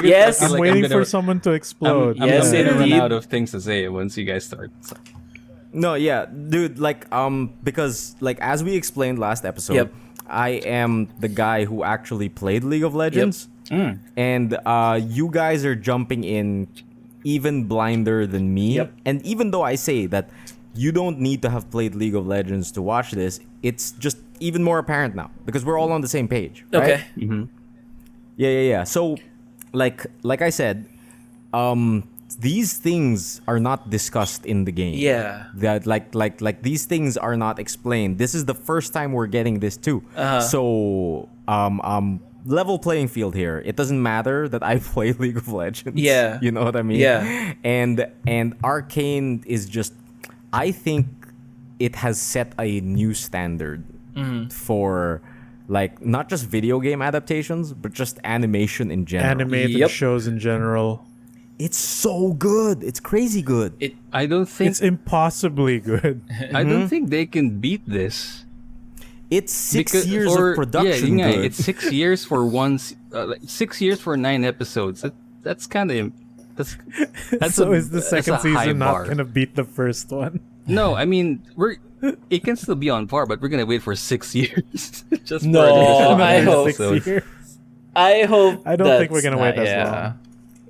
Speaker 2: Yes.
Speaker 4: I
Speaker 3: I'm
Speaker 4: feel like
Speaker 3: waiting
Speaker 4: gonna-
Speaker 3: for someone to explode.
Speaker 2: Yes,
Speaker 4: I'm gonna run
Speaker 2: indeed.
Speaker 4: out of things to say once you guys start. So.
Speaker 1: No, yeah, dude, like because like as we explained last episode,
Speaker 2: Yep.
Speaker 1: I am the guy who actually played League of Legends.
Speaker 2: Mm.
Speaker 1: And you guys are jumping in even blinder than me.
Speaker 2: Yep.
Speaker 1: And even though I say that you don't need to have played League of Legends to watch this, it's just even more apparent now because we're all on the same page. Right?
Speaker 2: Okay.
Speaker 1: Yeah. So, like I said, these things are not discussed in the game.
Speaker 2: Yeah.
Speaker 1: That like these things are not explained. This is the first time we're getting this too. So, level playing field here. It doesn't matter that I play League of Legends.
Speaker 2: Yeah.
Speaker 1: You know what I mean?
Speaker 2: Yeah.
Speaker 1: And Arcane is just, I think it has set a new standard for like not just video game adaptations, but just animation in general.
Speaker 3: Animated
Speaker 2: Yep.
Speaker 3: shows in general.
Speaker 1: It's so good. It's crazy good.
Speaker 4: I don't think
Speaker 3: It's impossibly good.
Speaker 4: I don't think they can beat this.
Speaker 1: It's 6 years of production.
Speaker 4: Yeah,
Speaker 1: good.
Speaker 4: it's 6 years for 6 years for 9 episodes. That's kind of that's
Speaker 3: So
Speaker 4: a,
Speaker 3: is the
Speaker 4: that's
Speaker 3: second
Speaker 4: a high
Speaker 3: season not
Speaker 4: bar.
Speaker 3: gonna beat the first one?
Speaker 4: No, I mean it can still be on par, but we're gonna wait for 6 years. Just
Speaker 2: No,
Speaker 4: for
Speaker 2: I
Speaker 4: another
Speaker 2: hope-
Speaker 3: 6
Speaker 4: episode.
Speaker 3: years.
Speaker 2: I hope.
Speaker 3: I don't think we're gonna wait as
Speaker 2: yeah.
Speaker 3: long.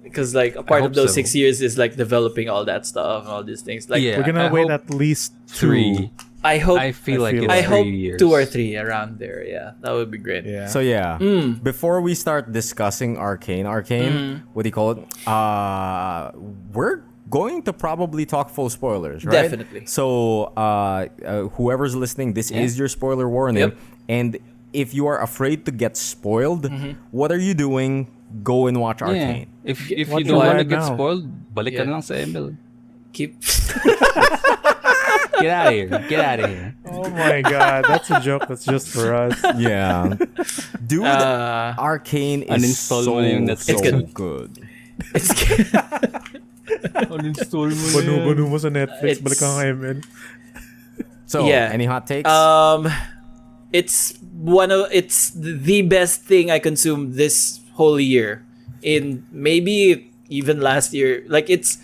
Speaker 2: Because like a part
Speaker 4: hope
Speaker 2: of those
Speaker 4: so.
Speaker 2: 6 years is like developing all that stuff and all these things. Like
Speaker 4: Yeah.
Speaker 3: We're gonna
Speaker 4: I
Speaker 3: wait
Speaker 4: hope
Speaker 3: at least
Speaker 4: 3.
Speaker 2: I hope.
Speaker 4: I feel like
Speaker 3: feel
Speaker 4: it's
Speaker 2: I
Speaker 4: 3
Speaker 2: hope
Speaker 4: years.
Speaker 2: 2 or 3 around there. Yeah, that would be great.
Speaker 3: Yeah.
Speaker 1: So yeah, before we start discussing Arcane, what do you call it? We're going to probably talk full spoilers, right?
Speaker 2: Definitely.
Speaker 1: So whoever's listening, this is your spoiler warning.
Speaker 2: Yep.
Speaker 1: And if you are afraid to get spoiled, what are you doing? Go and watch
Speaker 4: Yeah.
Speaker 1: Arcane.
Speaker 4: If
Speaker 3: Watch
Speaker 4: you don't
Speaker 3: it
Speaker 4: want to
Speaker 3: right
Speaker 4: get
Speaker 3: now.
Speaker 4: spoiled, balik ka
Speaker 2: Yeah.
Speaker 4: na lang sa Emile.
Speaker 2: Keep.
Speaker 4: Get out of here. Get out of here.
Speaker 3: Oh my god, that's a joke that's just for us.
Speaker 1: Yeah, dude, Arcane is
Speaker 4: uninstall
Speaker 1: so
Speaker 4: mo na yung Netflix.
Speaker 2: It's good.
Speaker 1: good.
Speaker 2: It's
Speaker 4: Uninstall mo
Speaker 3: Banu mo sa Netflix,
Speaker 2: It's-
Speaker 3: balik ka kay MN.
Speaker 1: So,
Speaker 2: Yeah.
Speaker 1: any hot takes?
Speaker 2: It's the best thing I consumed this whole year, in maybe even last year. Like it's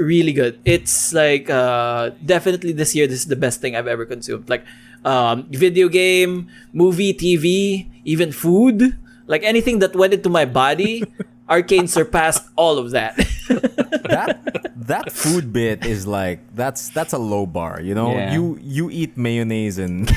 Speaker 2: really good. It's like definitely this year this is the best thing I've ever consumed. Like video game, movie, TV, even food, like anything that went into my body. Arcane surpassed all of that.
Speaker 1: that food bit is like that's a low bar, you know.
Speaker 4: Yeah.
Speaker 1: You eat mayonnaise and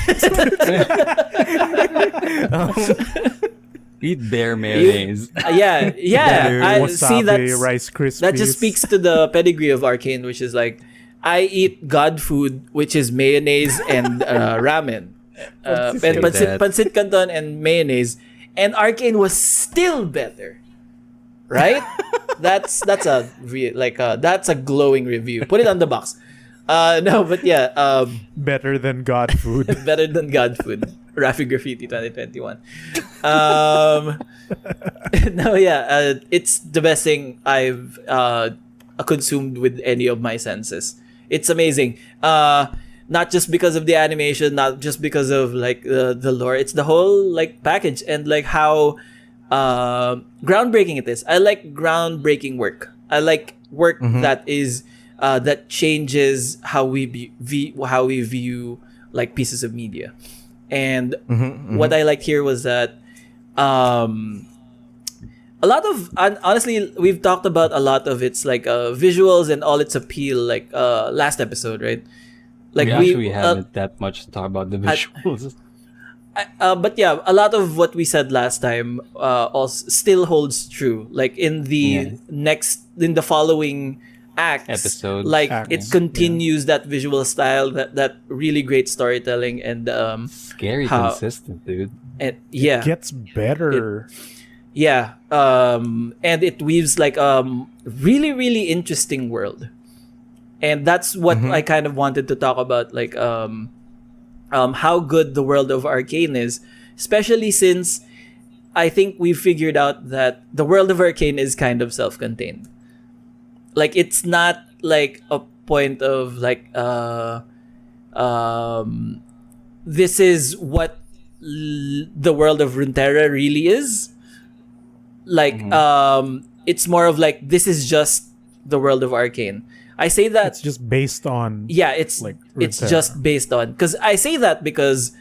Speaker 4: Eat bear mayonnaise.
Speaker 2: Yeah. I see
Speaker 3: Wasabi,
Speaker 2: that.
Speaker 3: Rice Krispies.
Speaker 2: That just speaks to the pedigree of Arcane, which is like, I eat God food, which is mayonnaise and ramen. And pancit canton and mayonnaise. And Arcane was still better. Right? that's a glowing review. Put it on the box. No, but yeah,
Speaker 3: better than God food.
Speaker 2: better than God food. Raffy Graffiti 2021. No, yeah, it's the best thing I've consumed with any of my senses. It's amazing. Not just because of the animation, not just because of like the lore. It's the whole like package and like how groundbreaking it is. I like groundbreaking work. I like work that is that changes how we view like pieces of media. And what I liked here was that a lot of honestly we've talked about a lot of its like visuals and all its appeal like last episode, right? Like
Speaker 4: we actually haven't that much to talk about the visuals.
Speaker 2: But yeah, a lot of what we said last time also still holds true. Like in the following acts,
Speaker 4: Episodes.
Speaker 2: like
Speaker 3: Acts,
Speaker 2: it continues that visual style, that really great storytelling, and
Speaker 4: Scary
Speaker 2: how-
Speaker 4: consistent, dude.
Speaker 2: and yeah,
Speaker 3: Gets better.
Speaker 2: yeah, and it weaves like really really interesting world, and that's what I kind of wanted to talk about, like how good the world of Arcane is, especially since I think we figured out that the world of Arcane is kind of self-contained. Like it's not like a point of like this is what the world of Runeterra really is. Like it's more of like this is just the world of Arcane. I say that
Speaker 3: It's just based on
Speaker 2: yeah, it's
Speaker 3: like
Speaker 2: it's
Speaker 3: Runeterra.
Speaker 2: just based on, because I say that because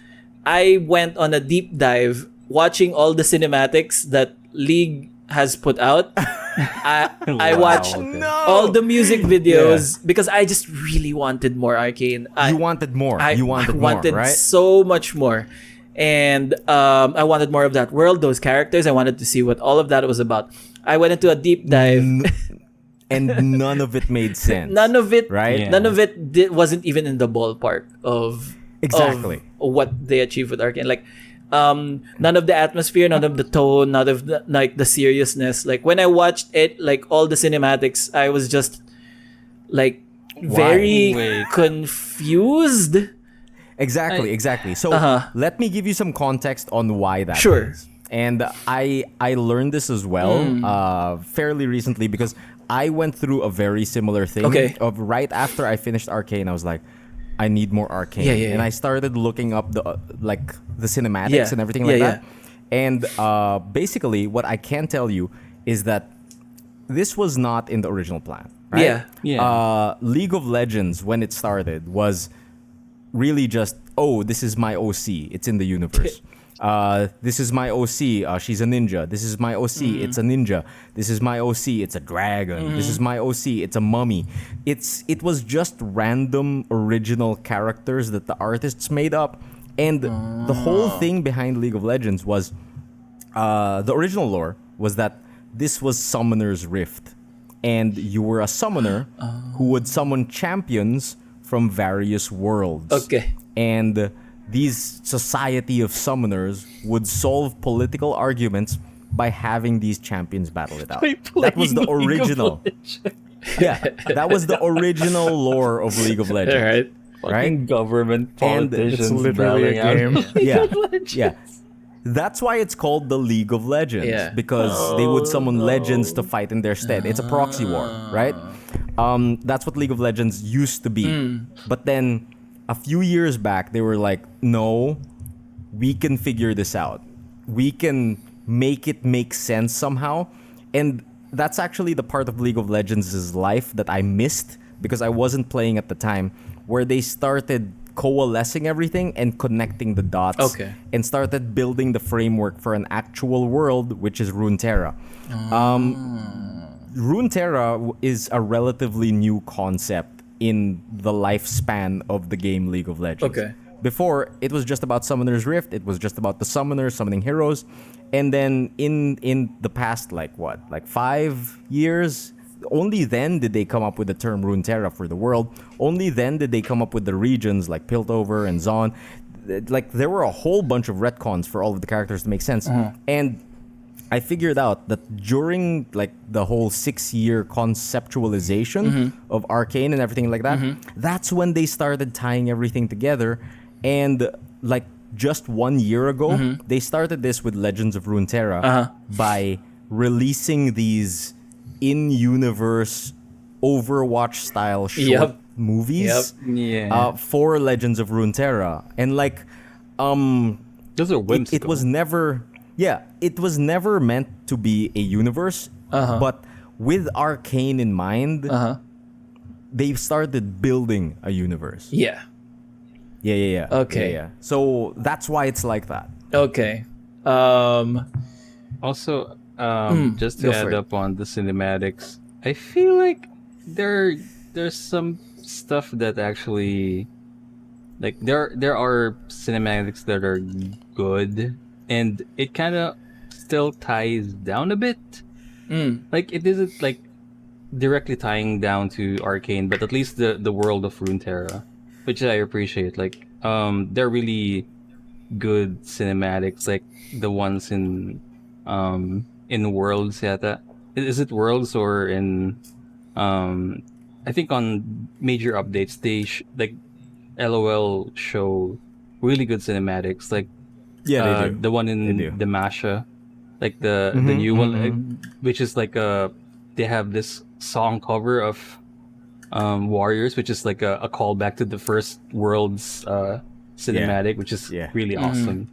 Speaker 2: I went on a deep dive watching all the cinematics that League has put out. I watched all the music videos because I just really wanted more Arcane.
Speaker 1: You wanted more.
Speaker 2: I
Speaker 1: You wanted more,
Speaker 2: wanted
Speaker 1: right?
Speaker 2: so much more. And I wanted more of that world, those characters. I wanted to see what all of that was about. I went into a deep dive.
Speaker 1: And none of it made sense.
Speaker 2: None of it,
Speaker 1: right?
Speaker 4: Yeah.
Speaker 2: None of it wasn't even in the ballpark of
Speaker 1: Exactly.
Speaker 2: of what they achieved with Arcane. Like, none of the atmosphere, none of the tone, none of the, like the seriousness. Like when I watched it, like all the cinematics, I was just like very
Speaker 4: Wait.
Speaker 2: confused.
Speaker 1: Exactly. So let me give you some context on why that
Speaker 2: Sure.
Speaker 1: is. And I learned this as well fairly recently because I went through a very similar thing.
Speaker 2: Okay.
Speaker 1: Of right after I finished Arcane, I was like, I need more Arcane.
Speaker 2: Yeah.
Speaker 1: And I started looking up the like the cinematics
Speaker 2: Yeah.
Speaker 1: and everything
Speaker 2: Yeah,
Speaker 1: like
Speaker 2: yeah.
Speaker 1: that. And basically, what I can tell you is that this was not in the original plan. Right?
Speaker 2: Yeah.
Speaker 4: Yeah.
Speaker 1: League of Legends, when it started, was really just, oh, this is my OC. It's in the universe. This is my OC. She's a ninja. This is my OC. It's a ninja. This is my OC. It's a dragon. This is my OC. It's a mummy. It was just random original characters that the artists made up, and the whole thing behind League of Legends was the original lore was that this was Summoner's Rift, and you were a summoner who would summon champions from various worlds.
Speaker 2: Okay.
Speaker 1: And these society of summoners would solve political arguments by having these champions battle it out. That was the original. Yeah, that was the original lore of League of Legends.
Speaker 2: All right.
Speaker 4: Fucking government
Speaker 1: And
Speaker 4: politicians
Speaker 3: it's literally a
Speaker 4: battling
Speaker 3: game.
Speaker 4: out.
Speaker 1: Yeah. That's why it's called the League of Legends.
Speaker 2: Yeah.
Speaker 1: Because they would summon legends to fight in their stead. It's a proxy war, right? That's what League of Legends used to be. But then a few years back, they were like, no, we can figure this out. We can make it make sense somehow. And that's actually the part of League of Legends' life that I missed because I wasn't playing at the time, where they started coalescing everything and connecting the dots.
Speaker 2: Okay.
Speaker 1: And started building the framework for an actual world, which is Runeterra. Runeterra is a relatively new concept in the lifespan of the game League of Legends.
Speaker 2: Okay.
Speaker 1: Before, it was just about Summoner's Rift. It was just about the summoners summoning heroes. And then in the past, like 5 years, only then did they come up with the term Runeterra for the world. Only then did they come up with the regions like Piltover and Zon. Like, there were a whole bunch of retcons for all of the characters to make sense. And I figured out that during like the whole 6-year conceptualization of Arcane and everything like that, that's when they started tying everything together. And like just 1 year ago, they started this with Legends of Runeterra by releasing these in-universe Overwatch style short movies
Speaker 4: Yeah.
Speaker 1: for Legends of Runeterra. And like
Speaker 4: Those are
Speaker 1: it
Speaker 4: whimsical.
Speaker 1: was never it was never meant to be a universe, but with Arcane in mind, they started building a universe.
Speaker 2: Yeah.
Speaker 1: Yeah.
Speaker 2: Okay.
Speaker 1: Yeah. So that's why it's like that.
Speaker 2: Okay.
Speaker 4: Also, just
Speaker 2: go
Speaker 4: to
Speaker 2: for
Speaker 4: add
Speaker 2: it.
Speaker 4: up on the cinematics, I feel like there's some stuff that actually, like there are cinematics that are good, and it kind of still ties down a bit. Like it isn't like directly tying down to Arcane, but at least the world of Runeterra, which I appreciate. Like they're really good cinematics, like the ones in in Worlds yata. Is it Worlds or in I think on major updates they like LOL show really good cinematics, like
Speaker 1: Yeah, they do.
Speaker 4: the one
Speaker 1: They do.
Speaker 4: in the Masha, like the new one, which is like they have this song cover of Warriors, which is like a callback to the first World's cinematic, which is really awesome.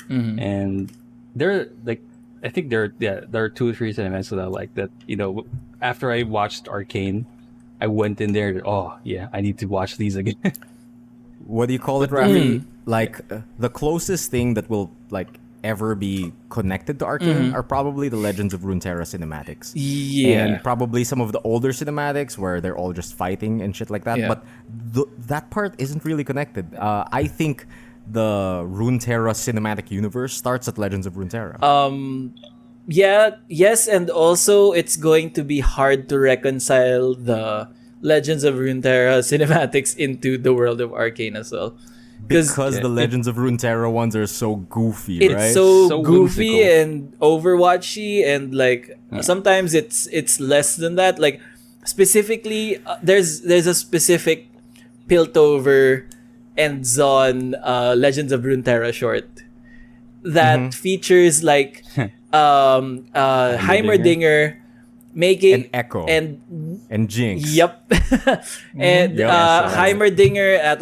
Speaker 4: And there, like, I think there are 2 or 3 cinematics that I like that. You know, after I watched Arcane, I went in there. Oh yeah, I need to watch these again.
Speaker 1: What do you call it, Raffy? Like the closest thing that will like ever be connected to Arcane are probably the Legends of Runeterra cinematics.
Speaker 2: Yeah.
Speaker 1: And probably some of the older cinematics where they're all just fighting and shit like that.
Speaker 2: Yeah.
Speaker 1: But that part isn't really connected. I think the Runeterra cinematic universe starts at Legends of Runeterra.
Speaker 2: Yeah, yes, and also it's going to be hard to reconcile the Legends of Runeterra cinematics into the world of Arcane as well.
Speaker 1: Because the Legends of Runeterra ones are so goofy,
Speaker 2: It's
Speaker 1: right?
Speaker 2: so goofy
Speaker 4: whimsical.
Speaker 2: and overwatchy, and like sometimes it's less than that. Like specifically, there's a specific Piltover and Zon Legends of Runeterra short that features like Heimerdinger making
Speaker 1: And Echo.
Speaker 2: and
Speaker 1: and Jinx.
Speaker 2: Yep. And
Speaker 1: Yep.
Speaker 2: Heimerdinger at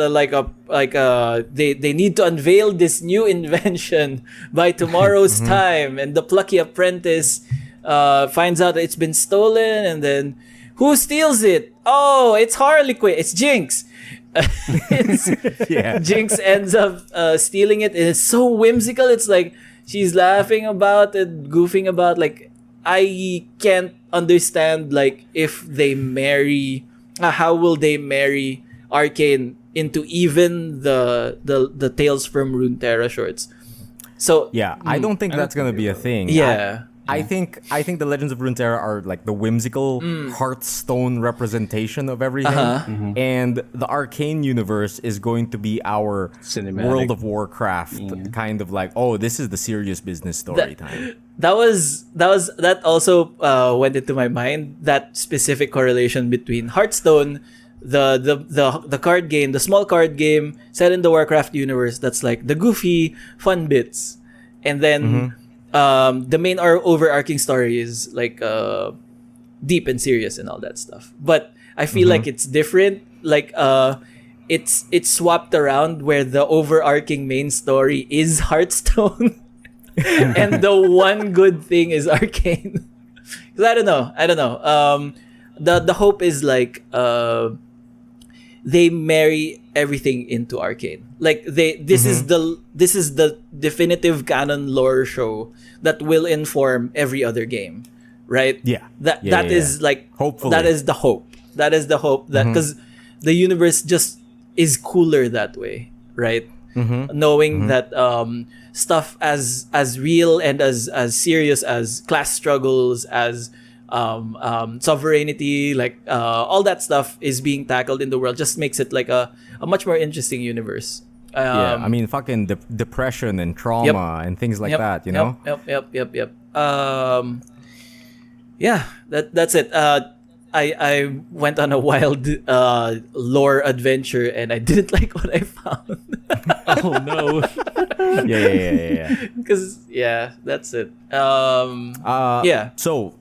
Speaker 2: they need to unveil this new invention by tomorrow's time, and the plucky apprentice finds out that it's been stolen, and then who steals it? Oh, it's Harlequin. It's Jinx.
Speaker 1: Yeah.
Speaker 2: Jinx ends up stealing it, and it's so whimsical. It's like she's laughing about it, goofing about. Like I can't understand like if they marry. How will they marry Arcane into even the Tales from Runeterra shorts? So
Speaker 1: Yeah, I don't think that's gonna be a thing.
Speaker 2: yeah.
Speaker 1: I think the Legends of Runeterra are like the whimsical Hearthstone representation of everything, and the Arcane universe is going to be our
Speaker 4: Cinematic.
Speaker 1: World of Warcraft kind of like, oh, this is the serious business story time.
Speaker 2: That also went into my mind, that specific correlation between Hearthstone, the card game, the small card game set in the Warcraft universe, that's like the goofy fun bits, and then the main overarching story is like deep and serious and all that stuff. But I feel like it's different. Like it's swapped around where the overarching main story is Hearthstone and the one good thing is Arcane. 'Cause I don't know. The hope is like they marry everything into Arcane. Like this is the definitive canon lore show that will inform every other game, right?
Speaker 1: Yeah.
Speaker 2: That
Speaker 1: Yeah,
Speaker 2: is like
Speaker 1: Hopefully.
Speaker 2: that is the hope. That is the hope that because the universe just is cooler that way, right? Knowing that stuff as real and as serious as class struggles, as sovereignty, like all that stuff is being tackled in the world, just makes it like a much more interesting universe.
Speaker 1: Yeah, I mean, fucking depression and trauma and things like that, you know?
Speaker 2: Yep. Yeah, that's it. I went on a wild lore adventure and I didn't like what I found.
Speaker 4: Oh no.
Speaker 1: Yeah.
Speaker 2: Because that's it. Yeah.
Speaker 1: So,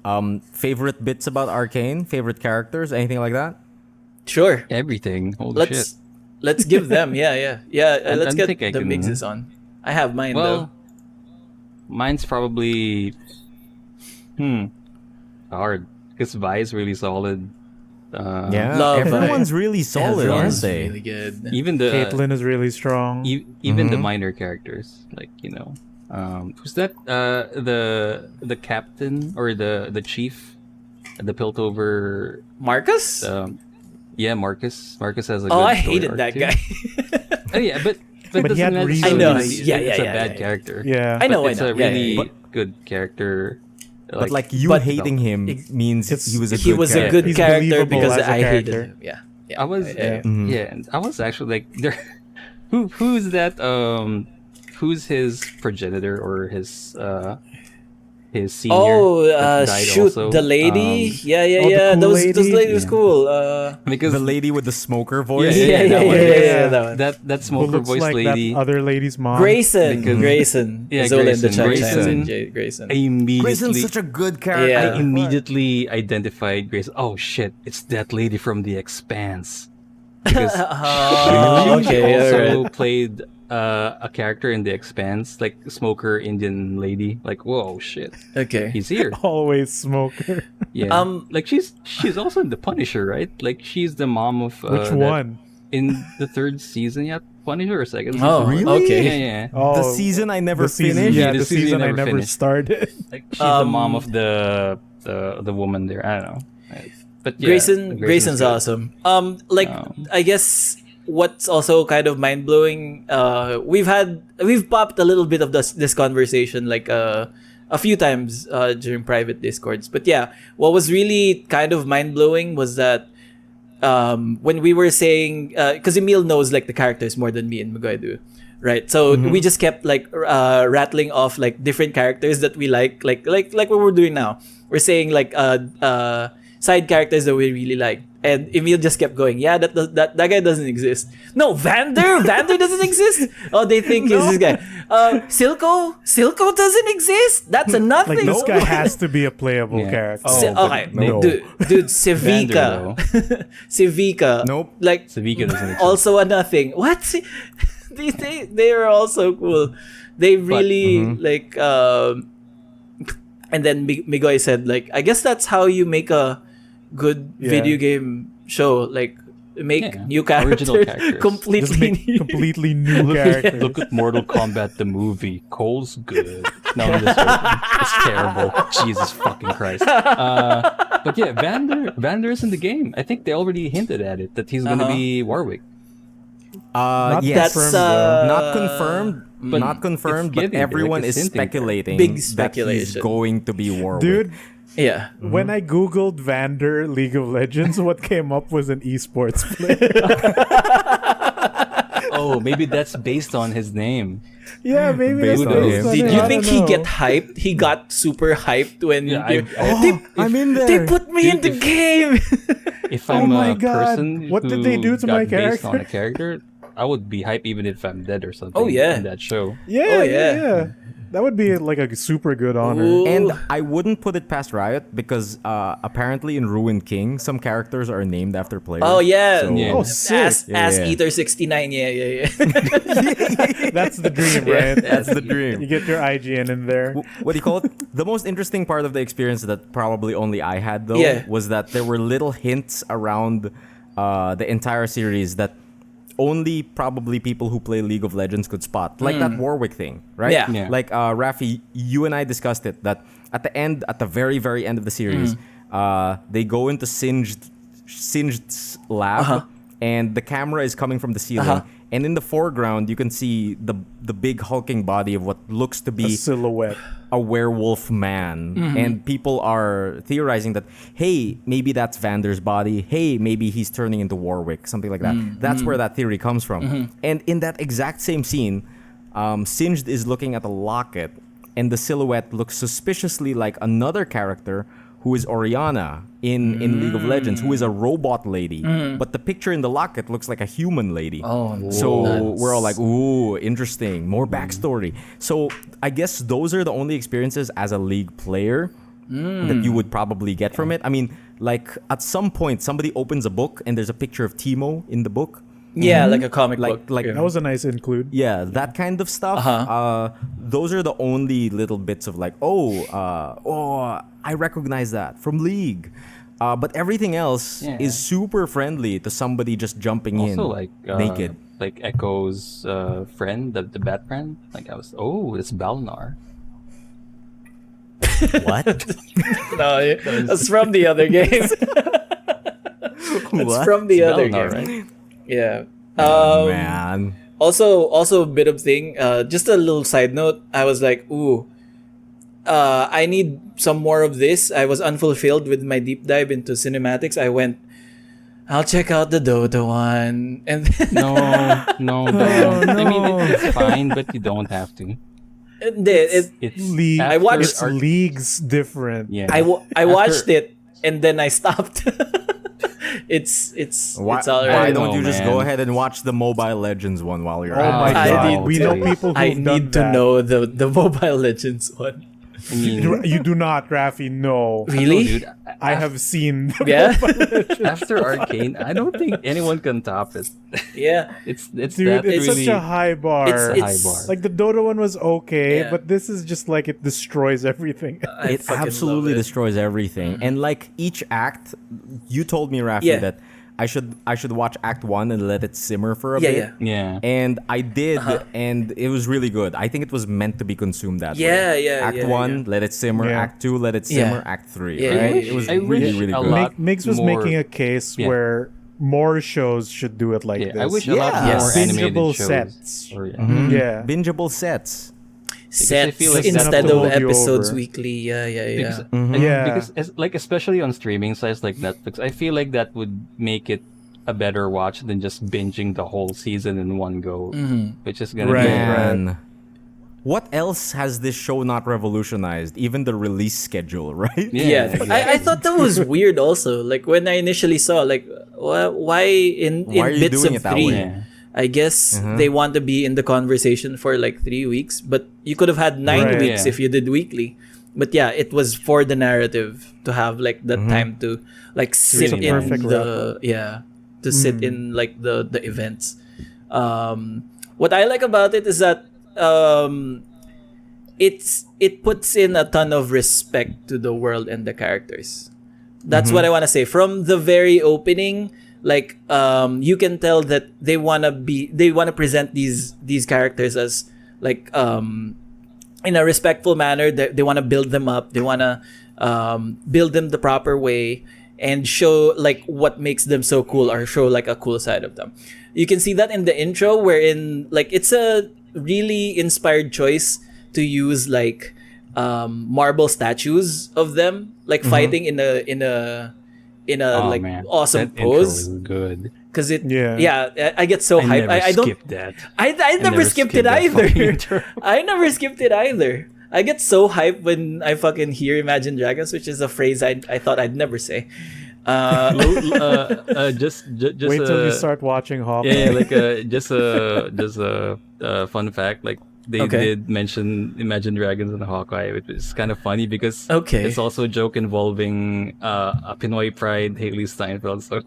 Speaker 1: favorite bits about Arcane? Favorite characters? Anything like that?
Speaker 2: Sure.
Speaker 4: Everything. Holy shit.
Speaker 2: Let's give them. Yeah. Let's get
Speaker 4: think I
Speaker 2: the
Speaker 4: can-
Speaker 2: mixes on. I have mine
Speaker 4: Well, mine's probably hard because Vi is really solid.
Speaker 1: Yeah,
Speaker 2: Love
Speaker 1: everyone's really
Speaker 2: though.
Speaker 1: solid, aren't
Speaker 2: Everyone's
Speaker 1: they?
Speaker 2: really good.
Speaker 4: Even the
Speaker 3: Caitlyn is really strong.
Speaker 4: even the minor characters, like who's that? The captain or the chief, the Piltover.
Speaker 2: Marcus?
Speaker 4: Yeah, Marcus. Marcus has a.
Speaker 2: Oh,
Speaker 4: good
Speaker 2: I
Speaker 4: story
Speaker 2: hated
Speaker 4: arc
Speaker 2: that
Speaker 4: too.
Speaker 2: guy.
Speaker 4: Oh yeah, but
Speaker 3: he
Speaker 4: doesn't
Speaker 3: had
Speaker 4: matter.
Speaker 3: reasons.
Speaker 2: I know,
Speaker 4: It's
Speaker 2: yeah,
Speaker 4: a bad
Speaker 2: yeah.
Speaker 4: character.
Speaker 3: Yeah.
Speaker 2: I know.
Speaker 4: It's a really
Speaker 2: yeah.
Speaker 4: good character.
Speaker 1: But like you
Speaker 2: But-
Speaker 1: hating him means
Speaker 3: It's-
Speaker 1: he was a
Speaker 2: He
Speaker 1: good
Speaker 2: was a
Speaker 1: character.
Speaker 2: good
Speaker 3: He's
Speaker 2: character
Speaker 3: believable
Speaker 2: because
Speaker 3: as a
Speaker 2: I hated
Speaker 3: character.
Speaker 2: him. Yeah.
Speaker 4: I was
Speaker 2: Yeah.
Speaker 4: and I was actually like there. Who's that? Who's his progenitor or his his senior that died
Speaker 2: shoot,
Speaker 4: also.
Speaker 2: the lady. Yeah.
Speaker 3: the cool lady?
Speaker 2: Those lady was cool.
Speaker 4: Because
Speaker 1: The lady with the smoker voice.
Speaker 2: Yeah,
Speaker 4: that one.
Speaker 2: that one.
Speaker 4: That
Speaker 3: Who
Speaker 4: smoker
Speaker 3: looks
Speaker 4: voice
Speaker 3: like
Speaker 4: lady.
Speaker 3: that other lady's mom.
Speaker 2: Grayson.
Speaker 4: Because-
Speaker 2: Grayson.
Speaker 4: Yeah,
Speaker 2: Zola in the
Speaker 4: Grayson.
Speaker 2: chat chimes in,
Speaker 4: Grayson.
Speaker 2: Grayson.
Speaker 4: I immediately
Speaker 1: Grayson's such a good character.
Speaker 2: Yeah.
Speaker 4: I immediately identified Grace. Oh shit, it's that lady from The Expanse. Because
Speaker 2: Oh,
Speaker 4: she
Speaker 2: okay,
Speaker 4: also
Speaker 2: alright.
Speaker 4: played a character in The Expanse, like smoker Indian lady. Like, whoa, shit,
Speaker 2: Okay.
Speaker 4: he's here.
Speaker 3: Always smoker.
Speaker 4: Yeah, like she's also in The Punisher, right? Like she's the mom of
Speaker 3: Which
Speaker 4: that-
Speaker 3: one?
Speaker 4: in the third season yet? Punisher or second?
Speaker 2: Oh,
Speaker 4: season?
Speaker 1: really?
Speaker 2: okay.
Speaker 4: Yeah.
Speaker 3: Oh,
Speaker 1: The season I never
Speaker 3: the season,
Speaker 1: finished.
Speaker 3: Yeah,
Speaker 4: The
Speaker 3: the
Speaker 4: season
Speaker 3: season I
Speaker 4: never
Speaker 3: never
Speaker 4: finished.
Speaker 3: started.
Speaker 4: Like she's the mom of the woman there. I don't know. But yeah,
Speaker 2: Grayson's
Speaker 4: good.
Speaker 2: awesome. I guess what's also kind of mind blowing. We've popped a little bit of this conversation like a few times during private discords. But yeah, what was really kind of mind blowing was that when we were saying, because Emile knows like the characters more than me and Migoy do. Right, so we just kept like rattling off like different characters that we like what we're doing now. We're saying like side characters that we really like, and Emile just kept going. Yeah, that guy doesn't exist. No, Vander doesn't exist. Oh, they think he's this guy. Silco doesn't exist. That's a nothing.
Speaker 3: Like this guy has to be a playable
Speaker 4: Yeah.
Speaker 3: character.
Speaker 4: Oh,
Speaker 2: Okay,
Speaker 3: no.
Speaker 2: dude, Civica, Civica.
Speaker 1: Nope.
Speaker 2: Like
Speaker 4: Savika doesn't exist.
Speaker 2: also a nothing. What? they are all so cool. They really like. And then Migoy said, like, I guess that's how you make a good video game show. Like, make new characters,
Speaker 4: Original characters.
Speaker 3: Just
Speaker 2: completely
Speaker 3: make
Speaker 2: new.
Speaker 3: completely new characters.
Speaker 4: Look at Mortal Kombat the movie. Cole's good. No, I'm just joking. It's terrible. Jesus fucking Christ. But yeah, Vander is in the game. I think they already hinted at it that he's gonna be Warwick.
Speaker 3: Not
Speaker 1: Yes.
Speaker 3: confirmed, though.
Speaker 1: Not confirmed.
Speaker 4: But
Speaker 1: Not confirmed,
Speaker 4: it's
Speaker 1: but
Speaker 4: getting there,
Speaker 1: everyone
Speaker 4: like it's
Speaker 1: is
Speaker 4: hinting there.
Speaker 1: speculating
Speaker 2: Big
Speaker 1: that he's
Speaker 2: speculation.
Speaker 1: going to be Warwick.
Speaker 3: Dude,
Speaker 2: Yeah.
Speaker 3: when I googled Vander League of Legends, what came up was an esports player.
Speaker 4: Oh, maybe that's based on his name.
Speaker 3: Yeah, maybe
Speaker 1: Based
Speaker 3: that's
Speaker 1: on
Speaker 3: based
Speaker 1: him.
Speaker 3: on
Speaker 2: Did
Speaker 3: him.
Speaker 2: you
Speaker 3: I
Speaker 2: think
Speaker 3: don't
Speaker 2: he
Speaker 3: know.
Speaker 2: get hyped? He got super hyped when
Speaker 1: I'm in there.
Speaker 2: they put me in the game.
Speaker 4: If
Speaker 3: Oh
Speaker 4: I'm
Speaker 3: my
Speaker 4: a
Speaker 3: God.
Speaker 4: person
Speaker 3: What did they
Speaker 4: who
Speaker 3: do to
Speaker 4: got
Speaker 3: my
Speaker 4: based on a
Speaker 3: character?
Speaker 4: character, I would be hype even if I'm dead or something.
Speaker 2: Oh, yeah.
Speaker 4: In that show.
Speaker 3: Yeah,
Speaker 2: Oh,
Speaker 3: yeah,
Speaker 2: yeah.
Speaker 3: yeah. That would be like a super good honor.
Speaker 2: Ooh.
Speaker 1: And I wouldn't put it past Riot because apparently in Ruined King, some characters are named after players.
Speaker 2: Oh yeah.
Speaker 1: So-
Speaker 4: Yeah.
Speaker 3: Oh, sick.
Speaker 2: Ass
Speaker 1: Yeah.
Speaker 2: Eater 69. Yeah.
Speaker 3: That's the dream, right?
Speaker 1: That's the
Speaker 3: You
Speaker 1: dream.
Speaker 3: get your IGN in there.
Speaker 1: What do you call it? The most interesting part of the experience that probably only I had though
Speaker 2: Yeah.
Speaker 1: was that there were little hints around the entire series that only probably people who play League of Legends could spot. Like that Warwick thing, right?
Speaker 2: Yeah.
Speaker 4: Yeah.
Speaker 1: Like Raffy, you and I discussed it that at the end, at the very, very end of the series, they go into Singed's lab and the camera is coming from the ceiling. And in the foreground, you can see the big hulking body of what looks to
Speaker 3: A
Speaker 1: be
Speaker 3: silhouette.
Speaker 1: a werewolf man. And people are theorizing that, hey, maybe that's Vander's body. Hey, maybe he's turning into Warwick, something like that. That's where that theory comes from. And in that exact same scene, Singed is looking at a locket, and the silhouette looks suspiciously like another character who is Oriana in League of Legends, who is a robot lady. But the picture in the locket looks like a human lady.
Speaker 2: Oh,
Speaker 1: So
Speaker 2: nuts.
Speaker 1: we're all like, ooh, interesting. More backstory. So I guess those are the only experiences as a League player that you would probably get from it. I mean, like at some point, somebody opens a book and there's a picture of Timo in the book.
Speaker 2: Yeah, like a comic
Speaker 1: Like-
Speaker 2: book.
Speaker 1: like-
Speaker 2: Yeah.
Speaker 3: That was a nice include.
Speaker 1: Yeah, that kind of stuff. Those are the only little bits of like, I recognize that from League. But everything else
Speaker 4: Yeah.
Speaker 1: is super friendly to somebody just jumping in
Speaker 4: Also, like
Speaker 1: naked.
Speaker 4: like Echo's friend, the bat friend. Like I was, it's Balnar.
Speaker 1: What?
Speaker 2: No, that's from the other game. It's from the
Speaker 4: It's
Speaker 2: other
Speaker 4: Balnar,
Speaker 2: game.
Speaker 4: right?
Speaker 2: Yeah.
Speaker 1: Man.
Speaker 2: Also a bit of thing. Just a little side note. I was like, ooh, I need some more of this. I was unfulfilled with my deep dive into cinematics. I went, I'll check out the Dota one, and
Speaker 4: No, don't. I mean, it's fine, but you don't have to.
Speaker 3: League.
Speaker 2: I watched-
Speaker 3: It's leagues different.
Speaker 4: Yeah.
Speaker 2: I watched it and then I stopped. it's
Speaker 1: Why,
Speaker 2: it's all
Speaker 1: why
Speaker 2: right.
Speaker 1: don't you
Speaker 4: know,
Speaker 1: just
Speaker 4: man.
Speaker 1: go ahead and watch the Mobile Legends one while you're
Speaker 3: Oh my
Speaker 1: at it?
Speaker 2: I
Speaker 3: god,
Speaker 2: need
Speaker 3: we
Speaker 2: to-
Speaker 3: know people who've
Speaker 2: I
Speaker 3: done
Speaker 2: need to
Speaker 3: that.
Speaker 2: know the Mobile Legends one.
Speaker 4: I mean,
Speaker 3: You do not, Raffy. No,
Speaker 2: Really?
Speaker 4: dude,
Speaker 3: I have seen.
Speaker 2: Yeah.
Speaker 4: after Arcane, I don't think anyone can top it.
Speaker 2: Yeah.
Speaker 4: It's
Speaker 3: Dude,
Speaker 4: that
Speaker 3: it's
Speaker 4: really
Speaker 3: such a high bar.
Speaker 2: It's-
Speaker 4: high bar.
Speaker 3: Like the Dota one was okay,
Speaker 2: Yeah.
Speaker 3: but this is just like it destroys everything.
Speaker 2: I
Speaker 1: It
Speaker 2: fucking
Speaker 1: absolutely
Speaker 2: love it.
Speaker 1: destroys everything. And like each act, you told me, Raffy,
Speaker 2: Yeah.
Speaker 1: that I should watch Act 1 and let it simmer for a
Speaker 2: Yeah,
Speaker 1: bit.
Speaker 2: yeah.
Speaker 4: yeah.
Speaker 1: And I did, and it was really good. I think it was meant to be consumed that
Speaker 2: Yeah,
Speaker 1: way.
Speaker 2: yeah,
Speaker 1: Act
Speaker 2: yeah,
Speaker 1: 1, let it simmer.
Speaker 3: Yeah.
Speaker 1: Act 2, let it
Speaker 2: Yeah.
Speaker 1: simmer. Act 3,
Speaker 2: Yeah,
Speaker 1: right?
Speaker 2: yeah,
Speaker 1: It was
Speaker 4: I
Speaker 1: really,
Speaker 4: wish
Speaker 1: really
Speaker 4: a
Speaker 1: good.
Speaker 4: lot
Speaker 3: Migs was
Speaker 4: more-
Speaker 3: making a case
Speaker 4: Yeah.
Speaker 3: where more shows should do it like
Speaker 4: Yeah,
Speaker 3: this.
Speaker 4: I wish a lot
Speaker 1: Yeah.
Speaker 4: more
Speaker 3: Yes.
Speaker 4: animated
Speaker 3: Bingeable
Speaker 4: shows.
Speaker 3: sets.
Speaker 4: Or, yeah.
Speaker 3: Yeah.
Speaker 1: Bingeable sets.
Speaker 2: Sets
Speaker 4: feel like
Speaker 3: that's
Speaker 2: instead
Speaker 3: enough to
Speaker 2: of
Speaker 3: hold you
Speaker 2: episodes
Speaker 3: over.
Speaker 2: weekly. Yeah.
Speaker 4: Because,
Speaker 3: Yeah.
Speaker 4: because like especially on streaming sites like Netflix, I feel like that would make it a better watch than just binging the whole season in one go, which is gonna
Speaker 3: Right.
Speaker 4: be
Speaker 1: Man. What else has this show not revolutionized? Even the release schedule, right?
Speaker 2: Yeah,
Speaker 4: exactly.
Speaker 2: I thought that was weird also. Like when I initially saw, like, why in
Speaker 1: Why are you
Speaker 2: bits
Speaker 1: doing
Speaker 2: of
Speaker 1: it that
Speaker 2: 3?
Speaker 1: way?
Speaker 4: Yeah.
Speaker 2: I guess they want to be in the conversation for like 3 weeks, but you could have had 9
Speaker 3: Right.
Speaker 2: weeks
Speaker 4: Yeah.
Speaker 2: if you did weekly. But yeah, it was for the narrative to have like the time to like sit
Speaker 4: really
Speaker 2: in
Speaker 4: nice.
Speaker 3: Perfect
Speaker 2: the to sit in like the events. What I like about it is that it puts in a ton of respect to the world and the characters. That's what I want to say. From the very opening, like you can tell that they want to present these characters as like in a respectful manner. They want to build them up. They want to build them the proper way and show like what makes them so cool, or show like a cool side of them. You can see that in the intro, wherein like it's a really inspired choice to use like marble statues of them like fighting in a
Speaker 4: Oh,
Speaker 2: like
Speaker 4: man.
Speaker 2: awesome
Speaker 4: That intro
Speaker 2: pose.
Speaker 4: is good.
Speaker 2: Because it,
Speaker 3: Yeah.
Speaker 2: I get so hyped.
Speaker 4: never
Speaker 2: I don't.
Speaker 4: skip that.
Speaker 2: I never
Speaker 4: never
Speaker 2: skipped
Speaker 4: skipped
Speaker 2: it
Speaker 4: that fucking
Speaker 2: either.
Speaker 4: intro.
Speaker 2: I never skipped it either. I get so hyped when I fucking hear Imagine Dragons, which is a phrase I thought I'd never say.
Speaker 4: Just
Speaker 3: Wait till you start watching Hawkeye.
Speaker 4: yeah, like just a fun fact, like they
Speaker 2: Okay.
Speaker 4: did mention Imagine Dragons and Hawkeye, which is kind of funny because
Speaker 2: Okay.
Speaker 4: it's also a joke involving a Pinoy pride, Haley Steinfeld. So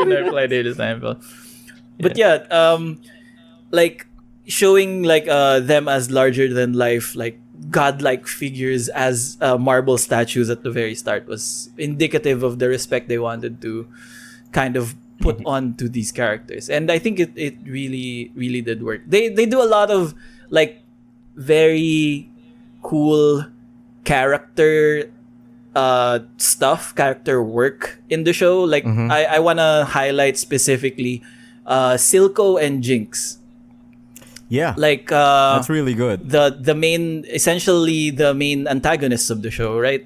Speaker 2: Never played it as Seinfeld. But yeah, like showing like them as larger than life, like godlike figures as marble statues at the very start was indicative of the respect they wanted to kind of put on to these characters. And I think it really, really did work. They do a lot of like very cool character stuff, character work in the show. Like I want to highlight specifically Silco and Jinx.
Speaker 1: Yeah.
Speaker 2: Like
Speaker 1: That's really good.
Speaker 2: the main, essentially the main antagonists of the show, right?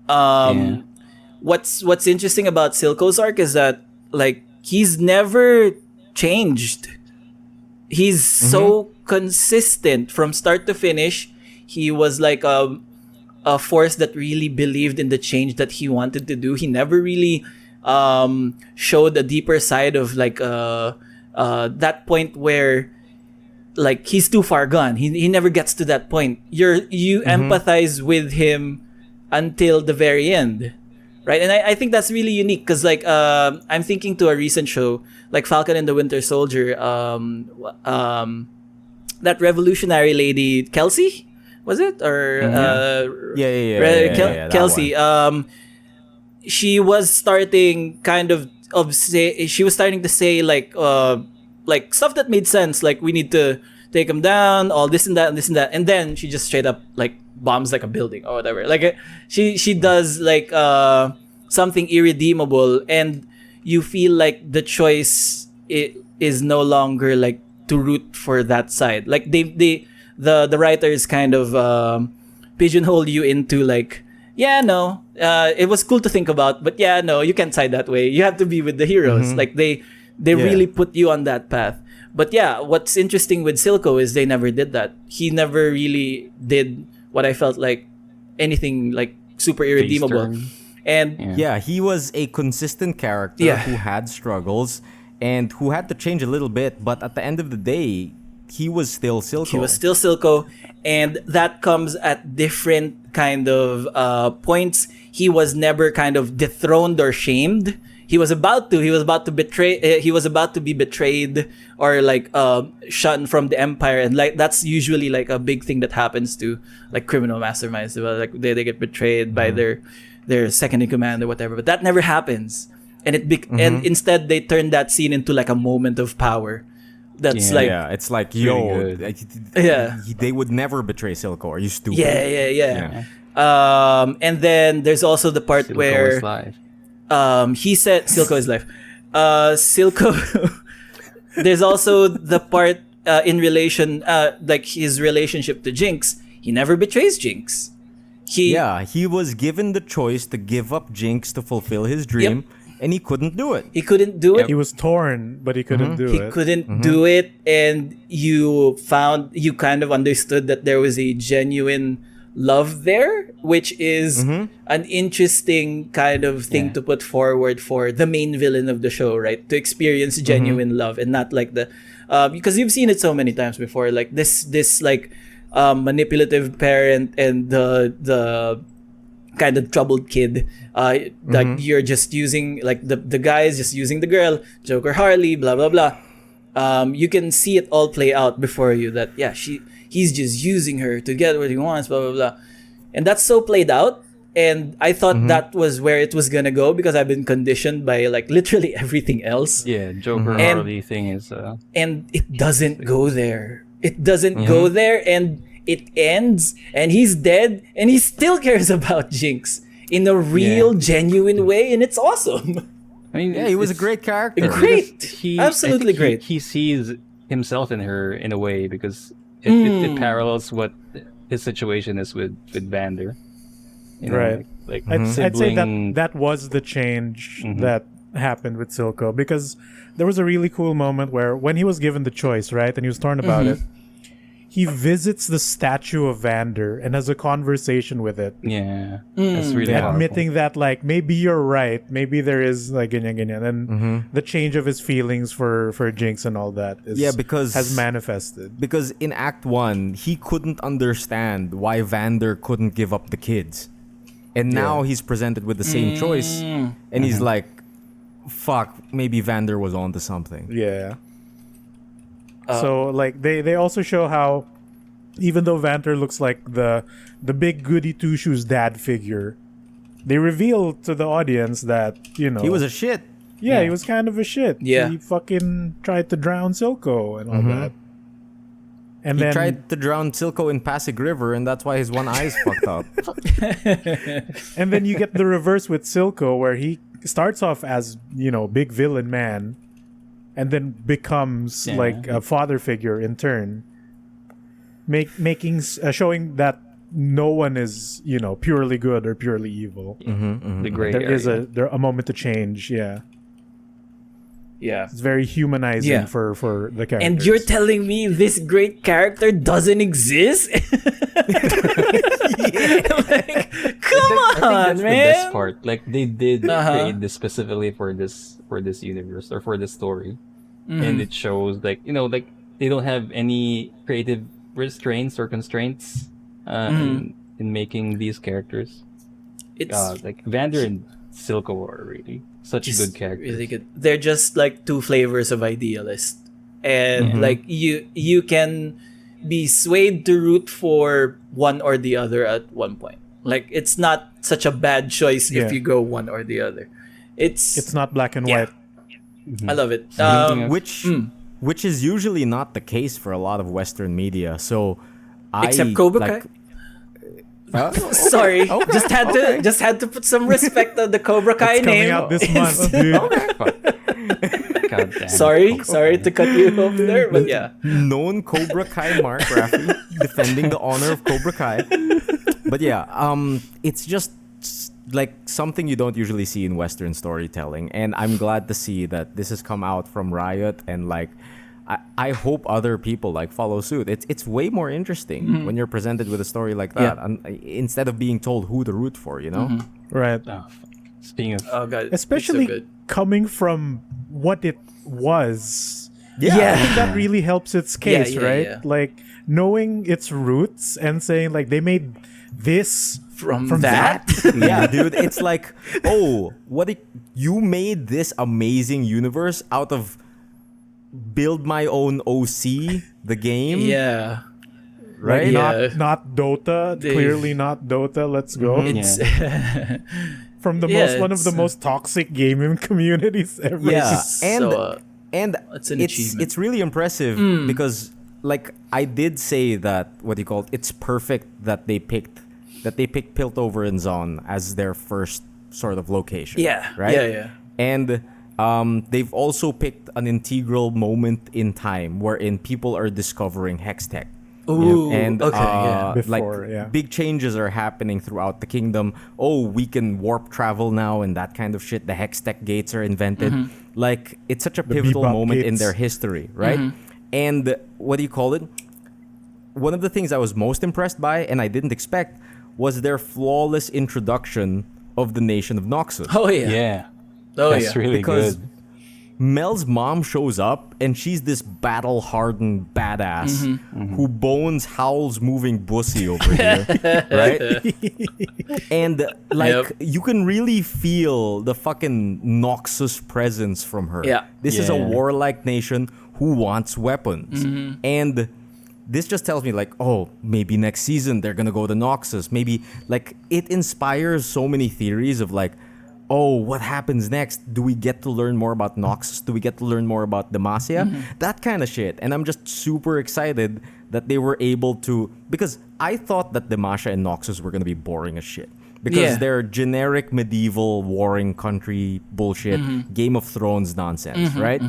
Speaker 4: Yeah.
Speaker 2: What's interesting about Silco's arc is that like he's never changed. He's so consistent from start to finish. He was like a force that really believed in the change that he wanted to do. He never really showed a deeper side of like that point where like he's too far gone. He never gets to that point. You empathize with him until the very end, right? And I think that's really unique because like I'm thinking to a recent show like Falcon and the Winter Soldier. That revolutionary lady Kelsey, was it, or
Speaker 1: Yeah, that
Speaker 2: Kelsey.
Speaker 1: one.
Speaker 2: She was starting she was starting to say like stuff that made sense, like we need to take him down, all this and that and this and that, and then she just straight up like bombs like a building or whatever. Like she does like something irredeemable, and you feel like the choice is no longer like to root for that side. Like the writers kind of pigeonhole you into like, yeah, no, it was cool to think about, but yeah, no, you can't side that way. You have to be with the heroes. Like they really put you on that path. But yeah, what's interesting with Silco is they never did that. He never really did what I felt like anything like super irredeemable.
Speaker 4: turn.
Speaker 2: And
Speaker 1: Yeah, he was a consistent character
Speaker 2: Yeah.
Speaker 1: who had struggles and who had to change a little bit, but at the end of the day, he was still Silco.
Speaker 2: he was still Silco, and that comes at different kind of points. He was never kind of dethroned or shamed. He was about to. He was about to betray. He was about to be betrayed or like shunned from the empire, and like that's usually like a big thing that happens to like criminal masterminds. Like they get betrayed by their second in command or whatever. But that never happens, and and instead they turn that scene into like a moment of power. That's like
Speaker 1: Yeah, it's like, yo,
Speaker 4: good.
Speaker 2: Yeah.
Speaker 1: they would never betray Silco. Are you stupid?
Speaker 2: Yeah. And then there's also the part
Speaker 4: Silco
Speaker 2: where
Speaker 4: is live.
Speaker 2: he said Silco is life. Silco. There's also the part in relation, like his relationship to Jinx. He never betrays Jinx. He
Speaker 1: was given the choice to give up Jinx to fulfill his dream, and he couldn't do it.
Speaker 2: He couldn't do it.
Speaker 3: He was torn, but he couldn't do
Speaker 2: He
Speaker 3: it.
Speaker 2: couldn't do it, and you kind of understood that there was a genuine love there, which is an interesting kind of thing to put forward for the main villain of the show, right? To experience genuine love and not like the because you've seen it so many times before, like this like manipulative parent and the kind of troubled kid, like you're just using like the guy is just using the girl, Joker Harley, blah blah blah. You can see it all play out before you that he's just using her to get what he wants, blah blah blah, and that's so played out. And I thought that was where it was gonna go because I've been conditioned by like literally everything else.
Speaker 4: Yeah, Joker
Speaker 2: And-
Speaker 4: Harley thing is
Speaker 2: And it doesn't go there. It doesn't go there, and it ends, and he's dead, and he still cares about Jinx in a real, genuine way, and it's awesome.
Speaker 4: I mean,
Speaker 1: Yeah, he was a
Speaker 4: it's-
Speaker 1: great character.
Speaker 2: Great.
Speaker 4: I
Speaker 2: Absolutely
Speaker 4: think
Speaker 2: great.
Speaker 4: He sees himself in her in a way because it parallels what his situation is with Vander. You know,
Speaker 3: Right.
Speaker 4: Like
Speaker 3: I'd say
Speaker 4: sibling.
Speaker 3: that was the change that happened with Silco, because there was a really cool moment where when he was given the choice, right, and he was torn about it, he visits the statue of Vander and has a conversation with it,
Speaker 4: Yeah, that's really powerful.
Speaker 3: admitting that like maybe you're right, maybe there is like ganyan, and the change of his feelings for Jinx and all that is,
Speaker 1: because
Speaker 3: has manifested.
Speaker 1: Because in Act 1, he couldn't understand why Vander couldn't give up the kids. And now he's presented with the same choice. And he's like, fuck, maybe Vander was onto something.
Speaker 3: Yeah. So like they also show how even though Vander looks like the big goody two shoes dad figure, they reveal to the audience that, you know,
Speaker 1: He was a shit.
Speaker 3: he was kind of a shit.
Speaker 2: Yeah.
Speaker 3: He fucking tried to drown Silco and all that. And
Speaker 1: He
Speaker 3: then
Speaker 1: tried to drown Silco in Pasig River, and that's why his one eye is fucked up.
Speaker 3: and then you get the reverse with Silco, where he starts off as, you know, big villain man, and then becomes like a father figure in turn, showing that no one is, you know, purely good or purely evil.
Speaker 4: The gray
Speaker 3: There is
Speaker 4: area.
Speaker 3: a moment to change. Yeah,
Speaker 2: Yeah.
Speaker 3: it's very humanizing
Speaker 2: Yeah.
Speaker 3: for the characters.
Speaker 2: And you're telling me this great character doesn't exist? Like, come
Speaker 4: I think
Speaker 2: on,
Speaker 4: that's
Speaker 2: man.
Speaker 4: the best part. Like they did
Speaker 2: Uh-huh.
Speaker 4: create this specifically for this universe or for this story, and it shows like, you know, like they don't have any creative restraints or constraints in making these characters.
Speaker 2: It's
Speaker 4: Like Vander and Silco are really such
Speaker 2: just
Speaker 4: good characters.
Speaker 2: really good. They're just like two flavors of idealist, and like you can be swayed to root for one or the other at one point. Like it's not such a bad choice if
Speaker 3: Yeah.
Speaker 2: you go one or the other.
Speaker 3: It's not black and
Speaker 2: Yeah.
Speaker 3: white.
Speaker 2: I love it.
Speaker 4: Speaking of-
Speaker 1: Which is usually not the case for a lot of Western media. So,
Speaker 2: Except Cobra Kai. Sorry, just had to put some respect on the Cobra Kai
Speaker 3: It's coming
Speaker 2: name.
Speaker 3: out this month, dude.
Speaker 4: God damn.
Speaker 2: Sorry to cut you off there, but yeah.
Speaker 1: known Cobra Kai Mark Raffy defending the honor of Cobra Kai. But yeah, it's just like something you don't usually see in Western storytelling, and I'm glad to see that this has come out from Riot and like I hope other people like follow suit. It's way more interesting when you're presented with a story like that, and instead of being told who to root for, you know?
Speaker 3: Right.
Speaker 4: Oh, speaking of,
Speaker 2: Oh god,
Speaker 3: Especially
Speaker 2: it's so good.
Speaker 3: coming from what it was.
Speaker 2: Yeah.
Speaker 3: I think that really helps its case,
Speaker 2: yeah,
Speaker 3: right?
Speaker 2: yeah.
Speaker 3: Like knowing its roots and saying like they made this
Speaker 2: From
Speaker 3: that.
Speaker 1: Yeah, dude, it's like, oh, you made this amazing universe out of build my own OC, the game,
Speaker 2: Yeah,
Speaker 1: right?
Speaker 2: Yeah.
Speaker 3: Not Dota.
Speaker 2: They-
Speaker 3: Clearly not Dota. Let's go.
Speaker 2: it's
Speaker 3: From the
Speaker 2: Yeah,
Speaker 3: one of the
Speaker 2: it's-
Speaker 3: most toxic gaming communities ever.
Speaker 1: Yeah, and
Speaker 2: So,
Speaker 1: and
Speaker 2: it's an
Speaker 1: it's
Speaker 2: achievement.
Speaker 1: it's really impressive because like I did say that it's perfect that they picked Piltover and Zon as their first sort of location.
Speaker 2: Yeah,
Speaker 1: right.
Speaker 2: yeah.
Speaker 1: And they've also picked an integral moment in time wherein people are discovering hex tech.
Speaker 2: Ooh,
Speaker 1: And
Speaker 2: okay, yeah.
Speaker 3: Before, yeah.
Speaker 1: big changes are happening throughout the kingdom. Oh, we can warp travel now and that kind of shit. The hex tech gates are invented. Like it's such a pivotal
Speaker 3: Bebop
Speaker 1: moment in
Speaker 3: gates.
Speaker 1: their history, right? And one of the things I was most impressed by and I didn't expect was their flawless introduction of the nation of Noxus.
Speaker 2: Oh yeah.
Speaker 4: yeah,
Speaker 2: Oh
Speaker 4: that's
Speaker 2: yeah.
Speaker 4: really
Speaker 1: Because
Speaker 4: good.
Speaker 1: Mel's mom shows up and she's this battle-hardened badass who bones Howl's moving bussy over here, right? And like you can really feel the fucking Noxus presence from her.
Speaker 2: Yeah.
Speaker 1: This is a
Speaker 4: Yeah.
Speaker 1: warlike nation who wants weapons. And this just tells me like, oh, maybe next season they're gonna go to Noxus. Maybe like it inspires so many theories of like, oh, what happens next? Do we get to learn more about Noxus? Do we get to learn more about Demacia? That kind of shit. And I'm just super excited that they were able to, because I thought that Demacia and Noxus were gonna be boring as shit. Because
Speaker 2: Yeah.
Speaker 1: they're generic medieval warring country bullshit, Game of Thrones nonsense, right?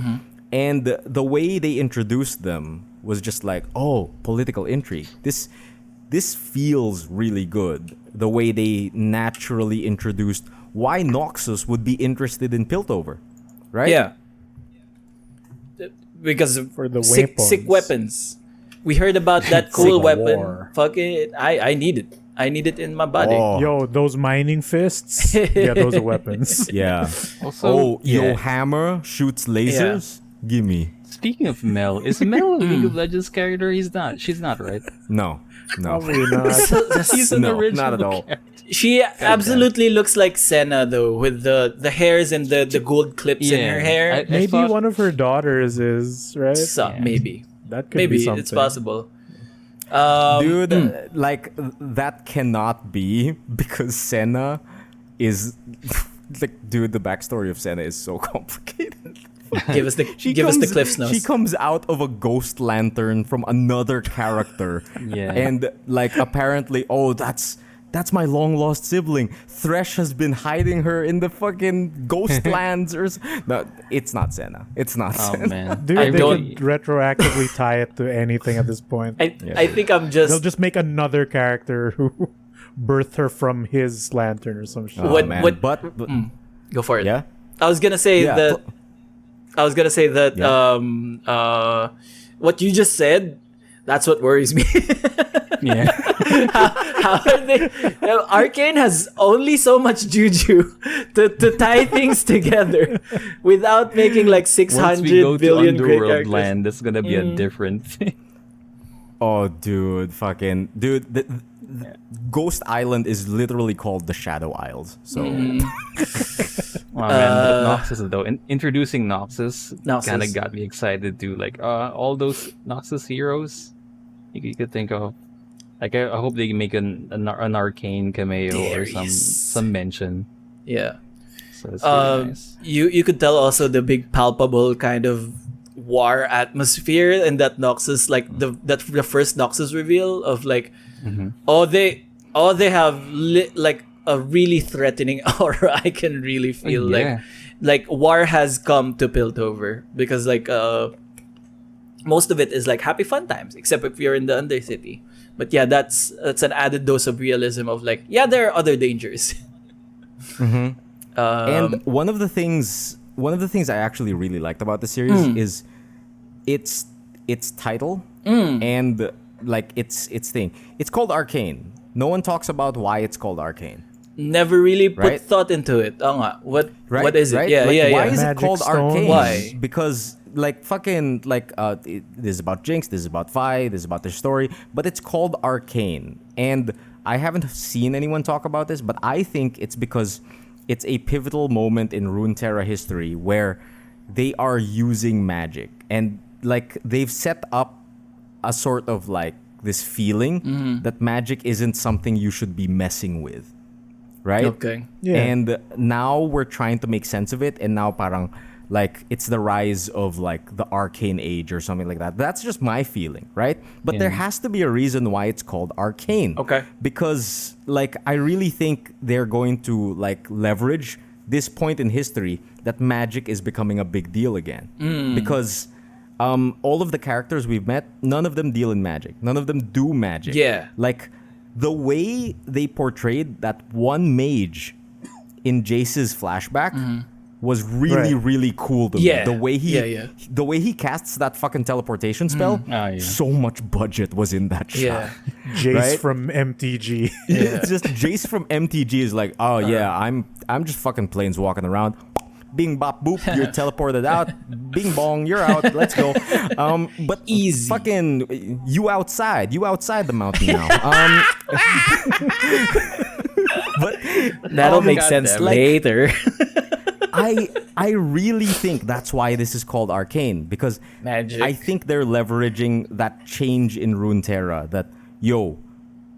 Speaker 1: And the way they introduced them was just like, oh, political intrigue. This feels really good. The way they naturally introduced why Noxus would be interested in Piltover, right?
Speaker 2: Yeah. Because of
Speaker 3: For the
Speaker 2: sick
Speaker 3: weapons.
Speaker 2: weapons. We heard about that cool
Speaker 3: Sick
Speaker 2: weapon.
Speaker 3: war.
Speaker 2: Fuck it. I need it. I need it in my body.
Speaker 1: Oh,
Speaker 3: Yo, those mining fists. Yeah, those are weapons.
Speaker 1: yeah.
Speaker 4: Also,
Speaker 1: Oh,
Speaker 4: yeah.
Speaker 1: your hammer shoots lasers? Gimme.
Speaker 4: Speaking of Mel, is Mel a League of Legends character? He's not. She's not, right?
Speaker 1: No.
Speaker 3: Probably not.
Speaker 4: He's an
Speaker 1: No,
Speaker 4: original
Speaker 1: not at all.
Speaker 4: character.
Speaker 2: She absolutely looks like Senna though, with the hairs and the gold clips in her hair.
Speaker 4: I
Speaker 3: Maybe
Speaker 4: thought-
Speaker 3: one of her daughters is, right?
Speaker 2: So, maybe.
Speaker 3: That could
Speaker 2: Maybe
Speaker 3: be something.
Speaker 2: it's possible.
Speaker 1: Dude, like, that cannot be because Senna is... like, dude, the backstory of Senna is so complicated.
Speaker 2: Give us the Cliff's Notes.
Speaker 1: She comes out of a ghost lantern from another character.
Speaker 4: Yeah.
Speaker 1: And like apparently, oh, that's my long lost sibling. Thresh has been hiding her in the fucking ghost lands no, it's not Senna. It's not
Speaker 4: Oh
Speaker 1: Senna.
Speaker 4: man,
Speaker 3: Dude,
Speaker 2: I
Speaker 3: they
Speaker 2: don't-
Speaker 3: could retroactively tie it to anything at this point.
Speaker 2: I think I'm
Speaker 3: They'll
Speaker 2: just
Speaker 3: just make another character who birthed her from his lantern or some shit.
Speaker 1: Oh,
Speaker 2: What-
Speaker 1: man.
Speaker 2: what-
Speaker 1: But
Speaker 2: go for it.
Speaker 1: yeah.
Speaker 2: I was gonna say
Speaker 1: Yeah,
Speaker 2: that. I was gonna say that.
Speaker 1: Yeah.
Speaker 2: What you just said, that's what worries me.
Speaker 4: yeah.
Speaker 2: How are they? Arcane has only so much juju to tie things together without making like
Speaker 4: Once we
Speaker 2: 600
Speaker 4: go to
Speaker 2: billion great
Speaker 4: Underworld
Speaker 2: characters.
Speaker 4: land, that's gonna be a different thing.
Speaker 1: Oh, dude, Ghost Island is literally called the Shadow Isles. So
Speaker 4: Wow, man, but Noxus though, introducing Noxus
Speaker 2: Noxus.
Speaker 4: kind of got me excited too. Like all those Noxus heroes you could think of. Like I hope they make an Arcane cameo or some mention.
Speaker 2: Yeah.
Speaker 4: So it's really nice.
Speaker 2: You could tell also the big palpable kind of war atmosphere and that Noxus, like the first Noxus reveal of like, they have like a really threatening aura. I can really feel
Speaker 4: Yeah.
Speaker 2: like war has come to Piltover because like most of it is like happy fun times except if you're in the Undercity. But yeah, that's an added dose of realism of like, yeah, there are other dangers.
Speaker 1: and one of the things I actually really liked about the series is its title and like its thing. It's called Arcane. No one talks about why it's called Arcane.
Speaker 2: Never really put
Speaker 1: Right?
Speaker 2: thought into it. What
Speaker 1: Right?
Speaker 2: what is it?
Speaker 1: Right?
Speaker 2: Yeah,
Speaker 1: Like,
Speaker 2: yeah,
Speaker 1: Why
Speaker 2: yeah.
Speaker 1: is it
Speaker 3: Magic
Speaker 1: called
Speaker 3: stone?
Speaker 1: Arcane?
Speaker 2: Why?
Speaker 1: Because like fucking like this is about Jinx, this is about Vi, this is about the story, but it's called Arcane. And I haven't seen anyone talk about this, but I think it's because it's a pivotal moment in Runeterra history where they are using magic and like they've set up a sort of like this feeling that magic isn't something you should be messing with. Right?
Speaker 2: Okay.
Speaker 3: Yeah.
Speaker 1: And now we're trying to make sense of it, and now parang like it's the rise of like the arcane age or something like that. That's just my feeling, right? But there has to be a reason why it's called Arcane.
Speaker 2: Okay.
Speaker 1: Because like I really think they're going to like leverage this point in history that magic is becoming a big deal again. Because all of the characters we've met, none of them deal in magic. None of them do magic.
Speaker 2: Yeah.
Speaker 1: Like the way they portrayed that one mage in Jace's flashback was really,
Speaker 3: Right.
Speaker 1: really cool to me.
Speaker 2: Yeah.
Speaker 1: The way he
Speaker 2: Yeah.
Speaker 1: the way he casts that fucking teleportation spell,
Speaker 4: Ah, yeah.
Speaker 1: so much budget was in that shot.
Speaker 2: Yeah.
Speaker 3: Jace
Speaker 1: Right?
Speaker 3: from MTG.
Speaker 1: It's just Jace from MTG is like, oh yeah, I'm just fucking planes walking around. Bing bop boop, you're teleported out. Bing bong, you're out. Let's go. But
Speaker 2: Easy.
Speaker 1: fucking you outside the mountain now. But
Speaker 2: That'll make
Speaker 4: God
Speaker 2: sense
Speaker 4: damn it.
Speaker 2: later.
Speaker 1: I really think that's why this is called Arcane, because
Speaker 2: Magic.
Speaker 1: I think they're leveraging that change in Runeterra that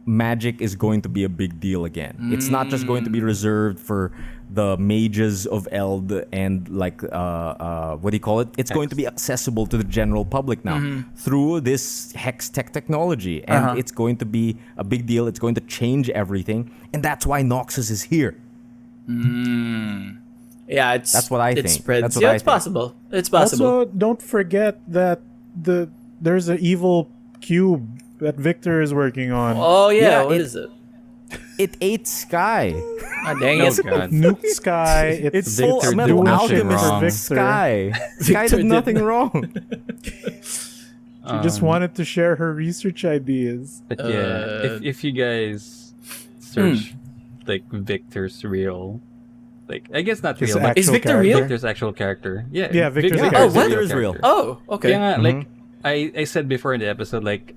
Speaker 1: magic is going to be a big deal again. It's not just going to be reserved for the mages of Eld and like what do you call it? It's going to be accessible to the general public now through this hex tech technology, and it's going to be a big deal. It's going to change everything, and that's why Noxus is here.
Speaker 2: Yeah,
Speaker 1: That's what I
Speaker 2: it
Speaker 1: think.
Speaker 2: Spreads.
Speaker 1: That's what
Speaker 2: Yeah,
Speaker 1: I
Speaker 2: it's
Speaker 1: think.
Speaker 2: possible. It's possible.
Speaker 3: Also, don't forget that there's an evil cube that Victor is working on.
Speaker 2: Oh yeah,
Speaker 1: Yeah,
Speaker 2: what
Speaker 1: it-
Speaker 2: is it?
Speaker 1: It ate Sky.
Speaker 2: Ah, dang
Speaker 4: Oh
Speaker 2: it.
Speaker 4: god.
Speaker 3: Nuke Sky.
Speaker 1: It's
Speaker 4: Victor
Speaker 1: full
Speaker 4: did
Speaker 1: metal
Speaker 4: nothing
Speaker 1: alchemist
Speaker 4: wrong.
Speaker 3: Victor.
Speaker 1: Sky. Sky
Speaker 2: Victor
Speaker 1: did
Speaker 2: did
Speaker 1: nothing wrong.
Speaker 3: She just wanted to share her research ideas.
Speaker 4: But yeah, if you guys search like Victor's real, like I guess not
Speaker 3: His
Speaker 4: real, but
Speaker 2: Is
Speaker 3: actual
Speaker 2: Victor
Speaker 3: character.
Speaker 2: real?
Speaker 4: Victor's actual character. Yeah,
Speaker 3: Yeah, Victor's a
Speaker 1: Yeah,
Speaker 3: character.
Speaker 1: Victor is real.
Speaker 2: Oh, okay.
Speaker 4: Yeah, like I said before in the episode, like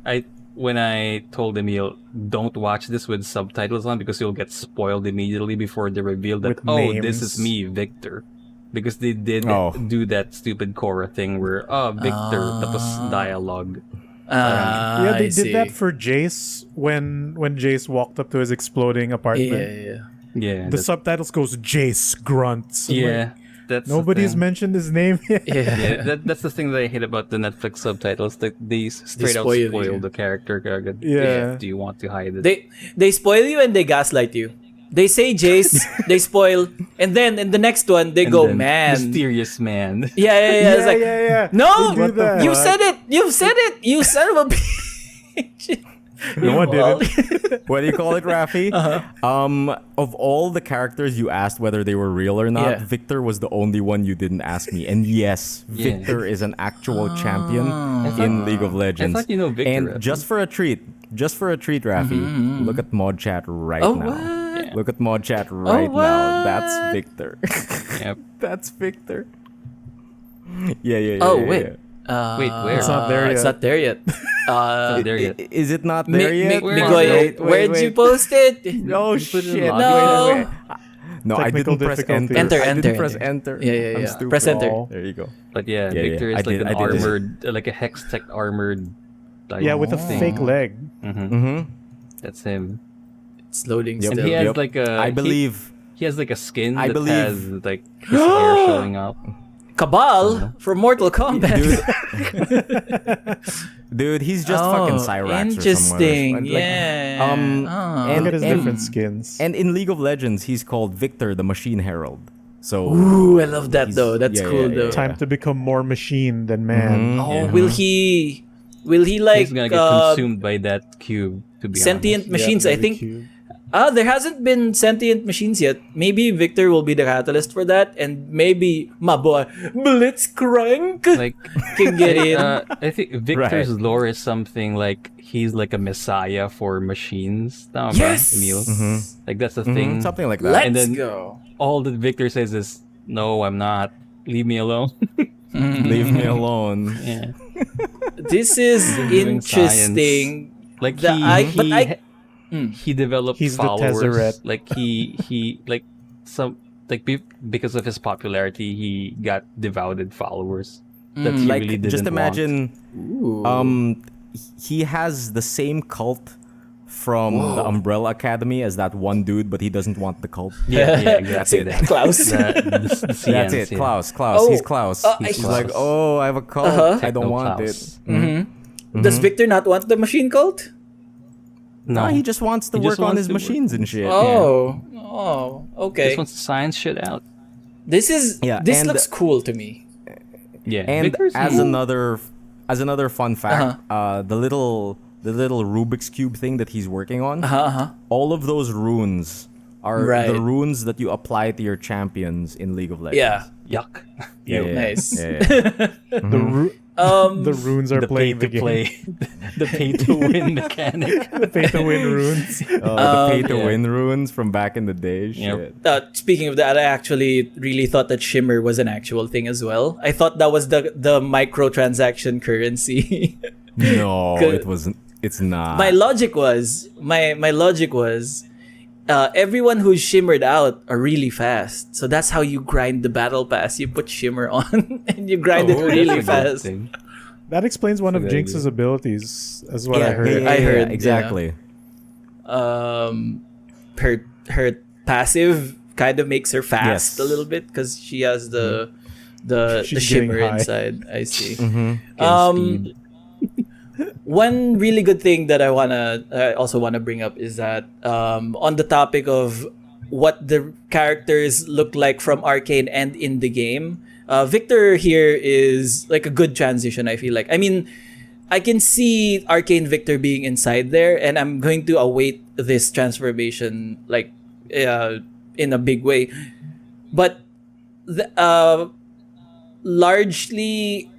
Speaker 4: when I told Emile, don't watch this with subtitles on because you'll get spoiled immediately before they reveal that,
Speaker 3: With
Speaker 4: this
Speaker 3: names.
Speaker 4: is me, Victor. Because they did
Speaker 1: Oh.
Speaker 4: do that stupid Korra thing where, Victor, tapos dialogue.
Speaker 3: Yeah, they
Speaker 2: I see.
Speaker 3: did that for Jace when Jace walked up to his exploding apartment.
Speaker 2: Yeah.
Speaker 4: Yeah.
Speaker 3: The subtitles goes Jace grunts. I'm
Speaker 4: yeah.
Speaker 3: like,
Speaker 4: That's the
Speaker 3: nobody's
Speaker 4: thing.
Speaker 3: mentioned his name yet.
Speaker 2: Yeah.
Speaker 4: Yeah, that's the thing that I hate about the Netflix subtitles. That they straight out
Speaker 2: spoil
Speaker 4: spoil
Speaker 2: you.
Speaker 4: the character. Kagad.
Speaker 3: Yeah.
Speaker 4: Do you want to hide it?
Speaker 2: They spoil you and they gaslight you. They say Jace, they spoil, and then in the next one they
Speaker 4: And
Speaker 2: go
Speaker 4: then
Speaker 2: man.
Speaker 4: mysterious man.
Speaker 2: Yeah. It's like
Speaker 3: yeah.
Speaker 2: no,
Speaker 3: They do that.
Speaker 2: you said it. You said it. You son of a bitch.
Speaker 3: No one did
Speaker 1: What do you call it, Raffy? Of all the characters you asked whether they were real or not,
Speaker 2: Yeah.
Speaker 1: Victor was the only one you didn't ask me. And yes,
Speaker 4: Yeah.
Speaker 1: Victor is an actual champion in League of Legends.
Speaker 4: thought you know Victor,
Speaker 1: And
Speaker 4: Raffy.
Speaker 1: just for a treat, Raffy, look at mod chat right
Speaker 2: Oh,
Speaker 1: now.
Speaker 2: what?
Speaker 1: Look at mod chat right
Speaker 2: what?
Speaker 1: now. That's Victor.
Speaker 4: Yep.
Speaker 1: That's Victor. Yeah.
Speaker 2: Oh
Speaker 1: yeah,
Speaker 2: wait.
Speaker 1: yeah.
Speaker 4: Wait, where?
Speaker 3: It's not there
Speaker 2: It's
Speaker 3: yet.
Speaker 2: not there yet.
Speaker 4: Not there yet.
Speaker 1: Is it not there yet?
Speaker 2: Migoy, where'd you post it?
Speaker 1: Oh
Speaker 4: You put it
Speaker 1: shit!
Speaker 4: in
Speaker 2: No.
Speaker 1: No, I
Speaker 3: Technical
Speaker 1: didn't press
Speaker 3: difficulties.
Speaker 1: enter.
Speaker 2: Enter,
Speaker 1: I didn't
Speaker 2: enter,
Speaker 1: press
Speaker 2: enter.
Speaker 1: enter.
Speaker 2: Yeah.
Speaker 1: I'm stupid.
Speaker 2: Press enter.
Speaker 3: Oh.
Speaker 1: There you go.
Speaker 4: But yeah,
Speaker 1: Yeah,
Speaker 4: Victor
Speaker 1: I
Speaker 4: is like
Speaker 1: did-
Speaker 4: an
Speaker 1: I did it.
Speaker 4: armored, like a hex tech armored.
Speaker 3: Yeah, with a fake leg.
Speaker 1: Mm-hmm.
Speaker 4: That's him.
Speaker 2: It's loading
Speaker 1: Yep.
Speaker 4: And
Speaker 2: still.
Speaker 4: he has
Speaker 1: Yep.
Speaker 4: like a.
Speaker 1: I believe.
Speaker 4: he has like a skin
Speaker 1: I
Speaker 4: that
Speaker 1: believe-
Speaker 4: has like his hair showing up.
Speaker 2: Cabal from Mortal Kombat.
Speaker 1: Dude, he's just fucking Cyrax
Speaker 2: interesting.
Speaker 1: or somewhere.
Speaker 2: Yeah.
Speaker 1: and,
Speaker 3: Look at his
Speaker 1: and,
Speaker 3: different skins.
Speaker 1: and in League of Legends, he's called Victor the Machine Herald. So
Speaker 2: Ooh, I love that
Speaker 1: he's-
Speaker 2: though. That's
Speaker 1: yeah,
Speaker 2: cool
Speaker 1: yeah,
Speaker 2: though.
Speaker 1: yeah.
Speaker 3: Time to become more machine than man.
Speaker 2: Oh, will he like
Speaker 4: He's gonna get consumed by that cube. To be
Speaker 2: sentient
Speaker 4: honest.
Speaker 2: machines?
Speaker 3: Yeah,
Speaker 2: I think
Speaker 3: cute.
Speaker 2: There hasn't been sentient machines yet. Maybe Victor will be the catalyst for that, and maybe my boy Blitzcrank
Speaker 4: Like,
Speaker 2: can get in.
Speaker 4: I think Victor's lore is something like he's like a messiah for machines. Tama ba,
Speaker 2: Yes!
Speaker 4: Emile? Like that's the thing.
Speaker 1: Something like that.
Speaker 2: Let's
Speaker 4: and then
Speaker 2: go.
Speaker 4: all that Victor says is, "No, I'm not. Leave me alone."
Speaker 1: Leave me alone.
Speaker 4: Yeah.
Speaker 2: This is
Speaker 4: Doing
Speaker 2: interesting.
Speaker 4: Like he developed
Speaker 3: He's the
Speaker 4: followers.
Speaker 3: Tezzeret.
Speaker 4: Like he like some like because of his popularity, he got devoted followers that he
Speaker 1: Like,
Speaker 4: really didn't
Speaker 1: just imagine,
Speaker 2: Ooh.
Speaker 1: he has the same cult from the Umbrella Academy as that one dude, but he doesn't want the cult.
Speaker 4: Want. Yeah, exactly.
Speaker 2: That's it, Klaus.
Speaker 1: That's it, Klaus.
Speaker 2: Oh,
Speaker 1: He's Klaus. He's
Speaker 2: he's
Speaker 1: like, oh, I have a cult. I don't want it.
Speaker 2: Does Victor not want the machine cult?
Speaker 4: No,
Speaker 1: He just wants to
Speaker 4: He
Speaker 1: work
Speaker 4: just
Speaker 1: on
Speaker 4: wants
Speaker 1: his
Speaker 4: to work.
Speaker 1: machines and shit.
Speaker 2: Okay.
Speaker 4: Just wants to science shit out.
Speaker 2: This
Speaker 1: and-
Speaker 2: looks cool to me.
Speaker 4: Yeah,
Speaker 1: And
Speaker 4: Victor's
Speaker 1: as another fun fact, the little Rubik's cube thing that he's working on, all of those runes are
Speaker 2: Right.
Speaker 1: the runes that you apply to your champions in League of Legends.
Speaker 2: Yeah.
Speaker 4: yuck.
Speaker 1: Yeah, yeah,
Speaker 2: Nice.
Speaker 1: yeah, yeah.
Speaker 3: The runes are
Speaker 4: The
Speaker 3: playing
Speaker 4: pay
Speaker 3: the
Speaker 4: to
Speaker 3: game.
Speaker 4: play, the pay to win mechanic.
Speaker 3: The pay to win runes.
Speaker 1: The pay to win runes from back in the day. Shit.
Speaker 2: Speaking of that, I actually really thought that Shimmer was an actual thing as well. I thought that was the microtransaction currency.
Speaker 1: No,
Speaker 2: Good.
Speaker 1: it wasn't. It's not.
Speaker 2: my logic was everyone who's shimmered out are really fast. So that's how you grind the battle pass. You put shimmer on and you grind it really fast.
Speaker 3: That explains one of
Speaker 4: good
Speaker 3: Jinx's abilities, as what I
Speaker 2: Yeah,
Speaker 3: heard.
Speaker 2: I heard, yeah.
Speaker 1: exactly.
Speaker 2: Her passive kind of makes her fast
Speaker 1: Yes.
Speaker 2: a little bit because she has the
Speaker 3: She's
Speaker 2: shimmer
Speaker 3: getting high.
Speaker 2: inside. I see.
Speaker 4: Speed.
Speaker 2: One really good thing that I also wanna bring up is that on the topic of what the characters look like from Arcane and in the game, Victor here is like a good transition. I feel like. I mean, I can see Arcane Victor being inside there, and I'm going to await this transformation like in a big way. But largely,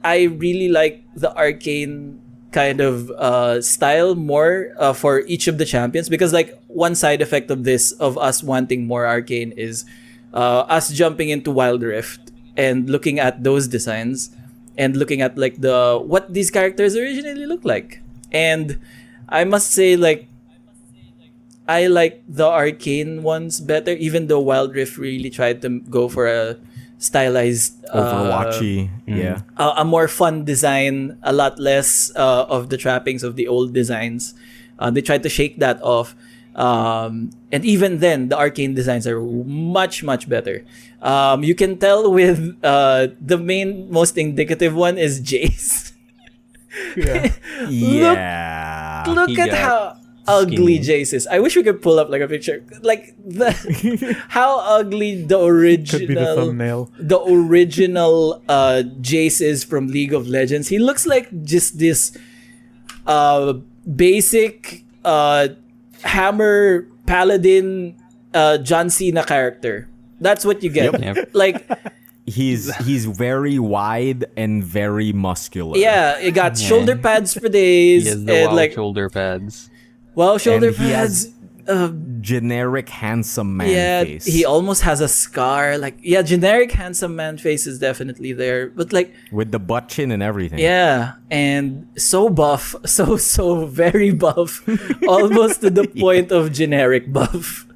Speaker 2: I really like the Arcane kind of style more for each of the champions, because like one side effect of this, of us wanting more Arcane, is us jumping into Wild Rift and looking at those designs and looking at like what these characters originally look like. And I must say, like, I like the Arcane ones better, even though Wild Rift really tried to go for a stylized
Speaker 1: Overwatchy. Yeah.
Speaker 2: a more fun design, a lot less of the trappings of the old designs. They tried to shake that off. And even then, the Arcane designs are much, much better. You can tell with the most indicative one is Jace.
Speaker 3: Yeah.
Speaker 1: Yeah.
Speaker 2: Look
Speaker 4: He
Speaker 2: at
Speaker 4: got
Speaker 2: how ugly
Speaker 4: skinny.
Speaker 2: Jace is. I wish we could pull up like a picture. Like how ugly the
Speaker 3: Could be the
Speaker 2: original
Speaker 3: thumbnail.
Speaker 2: Jace is from League of Legends. He looks like just this basic hammer paladin John Cena character. That's what you get.
Speaker 4: Yep.
Speaker 2: Like,
Speaker 1: He's very wide and very muscular.
Speaker 2: yeah, it got shoulder pads for days.
Speaker 4: He has the
Speaker 2: and
Speaker 4: wild
Speaker 2: like,
Speaker 4: shoulder pads.
Speaker 2: well, shoulder
Speaker 1: And he
Speaker 2: pads.
Speaker 1: has generic handsome man
Speaker 2: Yeah,
Speaker 1: face.
Speaker 2: he almost has a scar. Like, yeah, generic handsome man face is definitely there. But like,
Speaker 1: with the butt chin and everything.
Speaker 2: yeah, and so buff, so very buff, almost to the point of generic buff.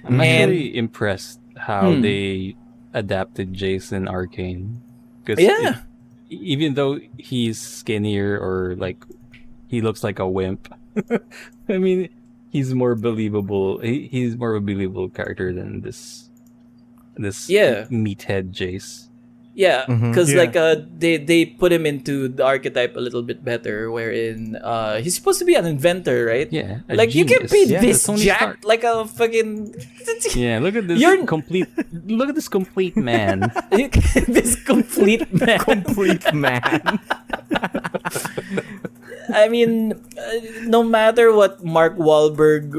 Speaker 4: I'm
Speaker 2: And-
Speaker 4: actually impressed how they adapted Jason Arcane. Because
Speaker 2: Yeah.
Speaker 4: even though he's skinnier or like he looks like a wimp, I mean, he's more believable. He's more of a believable character than this
Speaker 2: Yeah.
Speaker 4: meathead Jace.
Speaker 2: Yeah, because
Speaker 3: Yeah.
Speaker 2: like they put him into the archetype a little bit better, wherein he's supposed to be an inventor, right?
Speaker 4: Yeah, a
Speaker 2: like you can
Speaker 4: genius.
Speaker 2: be
Speaker 4: Yeah,
Speaker 2: this
Speaker 4: Tony
Speaker 2: jacked
Speaker 4: Stark.
Speaker 2: like a fucking
Speaker 4: Yeah, look at this
Speaker 2: You're-
Speaker 4: complete. Look at this complete man.
Speaker 2: this complete man.
Speaker 1: Complete man.
Speaker 2: I mean, no matter what Mark Wahlberg,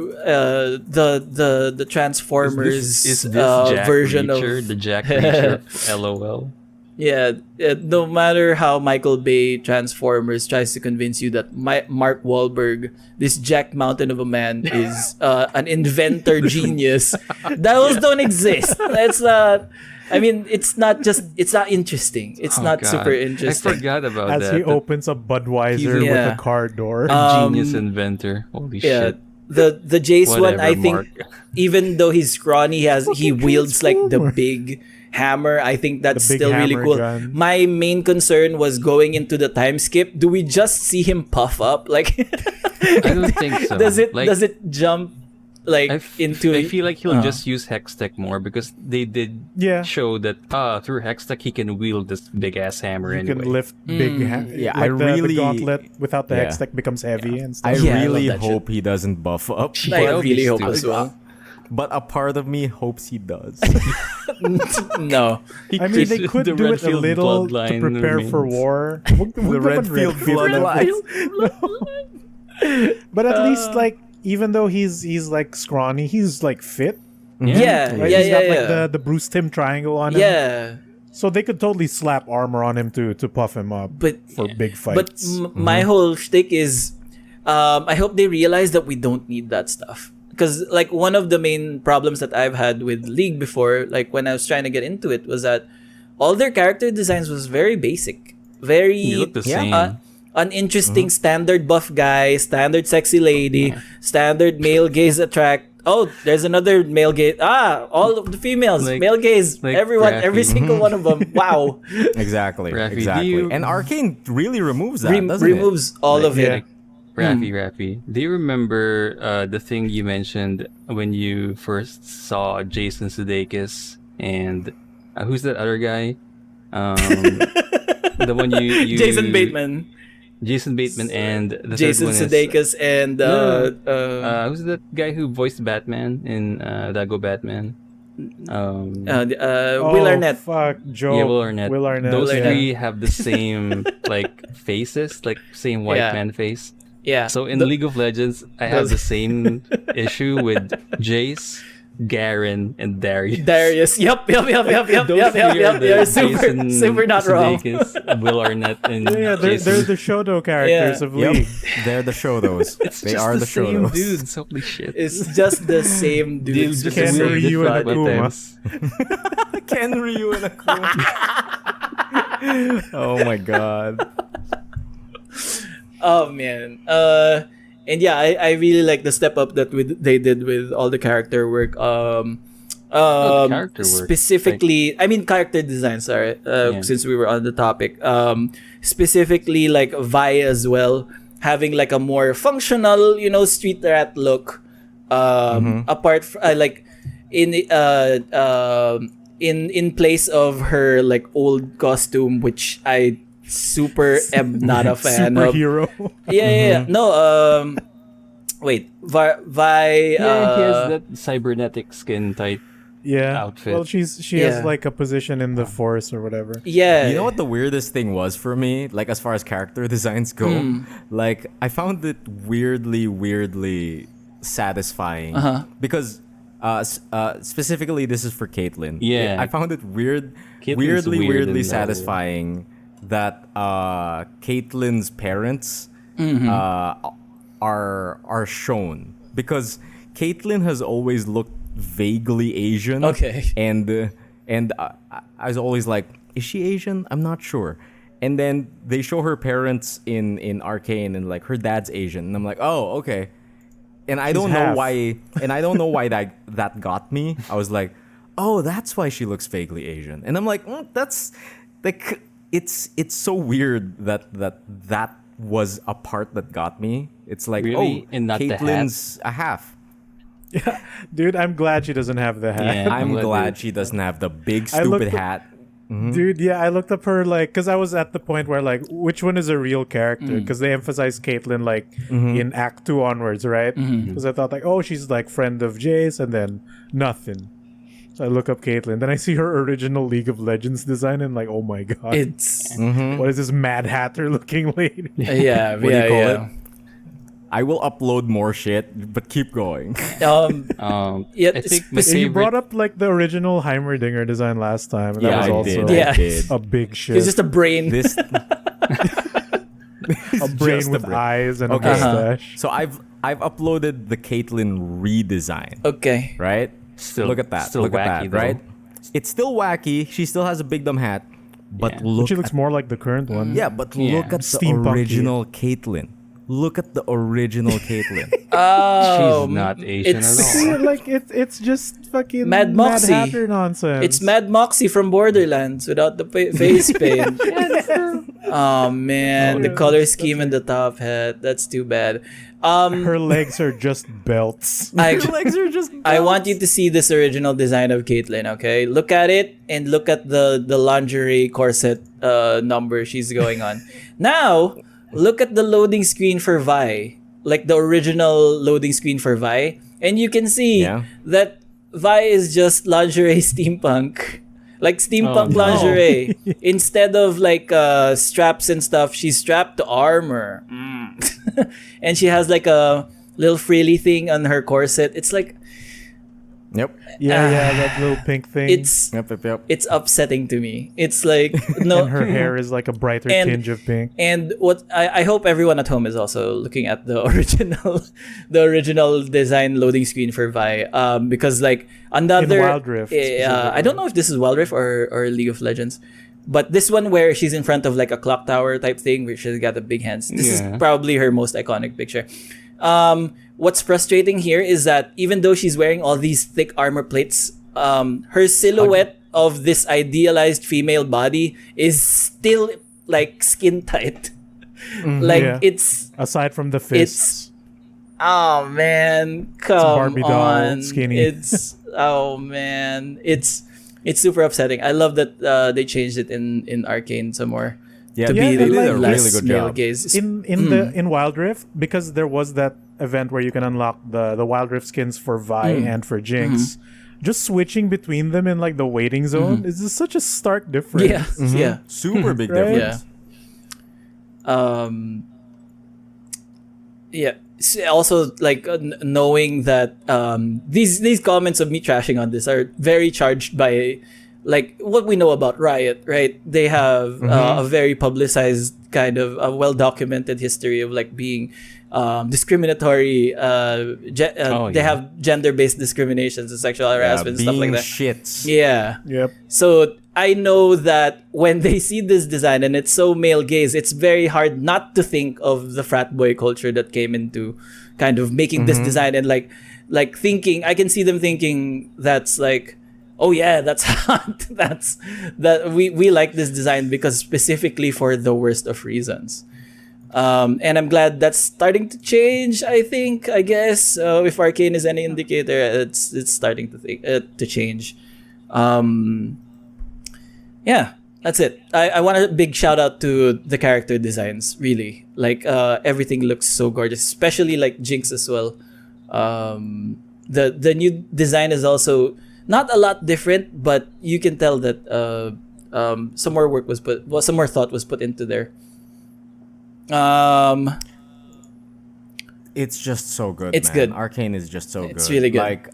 Speaker 2: the Transformers
Speaker 4: Is this Jack
Speaker 2: version
Speaker 4: Reacher,
Speaker 2: of
Speaker 4: the Jack Reacher of LOL?
Speaker 2: yeah, no matter how Michael Bay Transformers tries to convince you that Mark Wahlberg, this Jack Mountain of a man, is an inventor genius, those don't exist. That's not. I mean, it's not interesting. It's not
Speaker 4: God.
Speaker 2: super interesting.
Speaker 4: I forgot about
Speaker 3: As
Speaker 4: that.
Speaker 3: he opens a Budweiser
Speaker 2: Yeah.
Speaker 3: with a car door.
Speaker 4: Genius inventor. Holy
Speaker 2: Yeah,
Speaker 4: shit.
Speaker 2: the Jace one, I
Speaker 4: Whatever,
Speaker 2: think,
Speaker 4: Mark.
Speaker 2: even though he's scrawny, he wields like the
Speaker 3: Transformer.
Speaker 2: big hammer. I think that's
Speaker 3: The big
Speaker 2: still really
Speaker 3: hammer
Speaker 2: cool.
Speaker 3: gun.
Speaker 2: My main concern was going into the time skip. Do we just see him puff up? Like,
Speaker 4: I don't think so.
Speaker 2: does it
Speaker 4: Like,
Speaker 2: jump like
Speaker 4: I
Speaker 2: into?
Speaker 4: feel like he'll just use Hextech more because they did
Speaker 3: Yeah.
Speaker 4: show that through Hextech he can wield this big ass hammer
Speaker 3: You
Speaker 4: anyway.
Speaker 3: can lift big
Speaker 1: Yeah,
Speaker 3: like
Speaker 1: I
Speaker 3: the
Speaker 1: really-
Speaker 3: gauntlet without the
Speaker 1: Yeah.
Speaker 3: Hextech becomes heavy and
Speaker 1: I
Speaker 3: stuff.
Speaker 2: Yeah, I
Speaker 1: really
Speaker 2: love that
Speaker 1: hope he doesn't buff up.
Speaker 2: I
Speaker 4: That would be
Speaker 2: really hope
Speaker 4: stupid.
Speaker 2: as well.
Speaker 1: But a part of me hopes he does.
Speaker 2: No,
Speaker 3: I mean, they could
Speaker 4: The
Speaker 3: do it a
Speaker 4: Redfield
Speaker 3: little to
Speaker 4: bloodline
Speaker 3: prepare for
Speaker 4: remains.
Speaker 3: war.
Speaker 1: The Redfield bloodline.
Speaker 3: But at least, like, even though he's like scrawny, he's like fit.
Speaker 2: yeah,
Speaker 3: Right?
Speaker 2: yeah,
Speaker 3: He's got
Speaker 2: yeah,
Speaker 3: like
Speaker 2: yeah.
Speaker 3: the Bruce Timm triangle on him.
Speaker 2: Yeah,
Speaker 3: So they could totally slap armor on him to puff him up
Speaker 2: but
Speaker 3: for big
Speaker 2: But
Speaker 3: fights.
Speaker 2: my whole shtick is, I hope they realize that we don't need that stuff. Because like one of the main problems that I've had with League before, like when I was trying to get into it, was that all their character designs was very basic, very
Speaker 4: You look the same.
Speaker 2: uninteresting standard buff guy, standard sexy lady, standard male gaze attract. Oh, there's another male gaze. All of the females,
Speaker 4: Like-
Speaker 2: male gaze,
Speaker 4: like
Speaker 2: everyone,
Speaker 4: Raffy.
Speaker 2: every single one of them. Wow,
Speaker 1: Exactly.
Speaker 4: Raffy, do
Speaker 1: Exactly.
Speaker 4: you-
Speaker 1: And Arcane really removes that, doesn't
Speaker 2: removes all
Speaker 4: Like,
Speaker 2: of it.
Speaker 3: yeah.
Speaker 4: Raffy, do you remember the thing you mentioned when you first saw Jason Sudeikis and who's that other guy? The one you
Speaker 2: Jason Bateman.
Speaker 4: Jason Bateman and the
Speaker 2: Jason
Speaker 4: third one
Speaker 2: Sudeikis and
Speaker 4: who's that guy who voiced Batman in Dago Batman?
Speaker 2: Will Arnett.
Speaker 3: Fuck, Joe.
Speaker 4: Yeah, Will Arnett.
Speaker 3: Will Arnett.
Speaker 4: Those
Speaker 2: Will
Speaker 4: three have the same like faces, like same white
Speaker 2: Yeah.
Speaker 4: man face.
Speaker 2: Yeah.
Speaker 4: So in League of Legends, I have the same issue with Jace, Garen, and Darius.
Speaker 2: Darius. Yep.
Speaker 4: Those three are the
Speaker 2: You're
Speaker 4: Jason
Speaker 2: super not wrong.
Speaker 4: Sudeikis, Will Arnett, and
Speaker 3: Yeah, they're
Speaker 4: Jason.
Speaker 3: the Shoto characters
Speaker 2: Yeah.
Speaker 3: of
Speaker 1: Yep.
Speaker 3: League.
Speaker 1: They're the Shotos.
Speaker 4: It's
Speaker 1: They
Speaker 4: just
Speaker 1: are
Speaker 4: the
Speaker 1: the
Speaker 4: same
Speaker 1: Shotos.
Speaker 4: dudes. Holy shit.
Speaker 2: It's just the same dudes.
Speaker 4: Just
Speaker 3: Ken,
Speaker 2: with the same
Speaker 3: Ryu, and
Speaker 2: front.
Speaker 3: Akuma.
Speaker 4: times.
Speaker 1: Ken Ryu and Akuma. Oh my god.
Speaker 2: Oh man. And yeah, I really like the step up that they did with all the character work.
Speaker 4: Character work.
Speaker 2: Specifically, I mean character design. Sorry, since we were on the topic. Specifically, like Vi as well, having like a more functional, street rat look. Apart from like in place of her like old costume, which I super am not a fan of.
Speaker 3: Superhero.
Speaker 2: Yeah. No, wait. Vi.
Speaker 4: Yeah, he has that cybernetic skin type.
Speaker 3: Yeah.
Speaker 4: Outfit.
Speaker 3: Well, she
Speaker 2: Yeah.
Speaker 3: has like a position in the force or whatever.
Speaker 2: Yeah.
Speaker 1: You know what the weirdest thing was for me? Like, as far as character designs go, like, I found it weirdly satisfying. Because, specifically, this is for Caitlyn.
Speaker 4: Yeah.
Speaker 1: I found it
Speaker 4: Caitlyn's weird in
Speaker 1: weirdly
Speaker 4: that way.
Speaker 1: satisfying that Caitlyn's parents are shown. Because Caitlyn has always looked vaguely Asian.
Speaker 2: Okay.
Speaker 1: And I was always like, is she Asian? I'm not sure. And then they show her parents in Arcane, and like her dad's Asian, and I'm like, oh, okay. And I don't know
Speaker 3: half.
Speaker 1: why. And I don't know why that got me. I was like, oh, that's why she looks vaguely Asian. And I'm like, that's like it's so weird that was a part that got me. It's like,
Speaker 4: Really?
Speaker 1: oh,
Speaker 4: And not the hat?
Speaker 1: Caitlin's a half.
Speaker 3: Dude, I'm glad she doesn't have the hat.
Speaker 4: Yeah.
Speaker 1: I'm
Speaker 4: glad
Speaker 1: glad
Speaker 4: they-
Speaker 1: she doesn't have the big
Speaker 3: I looked
Speaker 1: stupid
Speaker 3: up-
Speaker 1: hat.
Speaker 3: Dude, yeah, I looked up her like because I was at the point where like which one is a real character because they emphasized Caitlyn like in Act 2 onwards, right? Because I thought like, oh, she's like friend of Jace and then nothing. So I look up Caitlyn. Then I see her original League of Legends design and like, oh my god.
Speaker 2: It's
Speaker 3: What is this Mad Hatter looking lady?
Speaker 2: yeah,
Speaker 1: What do you call
Speaker 2: yeah.
Speaker 1: it? I will upload more shit, but keep going.
Speaker 2: Yeah,
Speaker 4: I think
Speaker 3: Yeah,
Speaker 4: my
Speaker 3: you
Speaker 4: favorite.
Speaker 3: brought up like the original Heimerdinger design last time. And that was
Speaker 1: I
Speaker 3: also
Speaker 1: did.
Speaker 2: Yeah.
Speaker 1: I did.
Speaker 3: a big shit.
Speaker 2: It's just a brain.
Speaker 1: This
Speaker 3: a brain
Speaker 1: just a
Speaker 3: with
Speaker 1: brain.
Speaker 3: eyes and
Speaker 1: Okay.
Speaker 3: a mustache.
Speaker 1: So I've uploaded the Caitlyn redesign,
Speaker 2: Okay.
Speaker 1: right?
Speaker 4: Still-
Speaker 1: look at that.
Speaker 4: still
Speaker 1: Look at
Speaker 4: wacky,
Speaker 1: that,
Speaker 4: though.
Speaker 1: right? It's still wacky. She still has a big dumb hat, but
Speaker 4: Yeah.
Speaker 1: look
Speaker 3: She looks more like the current one.
Speaker 1: yeah, but
Speaker 4: Yeah.
Speaker 1: look at the
Speaker 3: Steampunky.
Speaker 1: original Caitlyn. Look at the original Caitlyn.
Speaker 2: Oh,
Speaker 4: She's not Asian
Speaker 2: it's-
Speaker 4: at
Speaker 3: See,
Speaker 4: all.
Speaker 3: like it's just fucking
Speaker 2: Mad Moxie.
Speaker 3: Hatter nonsense.
Speaker 2: It's Mad Moxie from Borderlands without the face paint. Oh man, the color scheme and the top hat. That's too bad.
Speaker 3: Her legs are just belts.
Speaker 1: Her legs are just.
Speaker 2: I want you to see this original design of Caitlyn, okay? Look at it and look at the lingerie corset number she's going on. Now, look at the loading screen for Vi. Like the original loading screen for Vi. And you can see
Speaker 1: Yeah.
Speaker 2: that Vi is just lingerie steampunk. Like steampunk
Speaker 4: Oh, no.
Speaker 2: lingerie. Instead of like straps and stuff, she's strapped to armor. And she has like a little frilly thing on her corset. It's like
Speaker 1: Yep.
Speaker 3: Yeah, that little pink thing.
Speaker 2: it's
Speaker 1: Yep.
Speaker 2: it's upsetting to me. It's like no
Speaker 3: and her hair is like a brighter
Speaker 2: And-
Speaker 3: tinge of pink.
Speaker 2: and what I hope everyone at home is also looking at the original design loading screen for Vi. Because like another
Speaker 3: In Wild Rift,
Speaker 2: I don't know if this is Wild Rift or League of Legends. But this one where she's in front of like a clock tower type thing where she's got the big hands. This is
Speaker 4: Yeah.
Speaker 2: probably her most iconic picture. What's frustrating here is that even though she's wearing all these thick armor plates, her silhouette of this idealized female body is still like skin tight. Like
Speaker 3: Yeah.
Speaker 2: it's
Speaker 3: Aside from the fists.
Speaker 2: oh man, come
Speaker 3: Barbie doll,
Speaker 2: on.
Speaker 3: skinny.
Speaker 2: It's oh man, it's super upsetting. I love that they changed it in Arcane some more.
Speaker 1: Yeah,
Speaker 2: To
Speaker 1: they
Speaker 2: be
Speaker 1: did a
Speaker 2: less
Speaker 1: really good
Speaker 2: male
Speaker 1: job.
Speaker 2: gaze.
Speaker 3: In Wild Rift, because there was that event where you can unlock the Wild Rift skins for Vi and for Jinx. Just switching between them in like the waiting zone is just such a stark difference.
Speaker 2: Yeah, yeah.
Speaker 1: Super big
Speaker 3: Right?
Speaker 1: difference.
Speaker 2: Yeah. Yeah. Also, like knowing that these comments of me trashing on this are very charged by like what we know about Riot, right? They have a very publicized kind of a well documented history of like being discriminatory. They have gender based discriminations and sexual harassment and stuff like
Speaker 1: being
Speaker 2: that.
Speaker 1: shits.
Speaker 2: Yeah.
Speaker 3: Yep.
Speaker 2: So I know that when they see this design and it's so male gaze, it's very hard not to think of the frat boy culture that came into kind of making this design and like thinking. I can see them thinking that's like, oh yeah, that's hot. that we like this design because specifically for the worst of reasons. And I'm glad that's starting to change. I guess if Arcane is any indicator, it's starting to change. Yeah, that's it. I want a big shout out to the character designs. Really, like everything looks so gorgeous, especially like Jinx as well. The new design is also not a lot different, but you can tell that some more thought was put into there.
Speaker 1: It's just so good.
Speaker 2: It's
Speaker 1: man.
Speaker 2: good.
Speaker 1: Arcane is just so good.
Speaker 2: It's really good.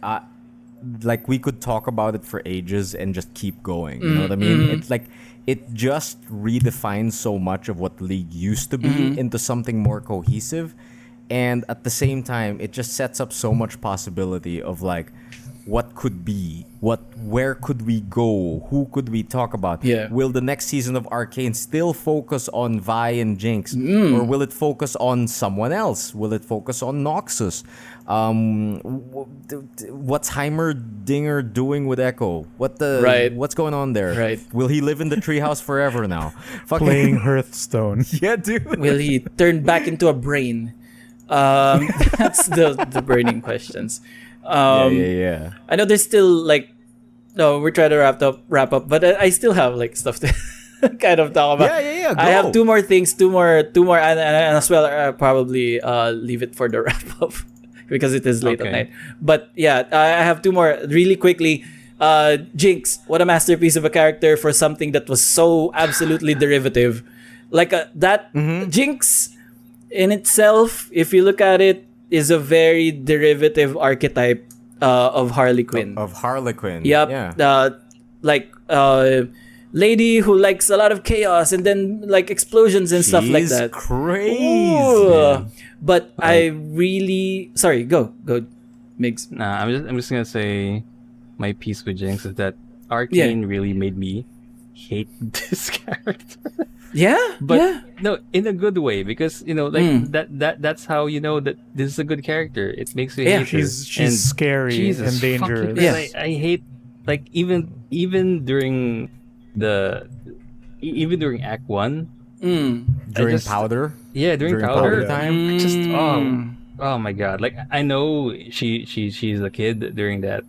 Speaker 1: Like we could talk about it for ages and just keep going. You know what I mean? It's like it just redefines so much of what League used to be into something more cohesive, and at the same time, it just sets up so much possibility of like what could be, where could we go, who could we talk about?
Speaker 2: Yeah.
Speaker 1: Will the next season of Arcane still focus on Vi and Jinx, or will it focus on someone else? Will it focus on Noxus? What's Heimerdinger doing with Echo?
Speaker 2: Right.
Speaker 1: What's going on there?
Speaker 2: Right.
Speaker 1: Will he live in the treehouse forever now? Fucking
Speaker 3: Playing Hearthstone.
Speaker 1: yeah, dude.
Speaker 2: Will he turn back into a brain? That's the burning questions.
Speaker 1: Yeah.
Speaker 2: I know there's still like, no, we're trying to wrap up, but I still have like stuff to kind of talk about.
Speaker 1: Yeah,
Speaker 2: I have
Speaker 1: go.
Speaker 2: two more things, and as well, I'll probably leave it for the wrap up because it is late at
Speaker 4: Okay.
Speaker 2: night. But yeah, I have two more really quickly. Jinx, what a masterpiece of a character for something that was so absolutely derivative. Like that Jinx in itself, if you look at it, is a very derivative archetype of Harley Quinn.
Speaker 1: Of Harley Quinn.
Speaker 2: Yep.
Speaker 1: Yeah.
Speaker 2: Lady who likes a lot of chaos and then like explosions and stuff like
Speaker 1: She's
Speaker 2: that.
Speaker 1: crazy.
Speaker 2: Ooh. But I really go Migs.
Speaker 4: Nah, I'm just gonna say my piece with Jinx is that Arcane really made me hate this character.
Speaker 2: Yeah,
Speaker 4: But no, in a good way, because like that's how you know that this is a good character. It makes you hate her.
Speaker 3: She's
Speaker 4: And
Speaker 3: scary
Speaker 4: Jesus
Speaker 3: and dangerous.
Speaker 4: fucking Christ, I hate like even during Act 1.
Speaker 1: During Powder.
Speaker 4: Yeah, during
Speaker 1: During
Speaker 4: powder
Speaker 1: powder time.
Speaker 4: Just oh my god. Like I know she's a kid during that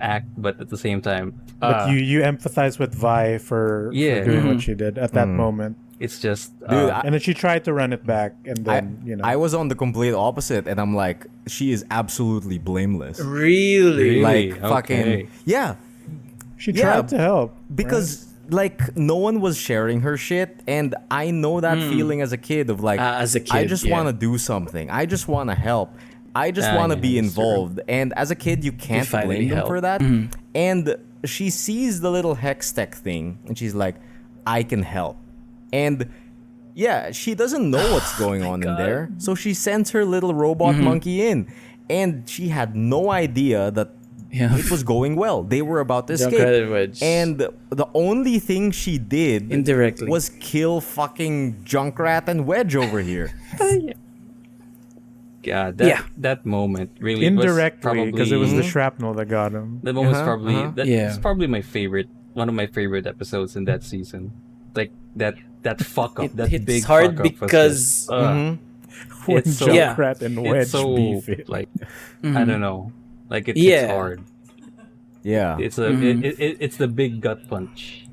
Speaker 4: act, but at the same time,
Speaker 3: But you empathize with Vi for doing what she did at that moment.
Speaker 4: it's just
Speaker 1: Dude,
Speaker 3: And then she tried to run it back, and then
Speaker 1: I was on the complete opposite, and I'm like, she is absolutely blameless.
Speaker 2: really.
Speaker 1: Like
Speaker 4: Okay.
Speaker 1: fucking yeah,
Speaker 3: she
Speaker 1: yeah,
Speaker 3: tried to help
Speaker 1: because like no one was sharing her shit, and I know that feeling as a kid of like,
Speaker 2: As a
Speaker 1: I
Speaker 2: kid,
Speaker 1: just
Speaker 2: yeah.
Speaker 1: want to do something. I just want to help. I just
Speaker 4: Ah,
Speaker 1: want to
Speaker 4: yeah,
Speaker 1: be
Speaker 4: that's true.
Speaker 1: involved. And as a kid, you can't
Speaker 2: finally
Speaker 1: blame them
Speaker 2: help.
Speaker 1: for that. And she sees the little hex tech thing, and she's like, I can help. And yeah, she doesn't know what's going on in there. So she sends her little robot monkey in. And she had no idea that
Speaker 2: Yeah.
Speaker 1: it was going well. They were about to escape.
Speaker 2: Junkrat and Wedge.
Speaker 1: And the only thing she did
Speaker 2: Indirectly.
Speaker 1: was kill fucking Junkrat and Wedge over here.
Speaker 4: God,
Speaker 2: Yeah.
Speaker 4: that moment really
Speaker 3: indirectly because it was the
Speaker 4: probably-
Speaker 3: shrapnel that got him.
Speaker 4: That moment's
Speaker 1: Uh-huh,
Speaker 4: probably
Speaker 1: uh-huh.
Speaker 4: that's
Speaker 2: Yeah.
Speaker 4: probably my favorite, one of my favorite episodes in that season. Like that fuck up,
Speaker 2: It
Speaker 4: that
Speaker 2: hits
Speaker 4: big
Speaker 2: hard
Speaker 4: fuck up was
Speaker 2: because
Speaker 4: just,
Speaker 3: When
Speaker 4: it's so-
Speaker 3: Junkrat and Wedge
Speaker 4: it's so
Speaker 3: beef it.
Speaker 4: like I don't know, like it
Speaker 2: Yeah.
Speaker 4: hits hard.
Speaker 1: Yeah.
Speaker 4: It's a it's the big gut punch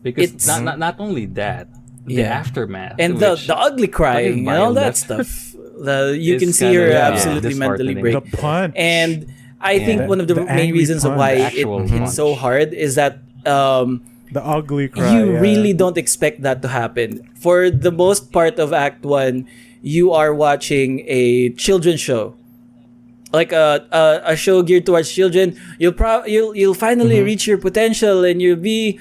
Speaker 4: because
Speaker 2: It's-
Speaker 4: not only that, the
Speaker 2: Yeah.
Speaker 4: aftermath
Speaker 2: and
Speaker 4: which-
Speaker 2: the ugly crying and all that
Speaker 4: violent.
Speaker 2: stuff. You
Speaker 4: It's
Speaker 2: can see
Speaker 4: kinda,
Speaker 2: her
Speaker 4: yeah,
Speaker 2: absolutely mentally
Speaker 4: disheartening.
Speaker 2: break.
Speaker 3: The punch.
Speaker 2: And I think
Speaker 4: Yeah.
Speaker 2: one of the,
Speaker 3: The
Speaker 2: main
Speaker 3: angry
Speaker 2: reasons of
Speaker 3: punch.
Speaker 2: why
Speaker 4: The
Speaker 2: it
Speaker 4: actual
Speaker 2: hits so
Speaker 4: punch.
Speaker 2: hard is that
Speaker 3: the ugly cry.
Speaker 2: you
Speaker 3: yeah.
Speaker 2: really don't expect that to happen. For the most part of Act 1, you are watching a children's show. Like a show geared towards children. You'll finally reach your potential and you'll be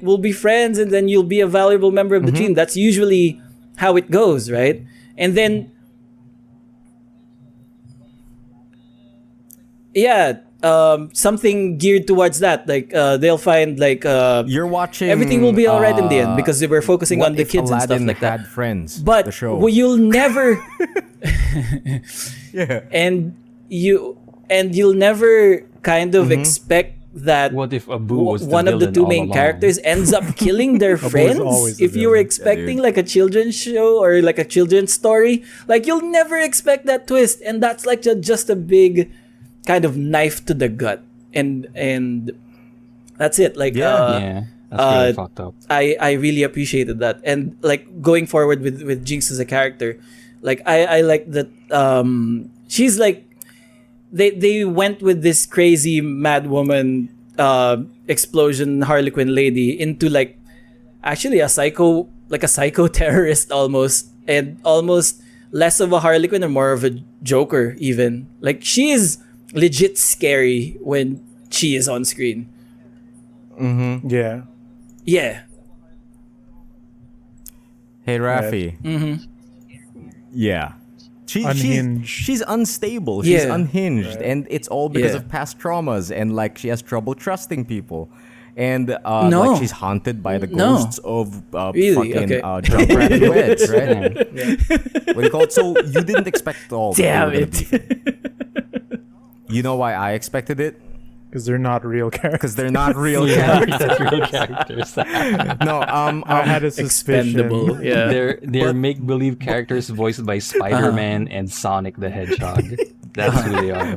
Speaker 2: we'll be friends and then you'll be a valuable member of the team. That's usually how it goes, right? And then something geared towards that. Like they'll find like
Speaker 1: You're watching.
Speaker 2: everything will be all right in the end because they were focusing
Speaker 1: What
Speaker 2: on the
Speaker 1: If
Speaker 2: kids and stuff
Speaker 1: Aladdin
Speaker 2: like that.
Speaker 1: Had friends.
Speaker 2: But
Speaker 1: the show.
Speaker 2: you'll never
Speaker 1: yeah.
Speaker 2: and you'll never kind of expect that
Speaker 4: What if Abu was
Speaker 2: one of the
Speaker 4: villain
Speaker 2: two
Speaker 4: all
Speaker 2: main
Speaker 4: along?
Speaker 2: characters ends up killing their friends.
Speaker 3: always the
Speaker 2: If you were
Speaker 3: villain.
Speaker 2: expecting
Speaker 1: dude.
Speaker 2: like a children's show or like a children's story, like you'll never expect that twist, and that's like just a big kind of knife to the gut, and that's it. Like
Speaker 4: Yeah, that's really fucked up.
Speaker 2: I really appreciated that, and like going forward with Jinx as a character, like I like that she's like they went with this crazy mad woman explosion Harley Quinn lady into like actually a psycho terrorist almost, and almost less of a Harley Quinn and more of a Joker even. Like she is legit scary when she is on screen.
Speaker 3: Yeah.
Speaker 2: Yeah.
Speaker 1: Hey, Raffy. Yeah.
Speaker 3: Unhinged.
Speaker 1: She's unstable. She's
Speaker 2: Yeah.
Speaker 1: unhinged. And it's all because
Speaker 2: Yeah.
Speaker 1: of past traumas. And like she has trouble trusting people. And
Speaker 2: No.
Speaker 1: like she's haunted by the
Speaker 2: No.
Speaker 1: ghosts of
Speaker 2: Really?
Speaker 1: fucking
Speaker 2: Okay.
Speaker 1: Junkrat and Wedge, right? What do you call it? So you didn't expect all. that they
Speaker 2: Damn
Speaker 1: were gonna
Speaker 2: it.
Speaker 1: be- You know why I expected it?
Speaker 3: Because they're not real characters.
Speaker 1: Because they're not real
Speaker 4: Yeah,
Speaker 1: characters.
Speaker 4: that's real characters.
Speaker 1: No,
Speaker 3: I had a suspicion.
Speaker 2: Expendable. Yeah.
Speaker 4: They're make believe characters voiced by Spider-Man and Sonic the Hedgehog. That's who they are.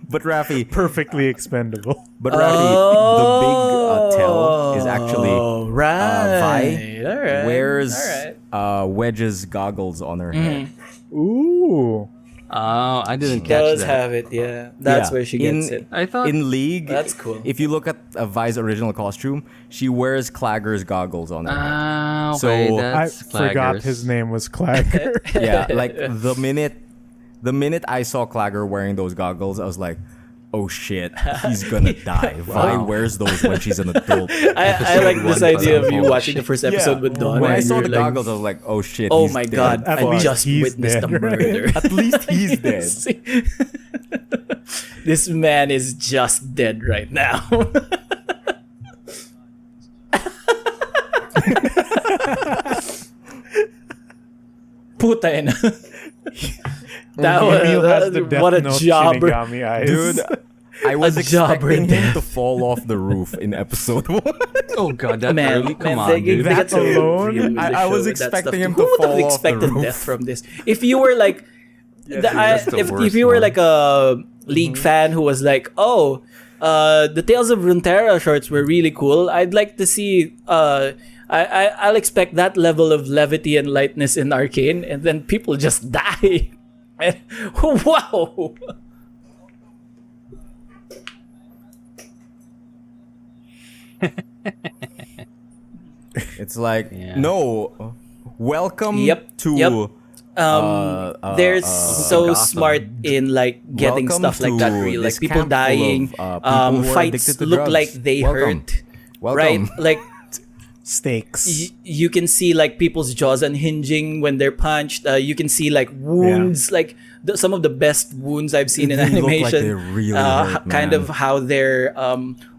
Speaker 1: But Raffy,
Speaker 3: Perfectly expendable.
Speaker 1: the big tell is actually
Speaker 2: Oh, right.
Speaker 1: Vi
Speaker 2: All right.
Speaker 1: wears
Speaker 2: All right.
Speaker 1: Wedge's goggles on her head.
Speaker 3: Ooh.
Speaker 4: Oh, I didn't catch
Speaker 2: Does
Speaker 4: that.
Speaker 2: have it, yeah. That's
Speaker 1: Yeah.
Speaker 2: where she gets it.
Speaker 4: I thought
Speaker 1: In League,
Speaker 2: That's cool.
Speaker 1: if you look at Vi's original costume, she wears Clagger's goggles on her head.
Speaker 4: Ah,
Speaker 1: So,
Speaker 4: okay,
Speaker 3: I
Speaker 4: that's
Speaker 3: forgot
Speaker 4: Claggers.
Speaker 3: his name was Clagger.
Speaker 1: Yeah, like the minute I saw Clagger wearing those goggles, I was like, oh shit, he's gonna die. Vi wears those when she's an adult.
Speaker 2: I like this
Speaker 4: one
Speaker 2: idea of you
Speaker 4: for
Speaker 2: watching the first episode with Dawn.
Speaker 1: When I
Speaker 2: and
Speaker 1: saw
Speaker 2: you're
Speaker 1: the
Speaker 2: like,
Speaker 1: goggles, I was like, oh shit,
Speaker 2: oh
Speaker 1: he's
Speaker 2: my
Speaker 1: dead.
Speaker 2: god,
Speaker 3: At
Speaker 2: I
Speaker 3: least
Speaker 2: just
Speaker 3: he's
Speaker 2: witnessed a
Speaker 3: dead, right?
Speaker 2: murder.
Speaker 1: At least he's dead.
Speaker 2: This man is just dead right now. Puta ina. That
Speaker 3: Emile has
Speaker 2: was
Speaker 3: the Death
Speaker 2: what a
Speaker 3: Note
Speaker 2: jobber.
Speaker 3: Shinigami eyes.
Speaker 1: Dude, I was
Speaker 2: jobber
Speaker 1: expecting him
Speaker 2: death.
Speaker 1: to fall off the roof in episode 1.
Speaker 4: Oh god, that
Speaker 2: Man,
Speaker 4: early? Come
Speaker 2: man,
Speaker 4: on,
Speaker 2: they
Speaker 4: dude.
Speaker 2: get
Speaker 3: That
Speaker 2: so
Speaker 3: alone?
Speaker 2: real with the
Speaker 1: I was
Speaker 2: show with that
Speaker 1: expecting
Speaker 2: stuff.
Speaker 1: him
Speaker 2: Who
Speaker 1: to
Speaker 2: would have
Speaker 1: fall off the
Speaker 2: expected
Speaker 1: roof?
Speaker 2: death from this? If you were like,
Speaker 4: that's the
Speaker 2: if
Speaker 4: worst
Speaker 2: you were
Speaker 4: one.
Speaker 2: like a League fan who was like, oh, the Tales of Runeterra shorts were really cool. I'd like to see. I'll expect that level of levity and lightness in Arcane, and then people just die. And, wow.
Speaker 1: It's like,
Speaker 4: Yeah.
Speaker 1: no, welcome
Speaker 2: Yep,
Speaker 1: to...
Speaker 2: yep. They're so
Speaker 1: Gotham.
Speaker 2: smart in like getting
Speaker 1: Welcome
Speaker 2: stuff like that
Speaker 1: to
Speaker 2: real, like
Speaker 1: this
Speaker 2: people
Speaker 1: camp full of,
Speaker 2: dying,
Speaker 1: people who are
Speaker 2: fights
Speaker 1: addicted to
Speaker 2: look
Speaker 1: drugs.
Speaker 2: like they
Speaker 1: Welcome.
Speaker 2: hurt,
Speaker 1: Welcome.
Speaker 2: right? Like
Speaker 3: Stakes.
Speaker 2: you can see like people's jaws unhinging when they're punched. You can see like wounds, like some of the best wounds I've seen in
Speaker 1: They look like
Speaker 2: animation.
Speaker 1: they really hurt,
Speaker 2: kind
Speaker 1: man.
Speaker 2: of how they're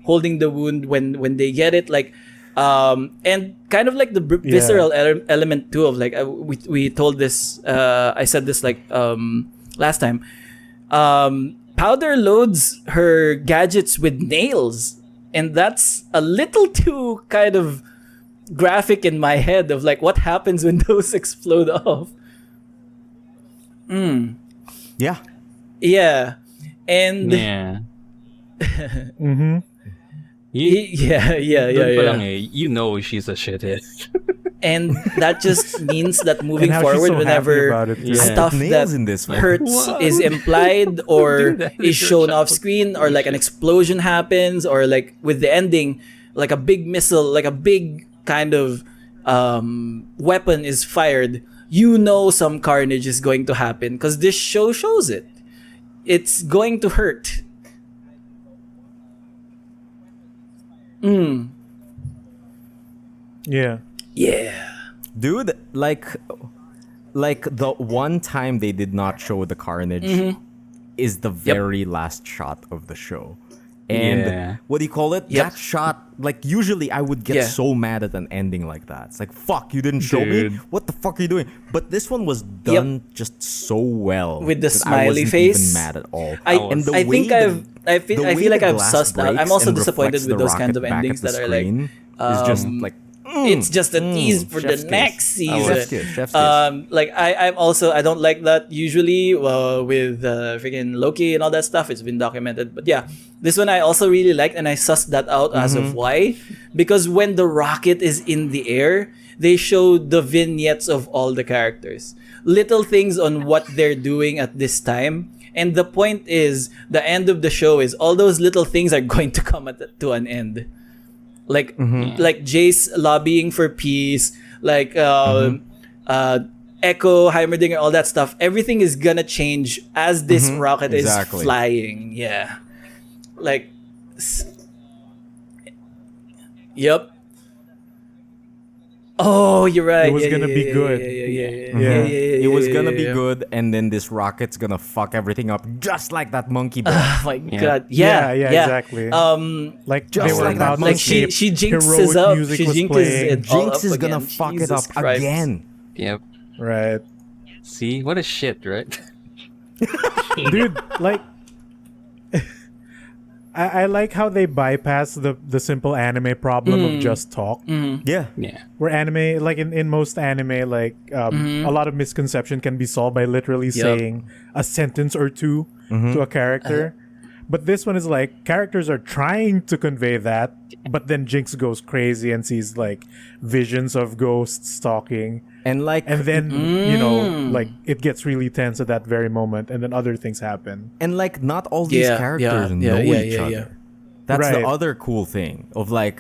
Speaker 2: holding the wound when they get it, like. And kind of like the visceral element too of like we told this. I said this like last time. Powder loads her gadgets with nails, and that's a little too kind of graphic in my head of like what happens when those explode off.
Speaker 1: Yeah.
Speaker 2: Yeah, and
Speaker 4: Yeah.
Speaker 3: Mm-hmm.
Speaker 2: yeah.
Speaker 4: Doon pa lang you know she's a shithead.
Speaker 2: And that just means that moving
Speaker 3: And how she's
Speaker 2: forward,
Speaker 3: so happy
Speaker 2: whenever
Speaker 3: about it, too.
Speaker 2: stuff
Speaker 1: I put
Speaker 2: that
Speaker 1: nails in this one.
Speaker 2: hurts
Speaker 4: What?
Speaker 2: is implied or
Speaker 4: Do that in
Speaker 2: is
Speaker 4: your
Speaker 2: shown
Speaker 4: child.
Speaker 2: off screen, or like an explosion happens, or like with the ending, like a big missile, like a big kind of weapon is fired, you know some carnage is going to happen because this show shows it. It's going to hurt.
Speaker 3: Yeah.
Speaker 2: Yeah.
Speaker 1: Dude, like the one time they did not show the carnage is the very last shot of the show. And
Speaker 4: Yeah.
Speaker 1: what do you call it?
Speaker 2: Yep.
Speaker 1: That shot, like usually I would get
Speaker 2: Yeah.
Speaker 1: so mad at an ending like that. It's like, fuck, you didn't show me?
Speaker 4: Dude.
Speaker 1: What the fuck are you doing? But this one was done just so well.
Speaker 2: With the
Speaker 1: that I
Speaker 2: smiley
Speaker 1: wasn't
Speaker 2: face.
Speaker 1: even mad at all.
Speaker 2: I think I
Speaker 1: the way
Speaker 2: feel like
Speaker 1: the
Speaker 2: I've
Speaker 1: glass
Speaker 2: sussed out. I'm
Speaker 1: breaks
Speaker 2: also
Speaker 1: and
Speaker 2: disappointed
Speaker 1: reflects
Speaker 2: with
Speaker 1: the
Speaker 2: those kinds
Speaker 1: rocket
Speaker 2: of
Speaker 1: back at
Speaker 2: endings
Speaker 1: the
Speaker 2: that are like
Speaker 1: screen is just like
Speaker 2: it's just a tease for the
Speaker 1: chef's kiss.
Speaker 2: next season.
Speaker 1: Chef's kiss, chef's kiss.
Speaker 2: Like I'm also I don't like that usually with freaking Loki and all that stuff. It's been documented, but yeah, this one I also really liked, and I sussed that out as of why, because when the rocket is in the air, they show the vignettes of all the characters, little things on what they're doing at this time. And the point is, the end of the show is all those little things are going to come to an end. Like Jace lobbying for peace, like Echo, Heimerdinger, all that stuff. Everything is gonna change as this rocket
Speaker 1: Exactly.
Speaker 2: is flying. Yeah, like, yep. Oh, you're right.
Speaker 3: It was gonna be good.
Speaker 2: Yeah.
Speaker 1: It was gonna be good, and then this rocket's gonna fuck everything up, just like that monkey boy.
Speaker 2: Oh my god.
Speaker 3: Yeah,
Speaker 2: Yeah.
Speaker 3: exactly.
Speaker 2: Just
Speaker 3: Like they were
Speaker 1: like
Speaker 3: about
Speaker 1: that
Speaker 3: to
Speaker 2: Like she
Speaker 3: escape,
Speaker 2: jinxes
Speaker 3: heroic
Speaker 2: up.
Speaker 3: music
Speaker 2: She
Speaker 3: was
Speaker 2: jinxes
Speaker 3: playing.
Speaker 2: it all
Speaker 1: Jinx
Speaker 2: up
Speaker 1: is gonna
Speaker 2: again.
Speaker 1: fuck it
Speaker 2: Jesus
Speaker 1: up
Speaker 2: Christ.
Speaker 1: again.
Speaker 4: Yep.
Speaker 3: Right.
Speaker 4: See, what a shit, right?
Speaker 3: Dude, like I like how they bypass the simple anime problem of just talk.
Speaker 1: Yeah.
Speaker 4: Yeah.
Speaker 3: Where anime, like in most anime, like a lot of misconception can be solved by literally saying a sentence or two to a character. But this one is like characters are trying to convey that, but then Jinx goes crazy and sees like visions of ghosts stalking.
Speaker 1: And like,
Speaker 3: and then like it gets really tense at that very moment, and then other things happen.
Speaker 1: not all these characters know each other.
Speaker 2: Yeah.
Speaker 1: That's
Speaker 3: Right.
Speaker 1: the other cool thing of like,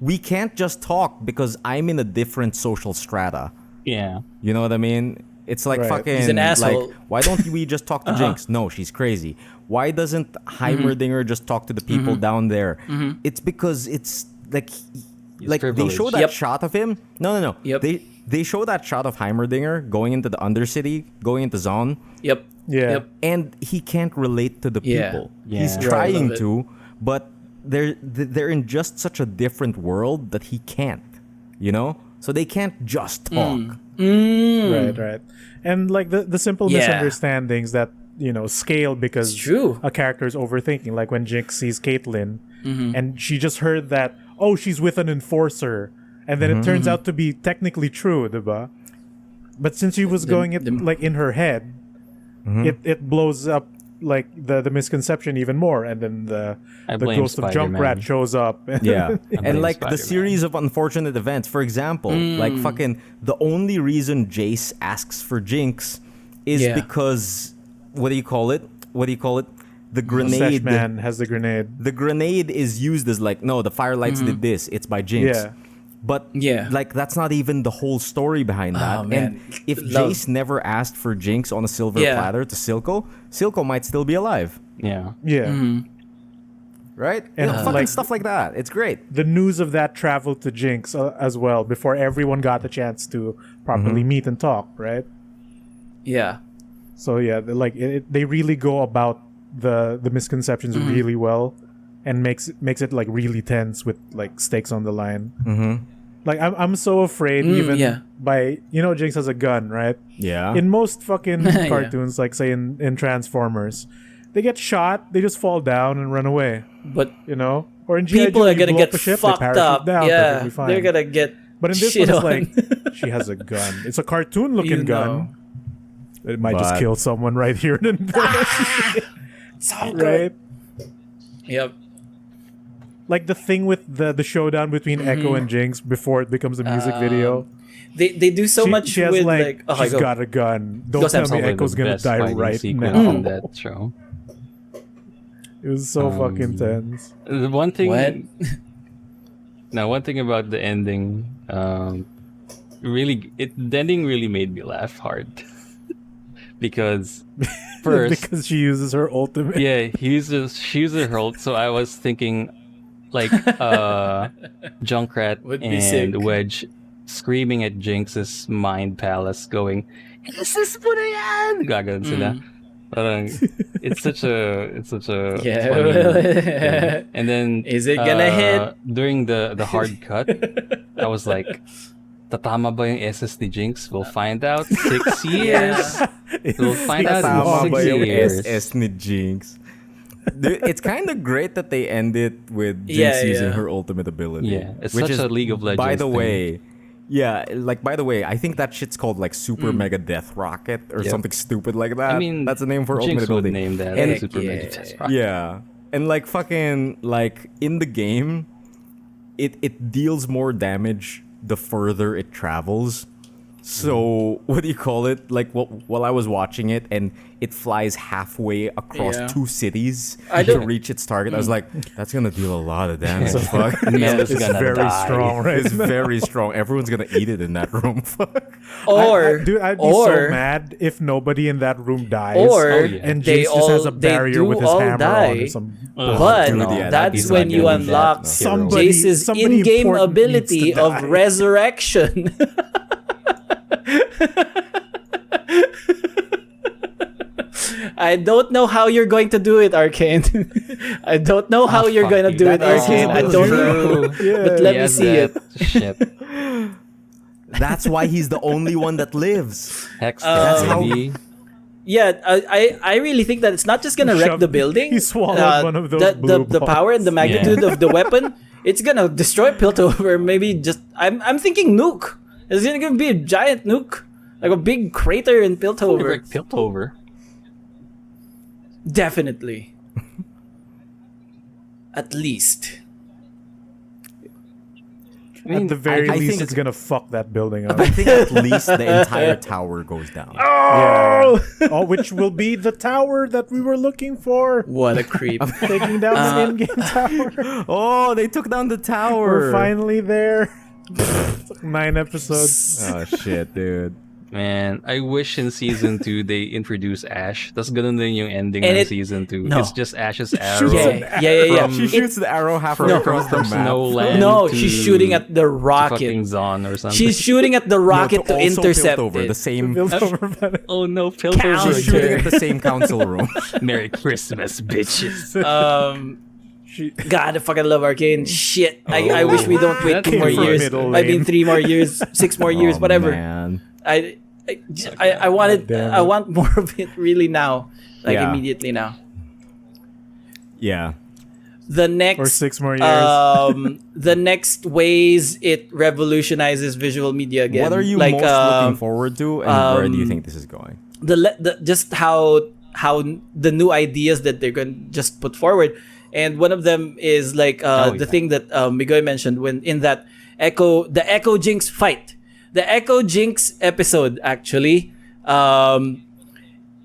Speaker 1: we can't just talk because I'm in a different social strata.
Speaker 4: Yeah.
Speaker 1: You know what I mean? It's like
Speaker 3: Right.
Speaker 1: fucking
Speaker 2: He's an asshole.
Speaker 1: like, why don't we just talk to Jinx? No, she's crazy. Why doesn't Heimerdinger just talk to the people down there? It's because it's like they
Speaker 4: privileged.
Speaker 1: show that
Speaker 2: Yep.
Speaker 1: shot of him. No.
Speaker 2: Yep.
Speaker 1: They show that shot of Heimerdinger going into the Undercity, going into Zon,
Speaker 2: Yep.
Speaker 3: Yeah.
Speaker 2: Yep.
Speaker 1: and he can't relate to the
Speaker 2: Yeah.
Speaker 1: people.
Speaker 4: Yeah.
Speaker 1: He's
Speaker 4: Right.
Speaker 1: trying
Speaker 2: Love it.
Speaker 1: to, but they're in just such a different world that he can't. You know, so they can't just talk.
Speaker 3: Right. And like the simple
Speaker 2: Yeah.
Speaker 3: misunderstandings that scale because
Speaker 2: It's true.
Speaker 3: a character is overthinking. Like when Jinx sees Caitlyn,
Speaker 2: Mm-hmm.
Speaker 3: and she just heard that she's with an enforcer, and then it turns out to be technically true, diba? But since she was going it like in her head, it blows up like the misconception even more, and then the
Speaker 4: blame
Speaker 3: ghost of
Speaker 4: Spider-Man.
Speaker 3: Junkrat shows up.
Speaker 1: Yeah.
Speaker 4: blame
Speaker 1: And like the
Speaker 4: Spider-Man.
Speaker 1: series of unfortunate events, for example, like fucking the only reason Jace asks for Jinx is
Speaker 2: Yeah.
Speaker 1: because what do you call it? The
Speaker 3: Sesh
Speaker 1: grenade.
Speaker 3: Man has the grenade.
Speaker 1: The grenade is used as like, no, the Firelights did this. It's by Jinx.
Speaker 3: Yeah.
Speaker 1: But
Speaker 2: Yeah.
Speaker 1: like that's not even the whole story behind that.
Speaker 2: Oh, man.
Speaker 1: And if
Speaker 2: Love-
Speaker 1: Jace never asked for Jinx on a silver
Speaker 2: Yeah.
Speaker 1: platter to Silco might still be alive.
Speaker 4: Yeah.
Speaker 3: Yeah.
Speaker 1: Right?
Speaker 3: And,
Speaker 1: fucking
Speaker 3: like-
Speaker 1: stuff like that. It's great.
Speaker 3: The news of that traveled to Jinx as well before everyone got the chance to properly meet and talk, right?
Speaker 2: Yeah.
Speaker 3: So yeah, they really go about the misconceptions really well, and makes it like really tense with like stakes on the line. Like I'm so afraid even
Speaker 2: yeah.
Speaker 3: by Jinx has a gun, right?
Speaker 1: Yeah.
Speaker 3: In most fucking
Speaker 2: Yeah.
Speaker 3: cartoons, like say in Transformers, they get shot, they just fall down and run away.
Speaker 2: But
Speaker 3: Or in G.I.
Speaker 2: people
Speaker 3: Joe,
Speaker 2: are
Speaker 3: you
Speaker 2: gonna
Speaker 3: blow
Speaker 2: get
Speaker 3: up a ship, they
Speaker 2: fucked
Speaker 3: parachute
Speaker 2: up.
Speaker 3: down,
Speaker 2: Yeah.
Speaker 3: perfectly fine.
Speaker 2: They're gonna get
Speaker 3: But in this
Speaker 2: shit
Speaker 3: one,
Speaker 2: on.
Speaker 3: it's like she has a gun. It's a cartoon-looking gun. It might just
Speaker 1: But-
Speaker 3: kill someone right here and then.
Speaker 2: So good.
Speaker 3: Right?
Speaker 2: Yep.
Speaker 3: Like the thing with the showdown between Echo and Jinx before it becomes a music video.
Speaker 2: They do so much
Speaker 3: she has
Speaker 2: with
Speaker 3: like
Speaker 2: oh,
Speaker 3: she's
Speaker 2: go.
Speaker 3: got a gun. Don't
Speaker 2: Go,
Speaker 3: tell
Speaker 2: Samson.
Speaker 3: me
Speaker 4: Probably
Speaker 3: Echo's
Speaker 4: the
Speaker 3: gonna
Speaker 4: best
Speaker 3: die
Speaker 4: fighting
Speaker 3: right
Speaker 4: sequence
Speaker 3: now.
Speaker 4: in that show.
Speaker 3: It was so fucking tense.
Speaker 4: The one thing.
Speaker 2: What?
Speaker 4: Now, one thing about the ending, the ending really made me laugh hard. Because first,
Speaker 3: Because she uses her ultimate.
Speaker 4: yeah, she uses her ult, so I was thinking like Junkrat
Speaker 2: Would be sick.
Speaker 4: and Wedge screaming at Jinx's mind palace going, "Isis mo na yan!" Gaganon sila. Parang, it's such a
Speaker 2: Yeah.
Speaker 4: funny thing. And then
Speaker 2: Is it gonna hit?
Speaker 4: during the hard cut, I was like, tatama ba yung SS ni Jinx? We'll find out 6 years. We'll find out
Speaker 1: Tama
Speaker 4: in
Speaker 1: ba
Speaker 4: 6
Speaker 1: yung
Speaker 4: years.
Speaker 1: SS ni Jinx? Dude, it's kind of great that they end it with Jinx
Speaker 2: Yeah,
Speaker 1: using
Speaker 2: yeah.
Speaker 1: her ultimate ability.
Speaker 4: Yeah, it's such a League of Legends
Speaker 1: By the
Speaker 4: thing.
Speaker 1: way, by the way, I think that shit's called like Super Mega Death Rocket or
Speaker 4: Yep.
Speaker 1: something stupid like that.
Speaker 4: I mean,
Speaker 1: that's the name for
Speaker 4: Jinx
Speaker 1: ultimate
Speaker 4: would
Speaker 1: ability.
Speaker 4: name that
Speaker 1: And-
Speaker 4: Super
Speaker 2: yeah.
Speaker 4: Mega Test Rocket.
Speaker 1: Yeah. And like fucking like in the game, it deals more damage the further it travels. So what do you call it? Like while I was watching it and it flies halfway across
Speaker 2: Yeah.
Speaker 1: 2 cities
Speaker 2: I
Speaker 1: to
Speaker 2: don't-
Speaker 1: reach its target, I was like, that's gonna deal a lot of damage.
Speaker 3: So
Speaker 1: Fuck.
Speaker 4: Melo's
Speaker 3: It's
Speaker 4: gonna
Speaker 3: very
Speaker 4: die.
Speaker 3: strong, right?
Speaker 1: It's very strong. Everyone's gonna eat it in that room. Fuck.
Speaker 2: Or
Speaker 3: Dude, I'd be so mad if nobody in that room dies.
Speaker 2: Or
Speaker 4: Oh, yeah.
Speaker 3: and
Speaker 2: they
Speaker 3: Jinx just has a
Speaker 2: all- they
Speaker 3: barrier
Speaker 2: do
Speaker 3: with his
Speaker 2: all
Speaker 3: hammer
Speaker 2: die.
Speaker 3: on or some.
Speaker 2: But
Speaker 1: Dude, yeah, that'd be
Speaker 2: that's when you
Speaker 1: fucking
Speaker 2: unlock
Speaker 1: bad.
Speaker 3: Somebody-
Speaker 2: Jace's
Speaker 3: somebody
Speaker 2: in-game
Speaker 3: important
Speaker 2: ability
Speaker 3: needs to
Speaker 2: of
Speaker 3: die.
Speaker 2: resurrection. I don't know how you're going to do it, Arcane. I don't know how you're going to
Speaker 4: fuck
Speaker 2: do
Speaker 4: you.
Speaker 2: it,
Speaker 1: That is
Speaker 2: Arcane. I
Speaker 1: his
Speaker 2: don't
Speaker 1: ability.
Speaker 2: know.
Speaker 3: Yeah.
Speaker 2: But let
Speaker 4: He
Speaker 2: me
Speaker 4: has
Speaker 2: see it.
Speaker 4: that shit.
Speaker 1: That's why he's the only one that lives.
Speaker 4: Hex,
Speaker 1: That's how-
Speaker 4: baby.
Speaker 2: Yeah, I really think that it's not just gonna wreck
Speaker 3: Shoved-
Speaker 2: the building.
Speaker 3: he swallowed one of those
Speaker 2: the,
Speaker 3: blue
Speaker 2: the
Speaker 3: balls.
Speaker 2: power and the magnitude of the weapon. It's gonna destroy Piltover. Maybe just I'm thinking nuke. It's gonna be a giant nuke, like a big crater in Piltover.
Speaker 4: Piltover.
Speaker 2: Definitely. At least.
Speaker 3: At the very
Speaker 1: I
Speaker 3: least,
Speaker 1: think
Speaker 3: it's gonna fuck that building up.
Speaker 1: I think at least the entire tower goes down.
Speaker 3: Yeah. Oh, which will be the tower that we were looking for.
Speaker 2: What a creep.
Speaker 3: Taking down the in-game tower.
Speaker 1: Oh, they took down the tower.
Speaker 3: We're finally there. It took 9 episodes.
Speaker 1: Oh shit, dude.
Speaker 4: Man, I wish in season 2 they introduce Ash. That's ganun din yung ending
Speaker 2: And
Speaker 4: ng
Speaker 2: it-
Speaker 4: season 2.
Speaker 2: No.
Speaker 4: It's just Ash's arrow.
Speaker 2: Yeah.
Speaker 1: She shoots the arrow halfway across the map.
Speaker 4: Snowland
Speaker 2: No,
Speaker 4: to-
Speaker 2: she's shooting at the
Speaker 4: to
Speaker 2: rocket.
Speaker 4: fucking Zon or something.
Speaker 2: She's shooting at the rocket to
Speaker 1: also
Speaker 2: intercept
Speaker 1: tilt over
Speaker 2: it.
Speaker 1: the same.
Speaker 3: Built over by-
Speaker 4: Oh no, filters
Speaker 2: Counter.
Speaker 4: are
Speaker 1: She's shooting
Speaker 4: there.
Speaker 1: at the same council room.
Speaker 4: Merry Christmas, bitches.
Speaker 2: God, I fucking love Arcane. Shit. I wish we don't wait
Speaker 4: That
Speaker 2: 2 more
Speaker 3: came from
Speaker 2: years.
Speaker 3: middle
Speaker 2: I mean,
Speaker 3: lane.
Speaker 2: 3 more years, 6 more years,
Speaker 1: Oh,
Speaker 2: whatever.
Speaker 1: Man.
Speaker 2: I wanted.
Speaker 3: damn
Speaker 2: I
Speaker 3: it.
Speaker 2: want more of it really now, like
Speaker 1: Yeah.
Speaker 2: immediately now.
Speaker 1: Yeah.
Speaker 2: The next
Speaker 3: Or 6 more years.
Speaker 2: the next ways it revolutionizes visual media again.
Speaker 1: What are you
Speaker 2: like,
Speaker 1: most looking forward to, and where do you think this is going?
Speaker 2: the just how the new ideas that they're going to just put forward, and one of them is like the thing that Migoy mentioned when in that the Echo Jinx fight, the Echo Jinx episode actually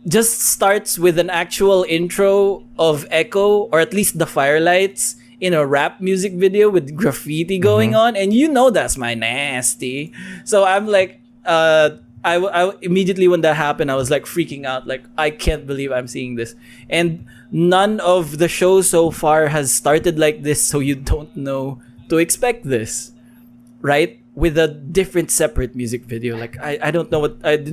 Speaker 2: just starts with an actual intro of Echo, or at least the firelights in a rap music video with graffiti going on, and you know that's my nasty. So I'm like, I immediately when that happened, I was like freaking out, like I can't believe I'm seeing this, and none of the shows so far has started like this, so you don't know to expect this, right? With a different separate music video. Like I didn't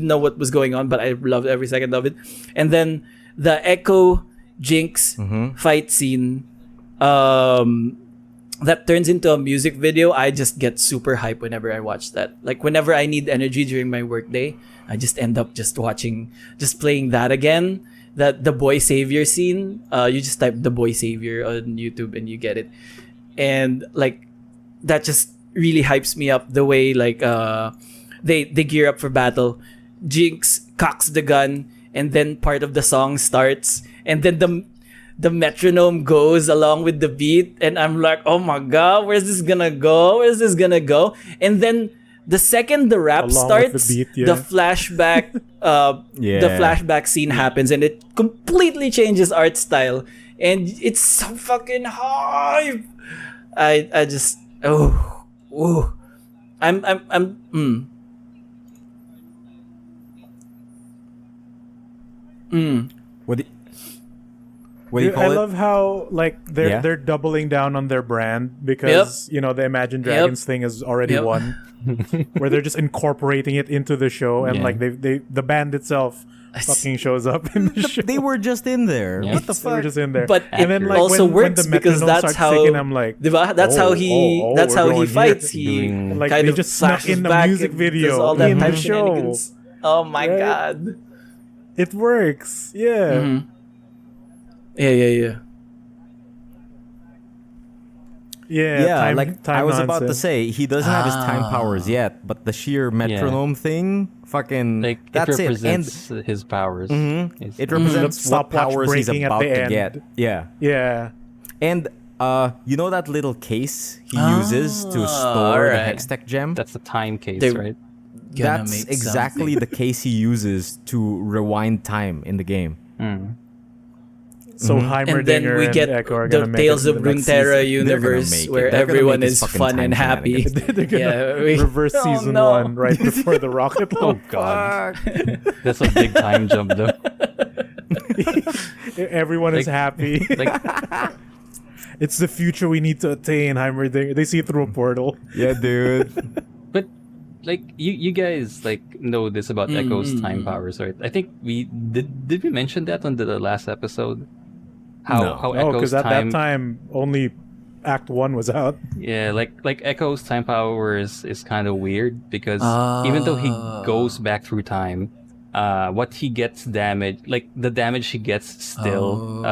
Speaker 2: know what was going on, but I loved every second of it. And then the Echo Jinx fight scene that turns into a music video, I just get super hype whenever I watch that. Like whenever I need energy during my workday, I just end up just playing that again. That the boy savior scene, you just type the boy savior on YouTube and you get it. And like that just really hypes me up the way like they gear up for battle. Jinx cocks the gun and then part of the song starts and then the metronome goes along with the beat and I'm like, oh my god, where's this gonna go? And then the second the rap
Speaker 3: Along with
Speaker 2: starts,
Speaker 3: the beat, yeah.
Speaker 2: the flashback the flashback scene happens and it completely changes art style and it's so fucking hype. I just
Speaker 1: What do you call
Speaker 3: I
Speaker 1: it?
Speaker 3: love how like they're doubling down on their brand because you know the Imagine Dragons thing is already won, where they're just incorporating it into the show and like they the band itself fucking shows up in the show.
Speaker 1: They were just in there.
Speaker 4: Yeah.
Speaker 1: What the
Speaker 3: They were
Speaker 1: fuck?
Speaker 3: just in there,
Speaker 2: But
Speaker 3: and
Speaker 2: it
Speaker 3: then like
Speaker 2: also
Speaker 3: when
Speaker 2: works
Speaker 3: the
Speaker 2: because
Speaker 3: metronome
Speaker 2: that's
Speaker 3: starts
Speaker 2: how
Speaker 3: ticking, I'm like,
Speaker 2: diba? That's how he
Speaker 3: we're
Speaker 2: that's how he
Speaker 3: going
Speaker 2: fights.
Speaker 3: here.
Speaker 2: He
Speaker 4: Doing-
Speaker 3: Like,
Speaker 2: kind
Speaker 3: they
Speaker 2: of
Speaker 3: just snuck
Speaker 2: flashes
Speaker 3: in the
Speaker 2: back
Speaker 3: music
Speaker 2: and
Speaker 3: video
Speaker 2: does all that
Speaker 3: in the
Speaker 2: type
Speaker 3: show.
Speaker 2: shenanigans. Oh my
Speaker 3: Right?
Speaker 2: god.
Speaker 3: it works. Yeah.
Speaker 2: Yeah.
Speaker 3: Yeah,
Speaker 1: I was about to
Speaker 3: nonsense.
Speaker 1: say he doesn't have his time powers yet, but the sheer metronome thing, fucking,
Speaker 4: Like
Speaker 1: that's
Speaker 4: it
Speaker 1: it. And
Speaker 4: represents his powers. It's-
Speaker 1: it represents
Speaker 3: The
Speaker 1: what
Speaker 3: stopwatch
Speaker 1: powers he's
Speaker 3: breaking at
Speaker 1: about
Speaker 3: the
Speaker 1: to
Speaker 3: end.
Speaker 1: get. Yeah,
Speaker 3: Yeah.
Speaker 1: and you know that little case he uses to store the
Speaker 2: alright.
Speaker 1: Hextech gem.
Speaker 4: that's the time case,
Speaker 2: They-
Speaker 4: right?
Speaker 2: Gonna
Speaker 1: That's
Speaker 2: make
Speaker 1: exactly the case he uses to rewind time in the game.
Speaker 3: So
Speaker 2: and then
Speaker 3: Heimerdinger
Speaker 2: we get
Speaker 3: and Echo are
Speaker 2: the
Speaker 3: gonna make
Speaker 2: Tales
Speaker 3: it
Speaker 2: of
Speaker 3: in the next
Speaker 2: Runeterra
Speaker 3: season.
Speaker 1: They're gonna
Speaker 2: universe
Speaker 1: make it.
Speaker 2: where
Speaker 1: They're gonna
Speaker 2: everyone
Speaker 1: make
Speaker 2: is
Speaker 1: this fucking
Speaker 2: fun
Speaker 1: time
Speaker 2: and happy.
Speaker 1: shenanigans.
Speaker 3: They're gonna reverse
Speaker 2: Oh,
Speaker 3: season
Speaker 2: no.
Speaker 3: 1 right before the rocket
Speaker 4: Oh
Speaker 3: launch.
Speaker 4: god, that's a big time jump though.
Speaker 3: Everyone is
Speaker 4: Like-
Speaker 3: happy.
Speaker 4: Like
Speaker 3: It's the future we need to attain, Heimerdinger. They see it through a portal.
Speaker 1: Yeah, dude.
Speaker 4: But like you guys like know this about Echo's time powers, right? I think we did we mention that on the last episode? How
Speaker 1: No.
Speaker 4: how
Speaker 3: Oh,
Speaker 4: Echo's
Speaker 3: because at
Speaker 4: time
Speaker 3: that time only Act 1 was out.
Speaker 4: yeah, like Echo's time powers is kind of weird because even though he goes back through time, what he gets damaged, like the damage he gets still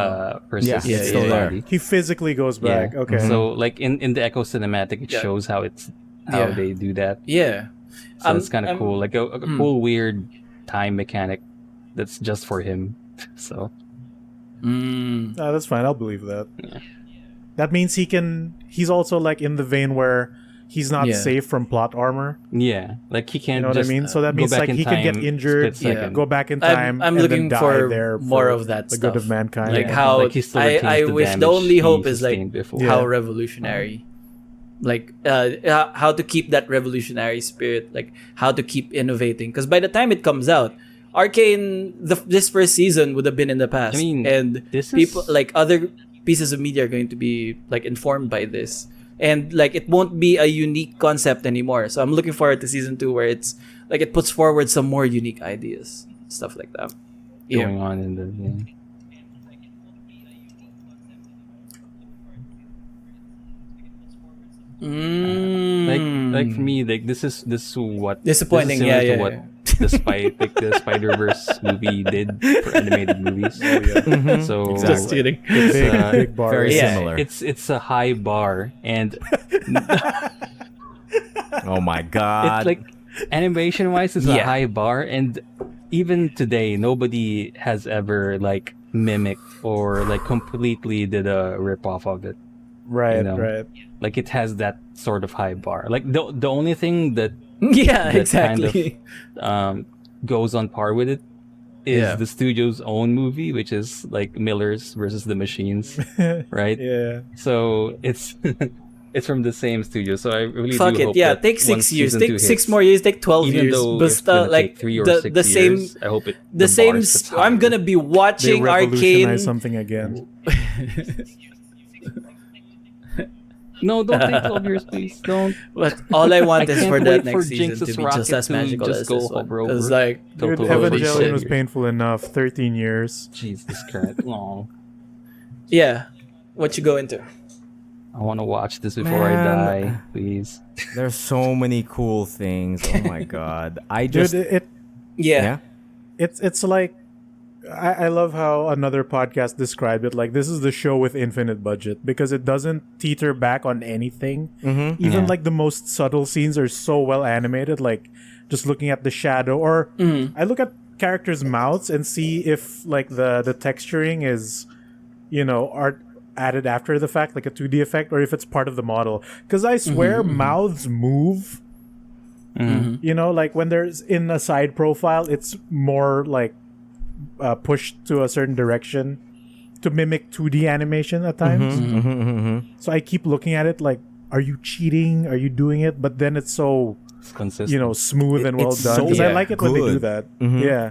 Speaker 4: persists
Speaker 1: Yeah,
Speaker 4: in
Speaker 1: it's
Speaker 4: his
Speaker 1: still there.
Speaker 4: body.
Speaker 3: He physically goes
Speaker 4: Yeah.
Speaker 3: back. Okay.
Speaker 4: So like in the Echo cinematic, it shows how
Speaker 2: Yeah.
Speaker 4: they do that.
Speaker 2: Yeah.
Speaker 4: So it's kind of cool, like a cool weird time mechanic that's just for him. So
Speaker 3: That's fine. I'll believe that. That means he's also like in the vein where he's not
Speaker 2: Yeah.
Speaker 3: safe from plot armor.
Speaker 4: Yeah, like he can't.
Speaker 3: You know what I
Speaker 4: just,
Speaker 3: mean? So that
Speaker 4: go
Speaker 3: means
Speaker 4: back
Speaker 3: like
Speaker 4: in
Speaker 3: he can get
Speaker 4: time,
Speaker 3: injured,
Speaker 4: split second.
Speaker 3: go back in time,
Speaker 2: I'm
Speaker 3: and
Speaker 2: looking
Speaker 3: then die
Speaker 2: for
Speaker 3: there
Speaker 2: more
Speaker 3: for
Speaker 2: of that
Speaker 3: the
Speaker 2: stuff.
Speaker 3: good of mankind.
Speaker 2: Like
Speaker 4: Yeah,
Speaker 2: how
Speaker 4: like he still retains
Speaker 2: I
Speaker 4: the
Speaker 2: wish the
Speaker 4: damage
Speaker 2: only hope
Speaker 4: he
Speaker 2: is like
Speaker 4: sustained before.
Speaker 2: how
Speaker 3: Yeah.
Speaker 2: revolutionary, like how to keep that revolutionary spirit, like how to keep innovating. Because by the time it comes out, Arcane, this first season would have been in the past,
Speaker 4: I mean,
Speaker 2: and
Speaker 4: this
Speaker 2: people
Speaker 4: is-
Speaker 2: like other pieces of media are going to be like informed by this, and like it won't be a unique concept anymore. So I'm looking forward to season 2 where it's like it puts forward some more unique ideas, stuff like that. Yeah.
Speaker 4: going on in the game. Like for me, like this is what
Speaker 2: Disappointing,
Speaker 4: This is similar
Speaker 2: yeah,
Speaker 4: to
Speaker 2: yeah,
Speaker 4: what the Spider-Verse movie did for animated movies. So
Speaker 1: Exactly.
Speaker 2: Just kidding.
Speaker 3: big,
Speaker 4: uh,
Speaker 3: big bar.
Speaker 1: Very
Speaker 2: Yeah.
Speaker 1: similar.
Speaker 4: it's a high bar, and
Speaker 1: Oh my god.
Speaker 4: it's like animation wise, it's a
Speaker 2: Yeah.
Speaker 4: high bar, and even today, nobody has ever like mimicked or like completely did a rip off of it.
Speaker 3: Right,
Speaker 4: you know.
Speaker 3: right.
Speaker 4: Like it has that sort of high bar. Like the only thing that
Speaker 2: Yeah,
Speaker 4: that
Speaker 2: exactly.
Speaker 4: goes on par with it is
Speaker 2: Yeah.
Speaker 4: the studio's own movie, which is like Miller's versus the Machines, right?
Speaker 3: Yeah.
Speaker 4: So it's it's from the same studio. So I really
Speaker 2: Fuck
Speaker 4: do
Speaker 2: it.
Speaker 4: hope
Speaker 2: Yeah,
Speaker 4: that
Speaker 2: take
Speaker 4: once
Speaker 2: 6 years.
Speaker 4: season
Speaker 2: Take
Speaker 4: 2
Speaker 2: 6
Speaker 4: hits,
Speaker 2: more years. Take 12
Speaker 4: even
Speaker 2: years.
Speaker 4: though
Speaker 2: But
Speaker 4: it's gonna
Speaker 2: like
Speaker 4: take 3 or
Speaker 2: the
Speaker 4: 6
Speaker 2: the same
Speaker 4: years, I hope it
Speaker 2: the same.
Speaker 4: bar sits
Speaker 2: I'm
Speaker 4: higher.
Speaker 2: gonna be
Speaker 3: They
Speaker 2: watching Arcane.
Speaker 3: revolutionize something again.
Speaker 4: No, don't take 12 years, please. Don't.
Speaker 2: But all I want is
Speaker 4: can't
Speaker 2: for
Speaker 4: wait
Speaker 2: that
Speaker 4: for
Speaker 2: next season
Speaker 4: Jinx's
Speaker 2: to be
Speaker 4: rocket
Speaker 2: just as
Speaker 4: to
Speaker 2: magical
Speaker 4: just
Speaker 2: as
Speaker 4: go
Speaker 2: this one.
Speaker 4: hover over.
Speaker 2: Because like,
Speaker 3: Dude,
Speaker 4: Total
Speaker 2: holy
Speaker 3: Evangelion
Speaker 2: shit.
Speaker 3: was painful enough. 13 years.
Speaker 4: Jesus Christ. No.
Speaker 2: yeah, what you go into?
Speaker 4: I want to watch this before
Speaker 1: Man.
Speaker 4: I die, please.
Speaker 1: There's so many cool things. Oh my god. I
Speaker 3: Dude,
Speaker 1: just
Speaker 2: Yeah.
Speaker 3: it's like I love how another podcast described it. Like, this is the show with infinite budget because it doesn't teeter back on anything. Even
Speaker 4: Yeah.
Speaker 3: like the most subtle scenes are so well animated. Like, just looking at the shadow, or I look at characters' mouths and see if like the texturing is, art added after the fact, like a 2D effect, or if it's part of the model. Because I swear mouths move. Like when there's in a side profile, it's more like pushed to a certain direction to mimic 2D animation at times. So I keep looking at it like, are you cheating? Are you doing it? But then it's so,
Speaker 4: It's consistent.
Speaker 3: smooth and well
Speaker 1: It's
Speaker 3: done.
Speaker 1: so
Speaker 3: Because I like it when they do
Speaker 1: good.
Speaker 3: that. Yeah.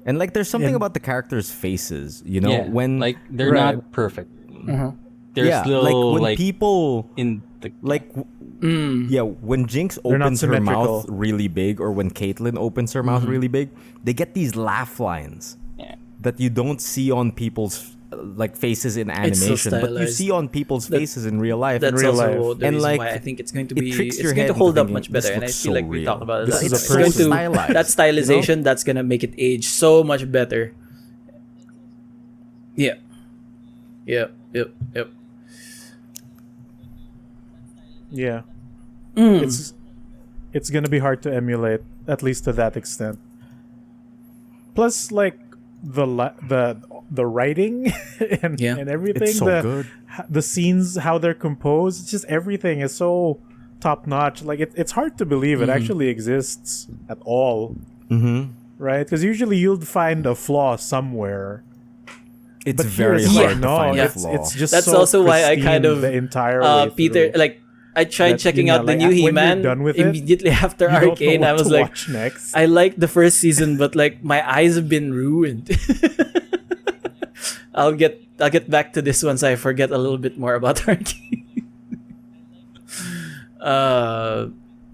Speaker 1: and like there's something
Speaker 3: And-
Speaker 1: about the characters' faces,
Speaker 4: Yeah,
Speaker 1: when
Speaker 4: like they're
Speaker 3: Right.
Speaker 4: not perfect. There's
Speaker 1: yeah,
Speaker 4: little
Speaker 1: like when
Speaker 4: like
Speaker 1: people
Speaker 4: in the
Speaker 1: like yeah, when Jinx
Speaker 3: They're not
Speaker 1: opens her mouth
Speaker 3: symmetrical.
Speaker 1: really big, or when Caitlyn opens her mouth really big, they get these laugh lines
Speaker 4: Yeah.
Speaker 1: that you don't see on people's like faces in
Speaker 2: It's so
Speaker 1: animation, but you
Speaker 2: stylized.
Speaker 1: see on people's faces in real life.
Speaker 2: That's
Speaker 3: real
Speaker 2: also
Speaker 3: life.
Speaker 2: the
Speaker 1: And,
Speaker 2: reason
Speaker 1: like,
Speaker 2: why I think it's going to
Speaker 1: it
Speaker 2: be
Speaker 1: tricks
Speaker 2: it's
Speaker 1: your
Speaker 2: going to
Speaker 1: head
Speaker 2: hold
Speaker 1: into
Speaker 2: up
Speaker 1: thinking,
Speaker 2: much
Speaker 1: "This
Speaker 2: better. And I
Speaker 1: looks
Speaker 2: feel
Speaker 1: so
Speaker 2: like we
Speaker 1: real.
Speaker 2: talked about it.
Speaker 3: This
Speaker 2: last
Speaker 3: is
Speaker 2: time.
Speaker 3: a
Speaker 2: It's going
Speaker 3: person.
Speaker 2: to
Speaker 1: Stylized,
Speaker 2: that stylization that's gonna make it age so much better. Yeah. Yep.
Speaker 3: Yeah. It's gonna be hard to emulate, at least to that extent. Plus, like the writing and
Speaker 2: Yeah.
Speaker 3: and everything,
Speaker 1: It's so good.
Speaker 3: the scenes, how they're composed, it's just everything is so top notch. Like it's hard to believe it actually exists at all, right? Because usually you'll find a flaw somewhere.
Speaker 1: It's
Speaker 3: But here
Speaker 1: very
Speaker 3: it's
Speaker 1: hard
Speaker 3: like,
Speaker 1: to
Speaker 3: no,
Speaker 1: find a
Speaker 3: it's,
Speaker 1: flaw.
Speaker 3: it's just
Speaker 2: That's
Speaker 3: so
Speaker 2: also why I
Speaker 3: pristine
Speaker 2: kind of
Speaker 3: the entire way
Speaker 2: Peter,
Speaker 3: through.
Speaker 2: like I tried
Speaker 3: That,
Speaker 2: checking
Speaker 3: yeah,
Speaker 2: out the
Speaker 3: like,
Speaker 2: new
Speaker 3: when you're
Speaker 2: He-Man
Speaker 3: done with it,
Speaker 2: immediately after
Speaker 3: You don't know
Speaker 2: Arcane.
Speaker 3: what
Speaker 2: I was
Speaker 3: to
Speaker 2: like,
Speaker 3: watch next.
Speaker 2: I liked the first season, but like my eyes have been ruined. I'll get back to this once I forget a little bit more about Arcane.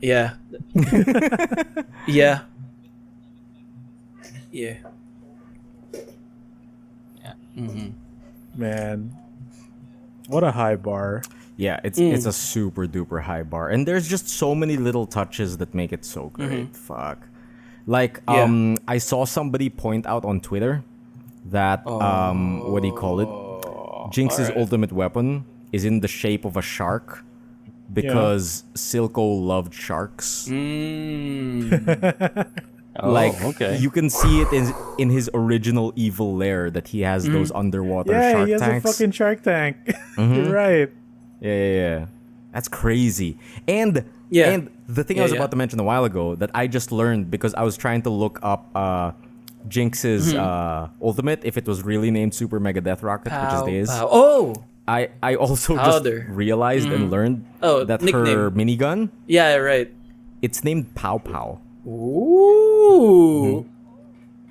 Speaker 2: Yeah. Yeah. Yeah.
Speaker 3: Man, what a high bar.
Speaker 1: Yeah, it's a super duper high bar, and there's just so many little touches that make it so great. Fuck, like
Speaker 2: Yeah.
Speaker 1: I saw somebody point out on Twitter that what do you call it? Jinx's ultimate weapon is in the shape of a shark because Silco loved sharks.
Speaker 4: Oh,
Speaker 1: Like
Speaker 4: okay.
Speaker 1: you can see it in his original evil lair that he has those underwater
Speaker 3: Yeah,
Speaker 1: shark
Speaker 3: he has
Speaker 1: tanks.
Speaker 3: a fucking shark tank. You're right.
Speaker 1: Yeah. That's crazy. And
Speaker 2: Yeah.
Speaker 1: and the thing I was about to mention a while ago that I just learned because I was trying to look up Jinx's ultimate if it was really named Super Mega Death Rocket, which it is.
Speaker 2: Oh,
Speaker 1: I also
Speaker 2: Powder.
Speaker 1: just realized and learned that
Speaker 2: nickname.
Speaker 1: her minigun,
Speaker 2: yeah, right.
Speaker 1: it's named Pow Pow.
Speaker 2: Ooh.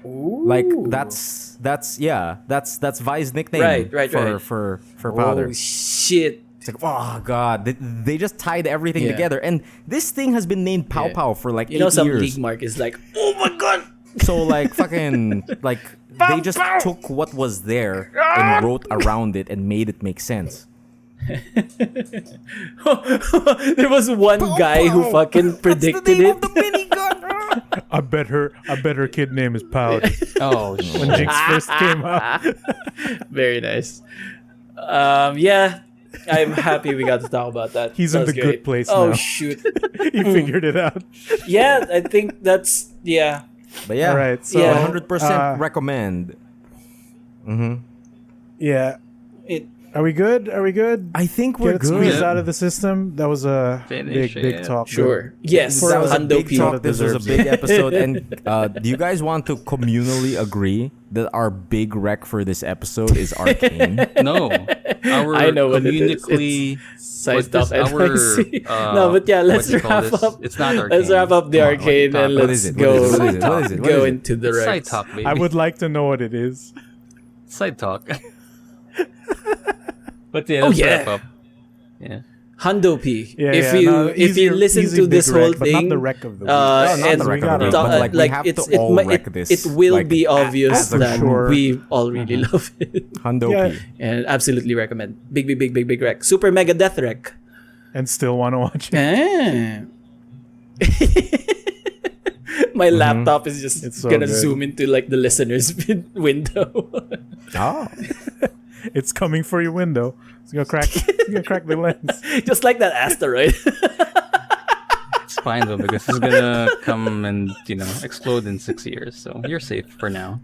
Speaker 2: Ooh.
Speaker 1: Like that's Vi's nickname
Speaker 2: Right.
Speaker 1: for Powder.
Speaker 2: Oh shit.
Speaker 1: It's like, oh god, they just tied everything
Speaker 2: Yeah.
Speaker 1: together, and this thing has been named Pow Pow for like 8
Speaker 2: Some
Speaker 1: years.
Speaker 2: league mark is like, oh my god.
Speaker 1: So like fucking like they just took what was there and wrote around it and made it make sense.
Speaker 2: There was one guy who fucking predicted it.
Speaker 3: I bet her kid name is Powder.
Speaker 4: Oh,
Speaker 3: When Jinx first came out.
Speaker 2: Very nice. Yeah, I'm happy we got to talk about that.
Speaker 3: He's
Speaker 2: That
Speaker 3: in
Speaker 2: was
Speaker 3: the
Speaker 2: great.
Speaker 3: good place
Speaker 2: Oh
Speaker 3: now.
Speaker 2: shoot.
Speaker 3: He figured it out.
Speaker 2: Yeah, I think that's
Speaker 1: But yeah,
Speaker 3: All right, so,
Speaker 2: Yeah.
Speaker 1: 100% recommend.
Speaker 3: Yeah.
Speaker 2: it.
Speaker 3: Are we good?
Speaker 1: I think
Speaker 3: Get
Speaker 1: we're
Speaker 3: it squeezed
Speaker 1: good.
Speaker 3: out of the system. That was a
Speaker 4: Finish
Speaker 3: big
Speaker 4: it.
Speaker 3: talk.
Speaker 2: Sure. Yes.
Speaker 1: That was a
Speaker 2: Hundo
Speaker 1: big
Speaker 2: P.
Speaker 1: talk. This was a
Speaker 3: deserves
Speaker 1: big episode. And do you guys want to communally agree that our big rec for this episode is Arcane?
Speaker 4: No. Our
Speaker 2: I know what it is.
Speaker 4: communically
Speaker 2: Side
Speaker 4: what's
Speaker 2: talk
Speaker 4: this, our,
Speaker 2: NYC. No, but yeah, let's
Speaker 4: what do you call
Speaker 2: wrap
Speaker 4: this?
Speaker 2: up.
Speaker 4: It's not Arcane.
Speaker 2: Let's wrap up the Arcane and
Speaker 1: What
Speaker 2: let's
Speaker 1: is it?
Speaker 2: go.
Speaker 1: What is it? What is it? What
Speaker 2: Go
Speaker 1: is it?
Speaker 2: into the
Speaker 4: Side
Speaker 2: Rex.
Speaker 4: talk, baby.
Speaker 3: I would like to know what it is.
Speaker 4: Side talk. But yeah,
Speaker 2: Oh,
Speaker 4: let's
Speaker 2: yeah.
Speaker 4: wrap up. Yeah.
Speaker 2: Hundo P.
Speaker 3: Yeah,
Speaker 2: if
Speaker 3: yeah,
Speaker 2: you
Speaker 3: no,
Speaker 2: if
Speaker 3: easy-
Speaker 2: you listen
Speaker 3: easy
Speaker 2: to
Speaker 3: big
Speaker 2: this whole
Speaker 3: wreck, but not
Speaker 2: thing,
Speaker 3: the wreck of the week.
Speaker 1: No, not
Speaker 2: and
Speaker 1: the wreck of the week,
Speaker 2: talk-
Speaker 1: but like, we have
Speaker 2: it's,
Speaker 1: to all
Speaker 2: it,
Speaker 1: wreck this.
Speaker 2: it will
Speaker 1: like,
Speaker 2: be obvious
Speaker 1: as a
Speaker 2: that
Speaker 3: sure.
Speaker 2: we all really love it,
Speaker 1: Hundo
Speaker 3: Yeah.
Speaker 1: P.
Speaker 2: and absolutely recommend. Big wreck. Super mega death wreck.
Speaker 3: And still want to watch it.
Speaker 2: Ah. My laptop is just
Speaker 3: It's so
Speaker 2: gonna
Speaker 3: good.
Speaker 2: zoom into like the listener's window.
Speaker 1: Oh.
Speaker 3: It's coming for your window. It's gonna crack the lens.
Speaker 2: Just like that asteroid.
Speaker 4: It's fine though because it's gonna come and explode in 6 years, so you're safe for now.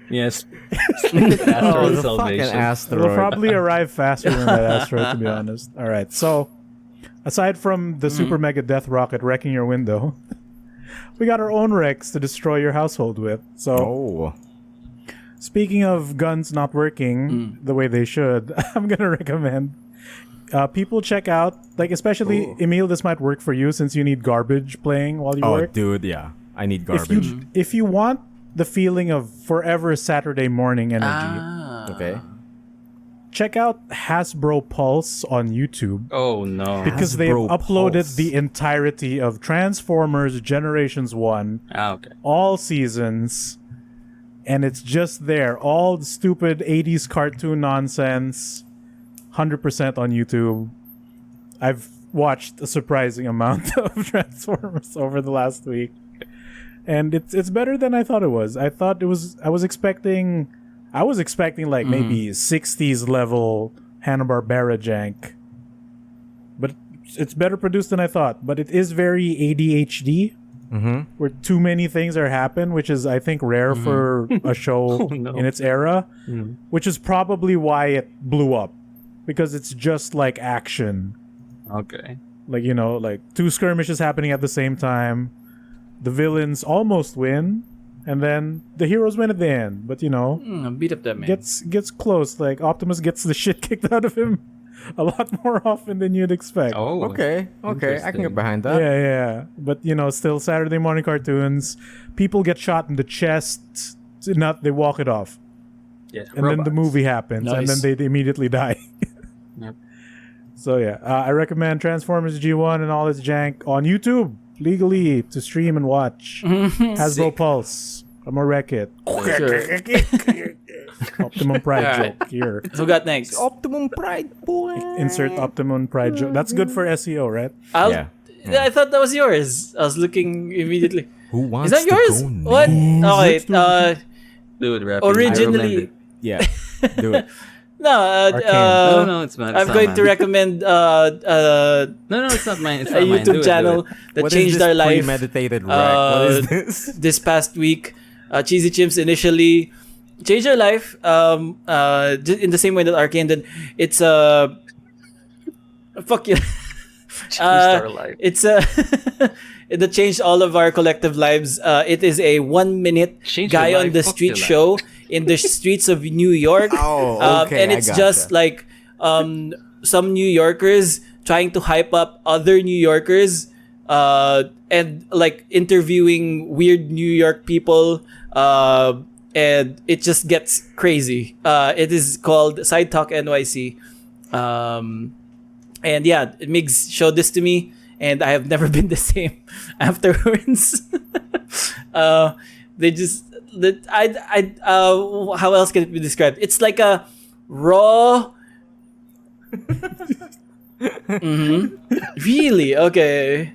Speaker 4: Yes.
Speaker 1: Oh,
Speaker 4: Asteroid
Speaker 1: the fucking
Speaker 4: salvation.
Speaker 3: It'll
Speaker 1: asteroid.
Speaker 3: probably arrive faster than that asteroid, to be honest. All right. So, aside from the super mega death rocket wrecking your window, we got our own wrecks to destroy your household with. So,
Speaker 1: Oh.
Speaker 3: speaking of guns not working the way they should, I'm gonna recommend people check out, like especially Emile. This might work for you since you need garbage playing while you
Speaker 1: Oh,
Speaker 3: work.
Speaker 1: dude, yeah. I need
Speaker 3: If
Speaker 1: garbage.
Speaker 3: you want the feeling of forever Saturday morning energy,
Speaker 1: Okay.
Speaker 3: check out Hasbro Pulse on YouTube.
Speaker 4: Oh no.
Speaker 3: Because they've
Speaker 1: Hasbro
Speaker 3: uploaded
Speaker 1: Pulse.
Speaker 3: the entirety of Transformers Generations 1,
Speaker 4: Okay.
Speaker 3: all seasons, and it's just there. All the stupid 80s cartoon nonsense, 100% on YouTube. I've watched a surprising amount of Transformers over the last week. And it's better than I thought it was. I was expecting like maybe 60s level Hanna-Barbera jank. But it's better produced than I thought. But it is very ADHD, where too many things are happen, which is I think rare for a show
Speaker 4: no.
Speaker 3: in its era, which is probably why it blew up, because it's just like action,
Speaker 4: Okay.
Speaker 3: like like two skirmishes happening at the same time. The villains almost win, and then the heroes win at the end. But
Speaker 2: Beat up that man.
Speaker 3: gets close. Like Optimus gets the shit kicked out of him a lot more often than you'd expect.
Speaker 4: Oh.
Speaker 1: Okay. I can
Speaker 4: Interesting.
Speaker 1: get behind that.
Speaker 3: Yeah. But still Saturday morning cartoons. People get shot in the chest. They walk it off,
Speaker 4: Yeah.
Speaker 3: and then the movie happens, and
Speaker 2: Nice.
Speaker 3: then they immediately die.
Speaker 4: Yep.
Speaker 3: So yeah, I recommend Transformers G1 and all its jank on YouTube legally to stream and watch. Hasbro
Speaker 2: Sick.
Speaker 3: Pulse. I'm gonna wreck it.
Speaker 2: Sure.
Speaker 3: Optimum Pride
Speaker 2: Alright.
Speaker 3: joke here.
Speaker 2: Who got next?
Speaker 1: Optimum Pride, boy.
Speaker 3: Insert Optimum Pride joke. That's good for SEO, right?
Speaker 1: Yeah.
Speaker 2: I thought that was yours. I was looking immediately.
Speaker 1: Who wants
Speaker 2: Is that
Speaker 1: to
Speaker 2: yours?
Speaker 1: go
Speaker 2: What?
Speaker 1: next?
Speaker 2: Oh wait.
Speaker 4: Dude, Raffy,
Speaker 2: Originally-
Speaker 1: Yeah. Do it.
Speaker 2: No.
Speaker 4: No, it's not.
Speaker 2: I'm going to recommend
Speaker 4: No, it's not mine. It's
Speaker 2: a
Speaker 4: not mine. Do
Speaker 2: YouTube
Speaker 4: it,
Speaker 2: channel
Speaker 4: do it.
Speaker 2: that
Speaker 1: What is
Speaker 2: changed
Speaker 1: this
Speaker 2: our life
Speaker 1: premeditated wreck? What is this?
Speaker 2: this past week. Cheesy Chimps initially changed our life in the same way that Arcane did. It's a Fuck you.
Speaker 4: Changed our life.
Speaker 2: It's it changed all of our collective lives. It is a 1 minute
Speaker 4: Changed
Speaker 2: guy
Speaker 4: your
Speaker 2: on
Speaker 4: life,
Speaker 2: the
Speaker 4: fuck
Speaker 2: street
Speaker 4: your life.
Speaker 2: show in the streets of New York.
Speaker 1: Oh, okay,
Speaker 2: and
Speaker 1: I
Speaker 2: it's
Speaker 1: gotcha.
Speaker 2: just like some New Yorkers trying to hype up other New Yorkers, and like interviewing weird New York people. And it just gets crazy. It is called SidetalkNYC. And yeah, Migs showed this to me, and I have never been the same afterwards. They just that how else can it be described? It's like a raw. Really? Okay.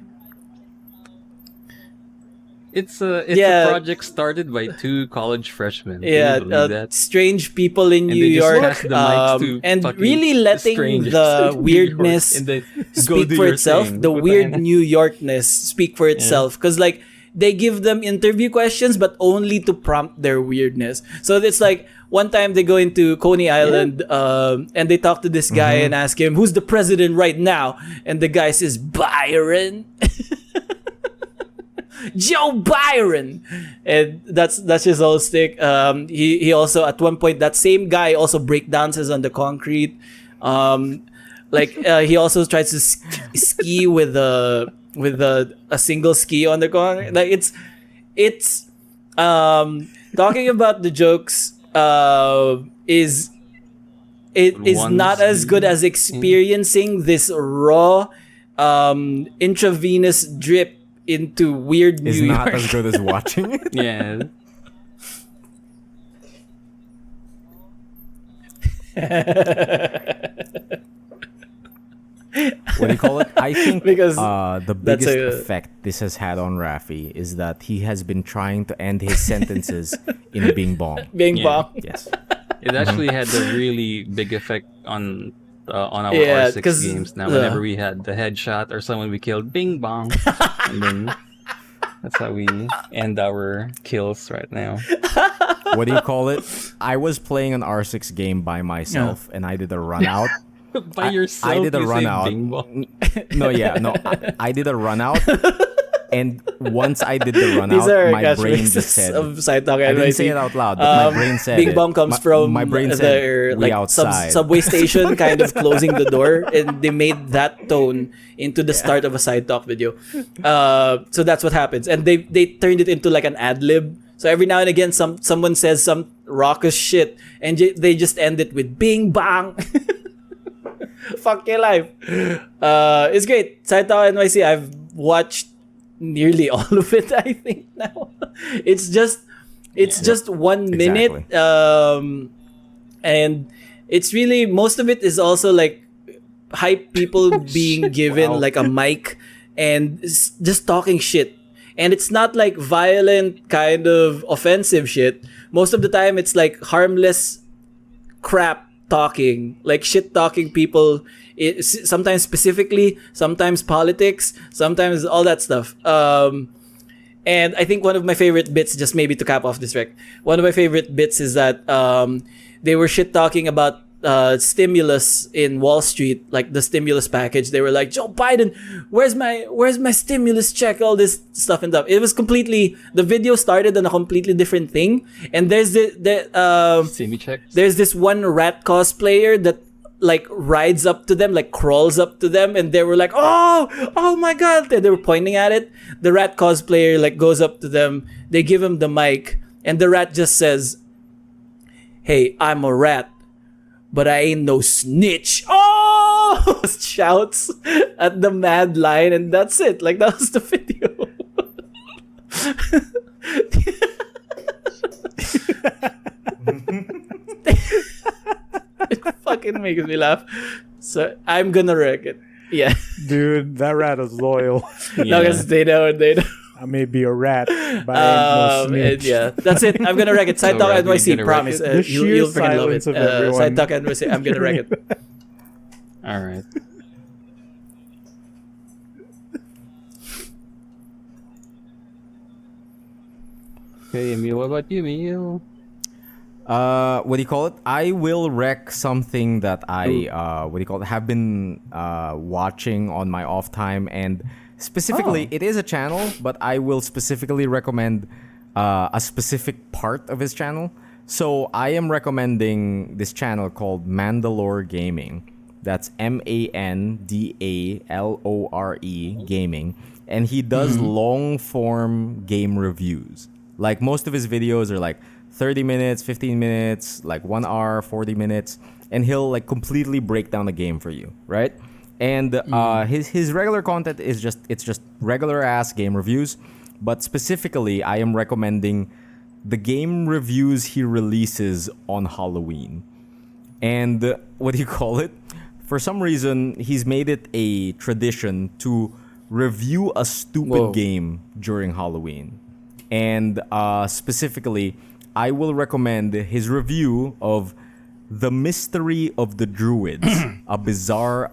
Speaker 4: It's a project started by two college freshmen.
Speaker 2: Yeah,
Speaker 4: Can you believe that?
Speaker 2: strange people in
Speaker 4: And
Speaker 2: New
Speaker 4: they just
Speaker 2: York,
Speaker 4: pass the mics to
Speaker 2: and
Speaker 4: fucking
Speaker 2: really letting
Speaker 4: strangers
Speaker 2: the
Speaker 4: in New
Speaker 2: weirdness
Speaker 4: York, and they go
Speaker 2: speak
Speaker 4: do
Speaker 2: for
Speaker 4: your
Speaker 2: itself.
Speaker 4: thing.
Speaker 2: The
Speaker 4: What
Speaker 2: weird
Speaker 4: hell?
Speaker 2: New Yorkness speak for itself, because like they give them interview questions, but only to prompt their weirdness. So it's like one time they go into Coney Island, and they talk to this guy and ask him, "Who's the president right now?" And the guy says, "Byron." Joe Byron, and that's his whole stick. He also at one point, that same guy also break dances on the concrete. He also tries to ski with a single ski on the concrete. Like it's talking about the jokes is
Speaker 4: One
Speaker 2: not as good as experiencing this raw intravenous drip into weird
Speaker 1: Is
Speaker 2: New
Speaker 1: not
Speaker 2: York.
Speaker 1: as good as watching it.
Speaker 4: Yeah.
Speaker 1: What do you call it? I think
Speaker 2: Because
Speaker 1: the
Speaker 2: that's
Speaker 1: biggest
Speaker 2: a-
Speaker 1: effect this has had on Raffy is that he has been trying to end his sentences in Bing Bong.
Speaker 2: Bing
Speaker 4: Yeah.
Speaker 2: bong.
Speaker 1: Yes.
Speaker 4: It actually had a really big effect on our
Speaker 2: Yeah,
Speaker 4: R6
Speaker 2: 'cause,
Speaker 4: games. Now, whenever we had the headshot or someone we killed, bing bong, and then that's how we end our kills right now.
Speaker 1: What do you call it? I was playing an R6 game by myself, and I did a run out.
Speaker 4: By yourself,
Speaker 1: I did a
Speaker 4: you
Speaker 1: run
Speaker 4: say
Speaker 1: out.
Speaker 4: bing bong.
Speaker 1: I did a run out, and once I did the run
Speaker 2: These
Speaker 1: out,
Speaker 2: are
Speaker 1: my brain just
Speaker 2: catchphrases
Speaker 1: said.
Speaker 2: of Side Talk
Speaker 1: I didn't say
Speaker 2: NYC.
Speaker 1: it out loud, but my brain said
Speaker 2: Bing
Speaker 1: it.
Speaker 2: Bong comes from
Speaker 1: my brain
Speaker 2: their
Speaker 1: said, "We
Speaker 2: like
Speaker 1: outside."
Speaker 2: subway station kind of closing the door, and they made that tone into the start of a Side Talk video. So that's what happens, and they turned it into like an ad lib. So every now and again, someone says some raucous shit, and they just end it with "Bing Bang." Fuck your life. It's great. Side Talk NYC. I've watched nearly all of it, I think now. It's just 1 minute. And it's really, most of it is also like hype people being given
Speaker 4: Wow.
Speaker 2: like a mic and just talking shit. And it's not like violent kind of offensive shit. Most of the time it's like harmless crap talking, like shit talking people, sometimes specifically, sometimes politics, sometimes all that stuff. And I think one of my favorite bits, just maybe to cap off this rec, one of my favorite bits is that they were shit talking about stimulus in Wall Street, like the stimulus package. They were like, Joe Biden, where's my stimulus check? All this stuff and stuff. It was completely, the video started on a completely different thing. And there's
Speaker 4: Simi checks.
Speaker 2: there's this one rat cosplayer that like rides up to them, like crawls up to them, and they were like, oh my god. They were pointing at it. The rat cosplayer like goes up to them, they give him the mic, and the rat just says, "Hey, I'm a rat, but I ain't no snitch." Oh! Shouts at the mad line, and that's it. Like, that was the video. It fucking makes me laugh. So I'm gonna wreck it. Yeah.
Speaker 3: Dude, that rat is loyal.
Speaker 2: No, because they know.
Speaker 3: I may be a rat, but I ain't no
Speaker 2: And
Speaker 3: snitch.
Speaker 2: yeah, that's it. I'm gonna wreck it. Side
Speaker 4: So,
Speaker 2: Talk
Speaker 4: Raffy,
Speaker 2: NYC,
Speaker 4: you gonna wreck
Speaker 2: promise.
Speaker 4: it?
Speaker 3: The sheer
Speaker 2: You'll freaking love it.
Speaker 3: silence of everyone.
Speaker 2: Side Talk NYC, I'm gonna wreck it.
Speaker 4: All right. Okay, Emile, what about you, Emile?
Speaker 1: What do you call it? I will rec something that I have been watching on my off time, and specifically, it is a channel, but I will specifically recommend a specific part of his channel. So I am recommending this channel called MandaloreGaming. That's Mandalore Gaming, and he does long form game reviews. Like most of his videos are like 30 minutes, 15 minutes, like 1 hour, 40 minutes, and he'll like completely break down a game for you, right? And his regular content is just regular ass game reviews, but specifically I am recommending the game reviews he releases on Halloween. And what do you call it? For some reason, he's made it a tradition to review a stupid game during Halloween. And specifically, I will recommend his review of The Mystery of the Druids, a bizarre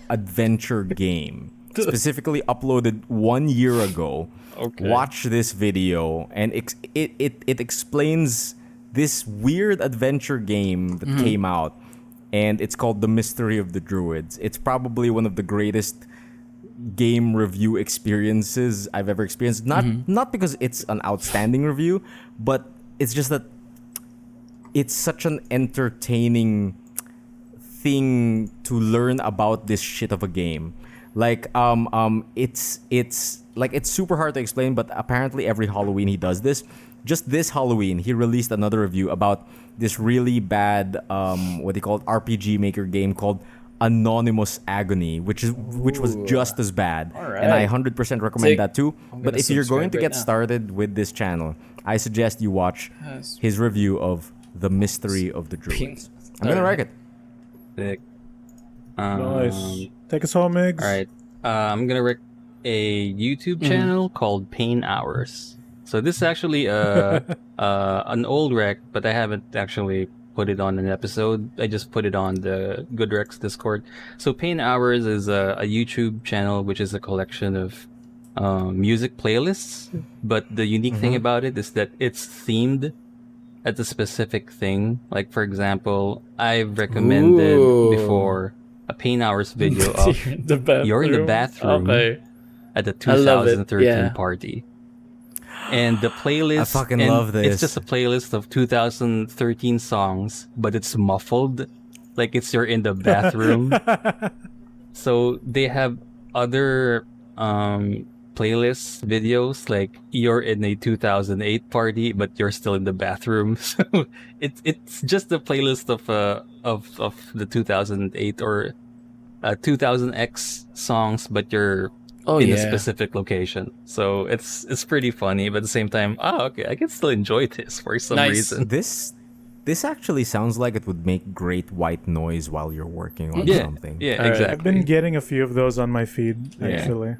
Speaker 1: adventure game. Specifically uploaded 1 year ago.
Speaker 4: Okay.
Speaker 1: Watch this video, and it explains this weird adventure game that came out, and it's called The Mystery of the Druids. It's probably one of the greatest game review experiences I've ever experienced. Not because it's an outstanding review, but it's just that it's such an entertaining thing to learn about this shit of a game. Like it's like it's super hard to explain, but apparently every Halloween he does this. Just this Halloween, he released another review about this really bad RPG maker game called Anonymous Agony, which was just as bad.
Speaker 2: Alright.
Speaker 1: And I 100% recommend
Speaker 2: Sick.
Speaker 1: that too. But if you're going to
Speaker 2: subscribe
Speaker 1: get
Speaker 2: right now.
Speaker 1: started with this channel, I suggest you watch his review of The Mystery of the Druids. I'm gonna wreck it.
Speaker 4: Sick.
Speaker 3: Nice. Take us home, Migs.
Speaker 4: All right. I'm gonna rec a YouTube channel called Pain Hours. So this is actually an old rec, but I haven't actually put it on an episode. I just put it on the Good Recs Discord. So Pain Hours is a YouTube channel which is a collection of music playlists. But the unique thing about it is that it's themed at a specific thing. Like for example, I've recommended before a Pain Hours video of you're in the bathroom at the
Speaker 2: I love it.
Speaker 4: 2013
Speaker 2: Yeah.
Speaker 4: party. And the playlist,
Speaker 1: I fucking
Speaker 4: and
Speaker 1: love this.
Speaker 4: It's just a playlist of 2013 songs, but it's muffled, like it's you're in the bathroom. So they have other playlists, videos, like you're in a 2008 party, but you're still in the bathroom. So it's just a playlist of the 2008 or 2000X songs, but you're in a specific location. So it's pretty funny, but at the same time, okay, I can still enjoy this for some reason.
Speaker 1: This actually sounds like it would make great white noise while you're working on something.
Speaker 4: Yeah,
Speaker 2: All right.
Speaker 4: exactly.
Speaker 3: I've been getting a few of those on my feed, actually.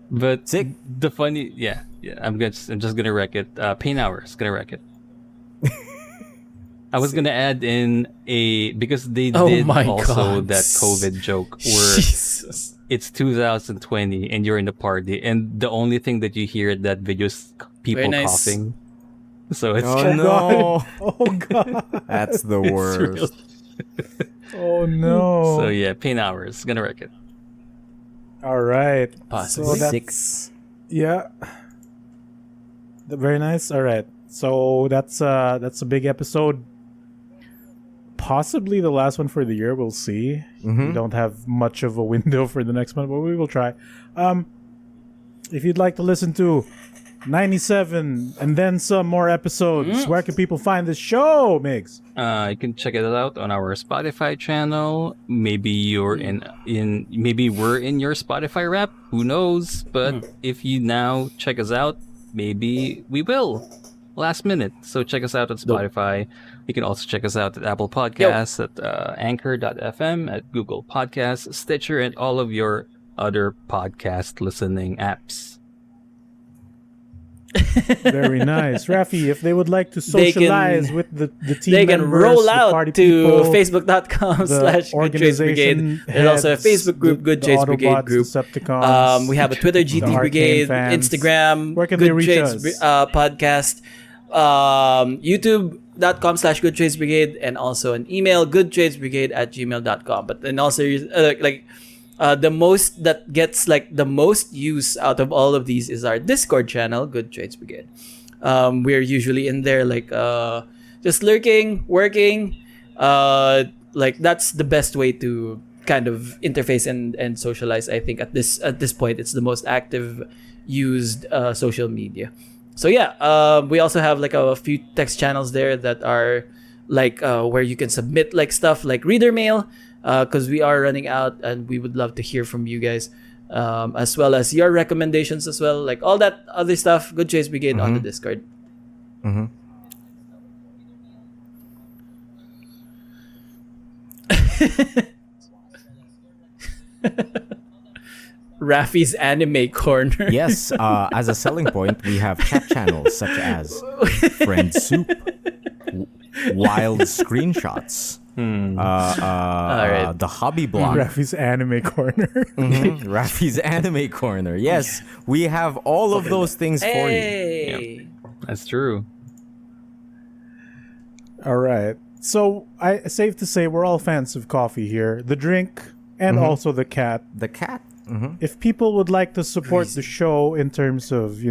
Speaker 4: But
Speaker 1: Sick.
Speaker 4: the funny, I'm just gonna wreck it. Pain Hours, gonna wreck it. I was gonna add in because they did also that COVID joke where
Speaker 2: Jesus.
Speaker 4: it's 2020 and you're in the party, and the only thing that you hear at that video is people
Speaker 2: Very nice.
Speaker 4: coughing. So it's
Speaker 1: Oh no,
Speaker 3: Oh, God.
Speaker 1: that's the
Speaker 4: it's
Speaker 1: worst.
Speaker 4: real.
Speaker 3: Oh, no.
Speaker 4: So yeah, Pain Hours, gonna wreck it.
Speaker 3: All right.
Speaker 2: Possibly.
Speaker 3: So that's, yeah. Very nice. All right. So that's a big episode. Possibly the last one for the year. We'll see. We don't have much of a window for the next one, but we will try. If you'd like to listen to 97 and then some more episodes, where can people find this show, Migs?
Speaker 4: You can check it out on our Spotify channel. Maybe you're maybe we're in your Spotify rap. Who knows? But if you now check us out, maybe we will. Last minute. So check us out at Spotify. You can also check us out at Apple Podcasts, at Anchor.fm, at Google Podcasts, Stitcher, and all of your other podcast listening apps.
Speaker 3: Very nice. Raffy, if they would like to socialize with the team
Speaker 2: They can
Speaker 3: members,
Speaker 2: roll
Speaker 3: the
Speaker 2: out
Speaker 3: party
Speaker 2: to
Speaker 3: people,
Speaker 2: facebook.com/Good Trades Brigade. There's also a Facebook group, Good Trades Brigade group.
Speaker 3: Decepticons,
Speaker 2: We have a Twitter, GT
Speaker 3: Arcane
Speaker 2: Brigade,
Speaker 3: fans.
Speaker 2: Instagram,
Speaker 3: Where can they
Speaker 2: Good
Speaker 3: reach
Speaker 2: Trades
Speaker 3: us?
Speaker 2: Podcast, YouTube, facebook.com/goodtradesbrigade, and also an email, goodtradesbrigade@gmail.com. But then also the most that gets like the most use out of all of these is our Discord channel, Good Trades Brigade. We're usually in there just lurking, working. Like that's the best way to kind of interface and socialize. I think at this point it's the most active used social media. So yeah, we also have like a few text channels there that are like where you can submit like stuff like reader mail, because we are running out and we would love to hear from you guys, as well as your recommendations as well, like all that other stuff. Good Chase Brigade on the Discord. Raffy's Anime Corner.
Speaker 1: Yes, as a selling point, we have chat channels such as Friend Soup, Wild Screenshots, the Hobby Block,
Speaker 3: Raffy's Anime Corner.
Speaker 1: Raffy's Anime Corner. Yes, we have all of those things for you.
Speaker 2: Hey.
Speaker 4: Yep. That's true.
Speaker 3: All right. So, safe to say we're all fans of coffee here. The drink and also the cat.
Speaker 1: The cat.
Speaker 3: If people would like to support the show in terms of,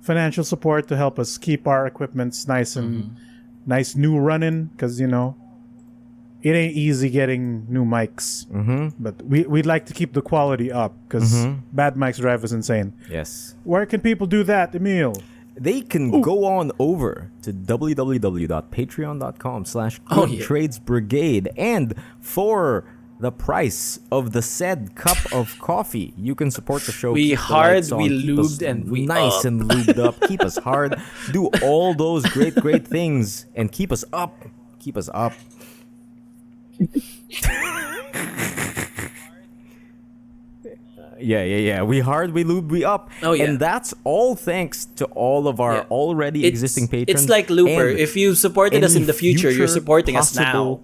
Speaker 3: financial support to help us keep our equipments nice and nice new running, because, it ain't easy getting new mics. But we'd like to keep the quality up, because bad mics drive us insane.
Speaker 1: Yes.
Speaker 3: Where can people do that, Emile?
Speaker 1: They can go on over to www.patreon.com/goodtradesbrigade, and for the price of the said cup of coffee, you can support the show.
Speaker 2: We
Speaker 1: keep the
Speaker 2: hard,
Speaker 1: lights on,
Speaker 2: we
Speaker 1: keep us
Speaker 2: lubed, and we
Speaker 1: nice
Speaker 2: up.
Speaker 1: and lubed up. Keep us hard. Do all those great things and keep us up. Keep us up. Yeah. We hard, we lube, we up.
Speaker 2: Oh, yeah.
Speaker 1: And that's all thanks to all of our already existing patrons.
Speaker 2: It's like Looper.
Speaker 1: and
Speaker 2: If you supported us in the future, you're supporting us now.
Speaker 1: possible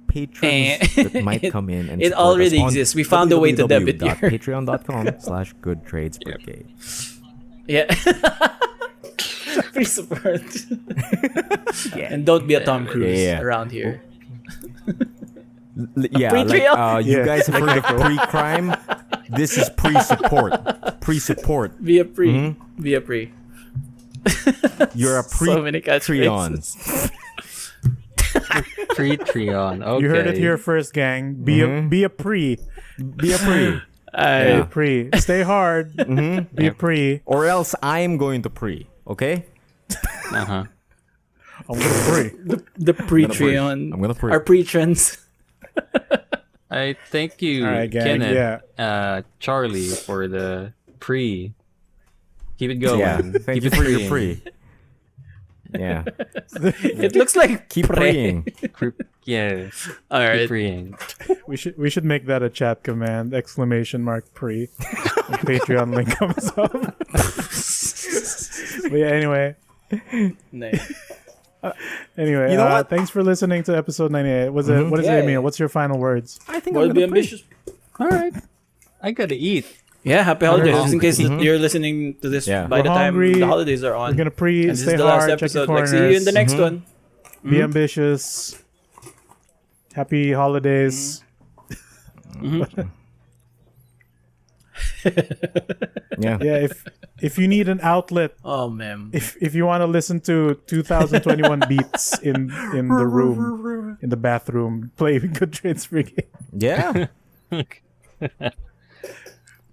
Speaker 1: patrons that might come in and
Speaker 2: it
Speaker 1: support
Speaker 2: already
Speaker 1: us on
Speaker 2: exists. We found a way to debit here.
Speaker 1: www.patreon.com/goodtradesbrigade.
Speaker 2: Yeah. Free support. And don't be a Tom Cruise around here.
Speaker 1: Yeah,
Speaker 2: Patreon?
Speaker 1: you guys have heard of pre-crime. This is pre-support. Pre-support.
Speaker 2: Be a pre. Be a pre.
Speaker 1: You're a
Speaker 2: So many
Speaker 1: pre-Treon.
Speaker 2: catchphrases.
Speaker 4: Patreon. Okay.
Speaker 3: You heard it here first, gang. Be a pre.
Speaker 1: Be a pre.
Speaker 3: Be a pre. Stay hard. Be a pre.
Speaker 1: Or else I'm going to pre. Okay?
Speaker 4: Uh-huh.
Speaker 3: I'm gonna pre.
Speaker 2: The Patreon.
Speaker 1: I'm gonna pre.
Speaker 2: Our patrons.
Speaker 4: I thank you,
Speaker 3: All right, gang,
Speaker 4: Kenneth, Charlie, for the pre. Keep it going.
Speaker 1: Yeah. Thank you
Speaker 4: Keep it
Speaker 1: for your
Speaker 4: freeing.
Speaker 1: pre. Yeah.
Speaker 2: It looks like
Speaker 1: Keep praying.
Speaker 4: Yeah.
Speaker 2: All right.
Speaker 4: Keep freeing.
Speaker 3: We should make that a chat command! ! Pre. The Patreon link comes up. But yeah, anyway.
Speaker 2: Nice.
Speaker 3: Anyway,
Speaker 1: You know what?
Speaker 3: thanks for listening to episode 98. What is it, Emile? What's your final words?
Speaker 1: I think
Speaker 2: Well,
Speaker 1: I'm
Speaker 2: be
Speaker 1: gonna pre.
Speaker 2: ambitious.
Speaker 4: All right. I gotta eat.
Speaker 2: Yeah, happy holidays. Just in case that you're listening to this
Speaker 1: Yeah.
Speaker 2: by
Speaker 3: We're
Speaker 2: the time
Speaker 3: hungry.
Speaker 2: the holidays are on.
Speaker 3: We're gonna pre.
Speaker 2: And this
Speaker 3: Stay
Speaker 2: is the last
Speaker 3: hard. Check your
Speaker 2: episode. Like,
Speaker 3: corners.
Speaker 2: see you in the next one.
Speaker 3: Be ambitious. Happy holidays.
Speaker 1: Yeah.
Speaker 3: Yeah, if you need an outlet,
Speaker 2: Oh man.
Speaker 3: if you want to listen to 2021 beats in the room, in the bathroom, play Good Trades Brigade.
Speaker 1: Yeah.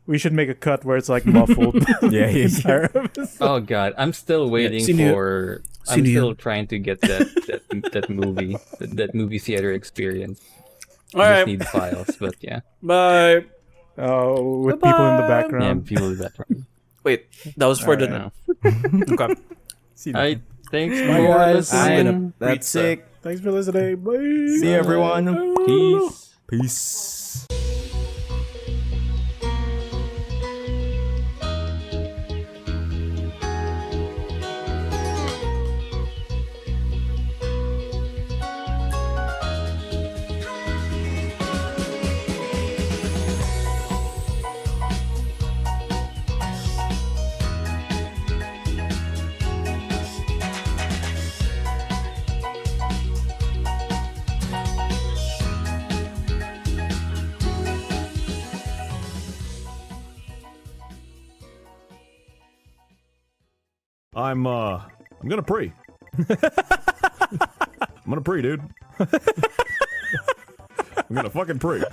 Speaker 3: We should make a cut where it's like muffled.
Speaker 1: Yeah.
Speaker 3: Entire episode.
Speaker 4: Oh God, I'm still waiting
Speaker 2: Senior-
Speaker 4: for. I'm
Speaker 2: Senior.
Speaker 4: still trying to get that movie, that movie theater experience.
Speaker 2: All
Speaker 4: I
Speaker 2: right.
Speaker 4: just need files, but yeah,
Speaker 2: Bye.
Speaker 3: With people in the
Speaker 4: yeah,
Speaker 3: background.
Speaker 4: people in the background.
Speaker 2: Wait, that was for the.
Speaker 4: No.
Speaker 2: Okay.
Speaker 4: All right, thanks
Speaker 3: Bye,
Speaker 4: for
Speaker 3: guys.
Speaker 4: listening.
Speaker 1: That's it.
Speaker 3: Thanks for listening. Bye.
Speaker 1: See you, everyone.
Speaker 4: Peace.
Speaker 1: Peace.
Speaker 5: I'm gonna pre. I'm gonna pre, dude. I'm gonna fucking pre.